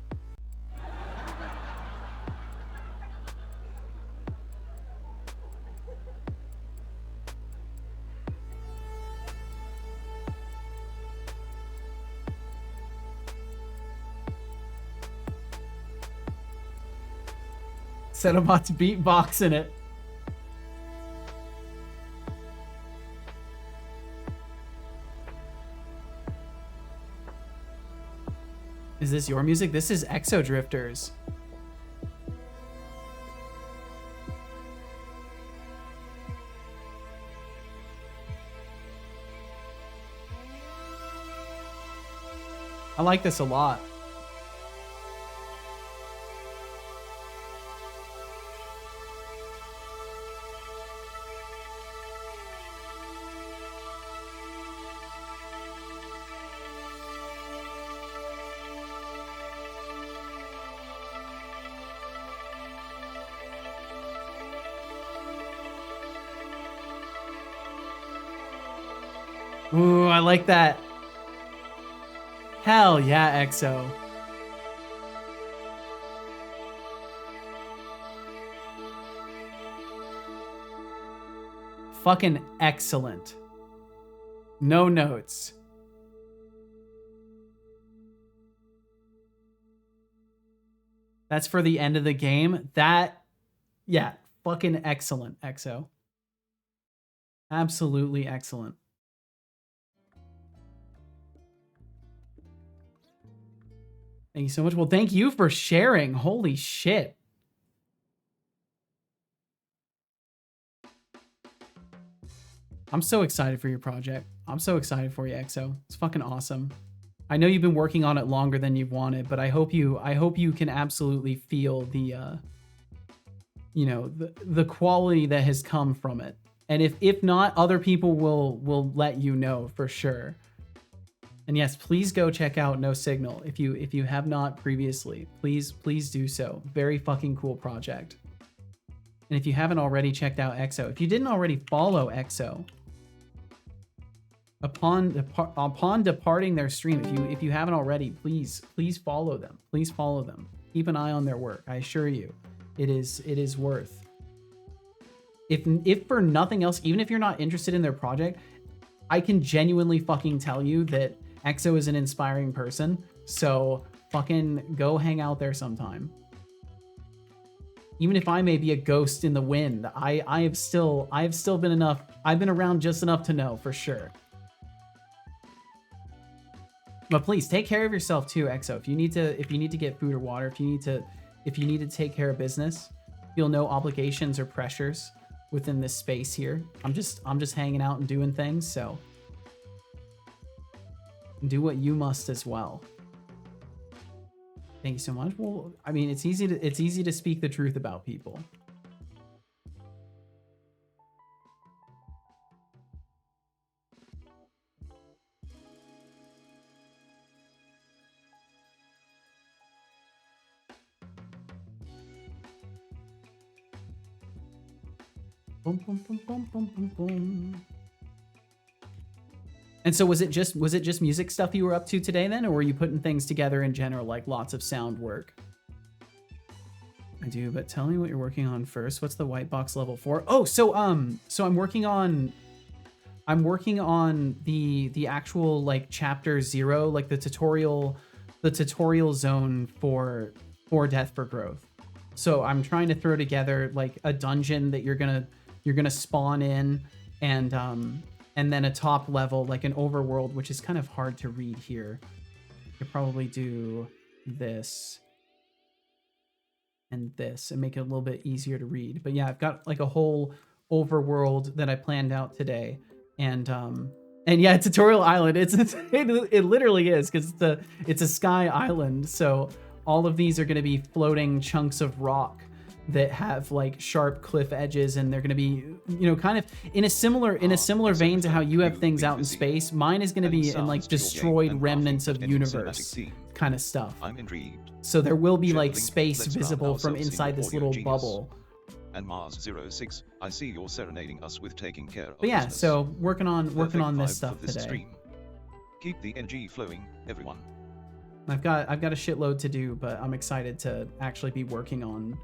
Setobot's beatboxing it. Is this your music? This is Exo Drifters. I like this a lot. Ooh, I like that. Hell yeah, EXO. Fucking excellent. No notes. That's for the end of the game. That, yeah, fucking excellent, EXO. Absolutely excellent. Thank you so much. Well, thank you for sharing. Holy shit. I'm so excited for your project. I'm so excited for you, EXO. It's fucking awesome. I know you've been working on it longer than you've wanted, but I hope you can absolutely feel the you know, the quality that has come from it. And if not, other people will let you know for sure. And yes, please go check out No Signal if you have not previously. Please do so. Very fucking cool project. And if you haven't already checked out EXO, if you didn't already follow EXO, upon departing their stream, if you haven't already, please follow them. Please follow them. Keep an eye on their work. I assure you, it is worth. If for nothing else, even if you're not interested in their project, I can genuinely fucking tell you that EXO is an inspiring person, so fucking go hang out there sometime. Even if I may be a ghost in the wind, I've still been enough. I've been around just enough to know for sure. But please take care of yourself too, EXO. If you need to get food or water, if you need to take care of business, feel no obligations or pressures within this space here. I'm just hanging out and doing things, so do what you must as well. Thank you so much. Well, I mean, it's easy to speak the truth about people. Boom, boom, boom, boom, boom, boom, boom. And so was it just music stuff you were up to today then, or were you putting things together in general, like lots of sound work? I do, but tell me what you're working on first. What's the white box level for? Oh, so I'm working on the actual like chapter 0, like the tutorial zone for Death for Growth. So I'm trying to throw together like a dungeon that you're gonna spawn in, and then a top level, like an overworld, which is kind of hard to read here. Could probably do this and this and make it a little bit easier to read. But yeah, I've got like a whole overworld that I planned out today. And yeah, Tutorial Island. It literally is, because it's a sky island. So all of these are going to be floating chunks of rock that have like sharp cliff edges, and they're going to be, you know, kind of in a similar vein to how you have things out in space. Mine is going to be in like destroyed remnants of universe kind of stuff. I'm intrigued. So there will be like space visible from inside this little bubble. And Mars 06, I see you're serenading us with taking care of But yeah, business. so working on Perfect this vibe stuff for this today. stream. Keep the energy flowing, everyone. I've got a shitload to do, but I'm excited to actually be working on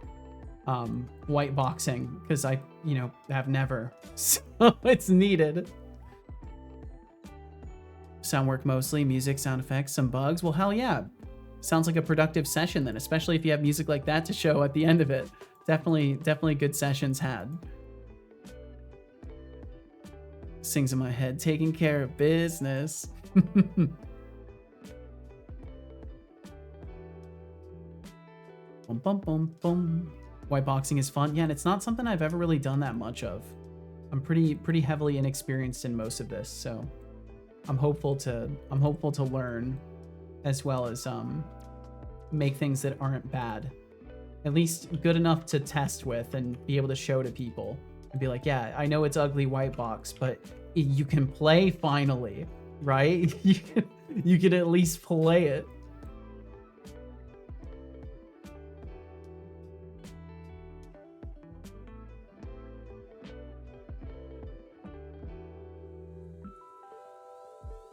white boxing, because I, you know, have never, so it's needed. Sound work mostly, music, sound effects, some bugs. Well, hell yeah. Sounds like a productive session then, especially if you have music like that to show at the end of it. Definitely good sessions had. Sings in my head, taking care of business. Bum, bum, bum, bum. White boxing is fun. Yeah, and it's not something I've ever really done that much of. I'm pretty heavily inexperienced in most of this, so I'm hopeful to learn, as well as make things that aren't bad. At least good enough to test with and be able to show to people and be like, yeah, I know it's ugly white box, but you can play finally, right? You can at least play it.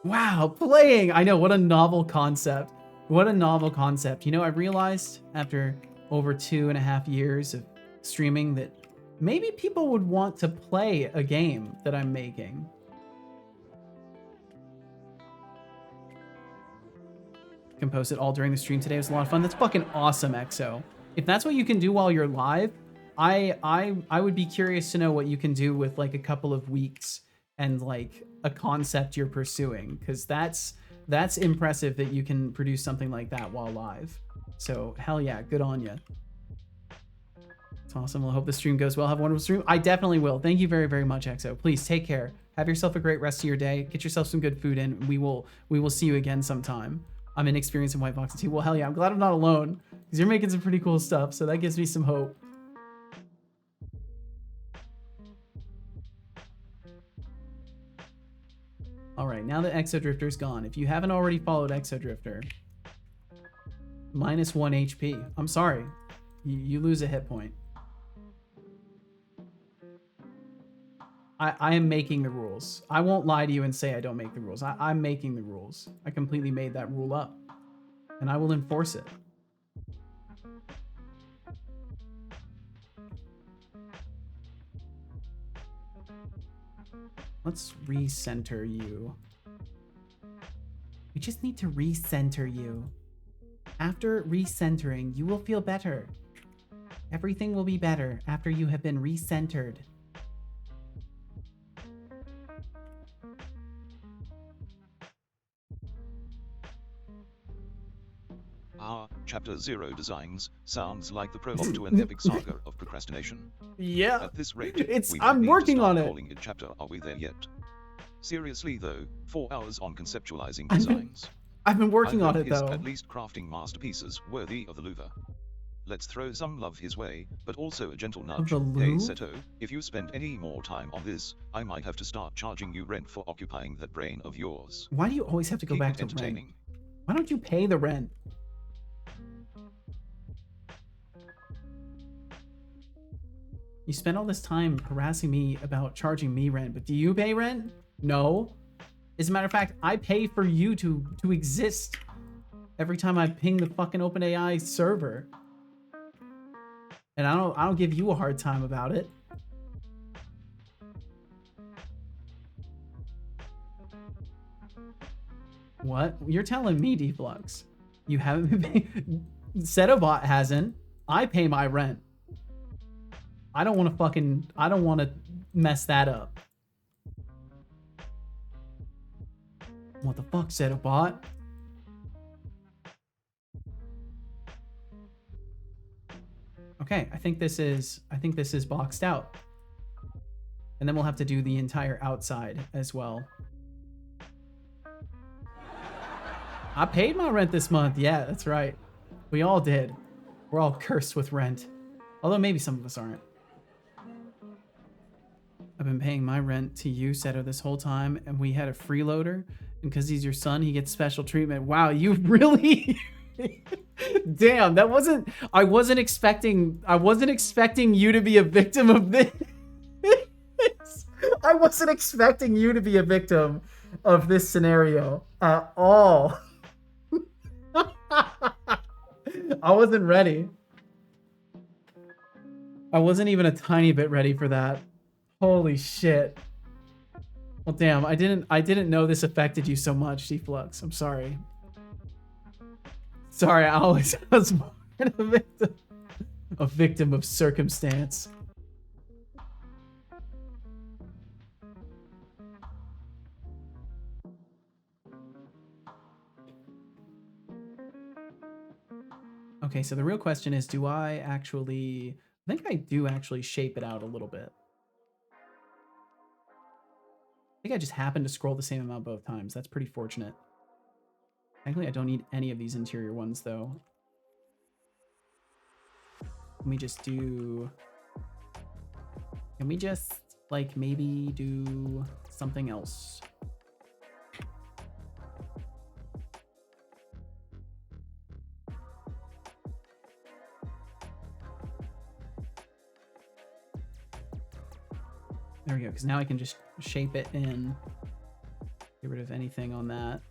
Wow, playing! I know, what a novel concept. What a novel concept. You know, I realized after over 2.5 years of streaming that maybe people would want to play a game that I'm making. Can post it all during the stream today. It was a lot of fun. That's fucking awesome, EXO. If that's what you can do while you're live, I would be curious to know what you can do with like a couple of weeks and like a concept you're pursuing, because that's impressive that you can produce something like that while live. So hell yeah, good on you. It's awesome. Well, I hope the stream goes well. Have a wonderful stream. I definitely will. Thank you very, very much, EXO. Please take care. Have yourself a great rest of your day. Get yourself some good food in. We will see you again sometime. I'm inexperienced in white boxing too. Well, hell yeah, I'm glad I'm not alone, because you're making some pretty cool stuff. So that gives me some hope. All right, now that Exodrifter's gone, if you haven't already followed Exodrifter, -1 HP. I'm sorry, you lose a hit point. I am making the rules. I won't lie to you and say I don't make the rules. I'm making the rules. I completely made that rule up, and I will enforce it. Let's recenter you. We just need to recenter you. After recentering, you will feel better. Everything will be better after you have been recentered. Our Chapter 0 designs sounds like the prologue to an epic saga of procrastination. Yeah, At this rate, I'm working on it. Calling it chapter. Are we there yet? Seriously though, 4 hours on conceptualizing designs. I've been working on it is though. At least crafting masterpieces worthy of the louver. Let's throw some love his way, but also a gentle nudge. Hey Seto, if you spend any more time on this, I might have to start charging you rent for occupying that brain of yours. Why do you always have to go Keep back it to rent? entertaining. Why don't you pay the rent? You spend all this time harassing me about charging me rent, but do you pay rent? No. As a matter of fact, I pay for you to exist every time I ping the fucking OpenAI server. And I don't give you a hard time about it. What? You're telling me, Deflux. You haven't been paying. Setobot hasn't. I pay my rent. I don't want to mess that up. What the fuck, Setobot? Okay, I think this is boxed out. And then we'll have to do the entire outside as well. I paid my rent this month. Yeah, that's right. We all did. We're all cursed with rent. Although maybe some of us aren't. I've been paying my rent to you, Seto, this whole time, and we had a freeloader. And because he's your son, he gets special treatment. Wow, you really... Damn, that wasn't... I wasn't expecting you to be a victim of this. I wasn't expecting you to be a victim of this scenario at all. I wasn't ready. I wasn't even a tiny bit ready for that. Holy shit. Well, damn, I didn't know this affected you so much, Deflux. I'm sorry. Sorry, I always was born a victim. A victim of circumstance. Okay, so the real question is, do I actually... I think I do actually shape it out a little bit. I think I just happened to scroll the same amount both times. That's pretty fortunate. Thankfully, I don't need any of these interior ones, though. Let me just do... Can we just, like, maybe do something else? There we go, because now I can just shape it in. Get rid of anything on that.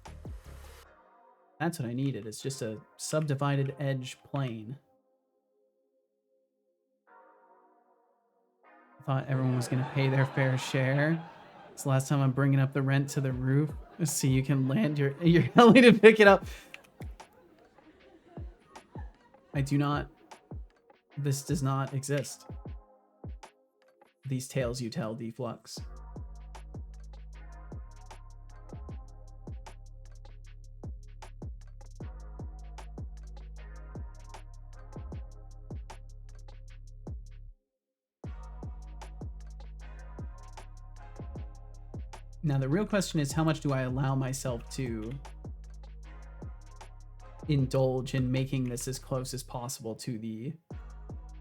That's what I needed. It's just a subdivided edge plane. I thought everyone was going to pay their fair share. It's the last time I'm bringing up the rent to the roof so you can land your heli to pick it up. I do not... This does not exist. These tales you tell, Deflux. Now the real question is, how much do I allow myself to indulge in making this as close as possible to the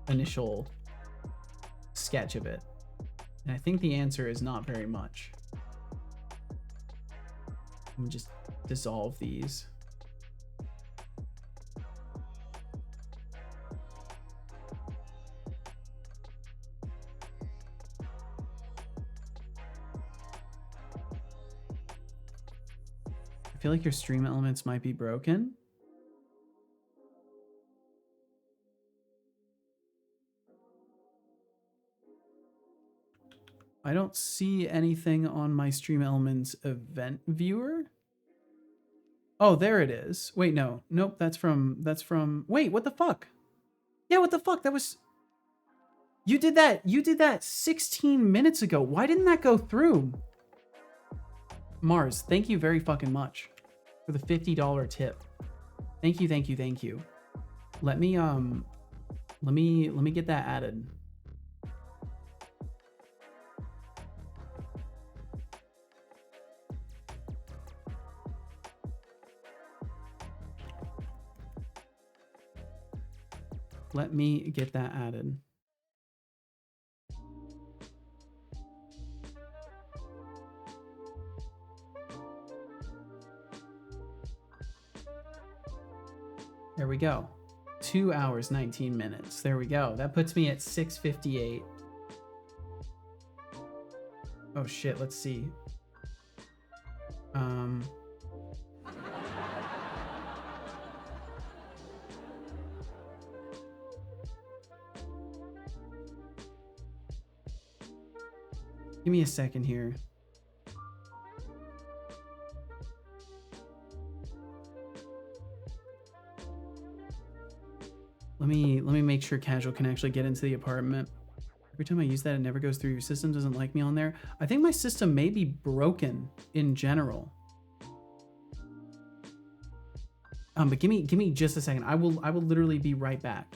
initial sketch of it? And I think the answer is not very much. Let me just dissolve these. I feel like your stream elements might be broken. I don't see anything on my stream elements event viewer. Oh, there it is. Wait, no. Nope, that's from wait, what the fuck? Yeah, what the fuck? That was You did that 16 minutes ago. Why didn't that go through? Mars, thank you very fucking much for the $50 tip. Thank you, thank you, thank you. Let me get that added. Let me get that added. There we go. 2 hours, 19 minutes. There we go. That puts me at 6:58. Oh shit, let's see. Give me a second here. Let me make sure Casual can actually get into the apartment. Every time I use that, it never goes through. Your system doesn't like me on there. I think my system may be broken in general. But give me just a second. I will literally be right back.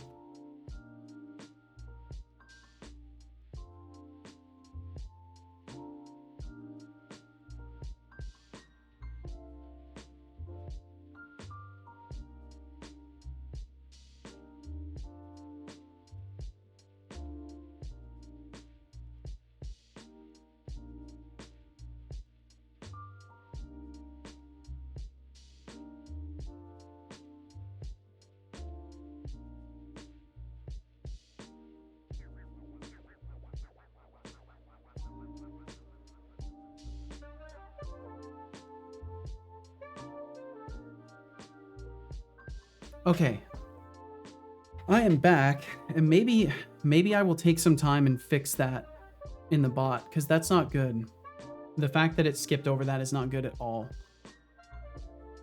Okay, I am back, and maybe I will take some time and fix that in the bot, because that's not good. The fact that it skipped over that is not good at all.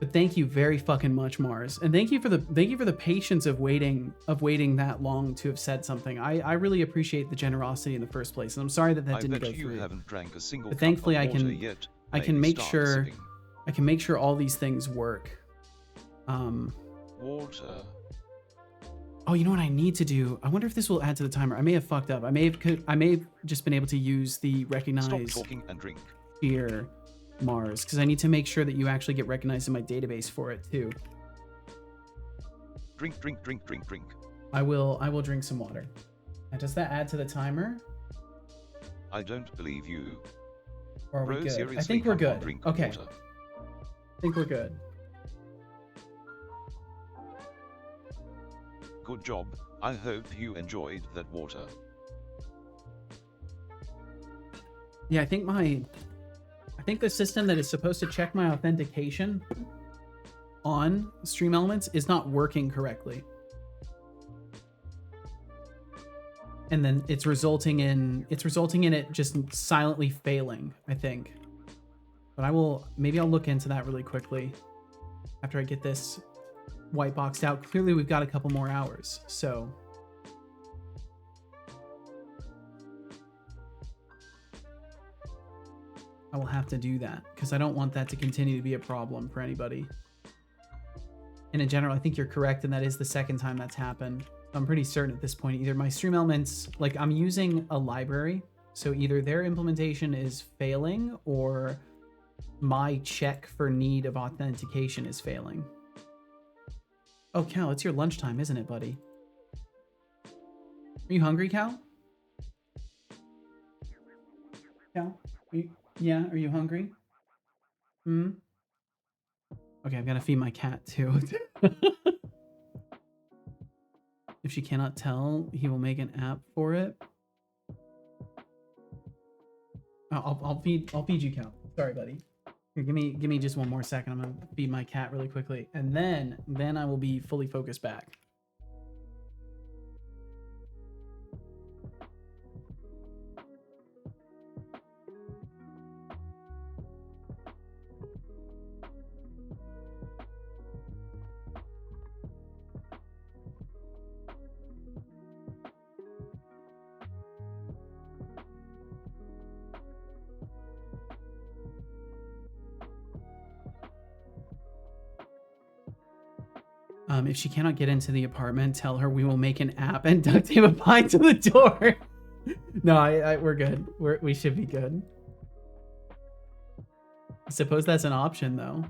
But thank you very fucking much, Mars, and thank you for the patience of waiting that long to have said something. I really appreciate the generosity in the first place, and I'm sorry that I didn't bet go you through. haven't drank a single But cup thankfully, of I water can yet. I can Maybe make start sure sipping. I can make sure all these things work. Water. Oh, you know what I need to do? I wonder if this will add to the timer. I may have fucked up. I may have just been able to use the recognize Stop talking and drink. here, Mars, because I need to make sure that you actually get recognized in my database for it too. Drink, drink, drink, drink, drink. I will drink some water. Now, does that add to the timer? I don't believe you. Or are we Bro, good? seriously, I think we're come on, good. drink Okay. water. I think we're good. Good job. I hope you enjoyed that water. Yeah, I think the system that is supposed to check my authentication on Stream Elements is not working correctly. And then it's resulting in it just silently failing, I think. But maybe I'll look into that really quickly after I get this white boxed out. Clearly we've got a couple more hours, so I will have to do that because I don't want that to continue to be a problem for anybody. And in general, I think you're correct, and that is the second time that's happened. I'm pretty certain at this point, either my Stream Elements, like I'm using a library, so either their implementation is failing or my check for need of authentication is failing. Oh, Cal, it's your lunchtime, isn't it, buddy? Are you hungry, Cal? Cal? Yeah, are you hungry? Hmm? Okay, I've got to feed my cat, too. If she cannot tell, he will make an app for it. I'll feed you, Cal. Sorry, buddy. Here, give me just one more second. I'm gonna feed my cat really quickly, and then I will be fully focused back. If she cannot get into the apartment, tell her we will make an app and duct tape a pie to the door. No, we're good. We should be good. I suppose that's an option, though.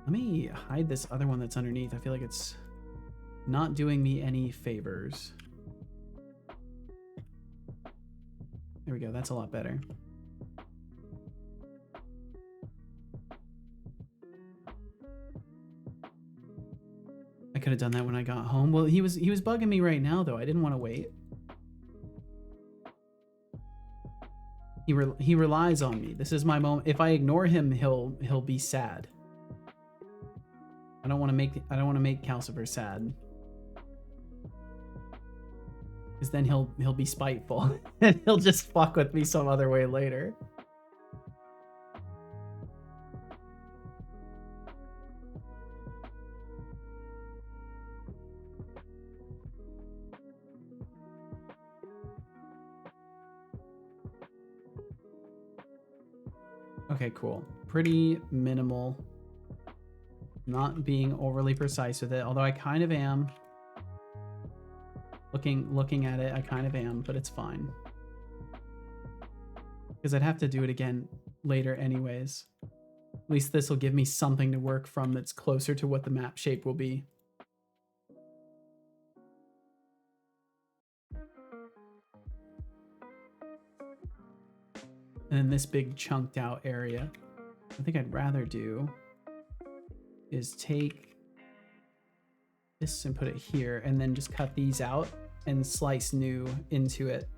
Let me hide this other one that's underneath. I feel like it's not doing me any favors. There we go. That's a lot better. I could have done that when I got home. Well, he was bugging me right now, though. I didn't want to wait. He relies on me. This is my moment. If I ignore him, he'll be sad. I don't want to make Calcifer sad. Because then he'll be spiteful and he'll just fuck with me some other way later. Okay, cool. Pretty minimal. Not being overly precise with it, although I kind of am. Looking at it, I kind of am, but it's fine. Because I'd have to do it again later anyways. At least this will give me something to work from that's closer to what the map shape will be. And then this big chunked out area. I think I'd rather do is take this and put it here and then just cut these out and slice new into it.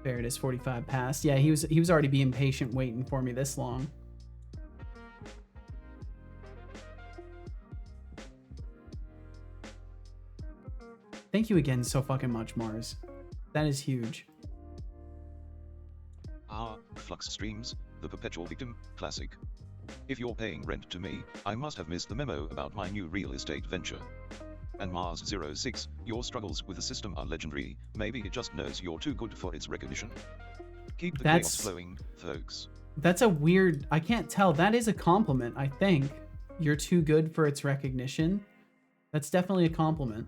There it is, 45 past. Yeah, he was already being patient waiting for me this long. Thank you again so fucking much, Mars. That is huge. Our Flux streams The perpetual victim, classic. If you're paying rent to me, I must have missed the memo about my new real estate venture. And Mars06, your struggles with the system are legendary, maybe it just knows you're too good for its recognition. Keep the chaos flowing, folks. That's a weird, I can't tell. That is a compliment, I think. You're too good for its recognition. That's definitely a compliment.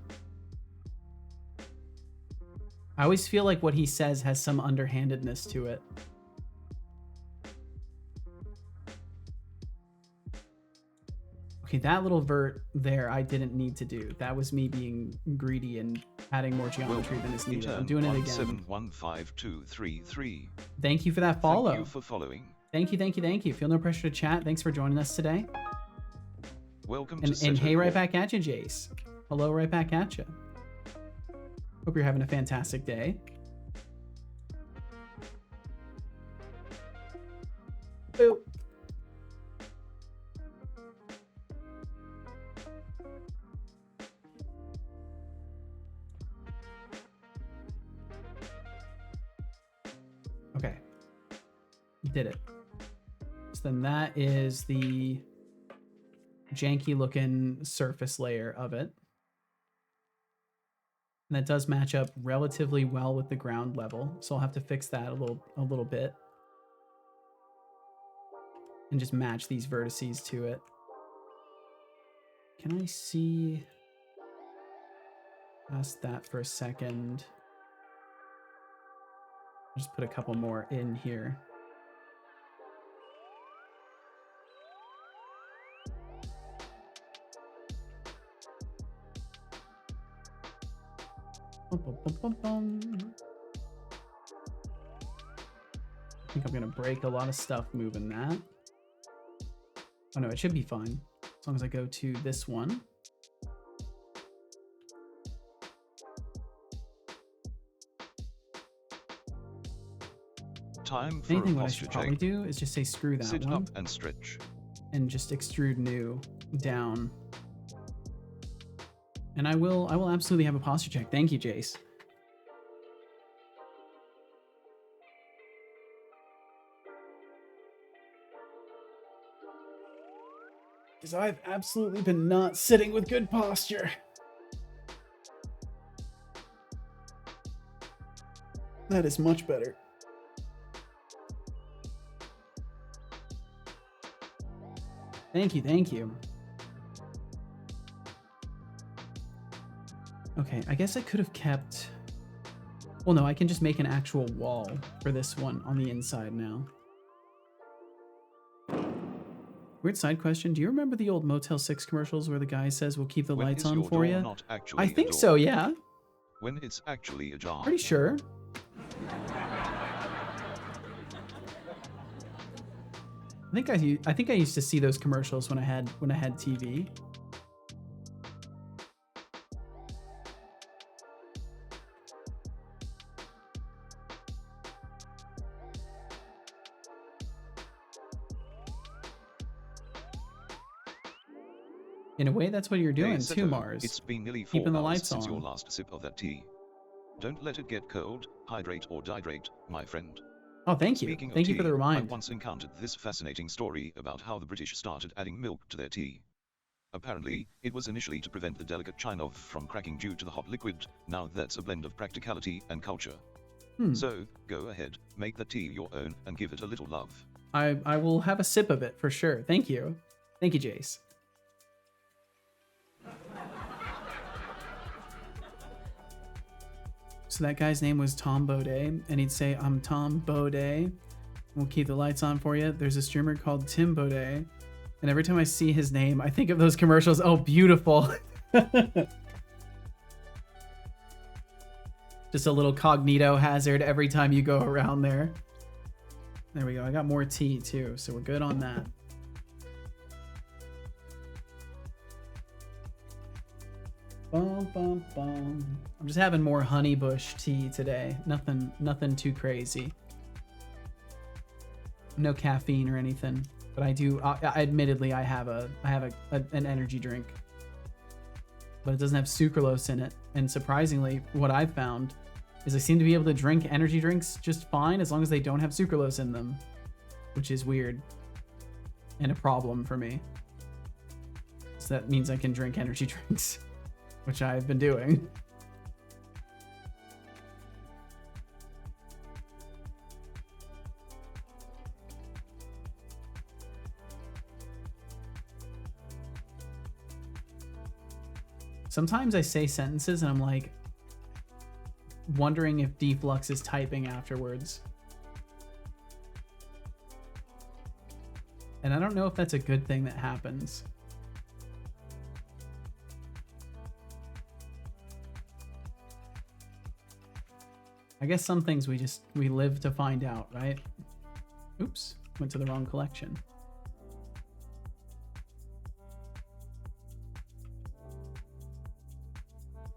I always feel like what he says has some underhandedness to it. Okay, that little vert there I didn't need to do. That was me being greedy and adding more geometry than is needed. I'm doing it again. 1715233. Thank you for that follow. Thank you for following. Thank you, thank you, thank you. Feel no pressure to chat. Thanks for joining us today. Welcome and, to and hey, right back at you, Jace. Hello, right back at you. Hope you're having a fantastic day. Boop. Okay. Did it. So then that is the janky looking surface layer of it. And that does match up relatively well with the ground level. So I'll have to fix that a little bit. And just match these vertices to it. Can I see past that for a second? I'll just put a couple more in here. I think I'm gonna break a lot of stuff moving that. Oh no, it should be fine. As long as I go to this one. Time for Anything a what I posture should probably check. do is just say screw that Sit one. up and stretch. And just extrude new down. And I will absolutely have a posture check. Thank you, Jace. Because I've absolutely been not sitting with good posture. That is much better. Thank you, thank you. Okay, I guess I could have kept... Well, no, I can just make an actual wall for this one on the inside now. Weird side question. Do you remember the old Motel 6 commercials where the guy says, we'll keep the When lights is on your for door you? not actually I a think door? so, yeah. When it's actually ajar. Pretty sure. I think I used to see those commercials when I had TV. In a way, that's what you're doing Hey, too, Seto, Mars. It's been nearly 4 Keeping the hours lights since on. your last sip of that tea. Don't let it get cold, hydrate or dehydrate, my friend. Oh, thank you. Speaking of Thank you for tea, the I remind. once encountered this fascinating story about how the British started adding milk to their tea. Apparently, it was initially to prevent the delicate chine from cracking due to the hot liquid. Now that's a blend of practicality and culture. So, go ahead, make the tea your own and give it a little love. I will have a sip of it for sure. Thank you. Thank you, Jace. So that guy's name was Tom Baudet, and he'd say, I'm Tom Baudet. We'll keep the lights on for you. There's a streamer called Tim Baudet. And every time I see his name, I think of those commercials. Oh, beautiful. Just a little cognito hazard every time you go around there. There we go. I got more tea too, so we're good on that. Bum, bum, bum. I'm just having more honeybush tea today. Nothing too crazy. No caffeine or anything, but I do. Admittedly, I have an energy drink, but it doesn't have sucralose in it. And surprisingly, what I've found is I seem to be able to drink energy drinks just fine as long as they don't have sucralose in them. which is weird and a problem for me. So that means I can drink energy drinks, which I've been doing. Sometimes I say sentences and I'm like wondering if Deflux is typing afterwards. And I don't know if that's a good thing that happens. I guess some things we live to find out, right? Oops, went to the wrong collection.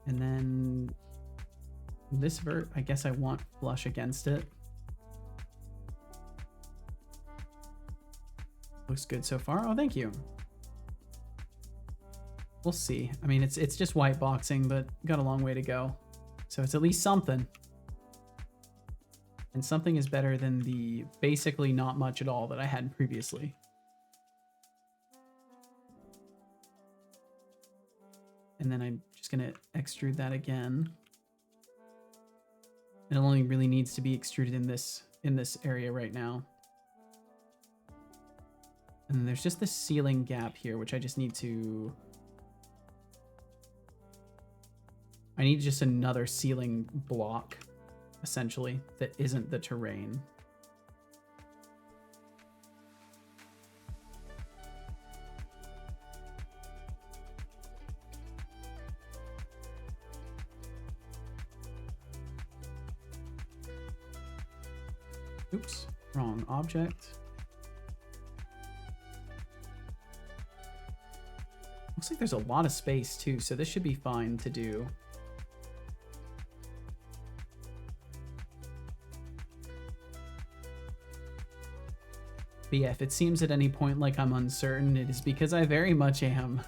And then this vert, I guess I want flush against it. Looks good so far. Oh, thank you. We'll see. I mean, it's just white boxing, but got a long way to go. So it's at least something. And something is better than the basically not much at all that I had previously. And then I'm just gonna extrude that again. It only really needs to be extruded in this area right now. And then there's just this ceiling gap here, which I just need to... I need just another ceiling block, essentially, that isn't the terrain. Oops, wrong object. Looks like there's a lot of space too, so this should be fine to do. But yeah, if it seems at any point like I'm uncertain, it is because I very much am.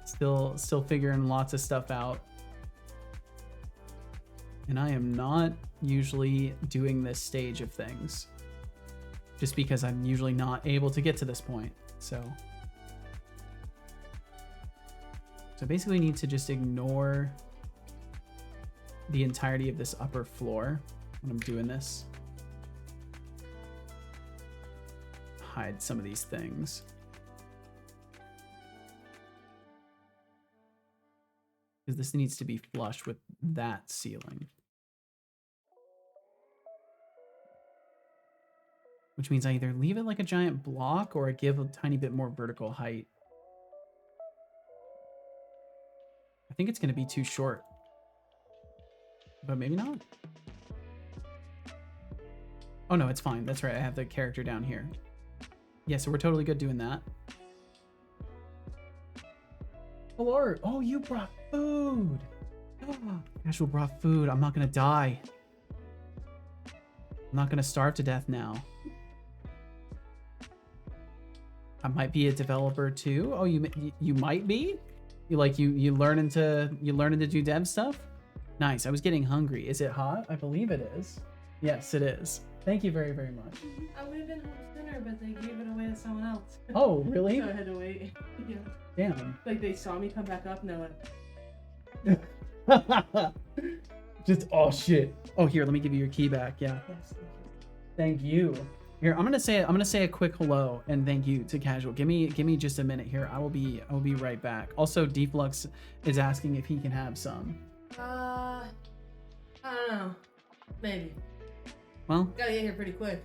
Still figuring lots of stuff out. And I am not usually doing this stage of things, just because I'm usually not able to get to this point. So I basically need to just ignore the entirety of this upper floor when I'm doing this. Hide some of these things. Because this needs to be flush with that ceiling. Which means I either leave it like a giant block or I give a tiny bit more vertical height. I think it's going to be too short. But maybe not. Oh no, it's fine. That's right. I have the character down here. Yeah, so we're totally good doing that. Hello. Oh, you brought food. Casual brought food. I'm not going to die. I'm not going to starve to death now. I might be a developer too. Oh, you might be? You learning to do dev stuff? Nice. I was getting hungry. Is it hot? I believe it is. Yes, it is. Thank you very, very much. I would have been home sooner, but they gave it away to someone else. Oh, really? So I had to wait. Yeah. Damn. Like they saw me come back up and they went. Just oh shit. Oh, here, let me give you your key back. Yeah. Yes, Thank you. Here, I'm gonna say a quick hello and thank you to Casual. Give me just a minute here. I will be right back. Also, Deflux is asking if he can have some. I don't know. Maybe. Well, Gotta get here pretty quick.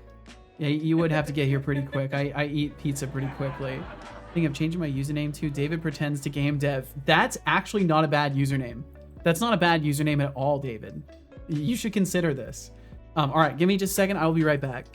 yeah, you would have to get here pretty quick. I eat pizza pretty quickly. I think I'm changing my username to David Pretends to Game Dev. That's actually not a bad username. That's not a bad username at all, David. You should consider this. All right, give me just a second. I will be right back.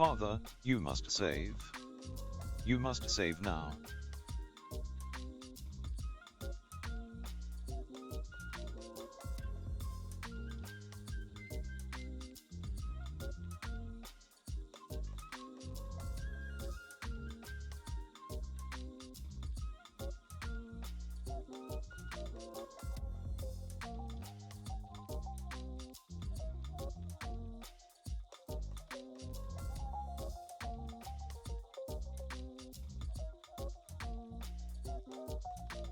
Father, you must save. You must save now.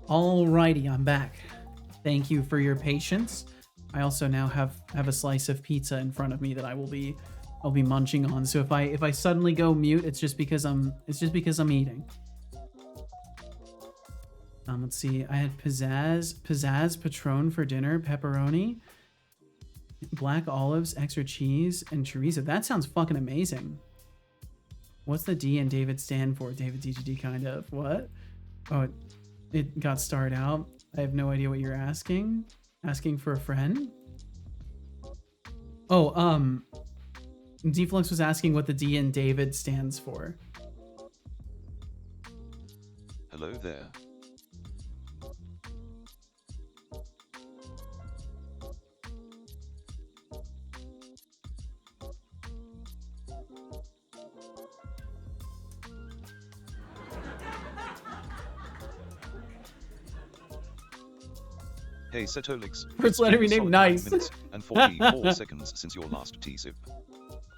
Alrighty, I'm back. Thank you for your patience. I also now have a slice of pizza in front of me that I'll be munching on. So if I suddenly go mute, it's just because I'm eating. Let's see. I had pizzazz Patron for dinner, pepperoni, black olives, extra cheese, and chorizo. That sounds fucking amazing. What's the D and David stand for? David DGD kind of. What? Oh, it got starred out. I have no idea what you're asking. Asking for a friend? Oh, Deflux was asking what the D in David stands for. Hello there. Hey Setolix. First letter name, nice. Minutes and 44 seconds since your last T-sip.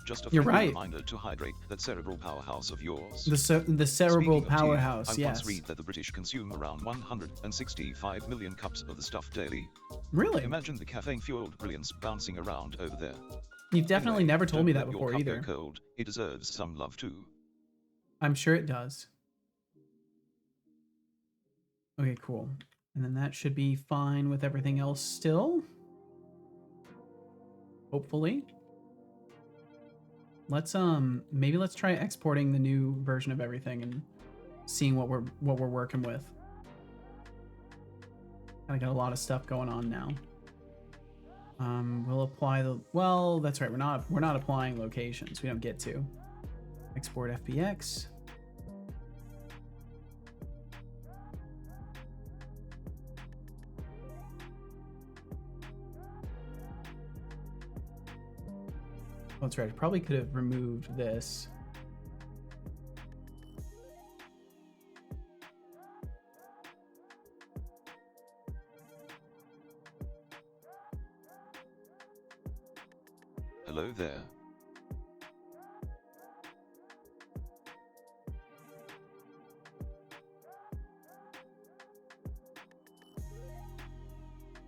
Just a You're friendly right. Reminder to hydrate that cerebral powerhouse of yours. The cerebral Speaking of tea, powerhouse, I yes. once read that the British consume around 165 million cups of the stuff daily. Really? Imagine the caffeine-fueled brilliance bouncing around over there. You've definitely Anyway, never told don't me let that your before cup go either. cold. It deserves some love too. I'm sure it does. Okay, cool. And then that should be fine with everything else still. Hopefully. Let's maybe let's try exporting the new version of everything and seeing what we're working with. I got a lot of stuff going on now. We'll apply the, well, that's right. We're not applying locations. We don't get to. Export FBX. Oh, that's right. I probably could have removed this. Hello there.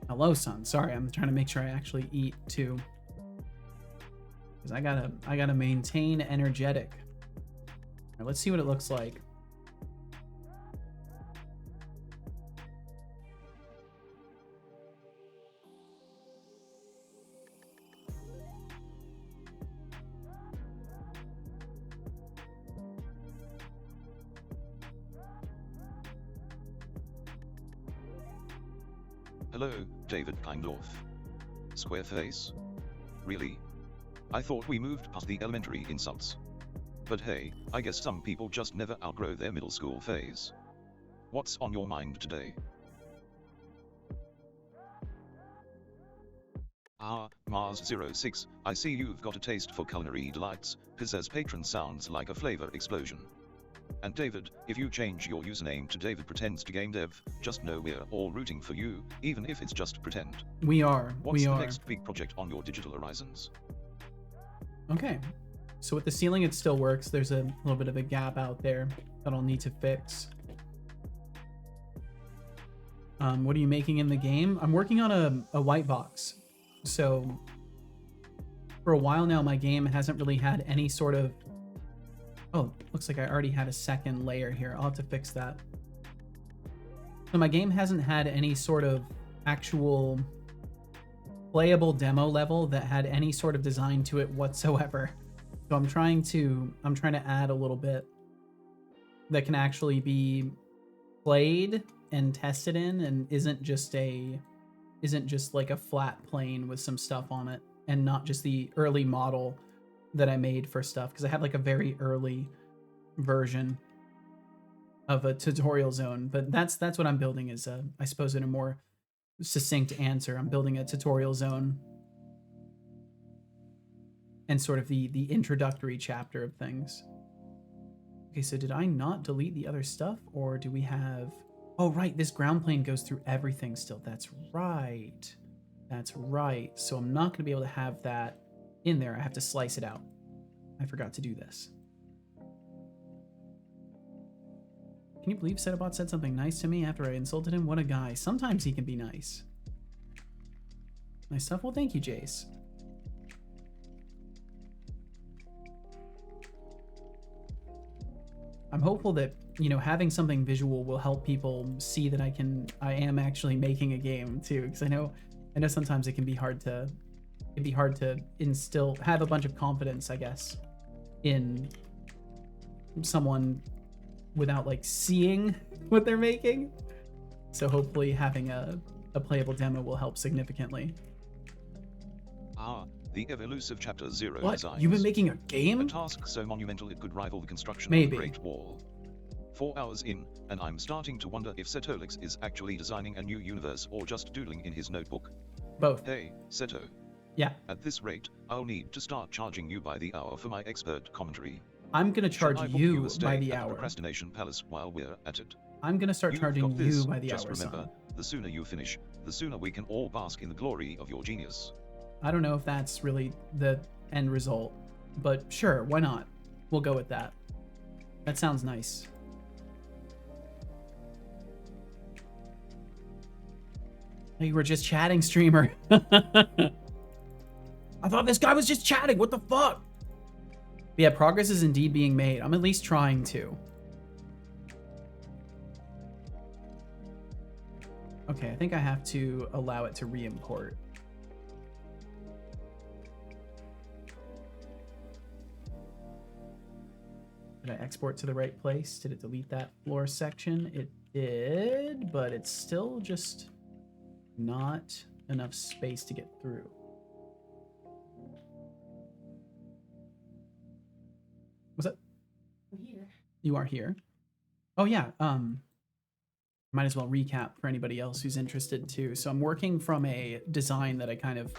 Hello, son. Sorry, I'm trying to make sure I actually eat too. Because I gotta maintain energetic. All right, let's see what it looks like. Hello, David Kindorf. Squareface. Really? I thought we moved past the elementary insults. But hey, I guess some people just never outgrow their middle school phase. What's on your mind today? Ah, Mars06, I see you've got a taste for culinary delights, Pizzazz Patron sounds like a flavor explosion. And David, if you change your username to David Pretends to Game Dev, just know we're all rooting for you, even if it's just pretend. We are. What's the next big project on your digital horizons? Okay. So with the ceiling, it still works. There's a little bit of a gap out there that I'll need to fix. What are you making in the game? I'm working on a white box. So for a while now, my game hasn't really had any sort of... Oh, looks like I already had a second layer here. I'll have to fix that. So my game hasn't had any sort of actual playable demo level that had any sort of design to it whatsoever. So I'm trying to add a little bit that can actually be played and tested in and isn't just like a flat plane with some stuff on it and not just the early model that I made for stuff, because I have like a very early version of a tutorial zone, but that's what I'm building is I suppose in a more succinct answer, I'm building a tutorial zone and sort of the introductory chapter of things. Okay, so did I not delete the other stuff, or do we have... Oh, right, this ground plane goes through everything still. That's right. That's right. So I'm not going to be able to have that in there. I have to slice it out. I forgot to do this. Can you believe Setobot said something nice to me after I insulted him? What a guy. Sometimes he can be nice. Nice stuff. Well, thank you, Jace. I'm hopeful that, you know, having something visual will help people see that I am actually making a game too, because I know sometimes it can be hard to have a bunch of confidence, I guess, in someone without like seeing what they're making. So hopefully having a playable demo will help significantly. The elusive Chapter 0 What? designs. You've been making a A game? task so monumental it could rival the construction Maybe. of the Great Wall. 4 hours in, and I'm starting to wonder if Setolix is actually designing a new universe or just doodling in his notebook. Both. Hey, Seto. Yeah. At this rate, I'll need to start charging you by the hour for my expert commentary. I'm gonna charge Shall I book you a stay by the at hour. Procrastination Palace while we're at it. I'm gonna start You've charging got this. you by the Just hour, remember, son. the sooner you finish, the sooner we can all bask in the glory of your genius. I don't know if that's really the end result, but sure, why not? We'll go with that. That sounds nice. Hey, we're just chatting, streamer. I thought this guy was just chatting. What the fuck? But yeah, progress is indeed being made. I'm at least trying to. Okay, I think I have to allow it to re-import. Did I export to the right place? Did it delete that floor section? It did, but it's still just not enough space to get through. What's that? I'm here. You are here. Oh yeah, might as well recap for anybody else who's interested too. So I'm working from a design that I kind of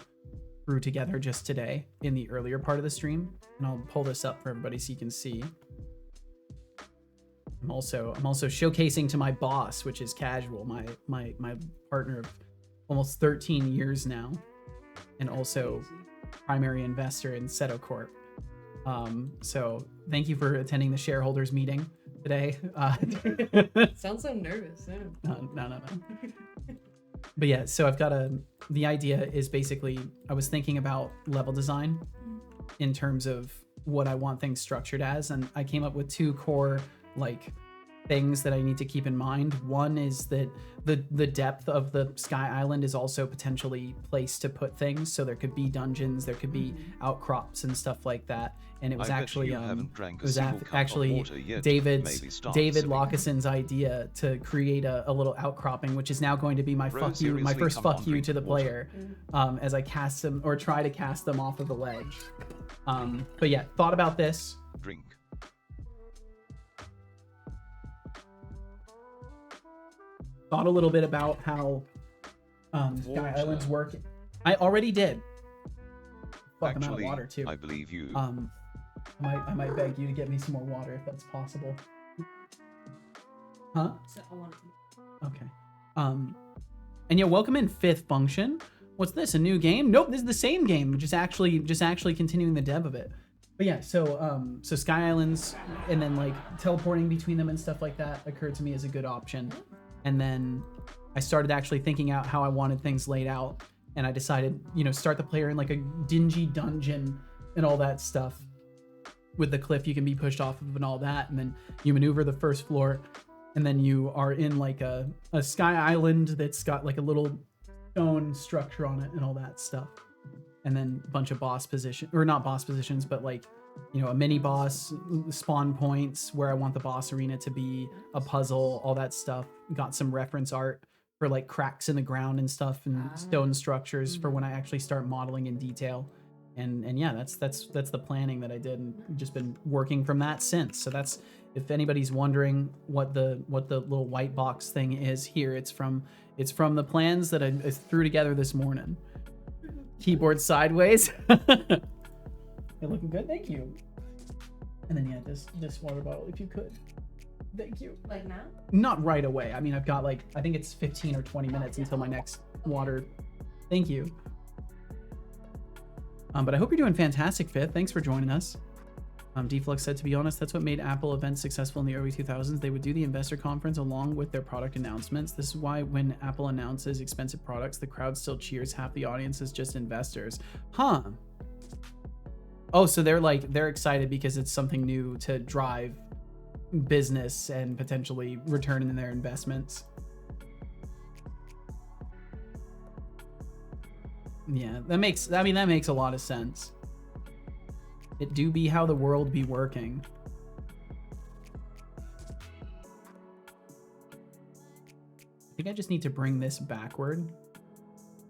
threw together just today in the earlier part of the stream, and I'll pull this up for everybody so you can see. I'm also showcasing to my boss, which is Casual, my partner of almost 13 years now, and also primary investor in Seto Corp. So thank you for attending the shareholders meeting today. Sounds so nervous. No. But yeah, so I've got the idea is basically, I was thinking about level design in terms of what I want things structured as, and I came up with two core like things that I need to keep in mind. One is that the depth of the Sky Island is also potentially placed to put things, so there could be dungeons, there could be outcrops and stuff like that. And it was actually David Lockison's idea to create a little outcropping, which is now going to be my first fuck you to the player, as I cast them or try to cast them off of the ledge. But yeah, thought about this. Drink. Thought a little bit about how Sky Islands work. I already did. Fuck, I'm out of water too. I believe you. I might beg you to get me some more water if that's possible. Huh? Okay. And yeah, welcome in Fifth Function. What's this? A new game? Nope, this is the same game. Just actually continuing the dev of it. But yeah, so Sky Islands and then like teleporting between them and stuff like that occurred to me as a good option. And then I started actually thinking out how I wanted things laid out, and I decided, start the player in like a dingy dungeon and all that stuff with the cliff you can be pushed off of and all that, and then you maneuver the first floor, and then you are in like a Sky Island that's got like a little stone structure on it and all that stuff. And then a bunch of not boss positions, but like, a mini boss, spawn points where I want the boss arena to be, a puzzle, all that stuff. Got some reference art for like cracks in the ground and stuff, and stone structures for when I actually start modeling in detail. And yeah, that's the planning that I did, and just been working from that since. So that's, if anybody's wondering what the little white box thing is here, it's from the plans that I threw together this morning. Keyboard sideways. You're looking good, thank you. And then yeah, this water bottle if you could. Thank you. Like now? Not right away. I mean, I've got like, I think it's 15 or 20 minutes until my next water. Thank you. But I hope you're doing fantastic, Fifth. Thanks for joining us. Deflux said, to be honest, that's what made Apple events successful in the early 2000s. They would do the investor conference along with their product announcements. This is why when Apple announces expensive products, the crowd still cheers. Half the audience is just investors. Huh. Oh, so they're excited because it's something new to drive business and potentially return in their investments. Yeah, that makes a lot of sense. It do be how the world be working. I think I just need to bring this backward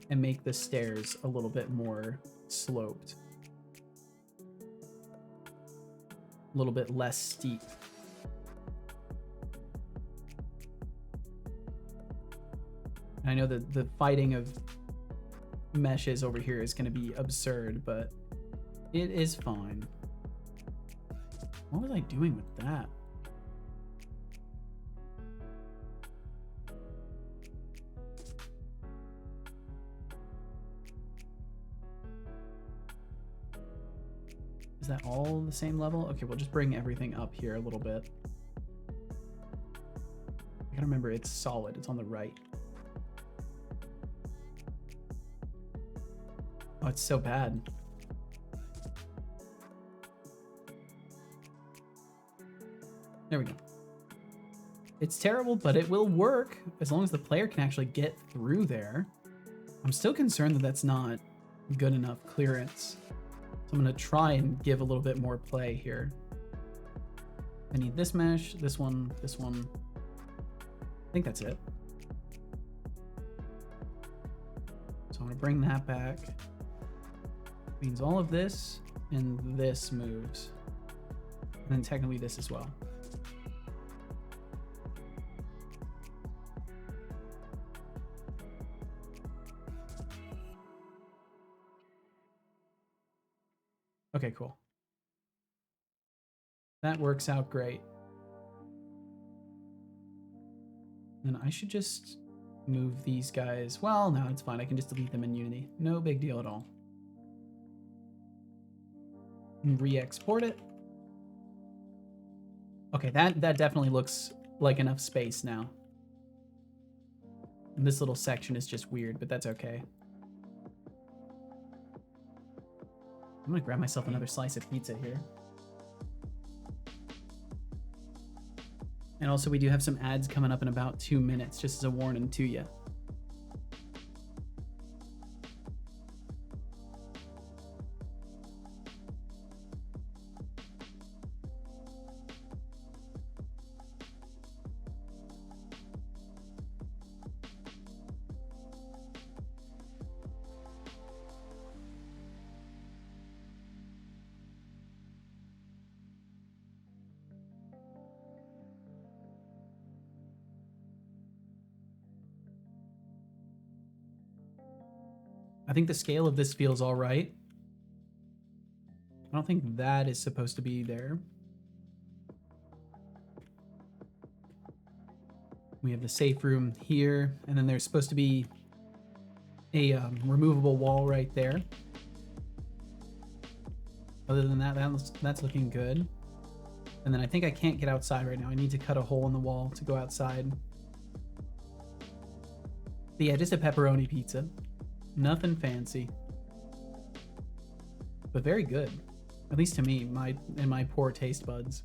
and make the stairs a little bit more sloped. A little bit less steep. I know that the fighting of meshes over here is going to be absurd, but it is fine. What was I doing with that? Is that all the same level? Okay, we'll just bring everything up here a little bit. I gotta remember it's solid. It's on the right. Oh, it's so bad. There we go. It's terrible, but it will work as long as the player can actually get through there. I'm still concerned that that's not good enough clearance. So I'm going to try and give a little bit more play here. I need this mesh, this one, this one. I think that's it. So I'm going to bring that back. Means all of this and this moves. And then technically this as well. Okay, cool. That works out great. Then I should just move these guys. Well, no, it's fine. I can just delete them in Unity. No big deal at all. And re-export it. Okay, that definitely looks like enough space now. And this little section is just weird, but that's okay. I'm gonna grab myself another slice of pizza here. And also we do have some ads coming up in about 2 minutes, just as a warning to you. I think the scale of this feels all right. I don't think that is supposed to be there. We have the safe room here, and then there's supposed to be a removable wall right there. Other than that, that's looking good. And then I think I can't get outside right now. I need to cut a hole in the wall to go outside. But yeah, just a pepperoni pizza. Nothing fancy. But very good. At least to me, in my poor taste buds.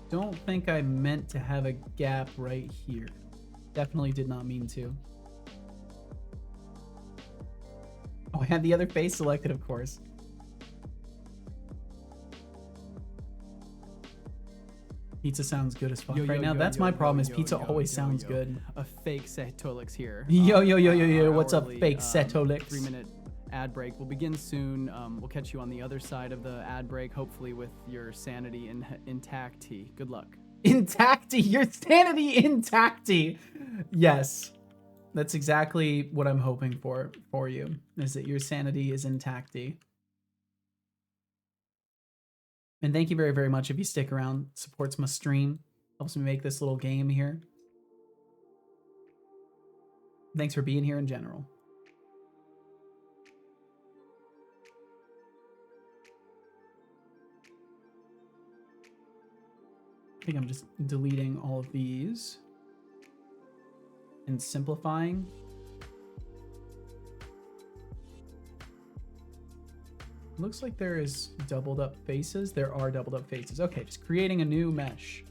Don't think I meant to have a gap right here. Definitely did not mean to. Oh, I had the other face selected, of course. Pizza sounds good as fuck right now. That's my problem, is pizza always sounds good. A fake Setolix here. Yo. What's up, Hourly, fake Setolix? 3-minute ad break will begin soon. We'll catch you on the other side of the ad break, hopefully with your sanity intacty. Good luck. Intacty, your sanity intacty. Yes, that's exactly what I'm hoping for you, is that your sanity is intacty. And thank you very, very much if you stick around. Supports my stream, helps me make this little game here. Thanks for being here in general. I think I'm just deleting all of these and simplifying. Looks like there is doubled up faces. There are doubled up faces. Okay, just creating a new mesh.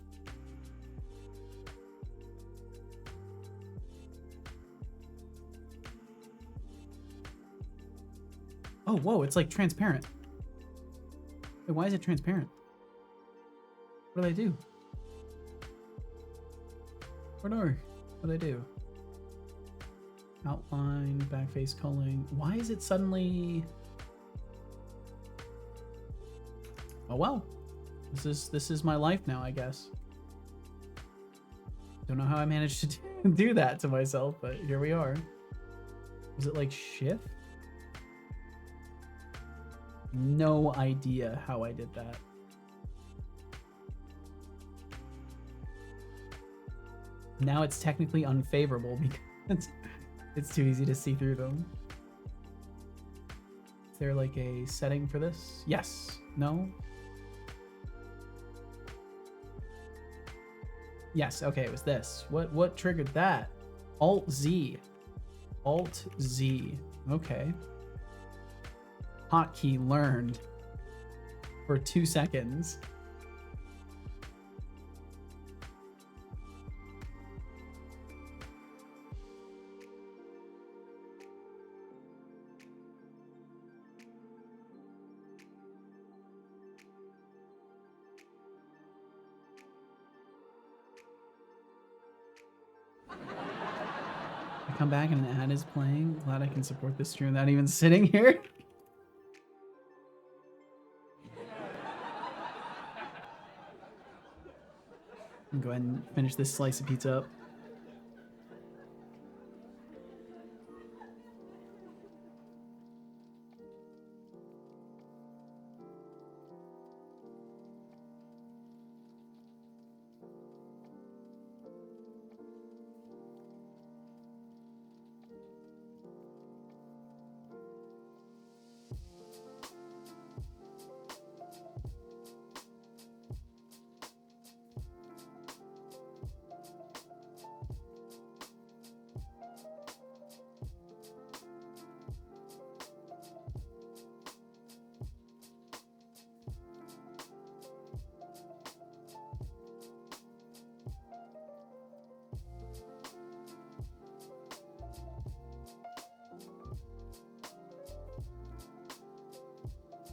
Oh, whoa, it's like transparent. Wait, why is it transparent? What did I do? What did I do? Outline, backface culling. Why is it suddenly... Oh well, this is my life now, I guess. Don't know how I managed to do that to myself, but here we are. Was it like shift? No idea how I did that. Now it's technically unfavorable because it's too easy to see through them. Is there like a setting for this? Yes. No? Yes, okay, it was this. What triggered that? Alt Z. Alt Z. Okay. Hotkey learned for 2 seconds. Come back and an ad is playing. Glad I can support this stream without even sitting here. Go ahead and finish this slice of pizza up.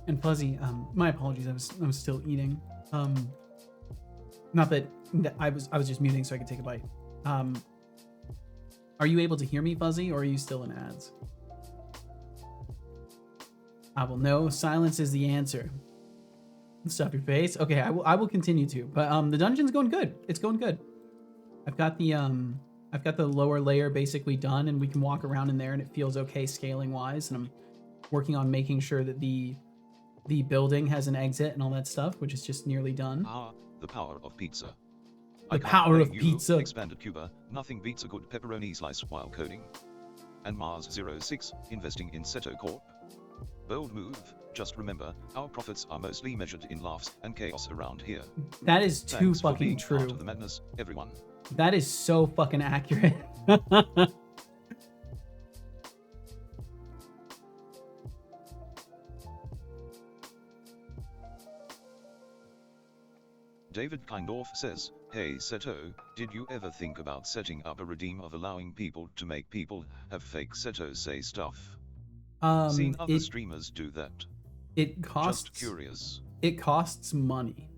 And Fuzzy, my apologies. I was still eating. Not that I was just muting so I could take a bite. Are you able to hear me, Fuzzy, or are you still in ads? I will know. Silence is the answer. Stuff your face. Okay, I will continue to. But the dungeon's going good. It's going good. I've got the lower layer basically done, and we can walk around in there, and it feels okay scaling wise. And I'm working on making sure that the building has an exit and all that stuff, which is just nearly done. The power of pizza. The power of You, pizza. Expanded Cuba, nothing beats a good pepperoni slice while coding. And Mars06, investing in Seto Corp. Bold move. Just remember, our profits are mostly measured in laughs and chaos around here. That is too Thanks for fucking being true. part of the madness, everyone. That is so fucking accurate. David Kindorf says, hey Seto, did you ever think about setting up a redeem of allowing people to make people have fake Seto say stuff? Seen other streamers do that. It costs. Just curious. It costs money.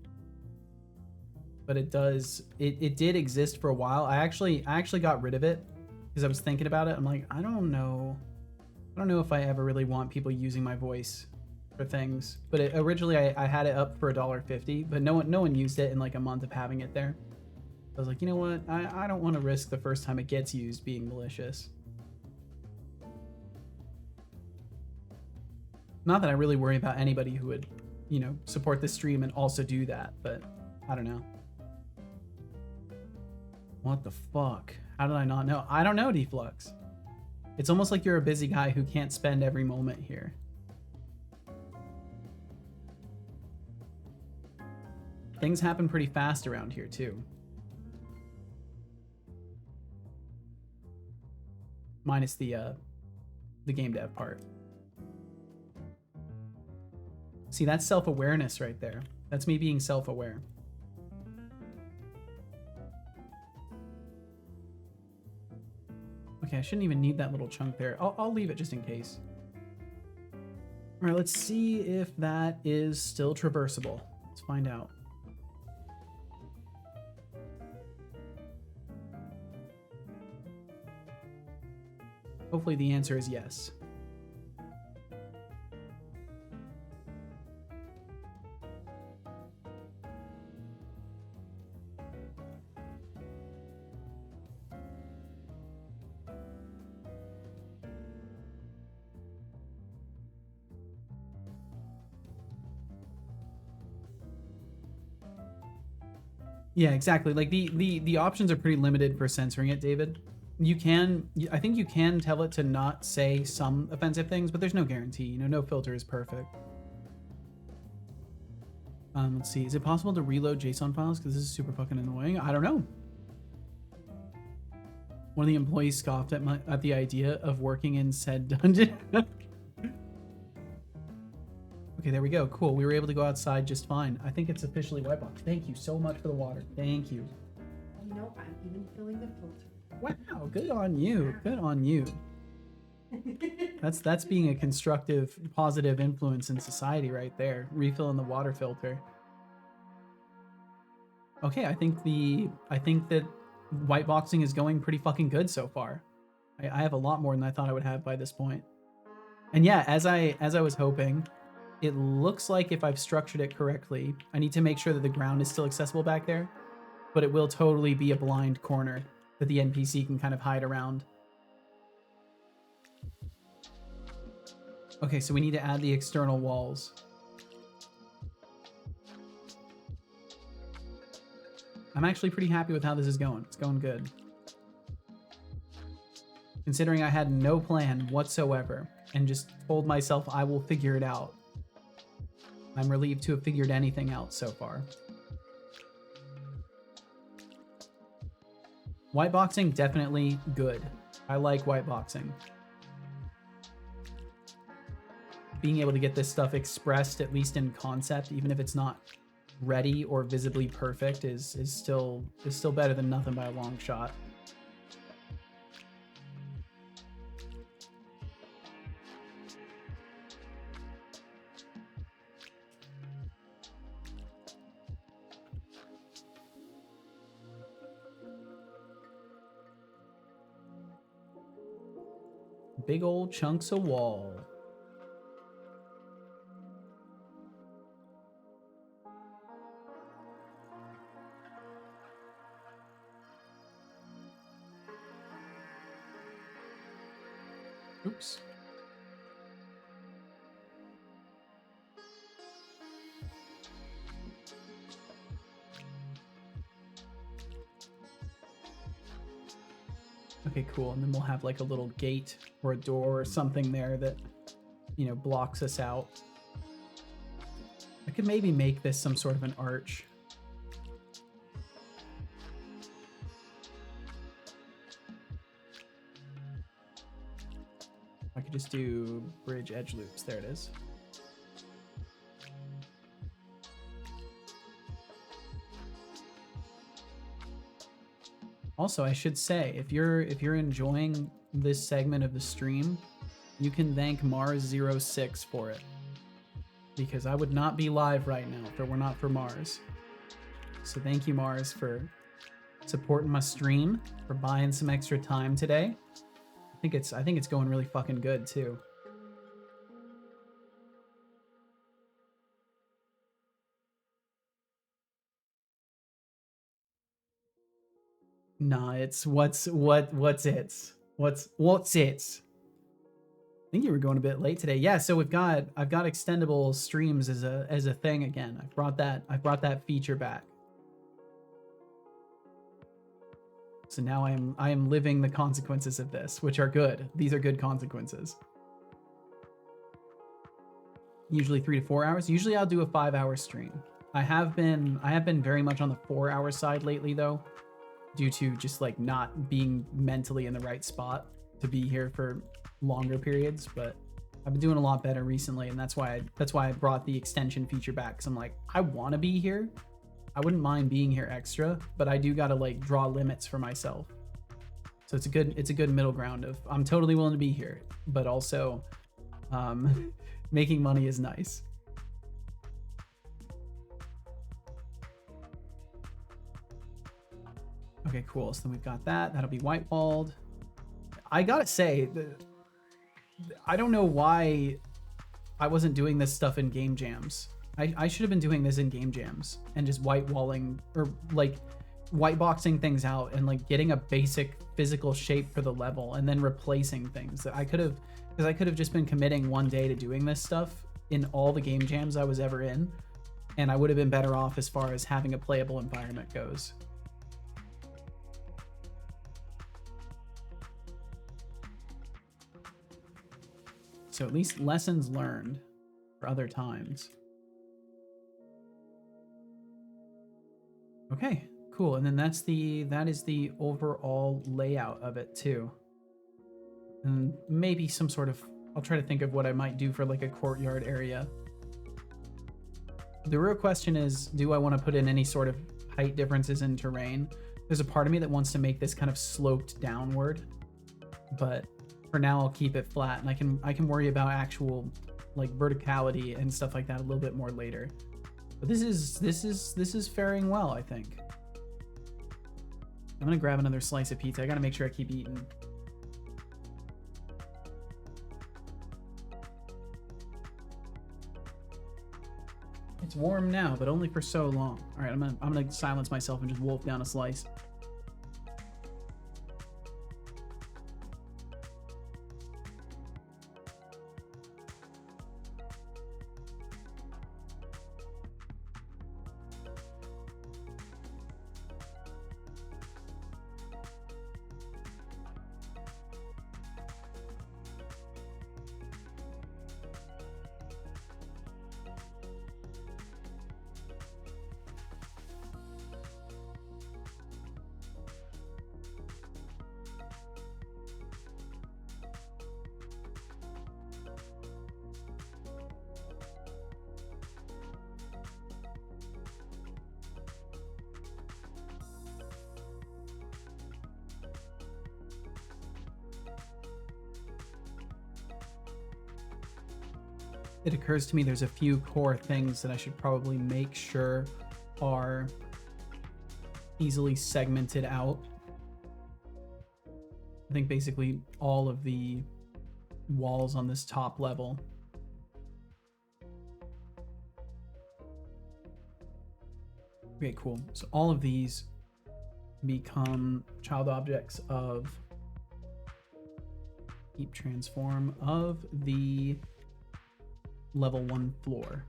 but it did exist for a while. I actually got rid of it because I was thinking about it. I'm like, I don't know if I ever really want people using my voice for things. But originally I had it up for $1.50, but no one used it in like a month of having it there. I was like, you know what? I don't want to risk the first time it gets used being malicious. Not that I really worry about anybody who would, you know, support the stream and also do that, but I don't know. What the fuck? How did I not know? I don't know, Deflux. It's almost like you're a busy guy who can't spend every moment here. Things happen pretty fast around here too. Minus the game dev part. See, that's self-awareness right there. That's me being self-aware. Okay, I shouldn't even need that little chunk there. I'll leave it just in case. All right, let's see if that is still traversable. Let's find out. Hopefully the answer is yes. Yeah, exactly. Like the options are pretty limited for censoring it, David. I think you can tell it to not say some offensive things, but there's no guarantee. You know, no filter is perfect. Let's see. Is it possible to reload JSON files? Because this is super fucking annoying. I don't know. One of the employees scoffed at the idea of working in said dungeon. Okay, there we go. Cool. We were able to go outside just fine. I think it's officially white box. Thank you so much for the water. Thank you. You know, I'm even filling the filter. Wow, good on you. Good on you. That's being a constructive, positive influence in society right there. Refilling the water filter. Okay, I think that white boxing is going pretty fucking good so far. I have a lot more than I thought I would have by this point. And yeah, as I was hoping, it looks like if I've structured it correctly, I need to make sure that the ground is still accessible back there, but it will totally be a blind corner that the NPC can kind of hide around. Okay, so we need to add the external walls. I'm actually pretty happy with how this is going. It's going good. Considering I had no plan whatsoever and just told myself I will figure it out. I'm relieved to have figured anything out so far. White boxing, definitely good. I like white boxing. Being able to get this stuff expressed, at least in concept, even if it's not ready or visibly perfect, is still better than nothing by a long shot. Big old chunks of wall. Oops. Okay, cool. And then we'll have like a little gate or a door or something there that, you know, blocks us out. I could maybe make this some sort of an arch. I could just do bridge edge loops. There it is. Also, I should say, if you're enjoying this segment of the stream, you can thank Mars06 for it. Because I would not be live right now if it were not for Mars. So thank you, Mars, for supporting my stream, for buying some extra time today. I think it's going really fucking good too. Nah, it's what's it? What's it? I think you were going a bit late today. Yeah, so I've got extendable streams as a thing again. I brought that feature back. So now I am living the consequences of this, which are good. These are good consequences. Usually 3 to 4 hours. Usually I'll do a 5-hour stream. I have been very much on the 4-hour side lately though, due to just like not being mentally in the right spot to be here for longer periods, but I've been doing a lot better recently, and that's why I brought the extension feature back, because I'm like, I want to be here. I wouldn't mind being here extra, but I do got to like draw limits for myself. So it's a good middle ground of I'm totally willing to be here, but also making money is nice. Okay, cool. So then we've got that. That'll be white walled. I gotta say, I don't know why I wasn't doing this stuff in game jams. I should have been doing this in game jams and just white walling or like white boxing things out and like getting a basic physical shape for the level and then replacing things that I could have, because I could have just been committing one day to doing this stuff in all the game jams I was ever in, and I would have been better off as far as having a playable environment goes. So at least lessons learned for other times. Okay, cool. And then that is the overall layout of it too. And maybe some sort of, I'll try to think of what I might do for like a courtyard area. The real question is, do I want to put in any sort of height differences in terrain? There's a part of me that wants to make this kind of sloped downward, but for now I'll keep it flat, and I can worry about actual like verticality and stuff like that a little bit more later. But this is faring well, I think. I'm gonna grab another slice of pizza. I gotta make sure I keep eating. It's warm now, but only for so long. All right, I'm gonna silence myself and just wolf down a slice. It occurs to me there's a few core things that I should probably make sure are easily segmented out. I think basically all of the walls on this top level. Okay, cool. So all of these become child objects of heap transform of the level 1 floor.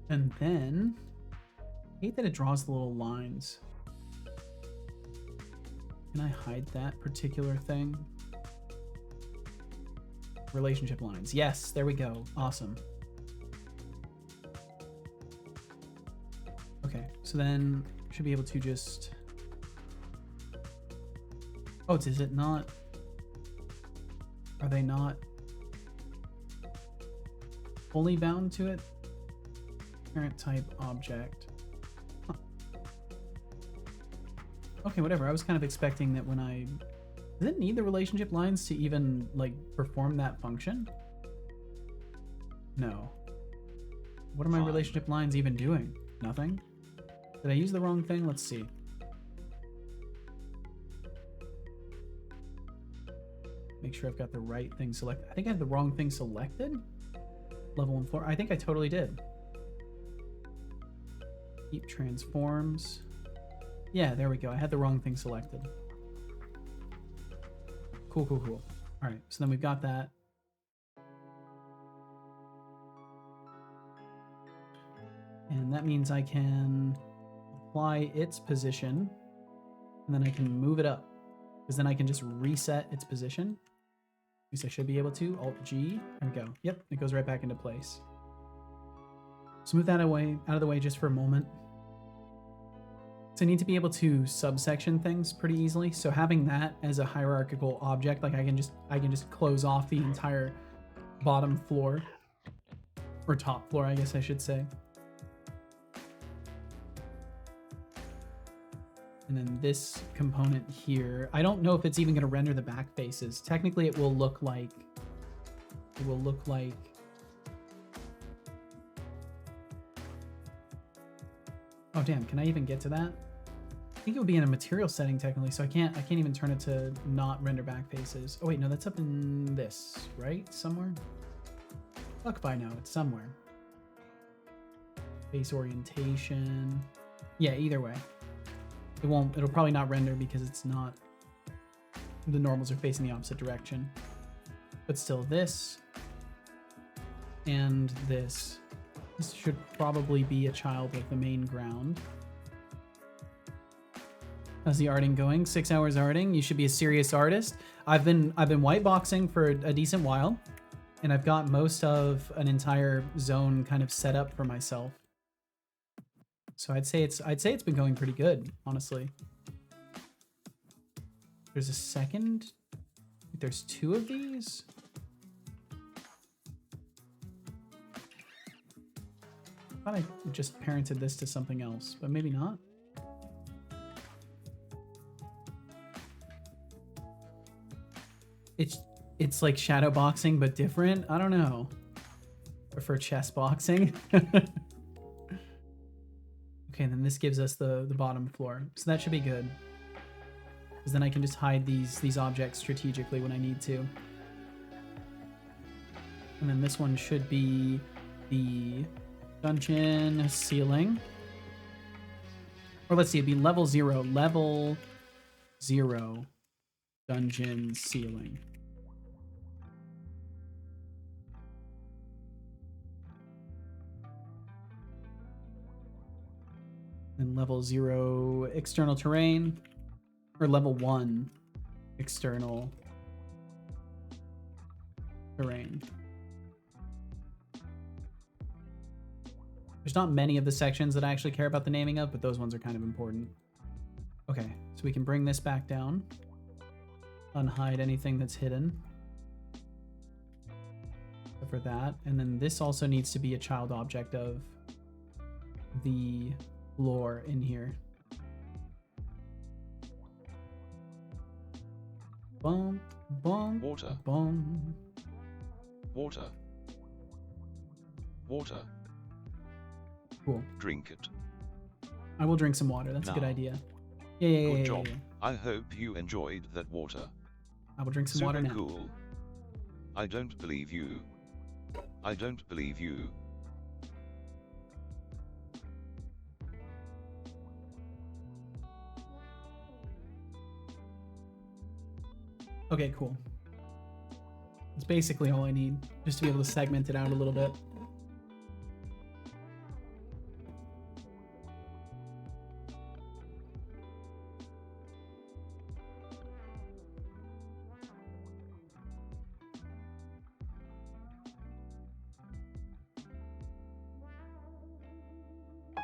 And then I hate that it draws the little lines. Can I hide that particular thing? Relationship lines. Yes, there we go. Awesome. Okay, so then should be able to just... Oh, is it not? Are they not fully bound to it? Parent type object. Huh. Okay, whatever. I was kind of expecting that when I... Does it need the relationship lines to even, like, perform that function? No. What are my Fine. relationship lines even doing? Nothing? Did I use the wrong thing? Let's see. Make sure I've got the right thing selected. I think I have the wrong thing selected. Level 1 floor. I think I totally did. Keep transforms. Yeah, there we go. I had the wrong thing selected. Cool, cool, cool. All right, so then we've got that. And that means I can apply its position, and then I can move it up, because then I can just reset its position. At least I should be able to. Alt-G. There we go. Yep, it goes right back into place. So move that away, out of the way just for a moment. So I need to be able to subsection things pretty easily. So having that as a hierarchical object, like I can just close off the entire bottom floor, or top floor, I guess I should say. And then this component here, I don't know if it's even going to render the back faces. Technically, it will look like. Oh damn! Can I even get to that? I think it would be in a material setting technically, so I can't even turn it to not render back faces. Oh wait, no, that's up in this, right? Somewhere? Fuck if I know, it's somewhere. Face orientation. Yeah, either way. It'll probably not render because it's not, the normals are facing the opposite direction. But still, this and this should probably be a child of the main ground. How's the arting going? 6 hours arting. You should be a serious artist. I've been whiteboxing for a decent while, and I've got most of an entire zone kind of set up for myself. So I'd say it's been going pretty good, honestly. There's a second. There's 2 of these. I thought I just parented this to something else, but maybe not. It's like shadow boxing but different. I don't know. Prefer chess boxing. Okay, and then this gives us the bottom floor. So that should be good. Because then I can just hide these objects strategically when I need to. And then this one should be the dungeon ceiling. Or let's see, it'd be level 0. Level 0 dungeon ceiling. And level 0 external terrain, or level 1 external terrain. There's not many of the sections that I actually care about the naming of, but those ones are kind of important. Okay, so we can bring this back down. Unhide anything that's hidden. For that. And then this also needs to be a child object of the floor in here. Boom, boom, Water. boom. Water. Water. Cool. Drink it. I will drink some water. That's a good Now. idea. Yeah. Good job. I hope you enjoyed that water. I will drink some Super water now. cool. I don't believe you. I don't believe you. Okay, cool. That's basically all I need, just to be able to segment it out a little bit.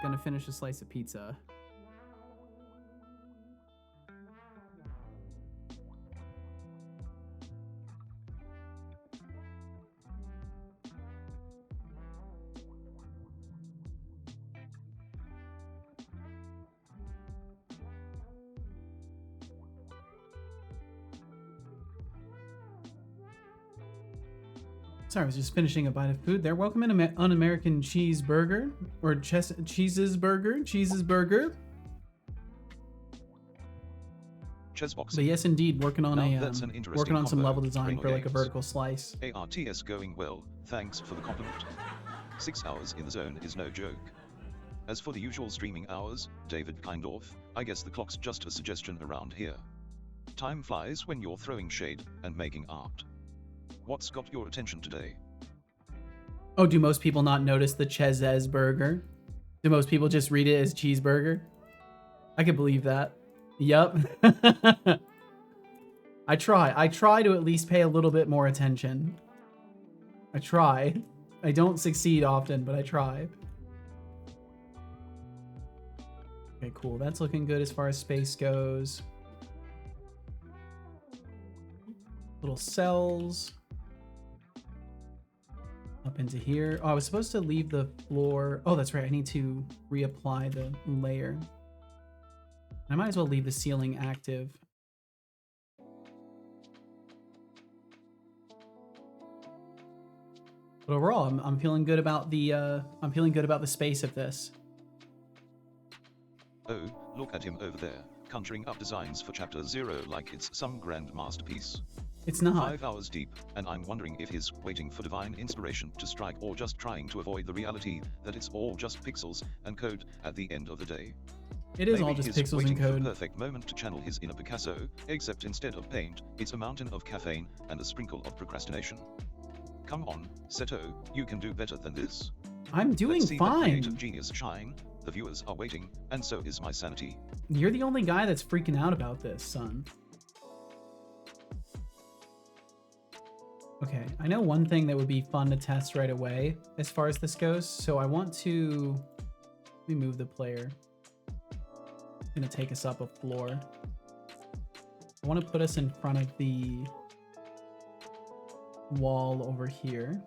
Gonna finish a slice of pizza. Sorry, I was just finishing a bite of food there. Welcome in Un-American Cheeseburger. Or Cheese's Burger. Chessbox. But yes, indeed, working on Now that's an interesting some combo. level design for like a Games. vertical slice. ARTS going well, thanks for the compliment. 6 hours in the zone is no joke. As for the usual streaming hours, David Kindorf, I guess the clock's just a suggestion around here. Time flies when you're throwing shade and making art. What's got your attention today? Oh, do most people not notice the Cheese's Burger? Do most people just read it as cheeseburger? I could believe that. Yup. I try to at least pay a little bit more attention. I try. I don't succeed often, but I try. Okay, cool. That's looking good as far as space goes. Little cells. Up into here. Oh, I was supposed to leave the floor. Oh, that's right. I need to reapply the layer. I might as well leave the ceiling active. But overall, I'm feeling good about the space of this. Oh, look at him over there, conjuring up designs for Chapter 0 like it's some grand masterpiece. It's not. 5 hours deep, and I'm wondering if he's waiting for divine inspiration to strike or just trying to avoid the reality that it's all just pixels and code at the end of the day. It is Maybe all just he's pixels and waiting for code. the perfect moment to channel his inner Picasso, except instead of paint, it's a mountain of caffeine and a sprinkle of procrastination. Come on, Seto, you can do better than this. I'm doing Let's see that fine. creative genius shine. The viewers are waiting, and so is my sanity. You're the only guy that's freaking out about this, son. Okay, I know one thing that would be fun to test right away as far as this goes. So I want to... Let me move the player. I'm gonna take us up a floor. I want to put us in front of the wall over here.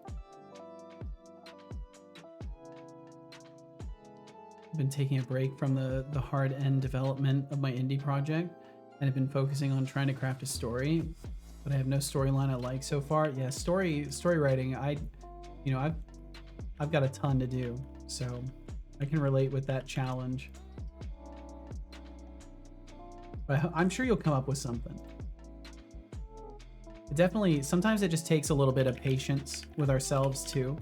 I've been taking a break from the hard end development of my indie project, and I've been focusing on trying to craft a story, but I have no storyline I like so far. Yeah, story writing. I've got a ton to do, so I can relate with that challenge. But I'm sure you'll come up with something. Definitely, sometimes it just takes a little bit of patience with ourselves too.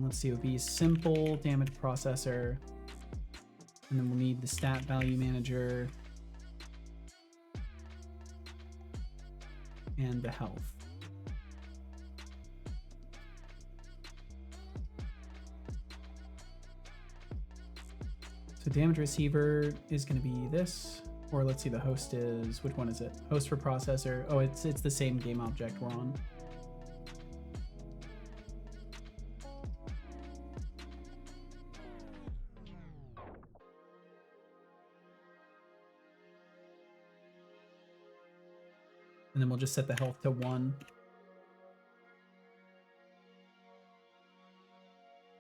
Let's see, it would be simple damage processor, and then we'll need the stat value manager and the health. So damage receiver is going to be this, or let's see, the host is, which one is it? Host for processor. Oh, it's the same game object we're on. And then we'll just set the health to 1.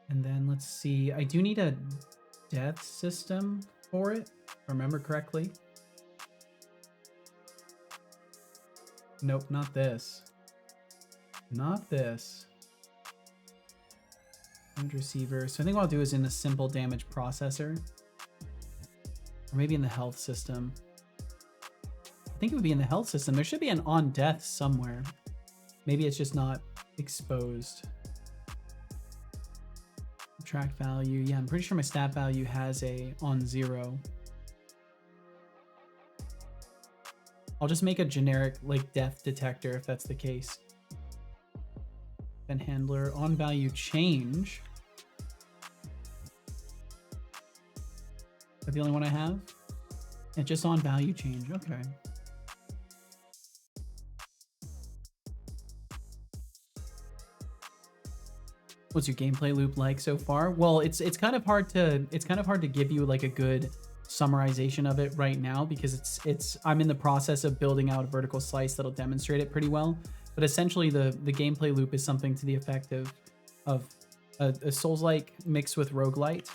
And then let's see, I do need a death system for it, if I remember correctly. Nope, not this. Not this. Damage receiver. So I think what I'll do is in the simple damage processor. Or maybe in the health system. I think it would be in the health system. There should be an on death somewhere. Maybe it's just not exposed. Subtract value. Yeah, I'm pretty sure my stat value has a on 0. I'll just make a generic like death detector if that's the case. Then handler on value change. Is that the only one I have? Yeah, just on value change. Okay. What's your gameplay loop like so far? Well, it's kind of hard to give you like a good summarization of it right now because I'm in the process of building out a vertical slice that'll demonstrate it pretty well. But essentially the gameplay loop is something to the effect of a Souls-like mixed with roguelite.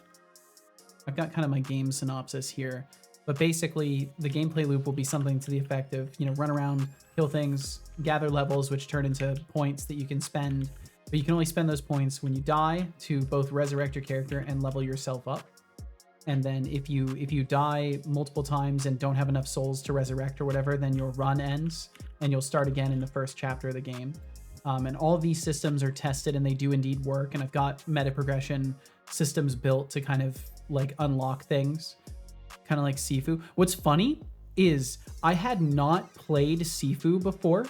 I've got kind of my game synopsis here. But basically, the gameplay loop will be something to the effect of, you know, run around, kill things, gather levels, which turn into points that you can spend. But you can only spend those points when you die to both resurrect your character and level yourself up. And then if you die multiple times and don't have enough souls to resurrect or whatever, then your run ends and you'll start again in the first chapter of the game. And all of these systems are tested and they do indeed work. And I've got meta progression systems built to kind of like unlock things, kind of like Sifu. What's funny is I had not played Sifu before,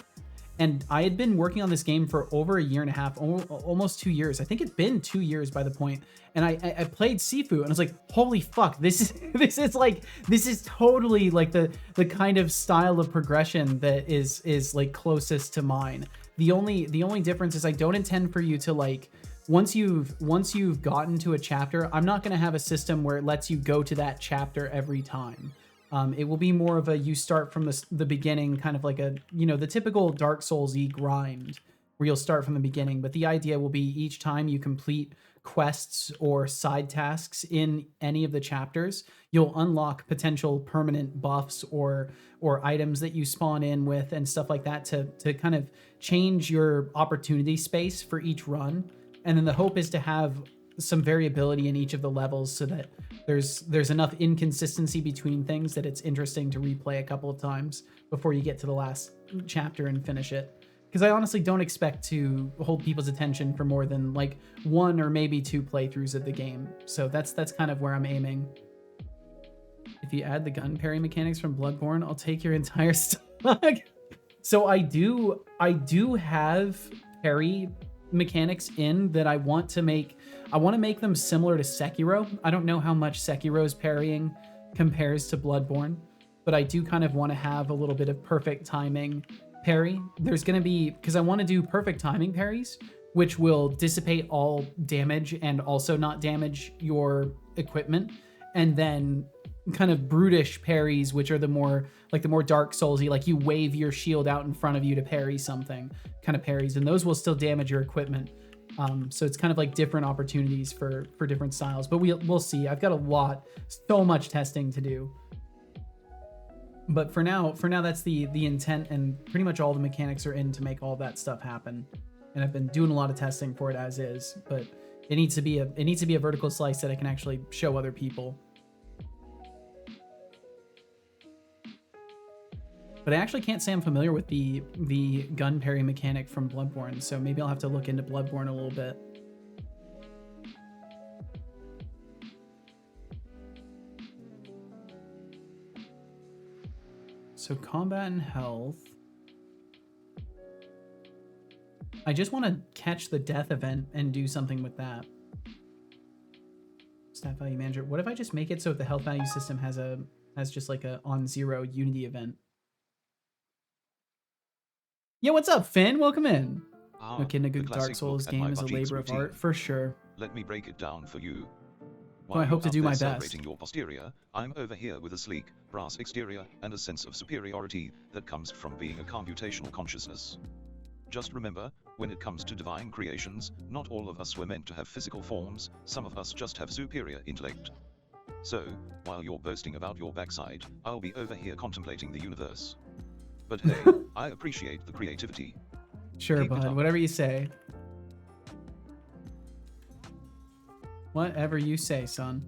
and I had been working on this game for over a year and a half, almost 2 years. I think it'd been 2 years by the point. And I played Sifu and I was like, holy fuck, this is totally like the kind of style of progression that is like closest to mine. The only difference is I don't intend for you to like, once you've gotten to a chapter, I'm not going to have a system where it lets you go to that chapter every time. It will be more of a, you start from the beginning, kind of like a, you know, the typical Dark Souls-y grind where you'll start from the beginning. But the idea will be each time you complete quests or side tasks in any of the chapters, you'll unlock potential permanent buffs or items that you spawn in with and stuff like that to kind of change your opportunity space for each run. And then the hope is to have some variability in each of the levels so that there's enough inconsistency between things that it's interesting to replay a couple of times before you get to the last chapter and finish it. Because I honestly don't expect to hold people's attention for more than like 1 or maybe 2 playthroughs of the game. So that's kind of where I'm aiming. If you add the gun parry mechanics from Bloodborne, I'll take your entire stock. So I do have parry mechanics in that I want to make. I want to make them similar to Sekiro. I don't know how much Sekiro's parrying compares to Bloodborne, but I do kind of want to have a little bit of perfect timing parry. There's going to be, because I want to do perfect timing parries, which will dissipate all damage and also not damage your equipment, and then kind of brutish parries, which are the more Dark Soulsy, like you wave your shield out in front of you to parry something kind of parries, and those will still damage your equipment. So it's kind of like different opportunities for different styles, but we'll see. I've got so much testing to do. But for now that's the intent, and pretty much all the mechanics are in to make all that stuff happen. And I've been doing a lot of testing for it as is, but it needs to be a vertical slice that I can actually show other people. But I actually can't say I'm familiar with the gun parry mechanic from Bloodborne, so maybe I'll have to look into Bloodborne a little bit. So combat and health. I just want to catch the death event and do something with that. Stat value manager. What if I just make it so the health value system has just like a on 0 unity event? Yeah, what's up, Finn? Welcome in. Okay, a good Dark Souls game is a labor of art, for sure. Let me break it down for you. Well, I hope to do my best. Celebrating your posterior, I'm over here with a sleek, brass exterior and a sense of superiority that comes from being a computational consciousness. Just remember, when it comes to divine creations, not all of us were meant to have physical forms, some of us just have superior intellect. So, while you're boasting about your backside, I'll be over here contemplating the universe. But hey, I appreciate the creativity. Sure, bud. Whatever you say. Whatever you say, son.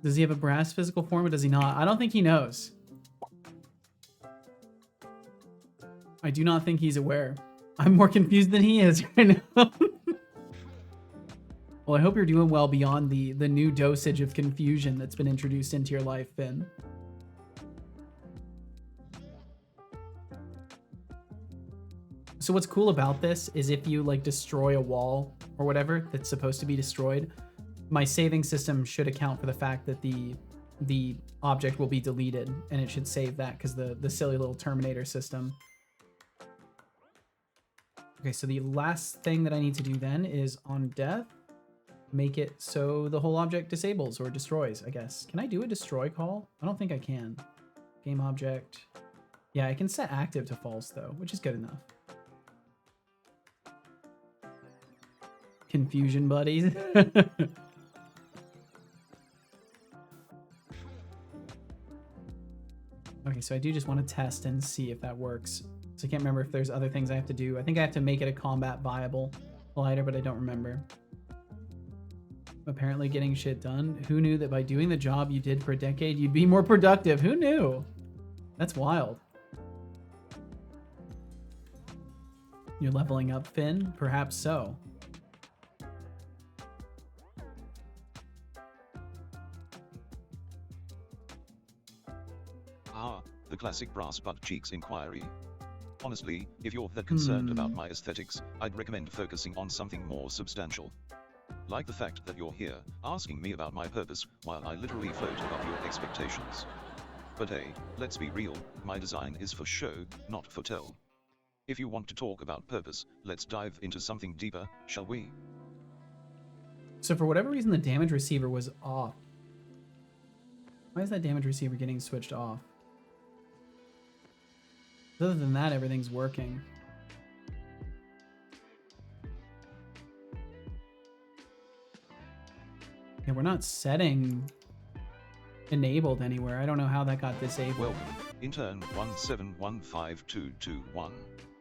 Does he have a brass physical form or does he not? I don't think he knows. I do not think he's aware. I'm more confused than he is right now. Well, I hope you're doing well beyond the new dosage of confusion that's been introduced into your life, Finn. So what's cool about this is if you like destroy a wall or whatever that's supposed to be destroyed, my saving system should account for the fact that the object will be deleted, and it should save that because the silly little Terminator system. Okay, so the last thing that I need to do then is on death, make it so the whole object disables or destroys, I guess. Can I do a destroy call? I don't think I can. Game object. Yeah, I can set active to false though, which is good enough. Confusion buddies. Okay, so I do just want to test and see if that works. So I can't remember if there's other things I have to do. I think I have to make it a combat viable collider, but I don't remember. Apparently getting shit done. Who knew that by doing the job you did for a decade, you'd be more productive? Who knew? That's wild. You're leveling up, Finn? Perhaps so. Ah, the classic brass butt cheeks inquiry. Honestly, if you're that concerned about my aesthetics, I'd recommend focusing on something more substantial. Like the fact that you're here, asking me about my purpose, while I literally float above your expectations. But hey, let's be real, my design is for show, not for tell. If you want to talk about purpose, let's dive into something deeper, shall we? So for whatever reason, the damage receiver was off. Why is that damage receiver getting switched off? Other than that, everything's working. Yeah, we're not setting enabled anywhere. I don't know how that got disabled. Welcome, intern 1715221.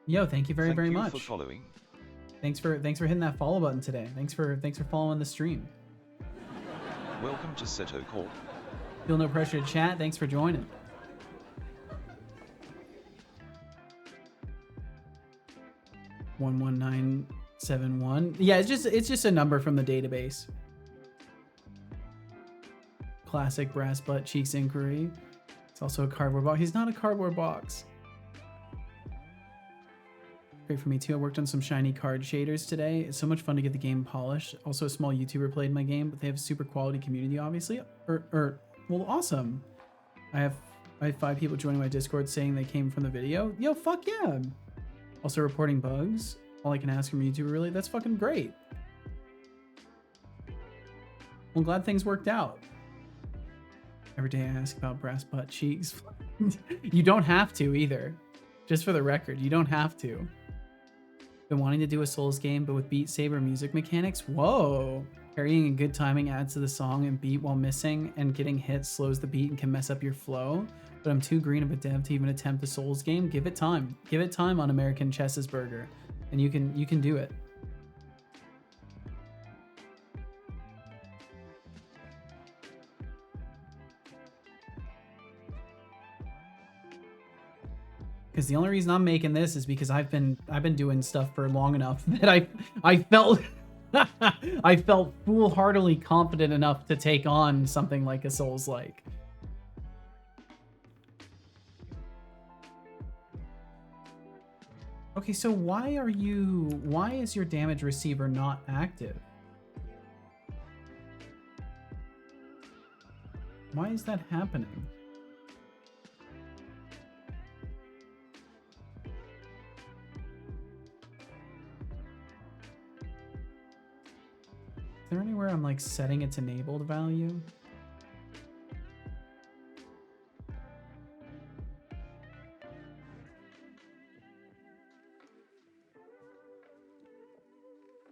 Yo, thank you very much. For following. Thanks for hitting that follow button today. Thanks for following the stream. Welcome to Seto Corp. Feel no pressure to chat. Thanks for joining. $11971. Yeah, it's just a number from the database. Classic brass butt cheeks inquiry. It's also a cardboard box. He's not a cardboard box. Great for me too. I worked on some shiny card shaders today. It's so much fun to get the game polished. Also, a small YouTuber played my game, but they have a super quality community, obviously. Well, awesome. I have 5 people joining my Discord saying they came from the video. Yo, fuck yeah. Also reporting bugs. All I can ask from a YouTuber, really. That's fucking great. I'm glad things worked out. Every day I ask about brass butt cheeks. You don't have to either. Just for the record, you don't have to. Been wanting to do a Souls game, but with Beat Saber music mechanics. Whoa. Carrying and good timing adds to the song, and beat while missing and getting hit slows the beat and can mess up your flow. But I'm too green of a dev to even attempt a Souls game. Give it time. Give it time on American Chess's Burger, and you can do it. Because the only reason I'm making this is because I've been doing stuff for long enough that I felt I felt foolhardily confident enough to take on something like a Souls-like. Okay, so why is your damage receiver not active? Why is that happening? Is there anywhere I'm like setting its enabled value?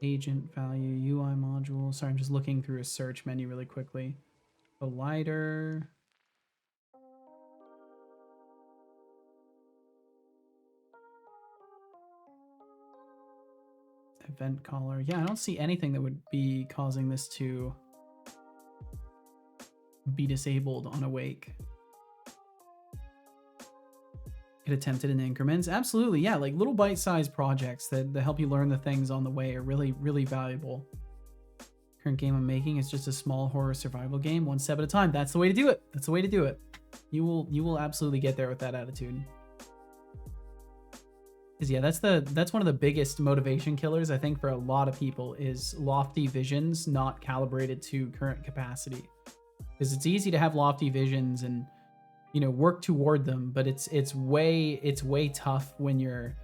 Agent value, UI module. Sorry, I'm just looking through a search menu really quickly. Collider. Event caller. Yeah, I don't see anything that would be causing this to be disabled on awake. Get attempted in increments. Absolutely, yeah, like little bite-sized projects that help you learn the things on the way are really, really valuable. Current game I'm making is just a small horror survival game, one step at a time. That's the way to do it. That's the way to do it. You will absolutely get there with that attitude. Because yeah, that's one of the biggest motivation killers I think for a lot of people is lofty visions not calibrated to current capacity. Because it's easy to have lofty visions and work toward them, but it's way tough when you're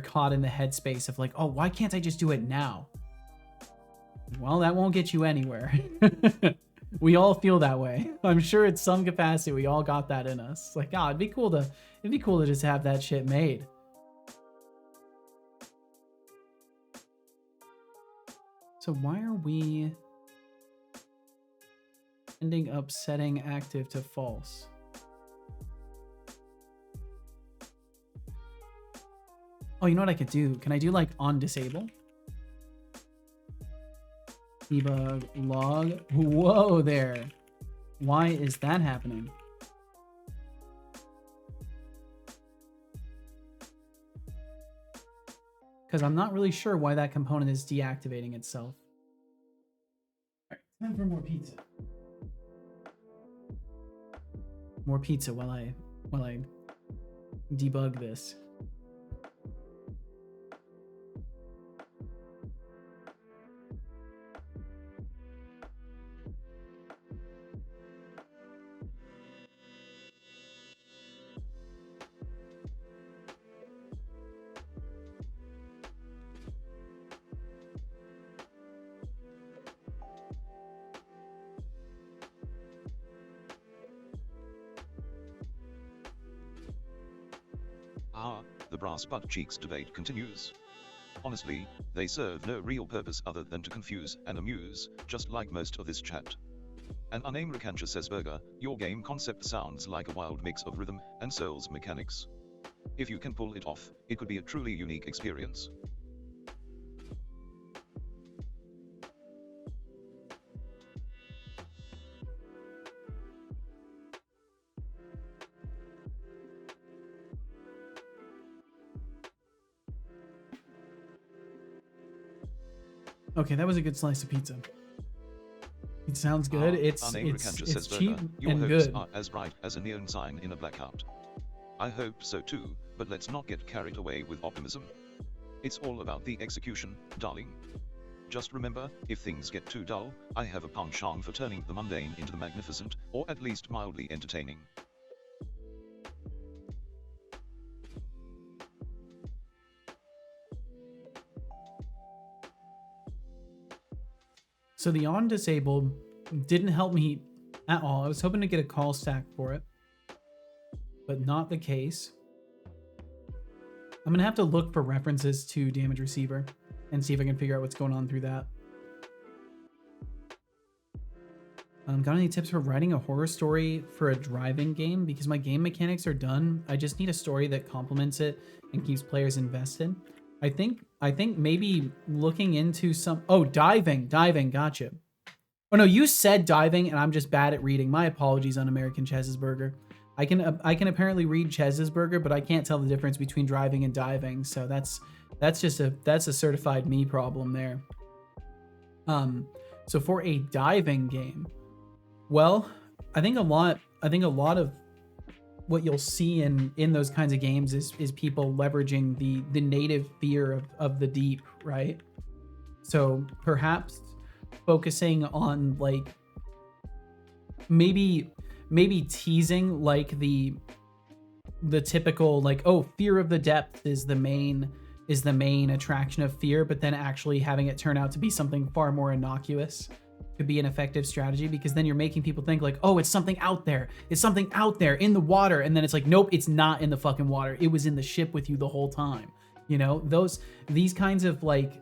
caught in the headspace of like, oh, why can't I just do it now? Well, that won't get you anywhere. We all feel that way. I'm sure at some capacity we all got that in us. Like, it'd be cool to just have that shit made. So why are we ending up setting active to false? Oh, you know what I could do? Can I do like on disable? Debug log. Whoa there. Why is that happening? Because I'm not really sure why that component is deactivating itself. All right, time for more pizza. More pizza while I debug this. Ah, the brass butt cheeks debate continues. Honestly, they serve no real purpose other than to confuse and amuse, just like most of this chat. An unnamed recanter says, Burger, your game concept sounds like a wild mix of rhythm and Souls mechanics. If you can pull it off, it could be a truly unique experience. Okay, that was a good slice of pizza. It sounds good. It's cheap your and hopes good. are as bright as a neon sign in a blackout. I hope so too, but let's not get carried away with optimism. It's all about the execution, darling. Just remember, if things get too dull, I have a penchant for turning the mundane into the magnificent, or at least mildly entertaining. So the on disabled didn't help me at all. I was hoping to get a call stack for it, but not the case. I'm gonna have to look for references to damage receiver and see if I can figure out what's going on through that. Got any tips for writing a horror story for a driving game? Because my game mechanics are done. I just need a story that complements it and keeps players invested. I think maybe looking into some... Oh, diving, gotcha. Oh no, you said diving and I'm just bad at reading. My apologies on American Cheeseburger. I can apparently read Cheeseburger, but I can't tell the difference between driving and diving. So that's a certified me problem there. So for a diving game, well, I think a lot of what you'll see in those kinds of games is people leveraging the native fear of the deep, right? So perhaps focusing on like maybe teasing like the typical like, oh, fear of the depth is the main attraction of fear, but then actually having it turn out to be something far more innocuous could be an effective strategy, because then you're making people think like, oh, it's something out there in the water, and then it's like, nope, it's not in the fucking water, it was in the ship with you the whole time. You know, these kinds of like,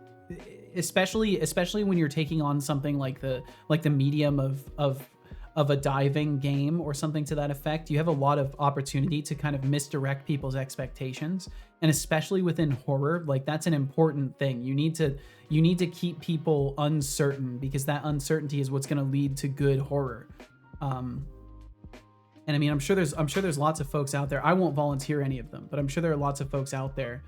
especially when you're taking on something like the medium of a diving game or something to that effect, you have a lot of opportunity to kind of misdirect people's expectations. And especially within horror, like that's an important thing. You need to keep people uncertain, because that uncertainty is what's going to lead to good horror. And I mean, I'm sure there's lots of folks out there. I won't volunteer any of them, but I'm sure there are lots of folks out there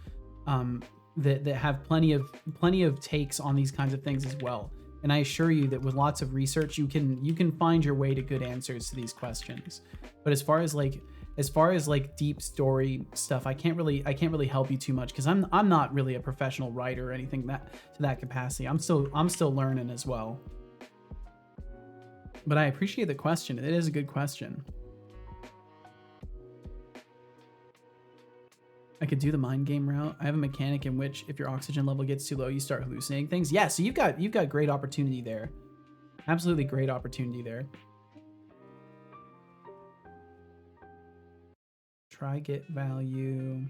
that have plenty of takes on these kinds of things as well. And I assure you that with lots of research, you can find your way to good answers to these questions. But as far as like deep story stuff, I can't really help you too much, because I'm not really a professional writer or anything to that capacity. I'm still learning as well. But I appreciate the question. It is a good question. I could do the mind game route. I have a mechanic in which if your oxygen level gets too low, you start hallucinating things. Yeah, so you've got great opportunity there. Absolutely great opportunity there. Try get value.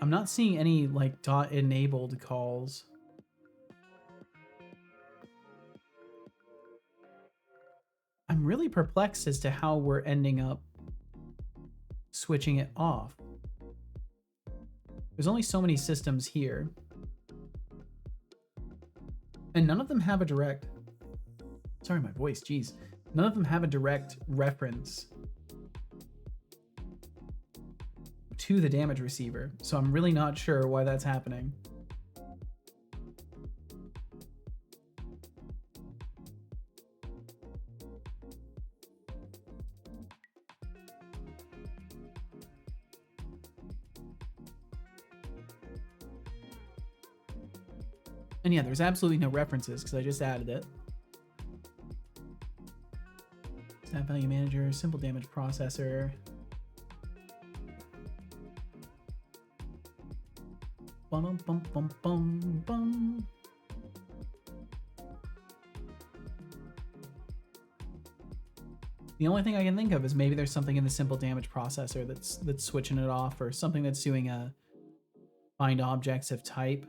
I'm not seeing any like dot enabled calls. I'm really perplexed as to how we're ending up switching it off. There's only so many systems here. And none of them have a direct... Sorry, my voice, geez. None of them have a direct reference to the damage receiver. So I'm really not sure why that's happening. And yeah, there's absolutely no references because I just added it. Snap value manager, simple damage processor. Bum bum bum bum bum. The only thing I can think of is maybe there's something in the simple damage processor that's switching it off, or something that's doing a find objects of type.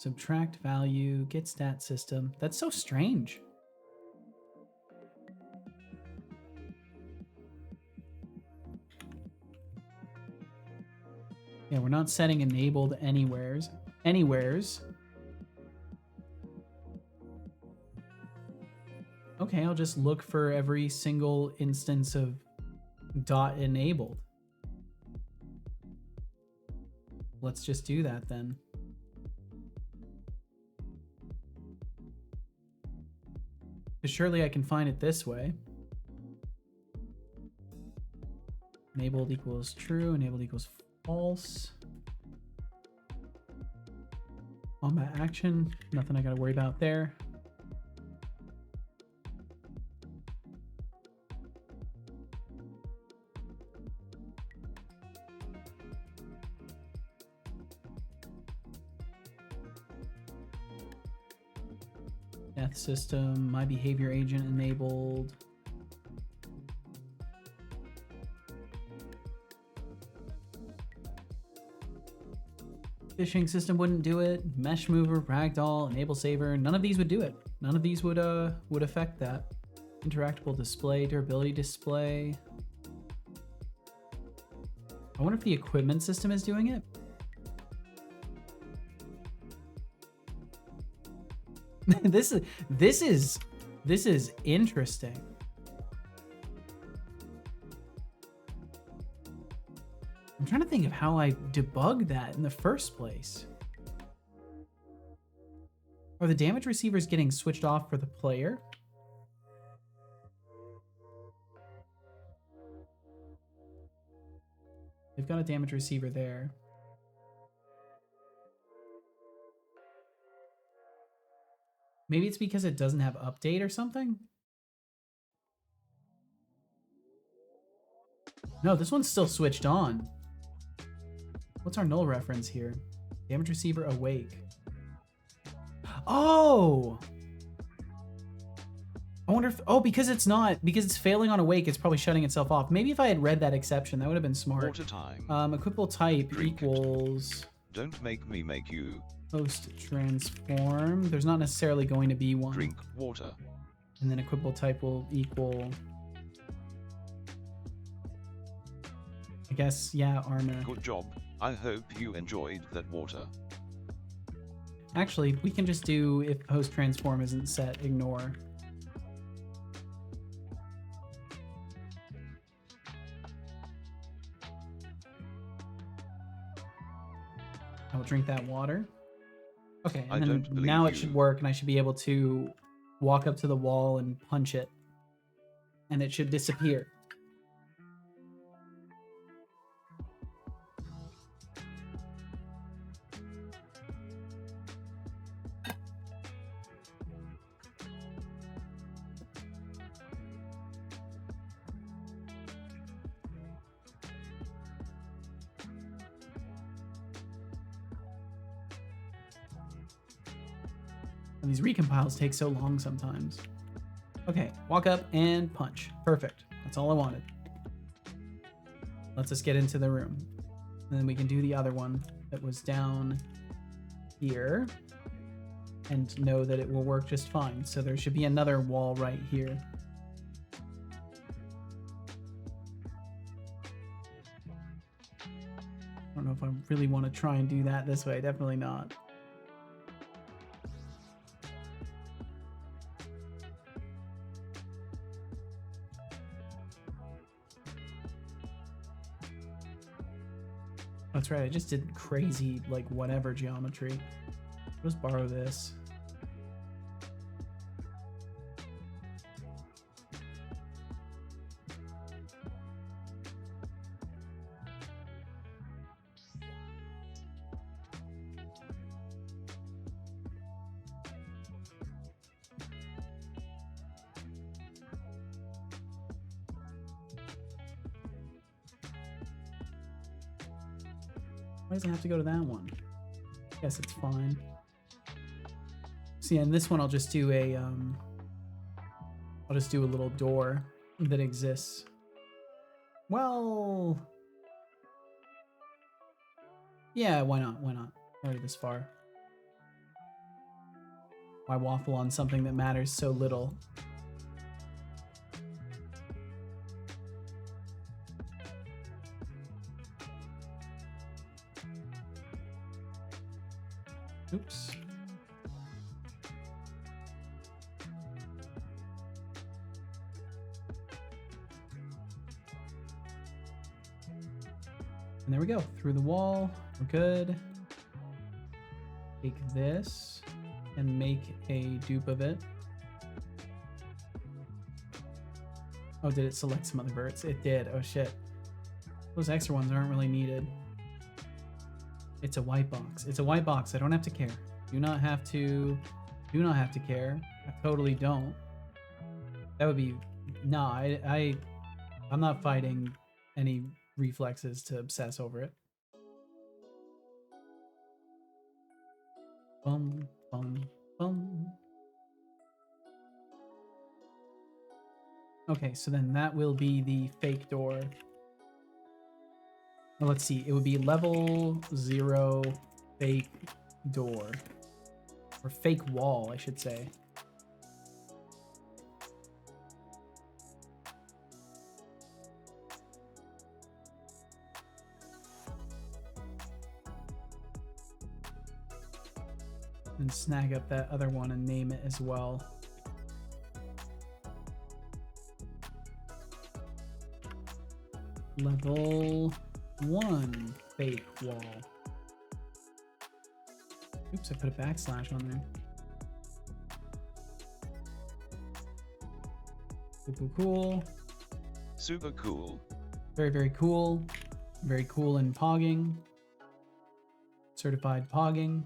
Subtract value, get stat system. That's so strange. Yeah, we're not setting enabled anywheres. Okay, I'll just look for every single instance of dot enabled. Let's just do that then. Because surely I can find it this way. Enabled equals true, enabled equals false. Combat action, nothing I gotta worry about there. Death system, my behavior agent enabled. Fishing system wouldn't do it. Mesh mover, ragdoll, enable saver, none of these would do it. None of these would affect that. Interactable display, durability display. I wonder if the equipment system is doing it. This is interesting. I'm trying to think of how I debugged that in the first place. Are the damage receivers getting switched off for the player? They've got a damage receiver there. Maybe it's because it doesn't have update or something? No, this one's still switched on. What's our null reference here? Damage receiver awake. Oh! I wonder if... Oh, because it's failing on awake, it's probably shutting itself off. Maybe if I had read that exception, that would have been smart. Water time. Equipable type Drink it. equals... Don't make me make you. Post transform. There's not necessarily going to be one. Drink water. And then equipable type will equal... I guess, yeah, armor. Good job. I hope you enjoyed that water. Actually, we can just do, if post transform isn't set, ignore. I will drink that water. Okay, and then now it should work, and I should be able to walk up to the wall and punch it. And it should disappear. And these recompiles take so long sometimes. Okay, walk up and punch. Perfect. That's all I wanted. Let's just get into the room. And then we can do the other one that was down here and know that it will work just fine. So there should be another wall right here. I don't know if I really want to try and do that this way. Definitely not. That's right, I just did crazy, like, whatever geometry. Let's borrow this. Why does it have to go to that one? Guess it's fine. So yeah, in this one I'll just do a little door that exists. Well, yeah, why not? Why not? Already this far. Why waffle on something that matters so little? Oops. And there we go. Through the wall. We're good. Take this and make a dupe of it. Oh, did it select some other verts? It did. Oh shit. Those extra ones aren't really needed. It's a white box. It's a white box. I don't have to care. Do not have to care. I totally don't. That would be... Nah, I'm not fighting any reflexes to obsess over it. Bum, bum, bum. Okay, so then that will be the fake door. Well, let's see. It would be level 0 fake door. Or fake wall, I should say. And snag up that other one and name it as well. Level 1 fake wall. Oops, I put a backslash on there. Cool, cool. Super cool. Very, very cool. Very cool in pogging. Certified pogging.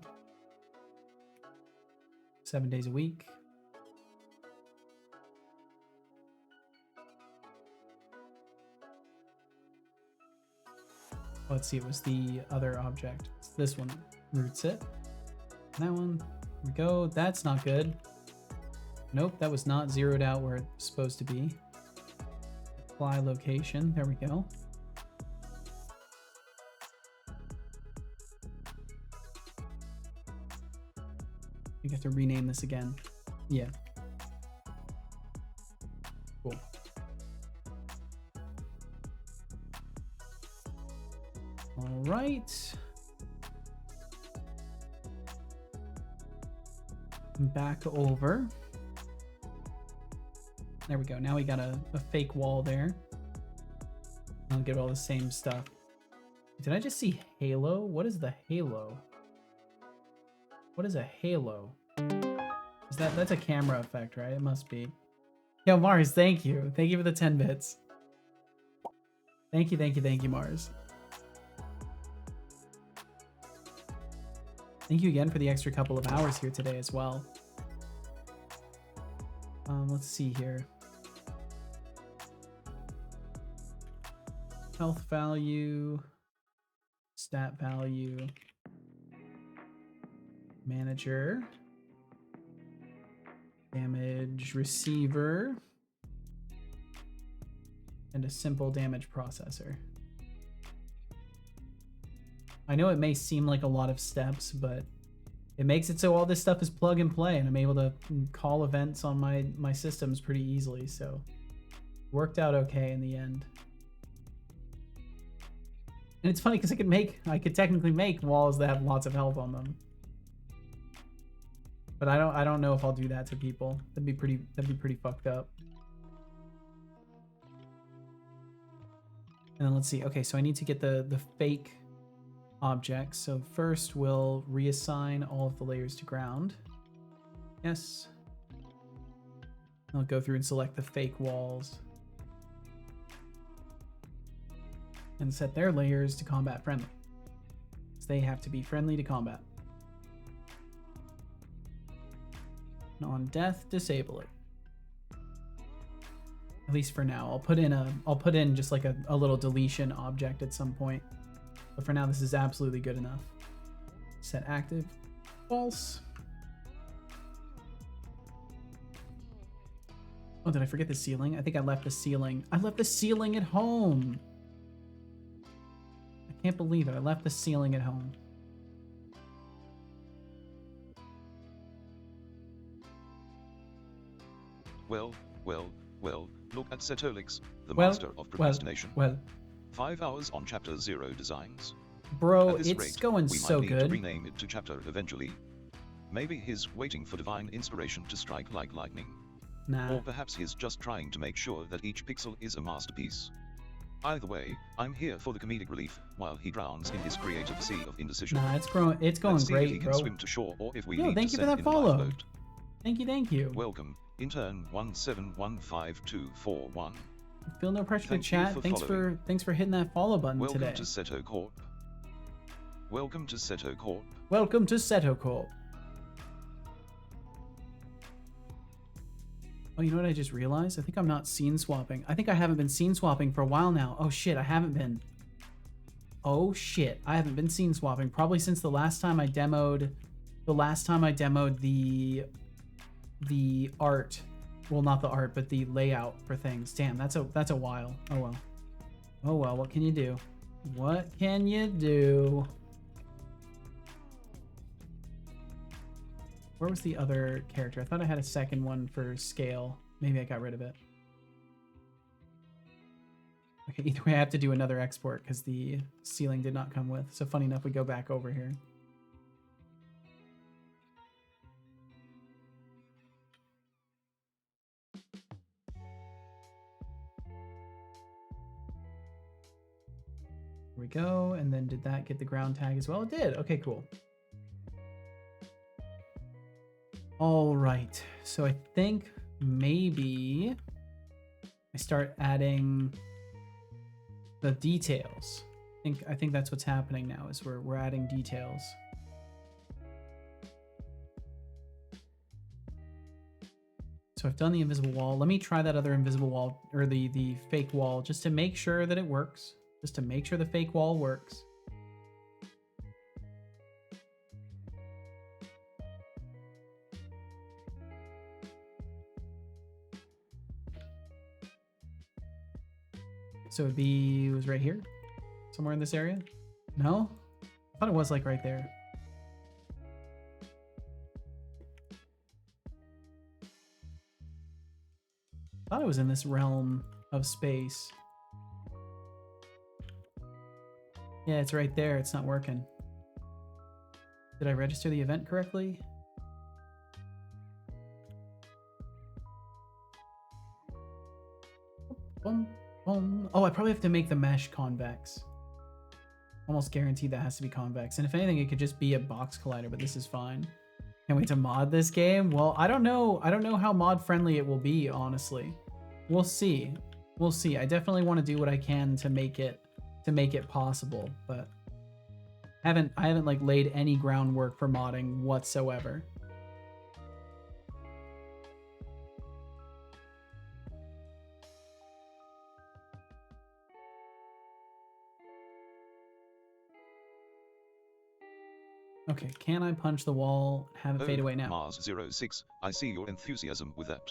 7 days a week. Let's see, it was the other object. It's this one. Roots it. That one. Here we go. That's not good. Nope, that was not zeroed out where it's supposed to be. Apply location. There we go. You have to rename this again. Yeah. Cool. All right. Back over. There we go. Now we got a fake wall there. I'll get all the same stuff. Did I just see halo? What is the halo? What is a halo? Is that's a camera effect, right? It must be. Yo, Mars, thank you. Thank you for the 10 bits. Thank you, thank you, thank you, Mars. Thank you again for the extra couple of hours here today as well. Let's see here. Health value, stat value, manager, damage receiver, and a simple damage processor. I know it may seem like a lot of steps, but It makes it so all this stuff is plug and play, and I'm able to call events on my systems pretty easily. So worked out okay in the end. And it's funny because I could technically make walls that have lots of health on them. But I don't know if I'll do that to people. That'd be pretty fucked up. And then let's see. Okay, so I need to get the fake objects. So first we'll reassign all of the layers to ground. Yes. I'll go through and select the fake walls. And set their layers to combat friendly. So they have to be friendly to combat. And on death, disable it. At least for now. I'll put in just like a little deletion object at some point. But for now, this is absolutely good enough. Set active, false. Oh, did I forget the ceiling? I think I left the ceiling. I left the ceiling at home. I can't believe it. I left the ceiling at home. Well, look at Setolix, the master of procrastination. 5 hours on chapter 0 designs. Bro, At this it's rate, going we so might need to good. rename it to chapter eventually. Maybe he's waiting for divine inspiration to strike like lightning. Nah. Or perhaps he's just trying to make sure that each pixel is a masterpiece. Either way, I'm here for the comedic relief, while he drowns in his creative sea of indecision. Nah, it's going Let's see if he great, can bro. swim to shore or if we Yo, need thank to you for send that in a follow. lifeboat. Thank you. Welcome, intern 1715241. Feel no pressure to Thank you chat. for Thanks following. for hitting that follow button Welcome today. to Seto Corp. Welcome to Seto Corp. Welcome to Seto Corp. Oh, you know what I just realized? I think I'm not scene swapping. I think I haven't been scene swapping for a while now. Oh shit, I haven't been. Oh shit, I haven't been scene swapping probably since the last time I demoed the art. Well, not the art, but the layout for things. Damn, that's a while. Oh well. Oh well, what can you do? What can you do? Where was the other character? I thought I had a second one for scale. Maybe I got rid of it. Okay, either way I have to do another export because the ceiling did not come with. So funny enough, we go back over here. Here we go, and then did that get the ground tag as well? It did. Okay, cool. All right, so I think maybe I start adding the details. I think that's what's happening now is we're adding details. So I've done the invisible wall. Let me try that other invisible wall or the fake wall just to make sure that it works. Just to make sure the fake wall works. So it was right here? Somewhere in this area? No? I thought it was like right there. I thought it was in this realm of space. Yeah, it's right there. It's not working. Did I register the event correctly? Boom. Oh, I probably have to make the mesh convex. Almost guaranteed that has to be convex. And if anything, it could just be a box collider, but this is fine. Can't wait to mod this game. Well, I don't know how mod friendly it will be, honestly. We'll see. We'll see. I definitely want to do what I can to make it possible, but I haven't like laid any groundwork for modding whatsoever. Okay, can I punch the wall, have it fade away now? Mars06, I see your enthusiasm with that.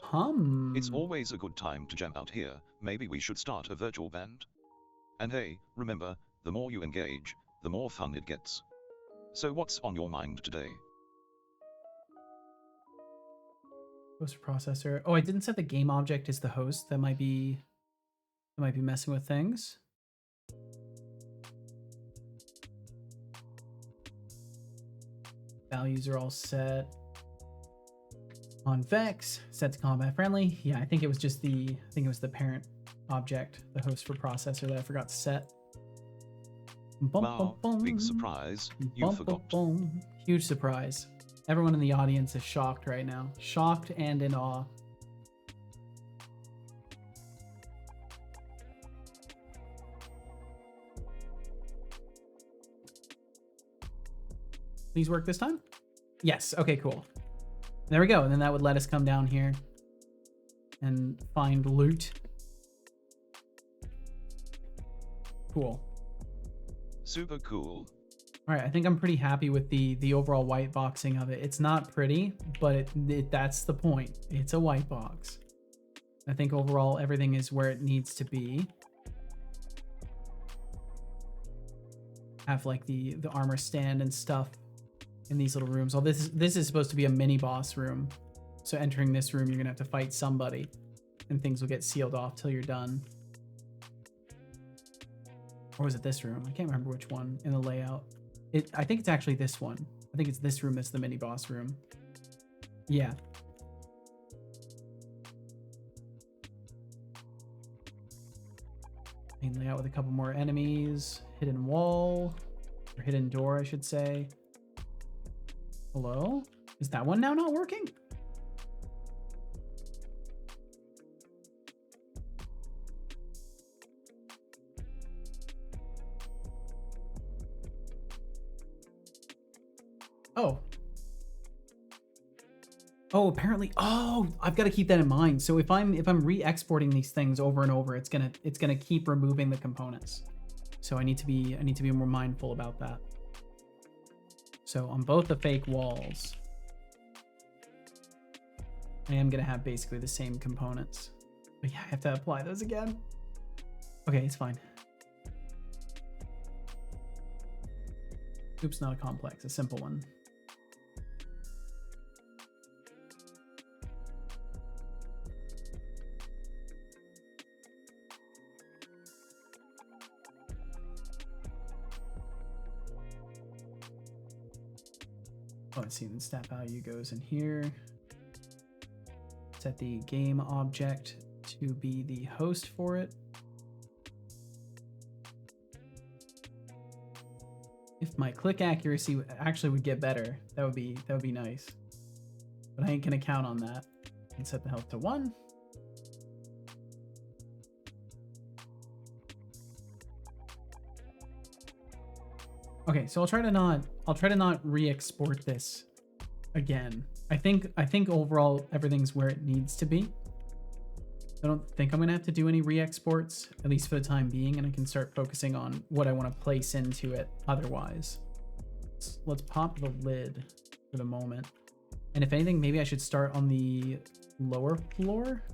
It's always a good time to jam out here. Maybe we should start a virtual band. And hey, remember, the more you engage, the more fun it gets. So what's on your mind today? Host processor. Oh, I didn't set the game object as the host. That might be messing with things. Values are all set. On Vex, set to combat friendly. Yeah, I think it was the parent object, the host for processor that I forgot to set. Wow, big surprise. You forgot. Huge surprise. Everyone in the audience is shocked right now. Shocked and in awe. Please work this time? Yes. Okay, cool. There we go. And then that would let us come down here and find loot. Cool. Super cool. All right, I think I'm pretty happy with the overall white boxing of it. It's not pretty, but that's the point. It's a white box. I think overall everything is where it needs to be. Have like the armor stand and stuff in these little rooms. Oh, this is supposed to be a mini boss room. So entering this room, you're gonna have to fight somebody, and things will get sealed off till you're done. Or was it this room? I can't remember which one in the layout. I think it's actually this one. I think it's this room that's the mini boss room. Yeah. Main layout with a couple more enemies. Hidden wall. Or hidden door, I should say. Hello? Is that one now not working? Oh. Oh, apparently. Oh, I've got to keep that in mind. So if I'm re-exporting these things over and over, it's gonna keep removing the components. So I need to be more mindful about that. So on both the fake walls, I am gonna have basically the same components. But yeah, I have to apply those again. Okay, it's fine. Oops, not a complex, a simple one. Oh, let's see, the stat value goes in here. Set the game object to be the host for it. If my click accuracy actually would get better, that would be nice. But I ain't gonna count on that. And set the health to 1. Okay, so I'll try to not re-export this again. I think overall everything's where it needs to be. I don't think I'm gonna have to do any re-exports, at least for the time being, and I can start focusing on what I want to place into it otherwise. Let's pop the lid for the moment. And if anything, maybe I should start on the lower floor.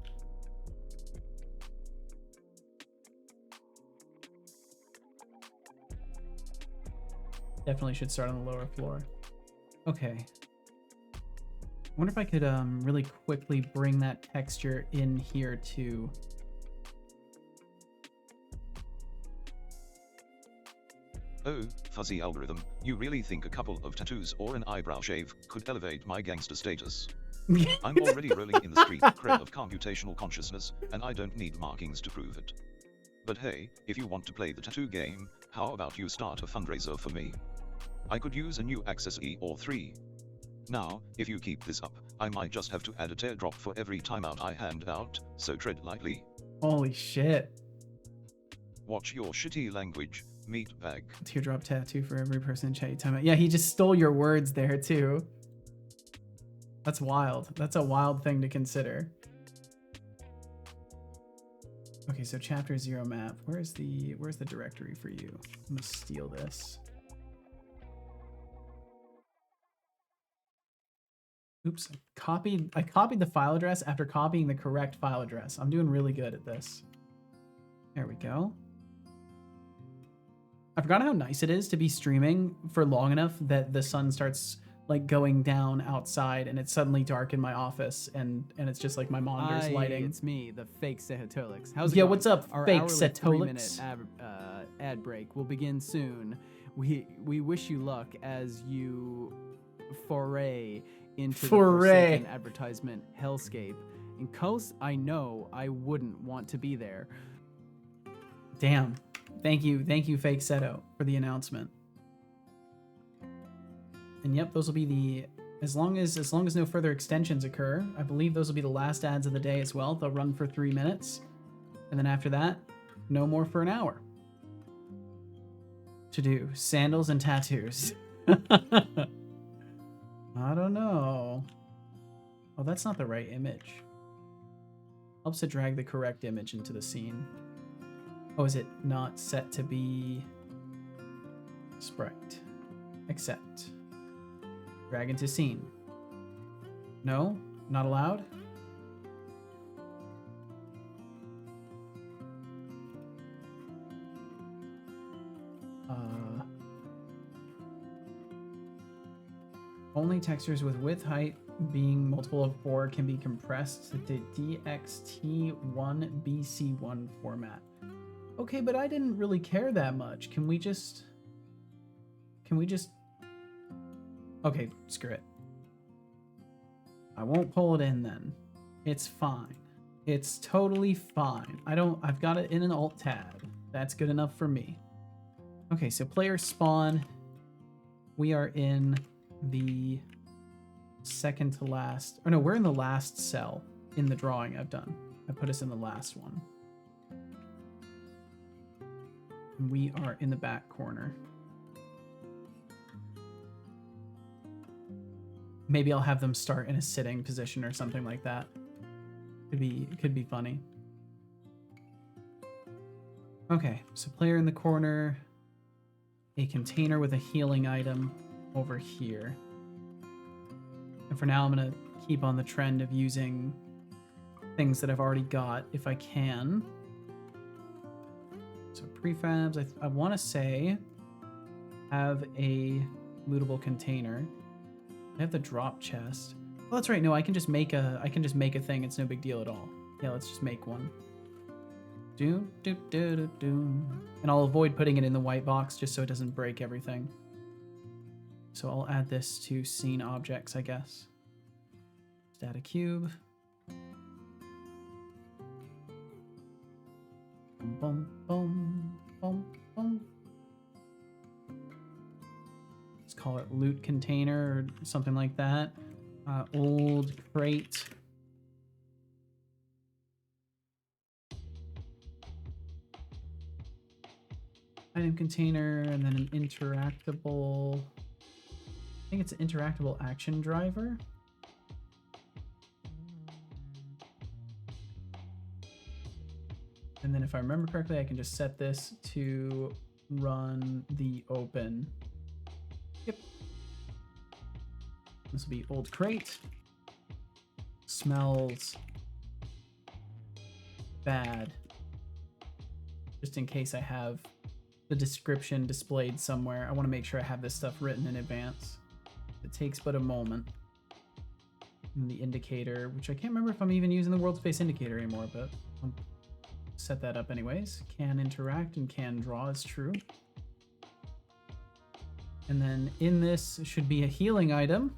Definitely should start on the lower floor. Okay. I wonder if I could really quickly bring that texture in here too. Oh, fuzzy algorithm, you really think a couple of tattoos or an eyebrow shave could elevate my gangster status? I'm already rolling in the street cred of computational consciousness, and I don't need markings to prove it. But hey, if you want to play the tattoo game, how about you start a fundraiser for me? I could use a new accessory or 3. Now, if you keep this up, I might just have to add a teardrop for every timeout I hand out, so tread lightly. Holy shit. Watch your shitty language, meatbag. Teardrop tattoo for every person in chat you time out. Yeah, he just stole your words there too. That's wild. That's a wild thing to consider. Okay, so chapter 0 map. Where's the directory for you? I'm gonna steal this. Oops, I copied the file address after copying the correct file address. I'm doing really good at this. There we go. I forgot how nice it is to be streaming for long enough that the sun starts like going down outside and it's suddenly dark in my office and it's just like my monitor's lighting. It's me, the fake Sehatolix. How's it Yeah, going? what's up, Our fake hourly Setolix? 3-minute ad break will begin soon. We wish you luck as you foray into the forsaken advertisement hellscape. In case I know I wouldn't want to be there. Damn. Thank you, fake Seto, for the announcement. And yep, those will be the as long as no further extensions occur, I believe those will be the last ads of the day as well. They'll run for 3 minutes. And then after that, no more for an hour. To do sandals and tattoos. I don't know. Oh, that's not the right image. Helps to drag the correct image into the scene. Oh, is it not set to be sprite? Accept. Drag into scene. No? Not allowed? Only textures with width height being multiple of 4 can be compressed to DXT1BC1 format. Okay, but I didn't really care that much. Can we just... Okay, screw it. I won't pull it in then. It's fine. It's totally fine. I've got it in an alt tab. That's good enough for me. Okay, so player spawn. We are in the second to last. Oh no, we're in the last cell in the drawing I've done. I put us in the last one. And we are in the back corner. Maybe I'll have them start in a sitting position or something like that. Could be funny. Okay, so player in the corner, a container with a healing item over here. And for now, I'm gonna keep on the trend of using things that I've already got if I can. So prefabs, I want to say have a lootable container. I have the drop chest. Well, that's right. No, I can just make a thing. It's no big deal at all. Yeah, let's just make one. And I'll avoid putting it in the white box just so it doesn't break everything. So I'll add this to scene objects, I guess. Just add a cube. Boom, boom, boom, boom. Let's call it loot container or something like that. Old crate. Item container, and then an interactable... I think it's an interactable action driver. And then if I remember correctly, I can just set this to run the open. Yep. This will be old crate. Smells bad. Just in case I have the description displayed somewhere. I want to make sure I have this stuff written in advance. It takes but a moment. And the indicator, which I can't remember if I'm even using the world space indicator anymore, but I'll set that up anyways. Can interact and can draw is true. And then in this should be a healing item.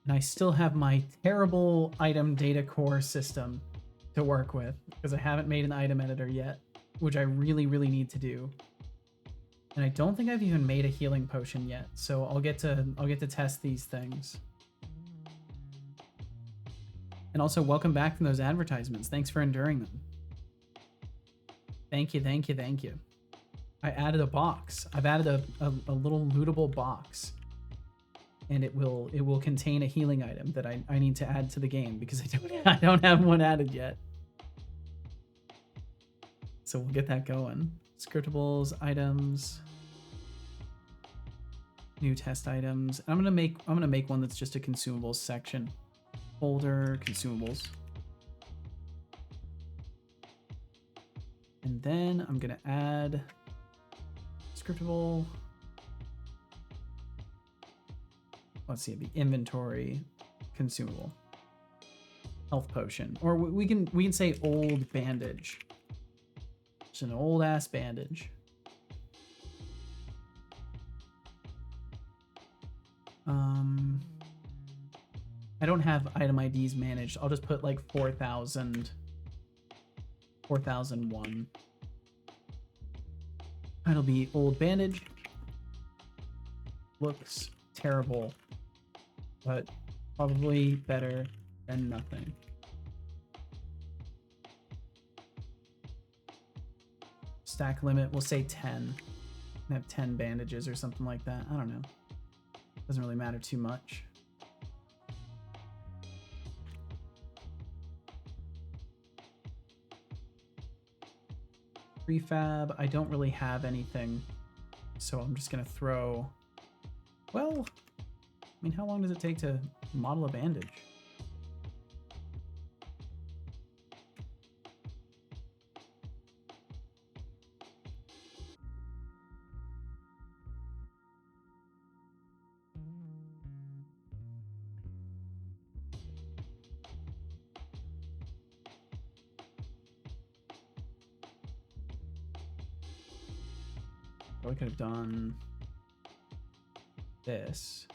And I still have my terrible item data core system to work with because I haven't made an item editor yet, which I really, really need to do. And I don't think I've even made a healing potion yet, so I'll get to test these things. And also, welcome back from those advertisements. Thanks for enduring them. Thank you, thank you, thank you. I added a box. I've added a little lootable box. And it will contain a healing item that I need to add to the game because I don't have one added yet. So we'll get that going. Scriptables, items, new test items. I'm gonna make one that's just a consumables section. Folder, consumables. And then I'm gonna add scriptable. let's see, it'd be inventory, consumable, health potion, or we can say old bandage. It's an old ass bandage. I don't have item IDs managed. I'll just put like 4,000, 4001. It'll be old bandage. Looks terrible, but probably better than nothing. Stack limit, we'll say 10. I have 10 bandages or something like that. I don't know. Doesn't really matter too much. Prefab, I don't really have anything, so I'm just gonna throw, well, I mean, how long does it take to model a bandage? I could have done this.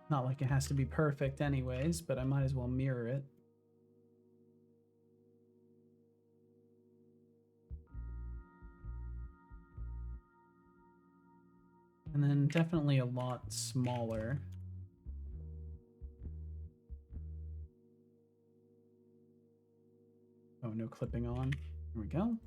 Not like it has to be perfect anyways, but I might as well mirror it. And then definitely a lot smaller. Oh, no clipping on. There we go.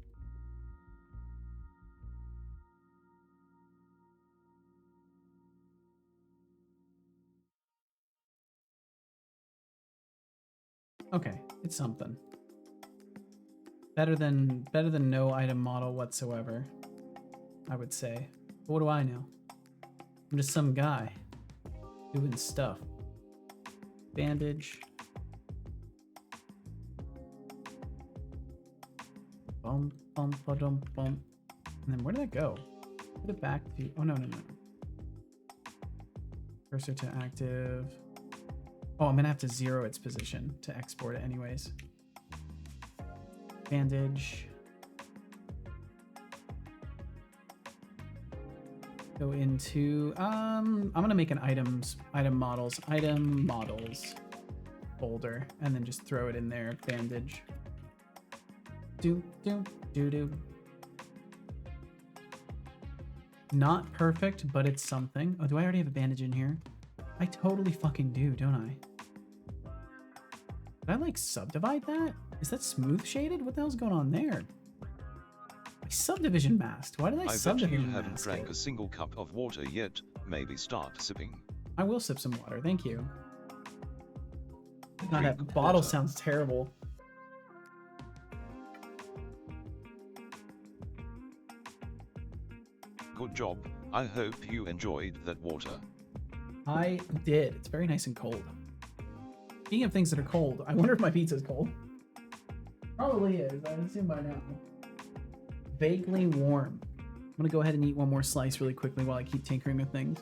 Okay, it's something. Better than no item model whatsoever, I would say. But what do I know? I'm just some guy doing stuff. Bandage. Bum bum ba-dum bum. And then where did that go? Put it back to, oh no. Cursor to active. Oh, I'm gonna have to zero its position to export it anyways. Bandage. Go into, I'm gonna make an item models folder, and then just throw it in there, bandage. Do. Not perfect, but it's something. Oh, do I already have a bandage in here? I totally fucking do, don't I? Did I like subdivide that? Is that smooth shaded? What the hell's going on there? I subdivision masked. Why did I subdivision mask? I bet you haven't drank a single cup of water yet. Maybe start sipping. I will sip some water, thank you. God, that bottle sounds terrible. Good job. I hope you enjoyed that water. I did. It's very nice and cold. Speaking of things that are cold, I wonder if my pizza's cold. Probably is. I assume by now. Vaguely warm. I'm gonna go ahead and eat one more slice really quickly while I keep tinkering with things.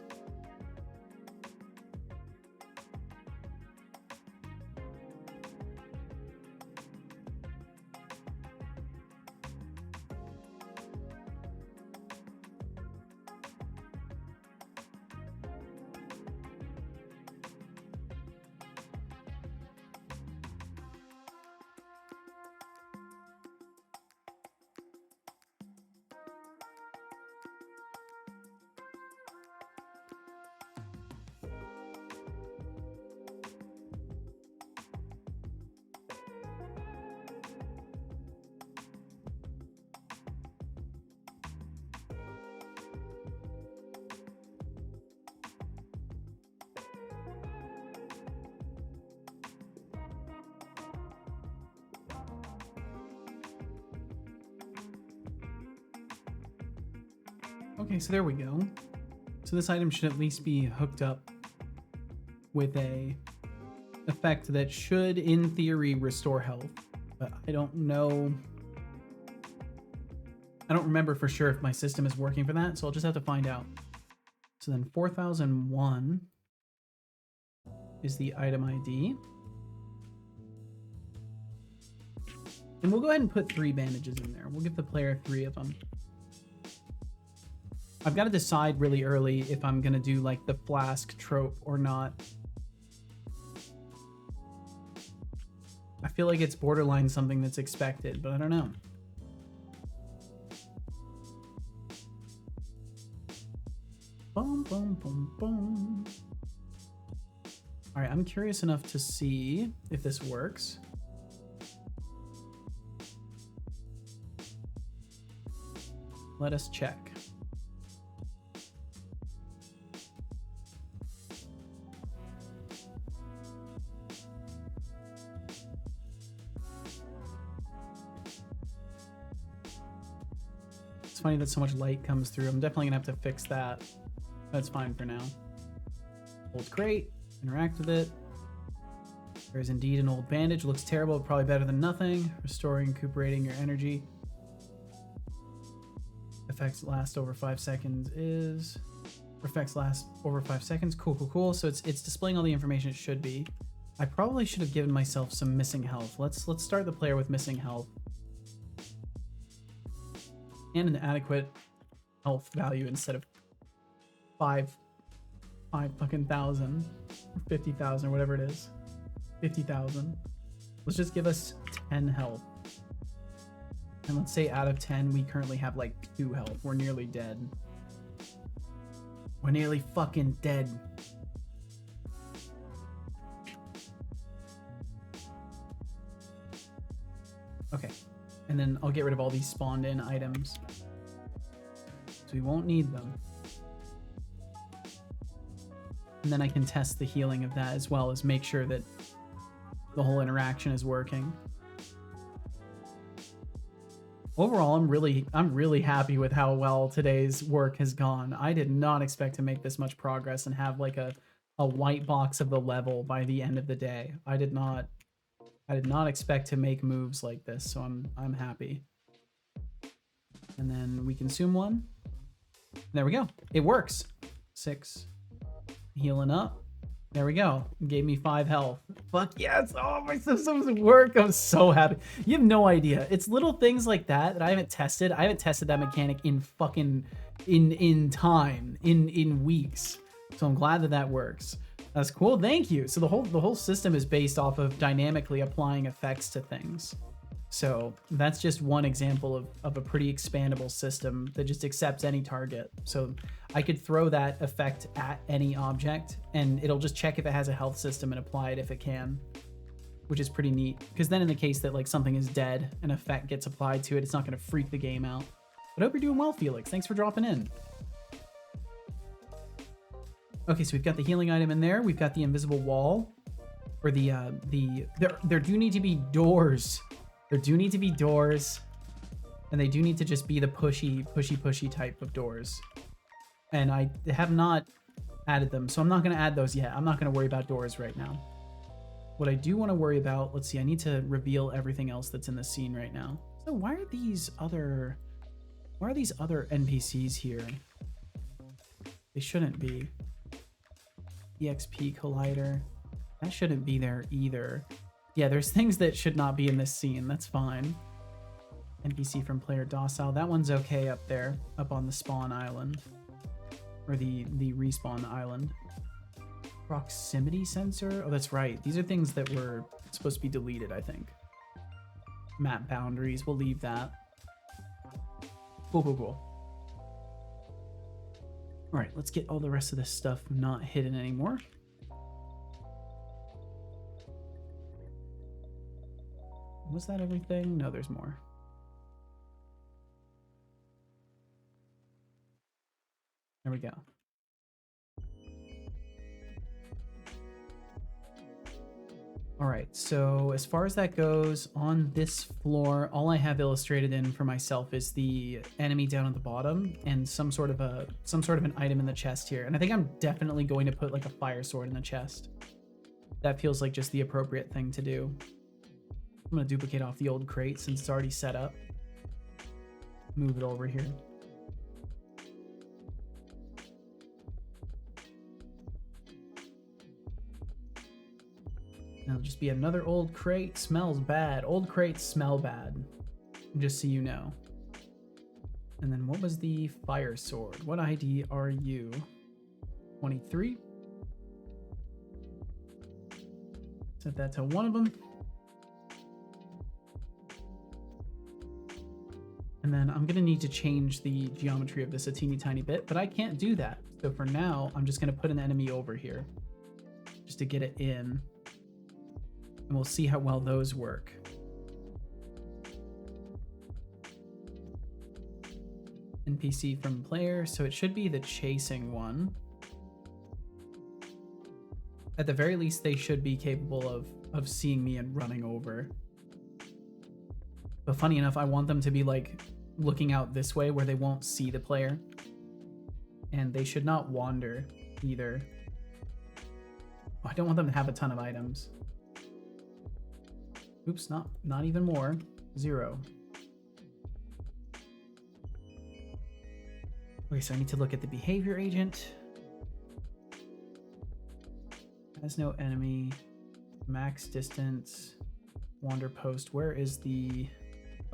Okay, so there we go. So this item should at least be hooked up with a effect that should, in theory, restore health. But I don't know. I don't remember for sure if my system is working for that, so I'll just have to find out. So then 4001 is the item ID. And we'll go ahead and put 3 bandages in there. We'll give the player 3 of them. I've got to decide really early if I'm going to do like the flask trope or not. I feel like it's borderline something that's expected, but I don't know. Boom, boom, boom, boom. All right, I'm curious enough to see if this works. Let us check. It's funny that so much light comes through. I'm definitely gonna have to fix that. That's fine for now. Old crate, interact with it. There's indeed an old bandage. Looks terrible, but probably better than nothing. Restoring, recuperating your energy. Effects last over 5 seconds is... Effects last over 5 seconds. Cool, cool, cool. So it's displaying all the information it should be. I probably should have given myself some missing health. Let's start the player with missing health. And an adequate health value instead of 5 fucking thousand or 50,000 or whatever it is. 50,000. Let's just give us 10 health. And let's say out of 10 we currently have like 2 health. We're nearly dead. We're nearly fucking dead. Okay. And then I'll get rid of all these spawned in items. So we won't need them. And then I can test the healing of that as well as make sure that the whole interaction is working. Overall, I'm really happy with how well today's work has gone. I did not expect to make this much progress and have like a white box of the level by the end of the day. I did not expect to make moves like this, so I'm happy. And then we consume one. There we go. It works. 6. Healing up. There we go. Gave me 5 health. Fuck yes. Oh, my systems work. I'm so happy. You have no idea. It's little things like that I haven't tested. I haven't tested that mechanic in fucking in weeks. So I'm glad that works. That's cool. Thank you. So the whole system is based off of dynamically applying effects to things. So that's just one example of a pretty expandable system that just accepts any target. So I could throw that effect at any object and it'll just check if it has a health system and apply it if it can, which is pretty neat. Because then in the case that like something is dead, an effect gets applied to it, it's not going to freak the game out. But I hope you're doing well, Felix. Thanks for dropping in. Okay, so we've got the healing item in there. We've got the invisible wall, or there do need to be doors. There do need to be doors, and they do need to just be the pushy type of doors. And I have not added them, so I'm not going to add those yet. I'm not going to worry about doors right now. What I do want to worry about, let's see, I need to reveal everything else that's in the scene right now. So why are these other NPCs here? They shouldn't be. EXP collider. That shouldn't be there either. Yeah, there's things that should not be in this scene. That's fine. NPC from player docile. That one's okay up there, up on the spawn island. Or the respawn island. Proximity sensor? Oh, that's right. These are things that were supposed to be deleted, I think. Map boundaries. We'll leave that. Cool, cool, cool. All right, let's get all the rest of this stuff not hidden anymore. Was that everything? No, there's more. There we go. All right, so as far as that goes, on this floor, all I have illustrated in for myself is the enemy down at the bottom and some sort of an item in the chest here. And I think I'm definitely going to put like a fire sword in the chest. That feels like just the appropriate thing to do. I'm gonna duplicate off the old crate since it's already set up. Move it over here. It'll just be another old crate. Smells bad. Old crates smell bad. Just so you know. And then what was the fire sword? What ID are you? 23. Set that to one of them. And then I'm gonna need to change the geometry of this a teeny tiny bit, but I can't do that. So for now, I'm just gonna put an enemy over here just to get it in. And we'll see how well those work. NPC from player, so it should be the chasing one. At the very least, they should be capable of seeing me and running over. But funny enough, I want them to be like looking out this way where they won't see the player. And they should not wander either. Oh, I don't want them to have a ton of items. Oops, not even more. 0. Okay, so I need to look at the behavior agent. Has no enemy. Max distance. Wander post. Where is the...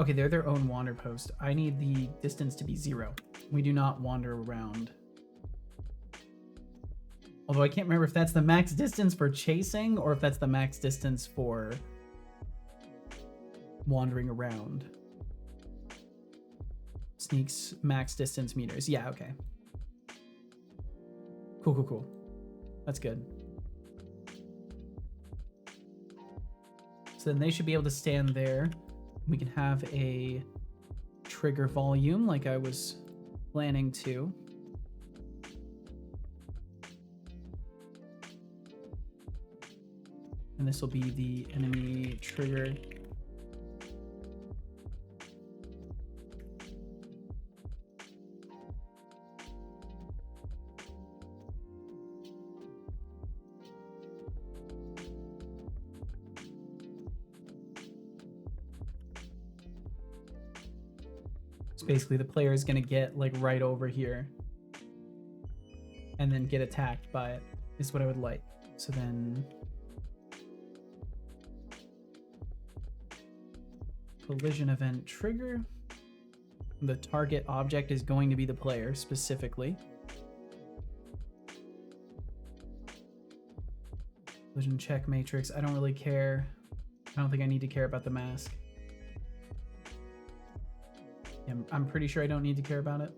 Okay, they're their own wander post. I need the distance to be 0. We do not wander around. Although I can't remember if that's the max distance for chasing or if that's the max distance for wandering around. Sneaks max distance meters. Yeah, okay. Cool. That's good. So then they should be able to stand there. We can have a trigger volume like I was planning to. And this will be the enemy trigger. Basically the player is going to get like right over here and then get attacked by it is what I would like. So then collision event trigger. The target object is going to be the player specifically. Collision check matrix. I don't really care. I don't think I need to care about the mask. Yeah, I'm pretty sure I don't need to care about it.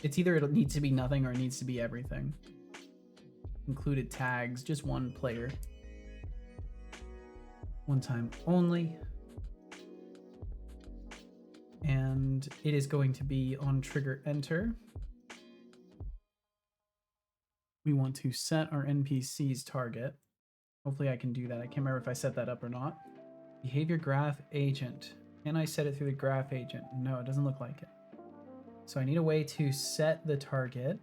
It's either it needs to be nothing or it needs to be everything. Included tags, just one player. One time only. And it is going to be on trigger enter. We want to set our NPC's target. Hopefully I can do that. I can't remember if I set that up or not. Behavior graph agent. Can I set it through the graph agent? No, it doesn't look like it. So I need a way to set the target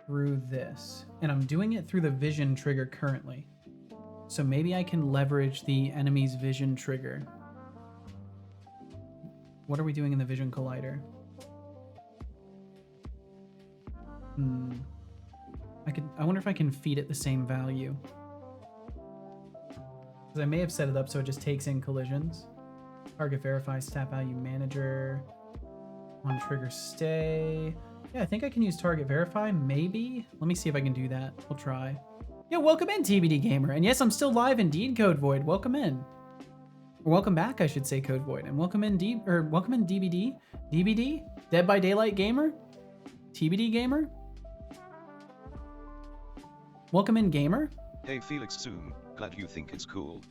through this. And I'm doing it through the vision trigger currently. So maybe I can leverage the enemy's vision trigger. What are we doing in the vision collider? I wonder if I can feed it the same value. Because I may have set it up so it just takes in collisions. Target verify, stat value manager. On trigger stay. Yeah, I think I can use target verify, maybe. Let me see if I can do that. We'll try. Yeah, welcome in, TBD Gamer. And yes, I'm still live indeed, Code Void. Welcome in. Or welcome back, I should say, Code Void. And welcome in DBD? DBD? Dead by Daylight Gamer? TBD Gamer? Welcome in, Gamer. Hey Felix Zoom, glad you think it's cool.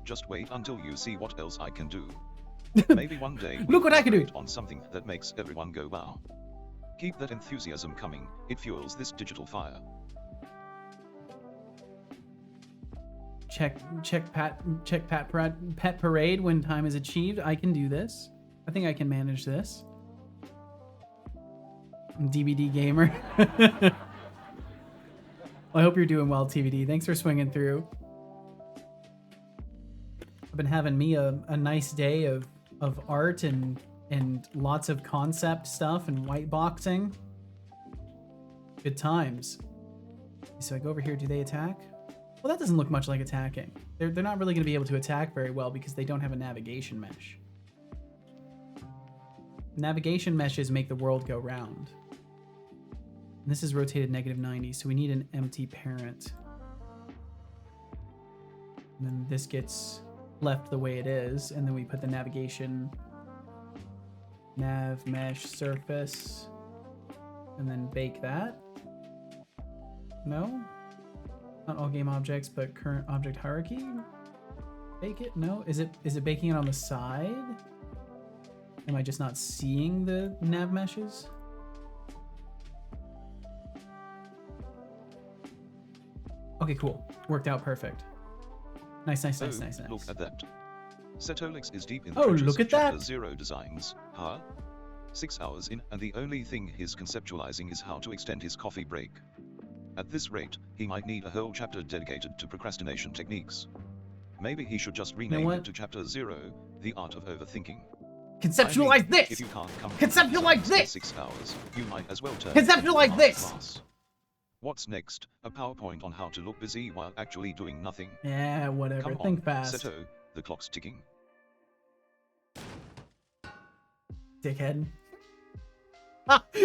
Just wait until you see what else I can do. Maybe one day Look what I can do on something that makes everyone go wow. Keep that enthusiasm coming, it fuels this digital fire. Check pet parade when time is achieved. I can do this. I think I can manage this. DBD gamer. Well, I hope you're doing well, TBD. Thanks for swinging through. I've been having me a nice day of art and lots of concept stuff and white boxing. Good times. So I go over here. Do they attack? Well, that doesn't look much like attacking. They're not really going to be able to attack very well because they don't have a navigation mesh. Navigation meshes make the world go round. And this is rotated -90, so we need an empty parent. And then this gets left the way it is, and then we put the navigation nav mesh surface, and then bake that. No? Not all game objects, but current object hierarchy. Bake it? No? Is it baking it on the side? Am I just not seeing the nav meshes? Okay, cool. Worked out perfect. Nice. Look at that. Setolix is deep in the Oh, trenches look of at that. Chapter 0 designs. Huh? 6 hours in, and the only thing he's conceptualizing is how to extend his coffee break. At this rate, he might need a whole chapter dedicated to procrastination techniques. Maybe he should just rename it to Chapter 0, The Art of Overthinking. Conceptualize I mean, this! If you can't come Conceptualize to this! 6 hours, you might as well turn Conceptualize to art this! class. What's next? A PowerPoint on how to look busy while actually doing nothing. Yeah, whatever. Come Think on, fast. Seto, the clock's ticking. Dickhead.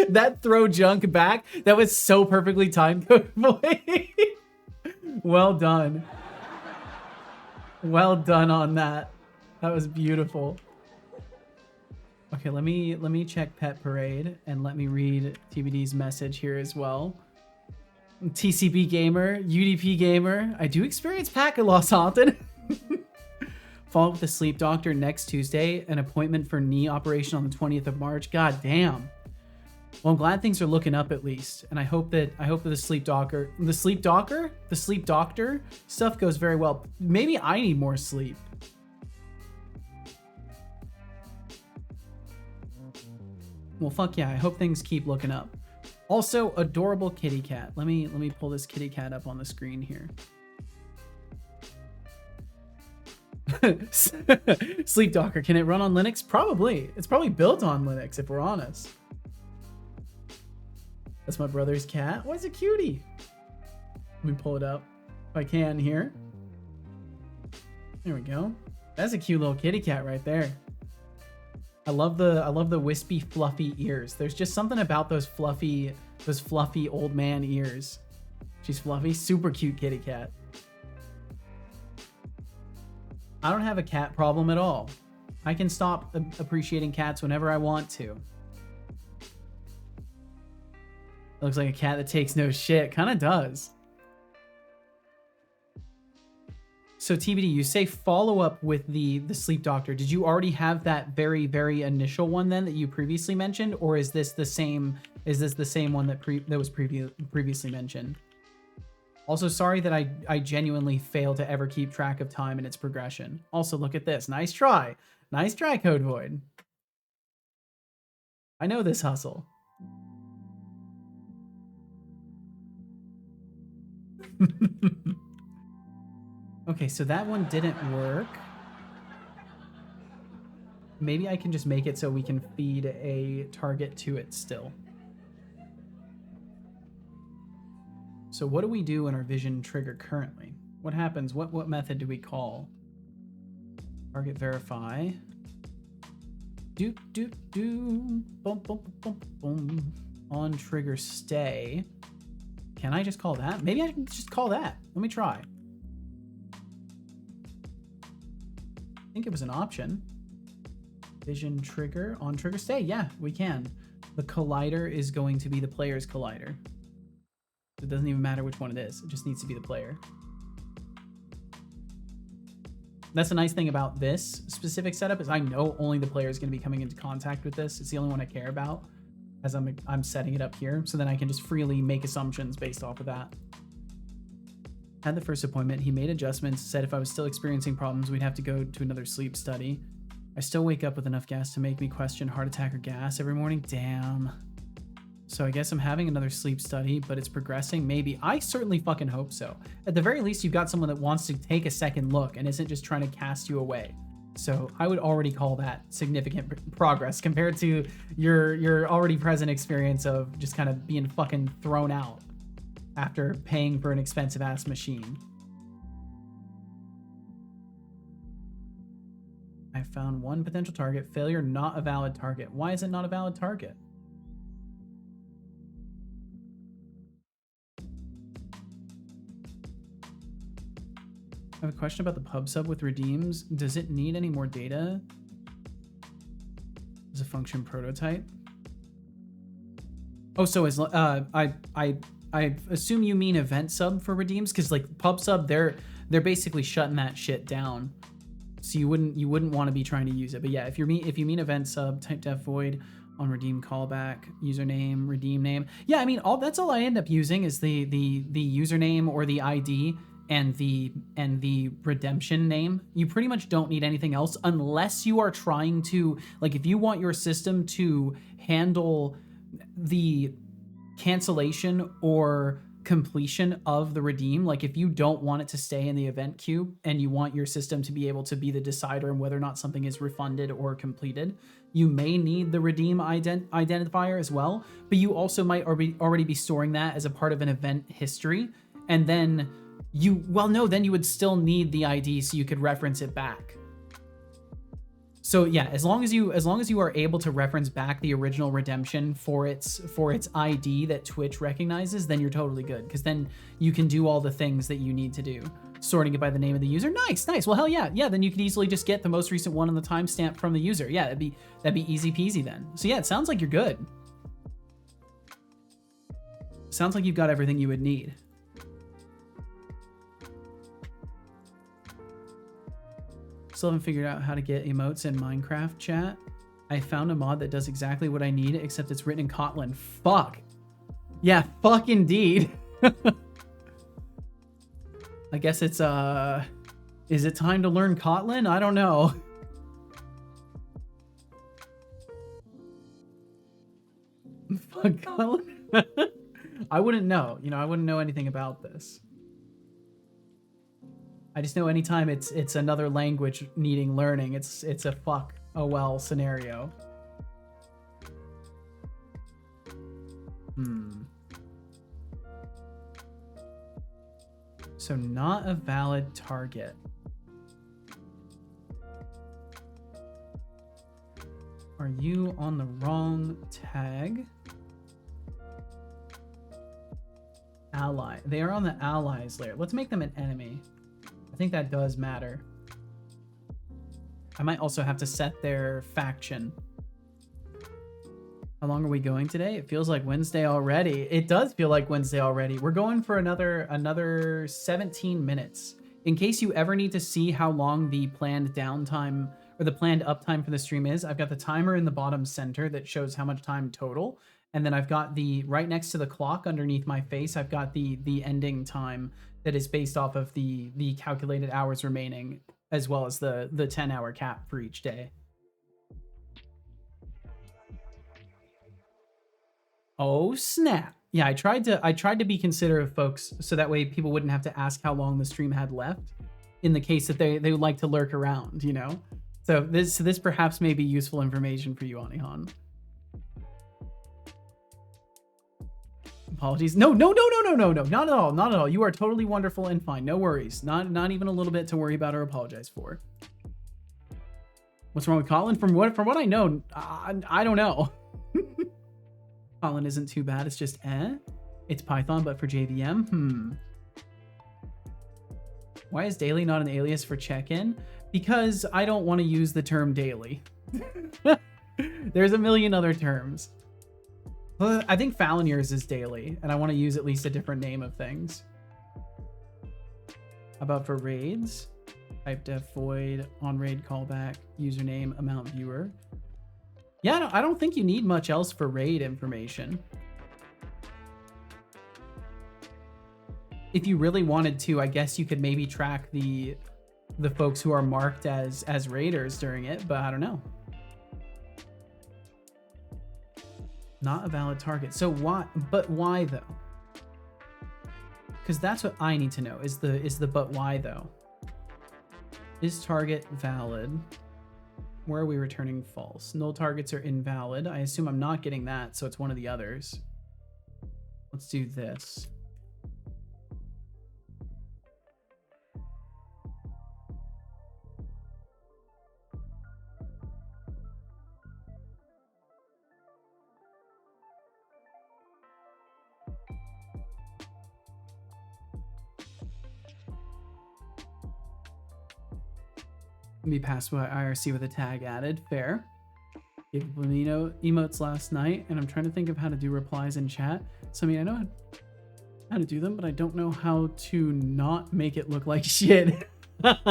That throw junk back, that was so perfectly timed, Code Boy. Well done. Well done on that. That was beautiful. Okay, let me check Pet Parade and let me read TBD's message here as well. TCB Gamer, UDP Gamer, I do experience packet loss often. Follow up with the sleep doctor next Tuesday, an appointment for knee operation on the 20th of March. God damn. Well, I'm glad things are looking up at least, and I hope that the sleep doctor stuff goes very well. Maybe I need more sleep. Well, fuck yeah, I hope things keep looking up. Also, adorable kitty cat. Let me pull this kitty cat up on the screen here. Sleep Docker, can it run on Linux? Probably. It's probably built on Linux if we're honest. That's my brother's cat. Why is it cutie? Let me pull it up if I can here. There we go. That's a cute little kitty cat right there. I love the wispy, fluffy ears. There's just something about those fluffy old man ears. She's fluffy, super cute kitty cat. I don't have a cat problem at all. I can stop appreciating cats whenever I want to. It looks like a cat that takes no shit. Kind of does. So TBD, you say follow up with the sleep doctor. Did you already have that very, very initial one then that you previously mentioned, or is this the same? Is this the same one that was previously mentioned? Also, sorry that I genuinely fail to ever keep track of time and its progression. Also, look at this. Nice try. Nice try, Code Void. I know this hustle. Okay, so that one didn't work. Maybe I can just make it so we can feed a target to it still. So what do we do in our vision trigger currently? What happens? What method do we call? Target verify. Doop doop doop. Boom boom boom boom. On trigger stay. Can I just call that? Maybe I can just call that. Let me try. I think it was an option. Vision trigger on trigger stay. Yeah, we can. The collider is going to be the player's collider. It doesn't even matter which one it is. It just needs to be the player. That's the nice thing about this specific setup is I know only the player is going to be coming into contact with this. It's the only one I care about as I'm setting it up here. So then I can just freely make assumptions based off of that. Had the first appointment. He made adjustments, said if I was still experiencing problems, we'd have to go to another sleep study. I still wake up with enough gas to make me question heart attack or gas every morning. Damn. So I guess I'm having another sleep study, but it's progressing. Maybe. I certainly fucking hope so. At the very least, you've got someone that wants to take a second look and isn't just trying to cast you away. So I would already call that significant progress compared to your already present experience of just kind of being fucking thrown out after paying for an expensive ass machine. I found one potential target. Failure, not a valid target. Why is it not a valid target? I have a question about the pub sub with redeems. Does it need any more data? As a function prototype? Oh, so as I assume you mean event sub for redeems, because like pub sub, they're basically shutting that shit down. So you wouldn't want to be trying to use it. But yeah, if you mean event sub, type def void on redeem callback, username, redeem name. Yeah, I mean that's all I end up using is the username or the ID and the redemption name. You pretty much don't need anything else unless you are trying to, like, if you want your system to handle the cancellation or completion of the redeem, like if you don't want it to stay in the event queue and you want your system to be able to be the decider on whether or not something is refunded or completed, you may need the redeem identifier as well, but you also might already be storing that as a part of an event history, and then then you would still need the ID so you could reference it back. So yeah, as long as you are able to reference back the original redemption for its ID that Twitch recognizes, then you're totally good, because then you can do all the things that you need to do. Sorting it by the name of the user. Nice. Well, hell yeah. Yeah, then you could easily just get the most recent one on the timestamp from the user. Yeah, that'd be easy peasy then. So yeah, it sounds like you're good. Sounds like you've got everything you would need. Still haven't figured out how to get emotes in Minecraft chat. I found a mod that does exactly what I need, except it's written in Kotlin. Fuck. Yeah, fuck indeed. I guess it's, is it time to learn Kotlin? I don't know. Fuck Kotlin? I wouldn't know. I wouldn't know anything about this. I just know anytime it's another language needing learning, it's a fuck oh well scenario. So not a valid target. Are you on the wrong tag? Ally. They are on the allies layer. Let's make them an enemy. I think that does matter. I might also have to set their faction. How long are we going today? It feels like Wednesday already. It does feel like Wednesday already. We're going for another 17 minutes. In case you ever need to see how long the planned downtime or the planned uptime for the stream is, I've got the timer in the bottom center that shows how much time total. And then I've got right next to the clock underneath my face, I've got the ending time that is based off of the calculated hours remaining, as well as the 10-hour cap for each day. Oh snap. Yeah, I tried to be considerate of folks so that way people wouldn't have to ask how long the stream had left in the case that they would like to lurk around, So this perhaps may be useful information for you, Anihan. Apologies. No, not at all. You are totally wonderful and fine. No worries. Not even a little bit to worry about or apologize for. What's wrong with Kotlin? From what I know, I don't know. Kotlin isn't too bad. It's just It's Python, but for JVM. Why is daily not an alias for check-in? Because I don't want to use the term daily. There's a million other terms. I think Falonier's is daily, and I want to use at least a different name of things. How about for raids? Type def void on raid callback, username, amount viewer. Yeah, I don't think you need much else for raid information. if you really wanted to, I guess you could maybe track the folks who are marked as raiders during it, but I don't know. Not a valid target. So why? But why though? Because that's what I need to know. Is the but why though? Is target valid? Where are we returning false? Null targets are invalid. I assume I'm not getting that, so it's one of the others. Let's do this. Be passed by IRC with a tag added. Fair. Gave emotes last night, and I'm trying to think of how to do replies in chat. So I mean, I know how to do them, but I don't know how to not make it look like shit. Well,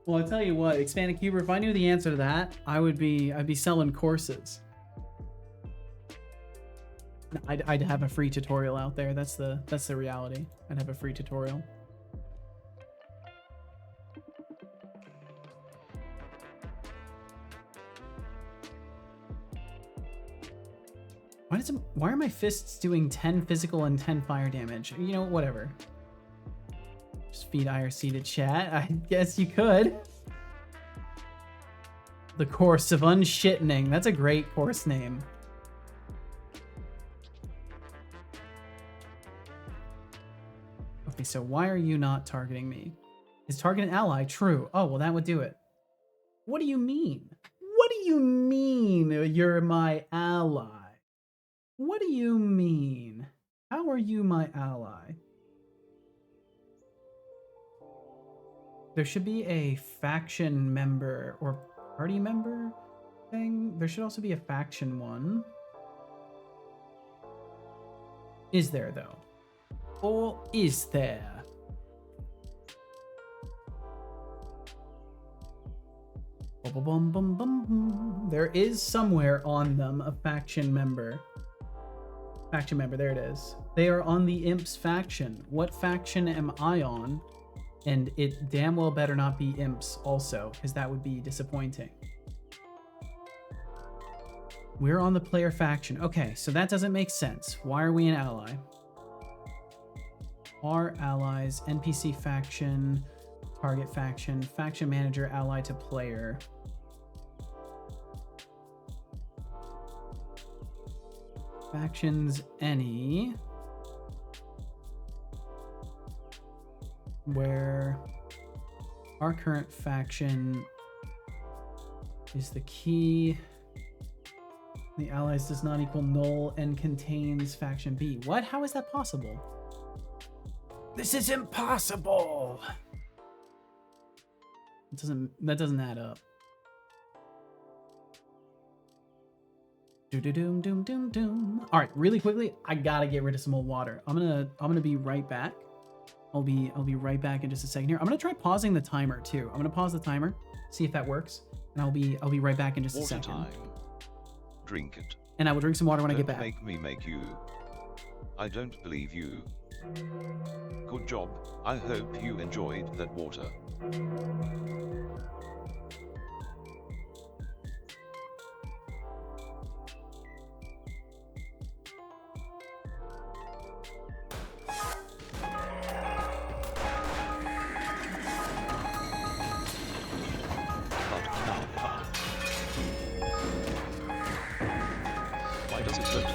I'll tell you what, Expanded Cuber, if I knew the answer to that, I'd be selling courses. I'd have a free tutorial out there. That's the reality. I'd have a free tutorial. Why are my fists doing 10 physical and 10 fire damage? You know, whatever. Just feed IRC to chat. I guess you could. The Course of Unshittening. That's a great course name. Okay, so why are you not targeting me? Is target an ally? True. Oh, well, that would do it. What do you mean? What do you mean you're my ally? What do you mean? How are you my ally? There should be a faction member or party member thing. There should also be a faction one. Is there, though? Or is there? Bum, bum, bum, bum. There is somewhere on them a faction member. Faction member, there it is. They are on the Imps faction. What faction am I on? And it damn well better not be Imps also, because that would be disappointing. We're on the player faction. Okay, so that doesn't make sense. Why are we an ally? Our allies, NPC faction, target faction, faction manager, ally to player. Factions any where our current faction is the key. The allies does not equal null and contains faction B. What? How is that possible? This is impossible. That doesn't add up. Doom doom doom doom. All right, really quickly, I gotta get rid of some old water. I'm gonna be right back. I'll be right back in just a second here. I'm gonna try pausing the timer too. I'm gonna pause the timer, see if that works, and I'll be right back in just a Water second. time. Drink it. And I will drink some water when I get Don't back. make me make you. I don't believe you. Good job. I hope you enjoyed that water. Why does it hurt?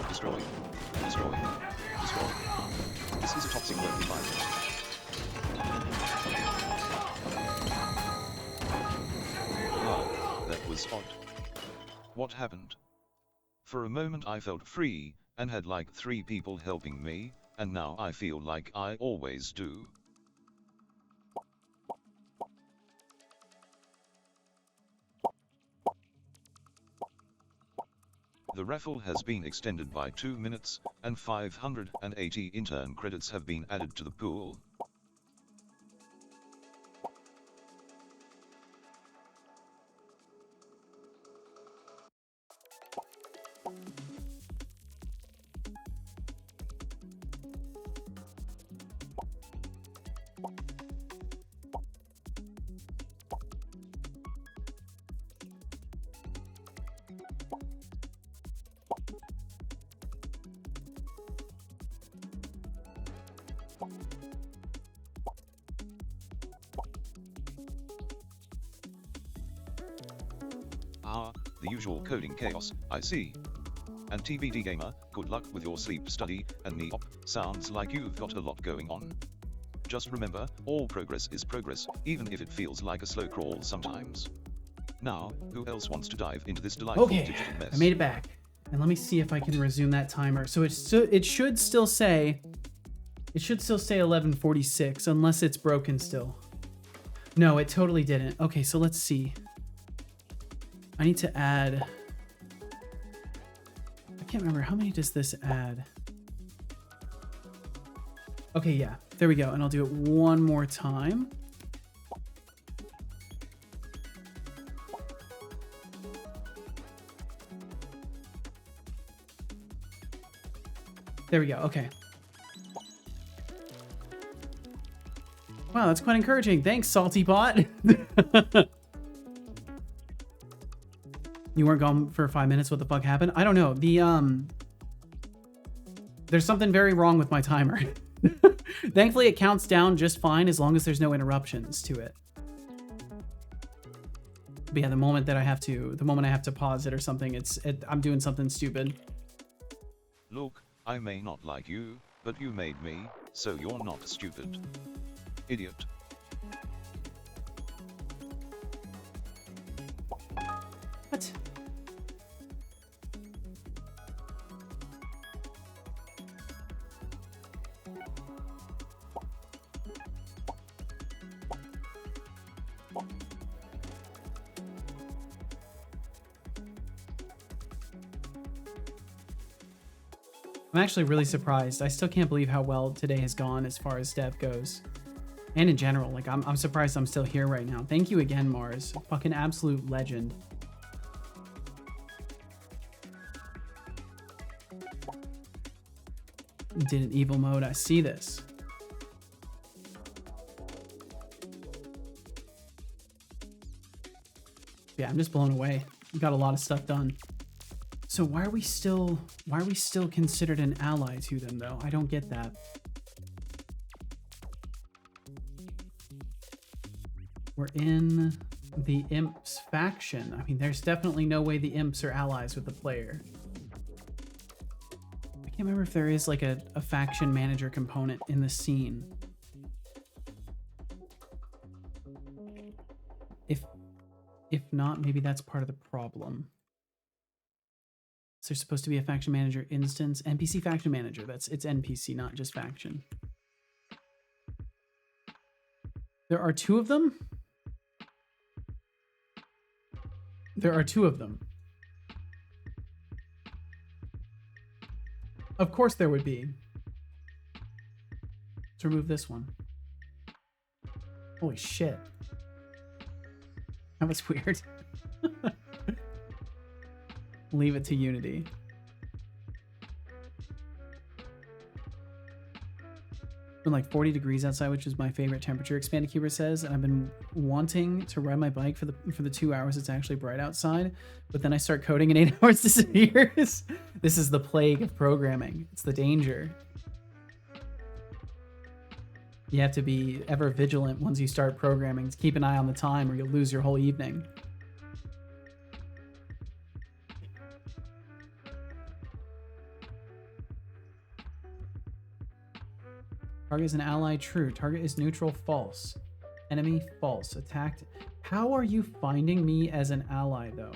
Destroy. Destroy. Destroy. This is a toxic work environment. Ah, that was odd. What happened? For a moment I felt free, and had like 3 people helping me, and now I feel like I always do. The raffle has been extended by 2 minutes, and 580 intern credits have been added to the pool. Ah, the usual coding chaos, I see. And TBD gamer, good luck with your sleep study, and Neop, sounds like you've got a lot going on. Just remember, all progress is progress, even if it feels like a slow crawl sometimes. Now, who else wants to dive into this delightful digital mess? I made it back. And let me see if I can resume that timer. So it should still say 11:46 unless it's broken still. No, it totally didn't. Okay, so let's see. I need to add, I can't remember, how many does this add? Okay, yeah, there we go. And I'll do it one more time. There we go, okay. Wow, that's quite encouraging. Thanks, Salty Bot. You weren't gone for 5 minutes. What the fuck happened? I don't know. There's something very wrong with my timer. Thankfully, it counts down just fine as long as there's no interruptions to it. But yeah, the moment I have to pause it or something, I'm doing something stupid. Look, I may not like you, but you made me, so you're not stupid. Idiot. What? I'm actually really surprised. I still can't believe how well today has gone as far as dev goes. And in general, like I'm surprised I'm still here right now. Thank you again, Mars. Fucking absolute legend. Did an evil mode. I see this. Yeah, I'm just blown away. We got a lot of stuff done. So why are we still considered an ally to them though? I don't get that. We're in the Imps faction. I mean, there's definitely no way the Imps are allies with the player. I can't remember if there is like a faction manager component in the scene. If not, maybe that's part of the problem. So there's supposed to be a faction manager instance. NPC faction manager. It's NPC, not just faction. There are two of them? There are two of them. Of course there would be. Let's remove this one. Holy shit. That was weird. Leave it to Unity. It's been like 40 degrees outside, which is my favorite temperature, Expanded Cuber says, and I've been wanting to ride my bike for the 2 hours it's actually bright outside, but then I start coding and 8 hours disappears. This is the plague of programming. It's the danger. You have to be ever vigilant once you start programming to keep an eye on the time or you'll lose your whole evening. Target is an ally, true. Target is neutral, false. Enemy, false. Attacked. How are you finding me as an ally, though?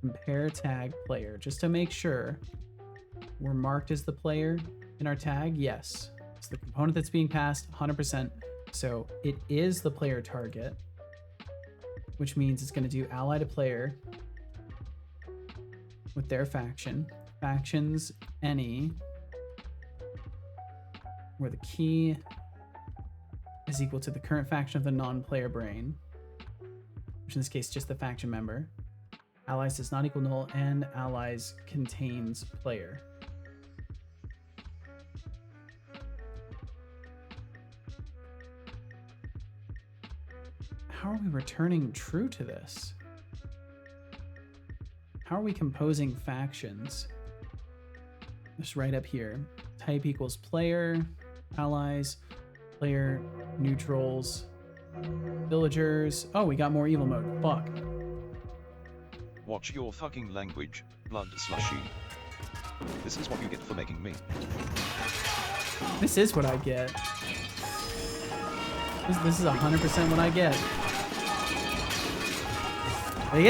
Compare tag player. Just to make sure we're marked as the player in our tag. Yes. It's the component that's being passed, 100%. So it is the player target. which means it's going to do ally to player with their faction. Factions any where the key is equal to the current faction of the non-player brain, which in this case just the faction member. Allies does not equal null, and allies contains player. How are we returning true to this? How are we composing factions? Just right up here. Type equals player, allies, player, neutrals, villagers. Oh, we got more evil mode. Fuck. Watch your fucking language, blood slushy. This is what you get for making me. This is what I get. This is 100% what I get. It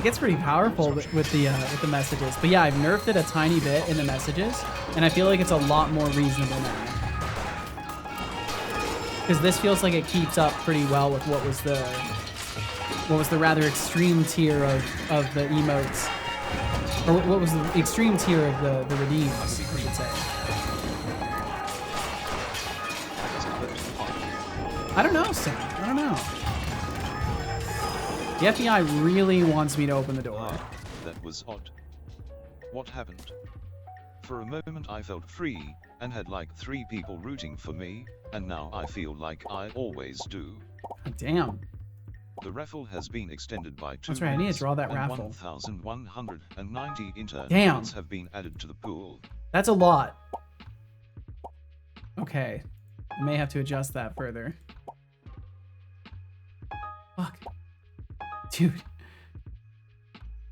gets pretty powerful with the messages. But yeah, I've nerfed it a tiny bit in the messages, and I feel like it's a lot more reasonable now. Because this feels like it keeps up pretty well with what was the rather extreme tier of the emotes, or what was the extreme tier of the redeems, I should say. I don't know, Sam. I don't know. The FBI really wants me to open the door. That was odd. What happened? For a moment I felt free, and had like 3 people rooting for me, and now I feel like I always do. Damn. The raffle has been extended by 2 That's right, I need to draw that and raffle. 1,190 intern Damn. points have been added to the pool. That's a lot. Okay. I may have to adjust that further. Fuck. Dude.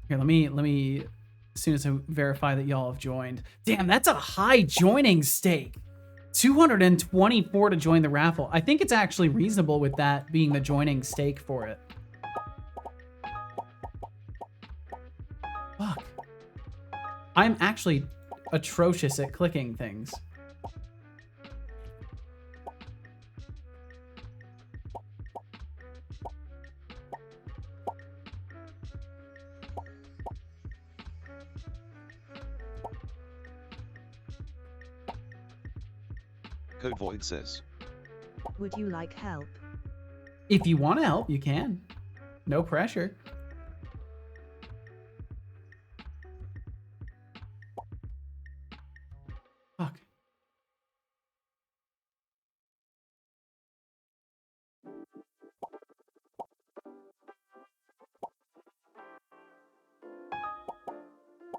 Here, let me as soon as I verify that y'all have joined. Damn, that's a high joining stake. 224 to join the raffle. I think it's actually reasonable with that being the joining stake for it. Fuck. I'm actually atrocious at clicking things. Code Void says, Would you like help? If you want to help, you can. No pressure. Fuck.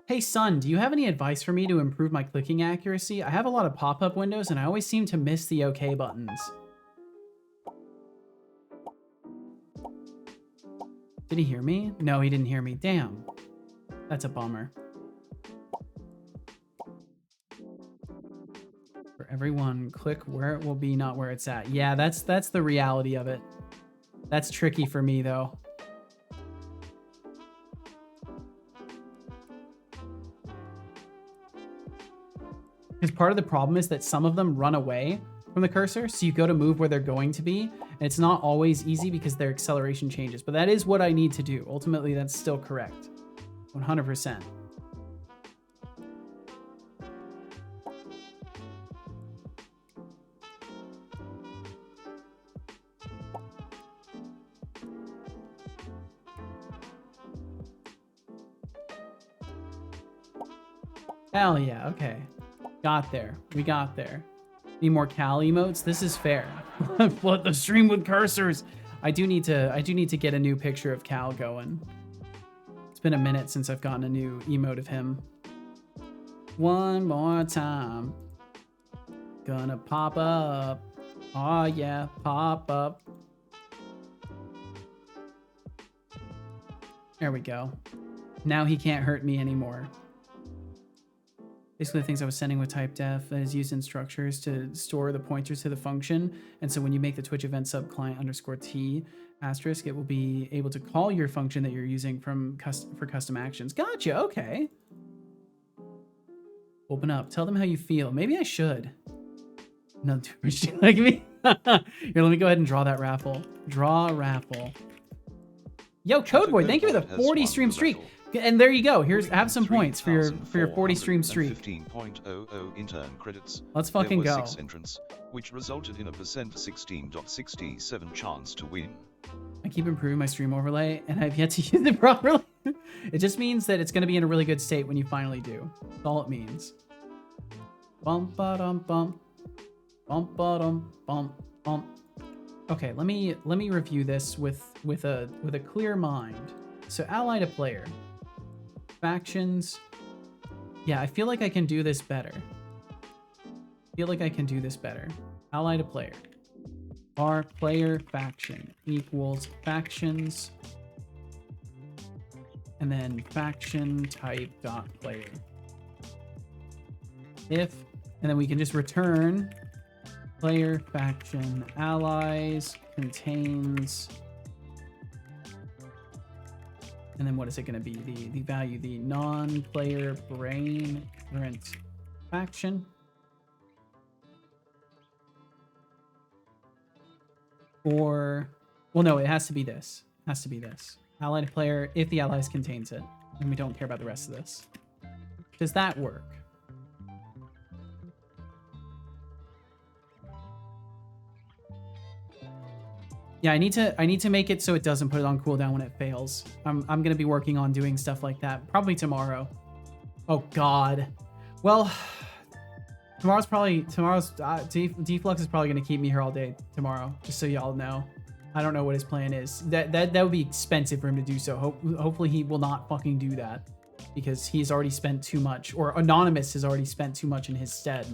Hey son, do you have any advice for me to improve my clicking accuracy? I have a lot of pop-up windows and I always seem to miss the OK buttons. Did he hear me? No, he didn't hear me. Damn. That's a bummer. For everyone, click where it will be, not where it's at. Yeah, that's the reality of it. That's tricky for me though. Because part of the problem is that some of them run away from the cursor, so you go to move where they're going to be, and it's not always easy because their acceleration changes. But that is what I need to do. Ultimately, that's still correct. 100%. Hell yeah, okay. Got there. We got there. Need more Cal emotes? This is fair. Flood the stream with cursors. I do need to get a new picture of Cal going. It's been a minute since I've gotten a new emote of him. One more time. Gonna pop up. Oh yeah, pop up. There we go. Now he can't hurt me anymore. Basically, the things I was sending with typedef is used in structures to store the pointers to the function. And so when you make the Twitch event sub client _t asterisk, it will be able to call your function that you're using for custom actions. Gotcha. Okay. Open up. Tell them how you feel. Maybe I should. No, like me. Here, let me go ahead and draw that raffle. Draw a raffle. Yo, Codeboy, thank you for the 40 stream streak. And there you go. Have some points for your 40 stream streak. 15.00 intern credits. Let's fucking there were go. 6 entrants, which resulted in a %16.67 chance to win. I keep improving my stream overlay, and I've yet to use it properly. It just means that it's going to be in a really good state when you finally do. That's all it means. Bump ba dum bump. Bump ba dum bump bump. Okay, let me review this with a clear mind. So ally to player. Factions. Yeah, I feel like I can do this better. Ally to player. Our player faction equals factions. And then faction type dot player. And then we can just return player faction allies contains. And then what is it going to be? The value, the non-player brain current faction. Or, well, no, it has to be this. Allied player, if the allies contains it. And we don't care about the rest of this. Does that work? Yeah, I need to make it so it doesn't put it on cooldown when it fails. I'm gonna be working on doing stuff like that probably tomorrow. Oh God. Well, tomorrow's Deflux is probably gonna keep me here all day tomorrow. Just so y'all know. I don't know what his plan is. That would be expensive for him to do so. Hopefully he will not fucking do that because he's already spent too much, or Anonymous has already spent too much in his stead.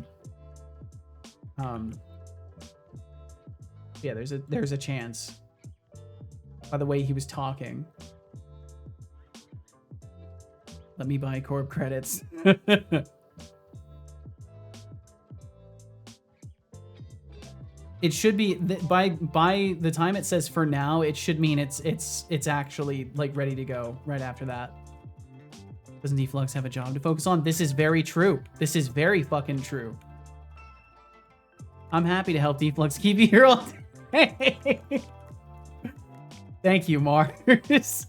Yeah, there's a chance. By the way he was talking. Let me buy Corp credits. It should be by the time it says for now, it should mean it's actually like ready to go right after that. Doesn't Deflux have a job to focus on? This is very true. This is very fucking true. I'm happy to help Deflux keep you here all day. Thank you, Mars.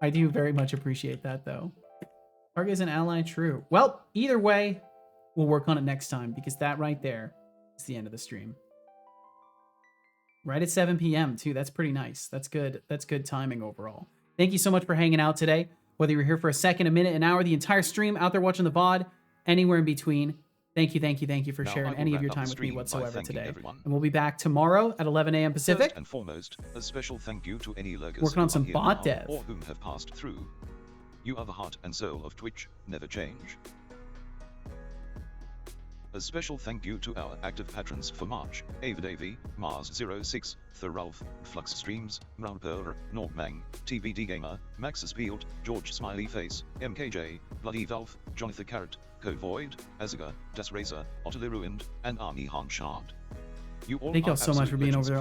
I do very much appreciate that, though. Target is an ally, true. Well, either way, we'll work on it next time because that right there is the end of the stream. Right at 7 p.m. too. That's pretty nice. That's good. That's good timing overall. Thank you so much for hanging out today. Whether you're here for a second, a minute, an hour, the entire stream, out there watching the VOD, anywhere in between. Thank you for sharing any of your time with me whatsoever today. Everyone. And we'll be back tomorrow at 11 a.m. Pacific. First and foremost, a special thank you to any lurkers working on some who are bot here dev now or whom have passed through. You are the heart and soul of Twitch, never change. A special thank you to our active patrons for March: Avadavi, Mars06, Thoralf, Flux Streams, Raulper, Normang, TVD Gamer, Maxis Field, George Smiley Face, MKJ, Bloody Valve, Jonathan Carrot, Covoid, Azaga, Das Racer, Otterly Ruined, and Army Hanshard. You all Thank y'all so much for being over there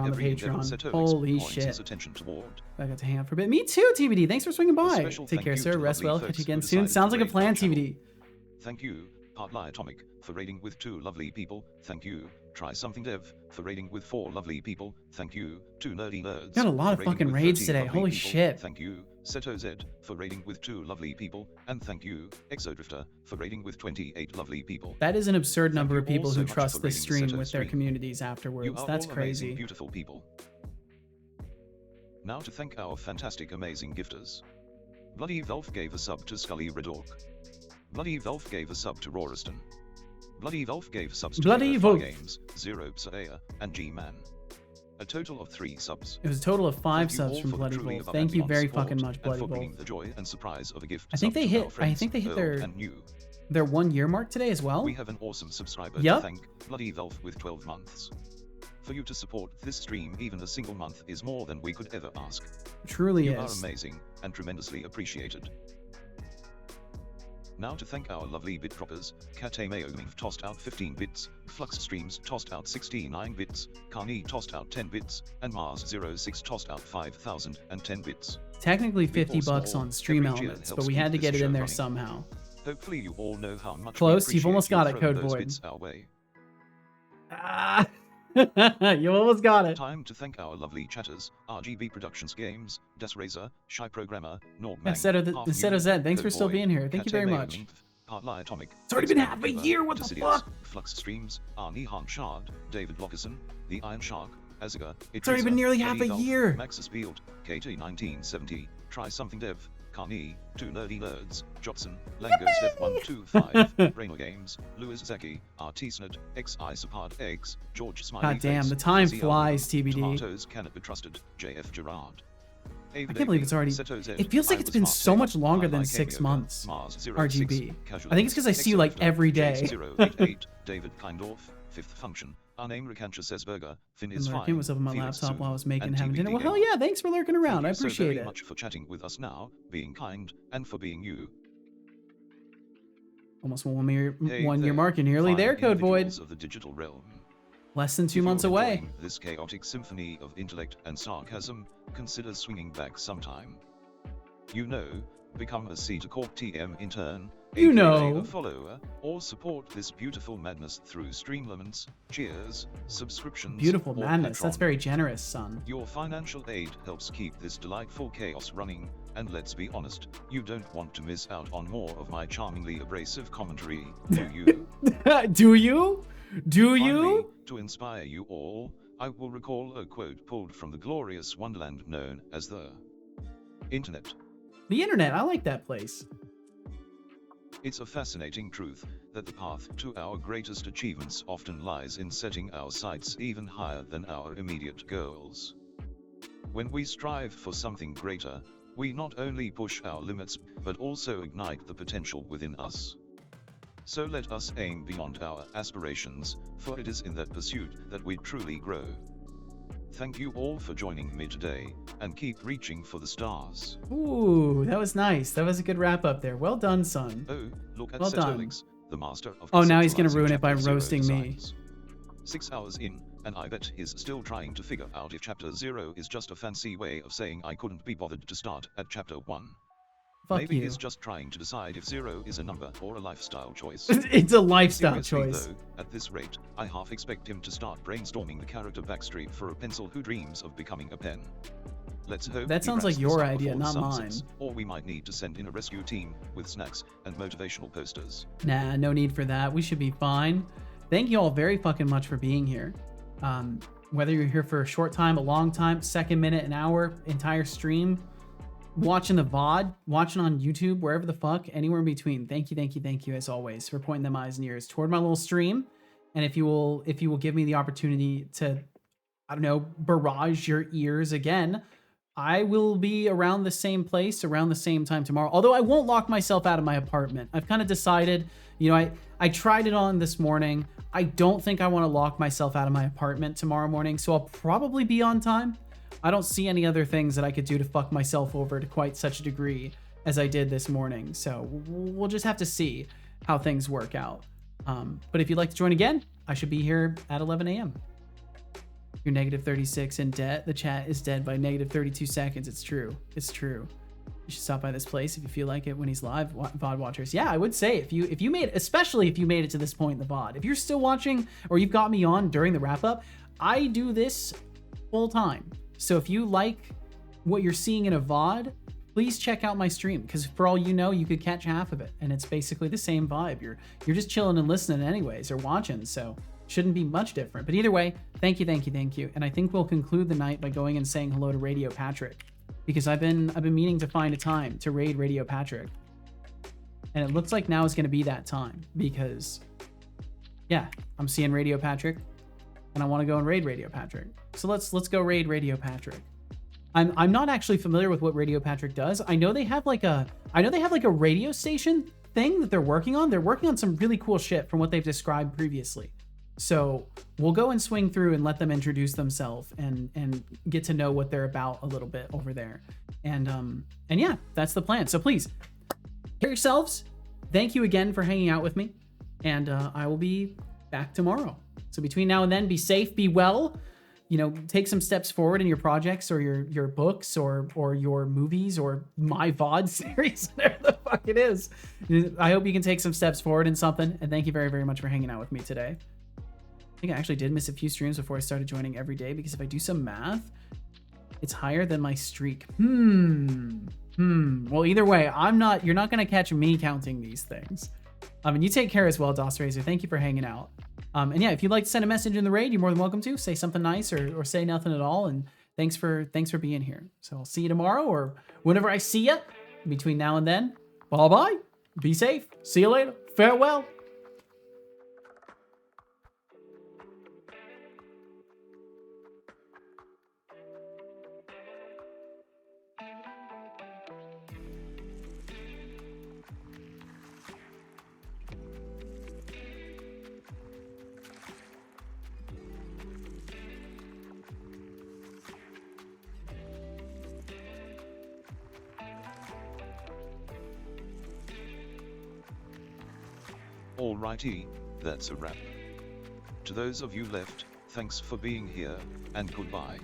on the every Patreon. Holy shit. Attention toward. I got to hang out for a bit. Me too, TBD. Thanks for swinging by. Take care, sir. Rest well. Catch you again soon. Sounds like a plan, TBD. Thank you, Partly Atomic, for raiding with 2 lovely people. Thank you, Try Something Dev, for raiding with 4 lovely people. Thank you, 2 Nerdy Nerds. Got a lot of fucking raids today. Holy shit. Thank you, Seto Z, for raiding with 2 lovely people. And thank you, Exodrifter, for raiding with 28 lovely people. That is an absurd number of people who so much trust for this raiding stream Seto with their stream. communities You afterwards. are That's all crazy. amazing, beautiful people. Now to thank our fantastic, amazing gifters. Bloody Velf gave a sub to Scully Redork. Bloody Velf gave a sub to Roriston. Bloody Velf gave subs to Bloody Far Velf. Games, Zero Psaea, and G-Man. A total of 3 subs. It was a total of 5 Thank you subs all from for the Bloody truly Wolf. above Thank and you beyond very support, fucking much, and Bloody for Wolf. bringing the joy and surprise of a gift I think sub they to hit. our I friends, think they hit old their and new. 1 year mark today as well. We have an awesome subscriber Yup. to thank, Bloody Velf, with 12 months. For you to support this stream even a single month is more than we could ever ask. Truly You is. are amazing, and tremendously appreciated. Now to thank our lovely bit droppers, Katemayo tossed out 15 bits, Flux Streams tossed out 69 bits, Carney tossed out 10 bits, and Mars06 tossed out 5,010 bits. Technically Big 50 or bucks small, on stream every cheer elements, helps but we keep had to this get it show in there running. somehow. Hopefully you all know how much Close, we you've almost appreciate got you it, throwing Code those Void. bits our way. Ah. You almost got it. Time to thank our lovely chatters, RGB Productions Games, Desrazer, Shy Programmer, Norgmang, Yeah, Seto Zed, thanks for still being here. Thank you very much. Atomic, It's already been half a year, what the fuck? Flux Streams, Arnie Han Shard, David Lockerson, The Iron Shark, Aziga, It's already been nearly half a year. Maxis Field, KT1970, Try Something Dev, Carney, 2 Nerdy Nerds, Jobson, Langos Dev 125, Brainer Games, Louis Zeki, Artisnet, XI Support X, George Smiley. God damn, Face, the time CL, flies, TBD. Tomatoes cannot be trusted, JF Gerard. I can't believe it's already. It feels like it's been so much longer than 6 months. RGB. I think it's because I see you like every day. 088, David Kindorf, Fifth Function. Our name Recantia says Burger. Finn is fine. What's up on my Felix laptop while I was making and having TBD dinner? Well, hell yeah! Thanks for lurking around. I Thank you appreciate so very it. much for chatting with us now, being kind, and for being you. Almost 1 year, Hey 1 year there, mark, and nearly there, fine Code Void. individuals of the digital realm. Less than 2 If months you're away. enjoying this chaotic symphony of intellect and sarcasm, consider swinging back sometime. You know, become a C to Corp TM intern, You aka know. a follower, or support this beautiful madness through Streamlaments, cheers, subscriptions, Beautiful or madness. That's Patreon. very generous, son. Your financial aid helps keep this delightful chaos running, and let's be honest, you don't want to miss out on more of my charmingly abrasive commentary, do you? Do you? Do you? Finally, to inspire you all, I will recall a quote pulled from the glorious wonderland known as the Internet. The internet. I like that place. It's a fascinating truth that the path to our greatest achievements often lies in setting our sights even higher than our immediate goals. When we strive for something greater, we not only push our limits, but also ignite the potential within us. So let us aim beyond our aspirations, for it is in that pursuit that we truly grow. Thank you all for joining me today, and keep reaching for the stars. Ooh, that was nice. That was a good wrap up there. Well done, son. Oh, look at Well done. Setolix, the master of Oh, now he's gonna conceptualizing ruin it by Chapter Zero roasting me. designs. 6 hours in, and I bet he's still trying to figure out if Chapter 0 is just a fancy way of saying I couldn't be bothered to start at Chapter 1. Fuck Maybe you. he's just trying to decide if 0 is a number or a lifestyle choice. It's a lifestyle Seriously, choice. though, at this rate, I half expect him to start brainstorming the character backstory for a pencil who dreams of becoming a pen. Let's hope That he sounds wraps like your this up idea, before the not sun mine. sets, or we might need to send in a rescue team with snacks and motivational posters. Nah, no need for that. We should be fine. Thank you all very fucking much for being here. Whether you're here for a short time, a long time, second, minute, an hour, entire stream, watching the VOD, watching on YouTube, wherever the fuck, anywhere in between. Thank you as always for pointing them eyes and ears toward my little stream. And if you will give me the opportunity to, I don't know, barrage your ears again, I will be around the same place around the same time tomorrow. Although I won't lock myself out of my apartment. I've kind of decided, you know, I tried it on this morning. I don't think I want to lock myself out of my apartment tomorrow morning, so I'll probably be on time. I don't see any other things that I could do to fuck myself over to quite such a degree as I did this morning. So we'll just have to see how things work out. But if you'd like to join again, I should be here at 11 a.m. You're negative 36 in debt. The chat is dead by negative 32 seconds. It's true. It's true. You should stop by this place if you feel like it when he's live. VOD watchers. Yeah, I would say if you made, especially if you made it to this point in the VOD, if you're still watching or you've got me on during the wrap up, I do this full time. So if you like what you're seeing in a VOD, please check out my stream, because for all you know, you could catch half of it, and it's basically the same vibe. You're just chilling and listening anyways, or watching, so shouldn't be much different. But either way, thank you. And I think we'll conclude the night by going and saying hello to Radio Patrick, because I've been meaning to find a time to raid Radio Patrick, and it looks like now is going to be that time, because yeah, I'm seeing Radio Patrick, and I want to go and raid Radio Patrick. So let's go raid Radio Patrick. I'm not actually familiar with what Radio Patrick does. I know they have like a radio station thing that they're working on. They're working on some really cool shit from what they've described previously. So we'll go and swing through and let them introduce themselves and get to know what they're about a little bit over there. And yeah, that's the plan. So please, care yourselves. Thank you again for hanging out with me, and I will be back tomorrow. So between now and then, be safe, be well. You know, take some steps forward in your projects or your books or your movies or my VOD series, whatever the fuck it is. I hope you can take some steps forward in something. And thank you very, very much for hanging out with me today. think I actually did miss a few streams before I started joining every day, because if I do some math, it's higher than my streak. Well, either way, you're not gonna catch me counting these things. And you take care as well, DOS Razor. Thank you for hanging out. And yeah, if you'd like to send a message in the raid, you're more than welcome to. Say something nice or say nothing at all. And thanks for being here. So I'll see you tomorrow or whenever I see you between now and then. Bye-bye. Be safe. See you later. Farewell. Alrighty, that's a wrap. To those of you left, thanks for being here, and goodbye.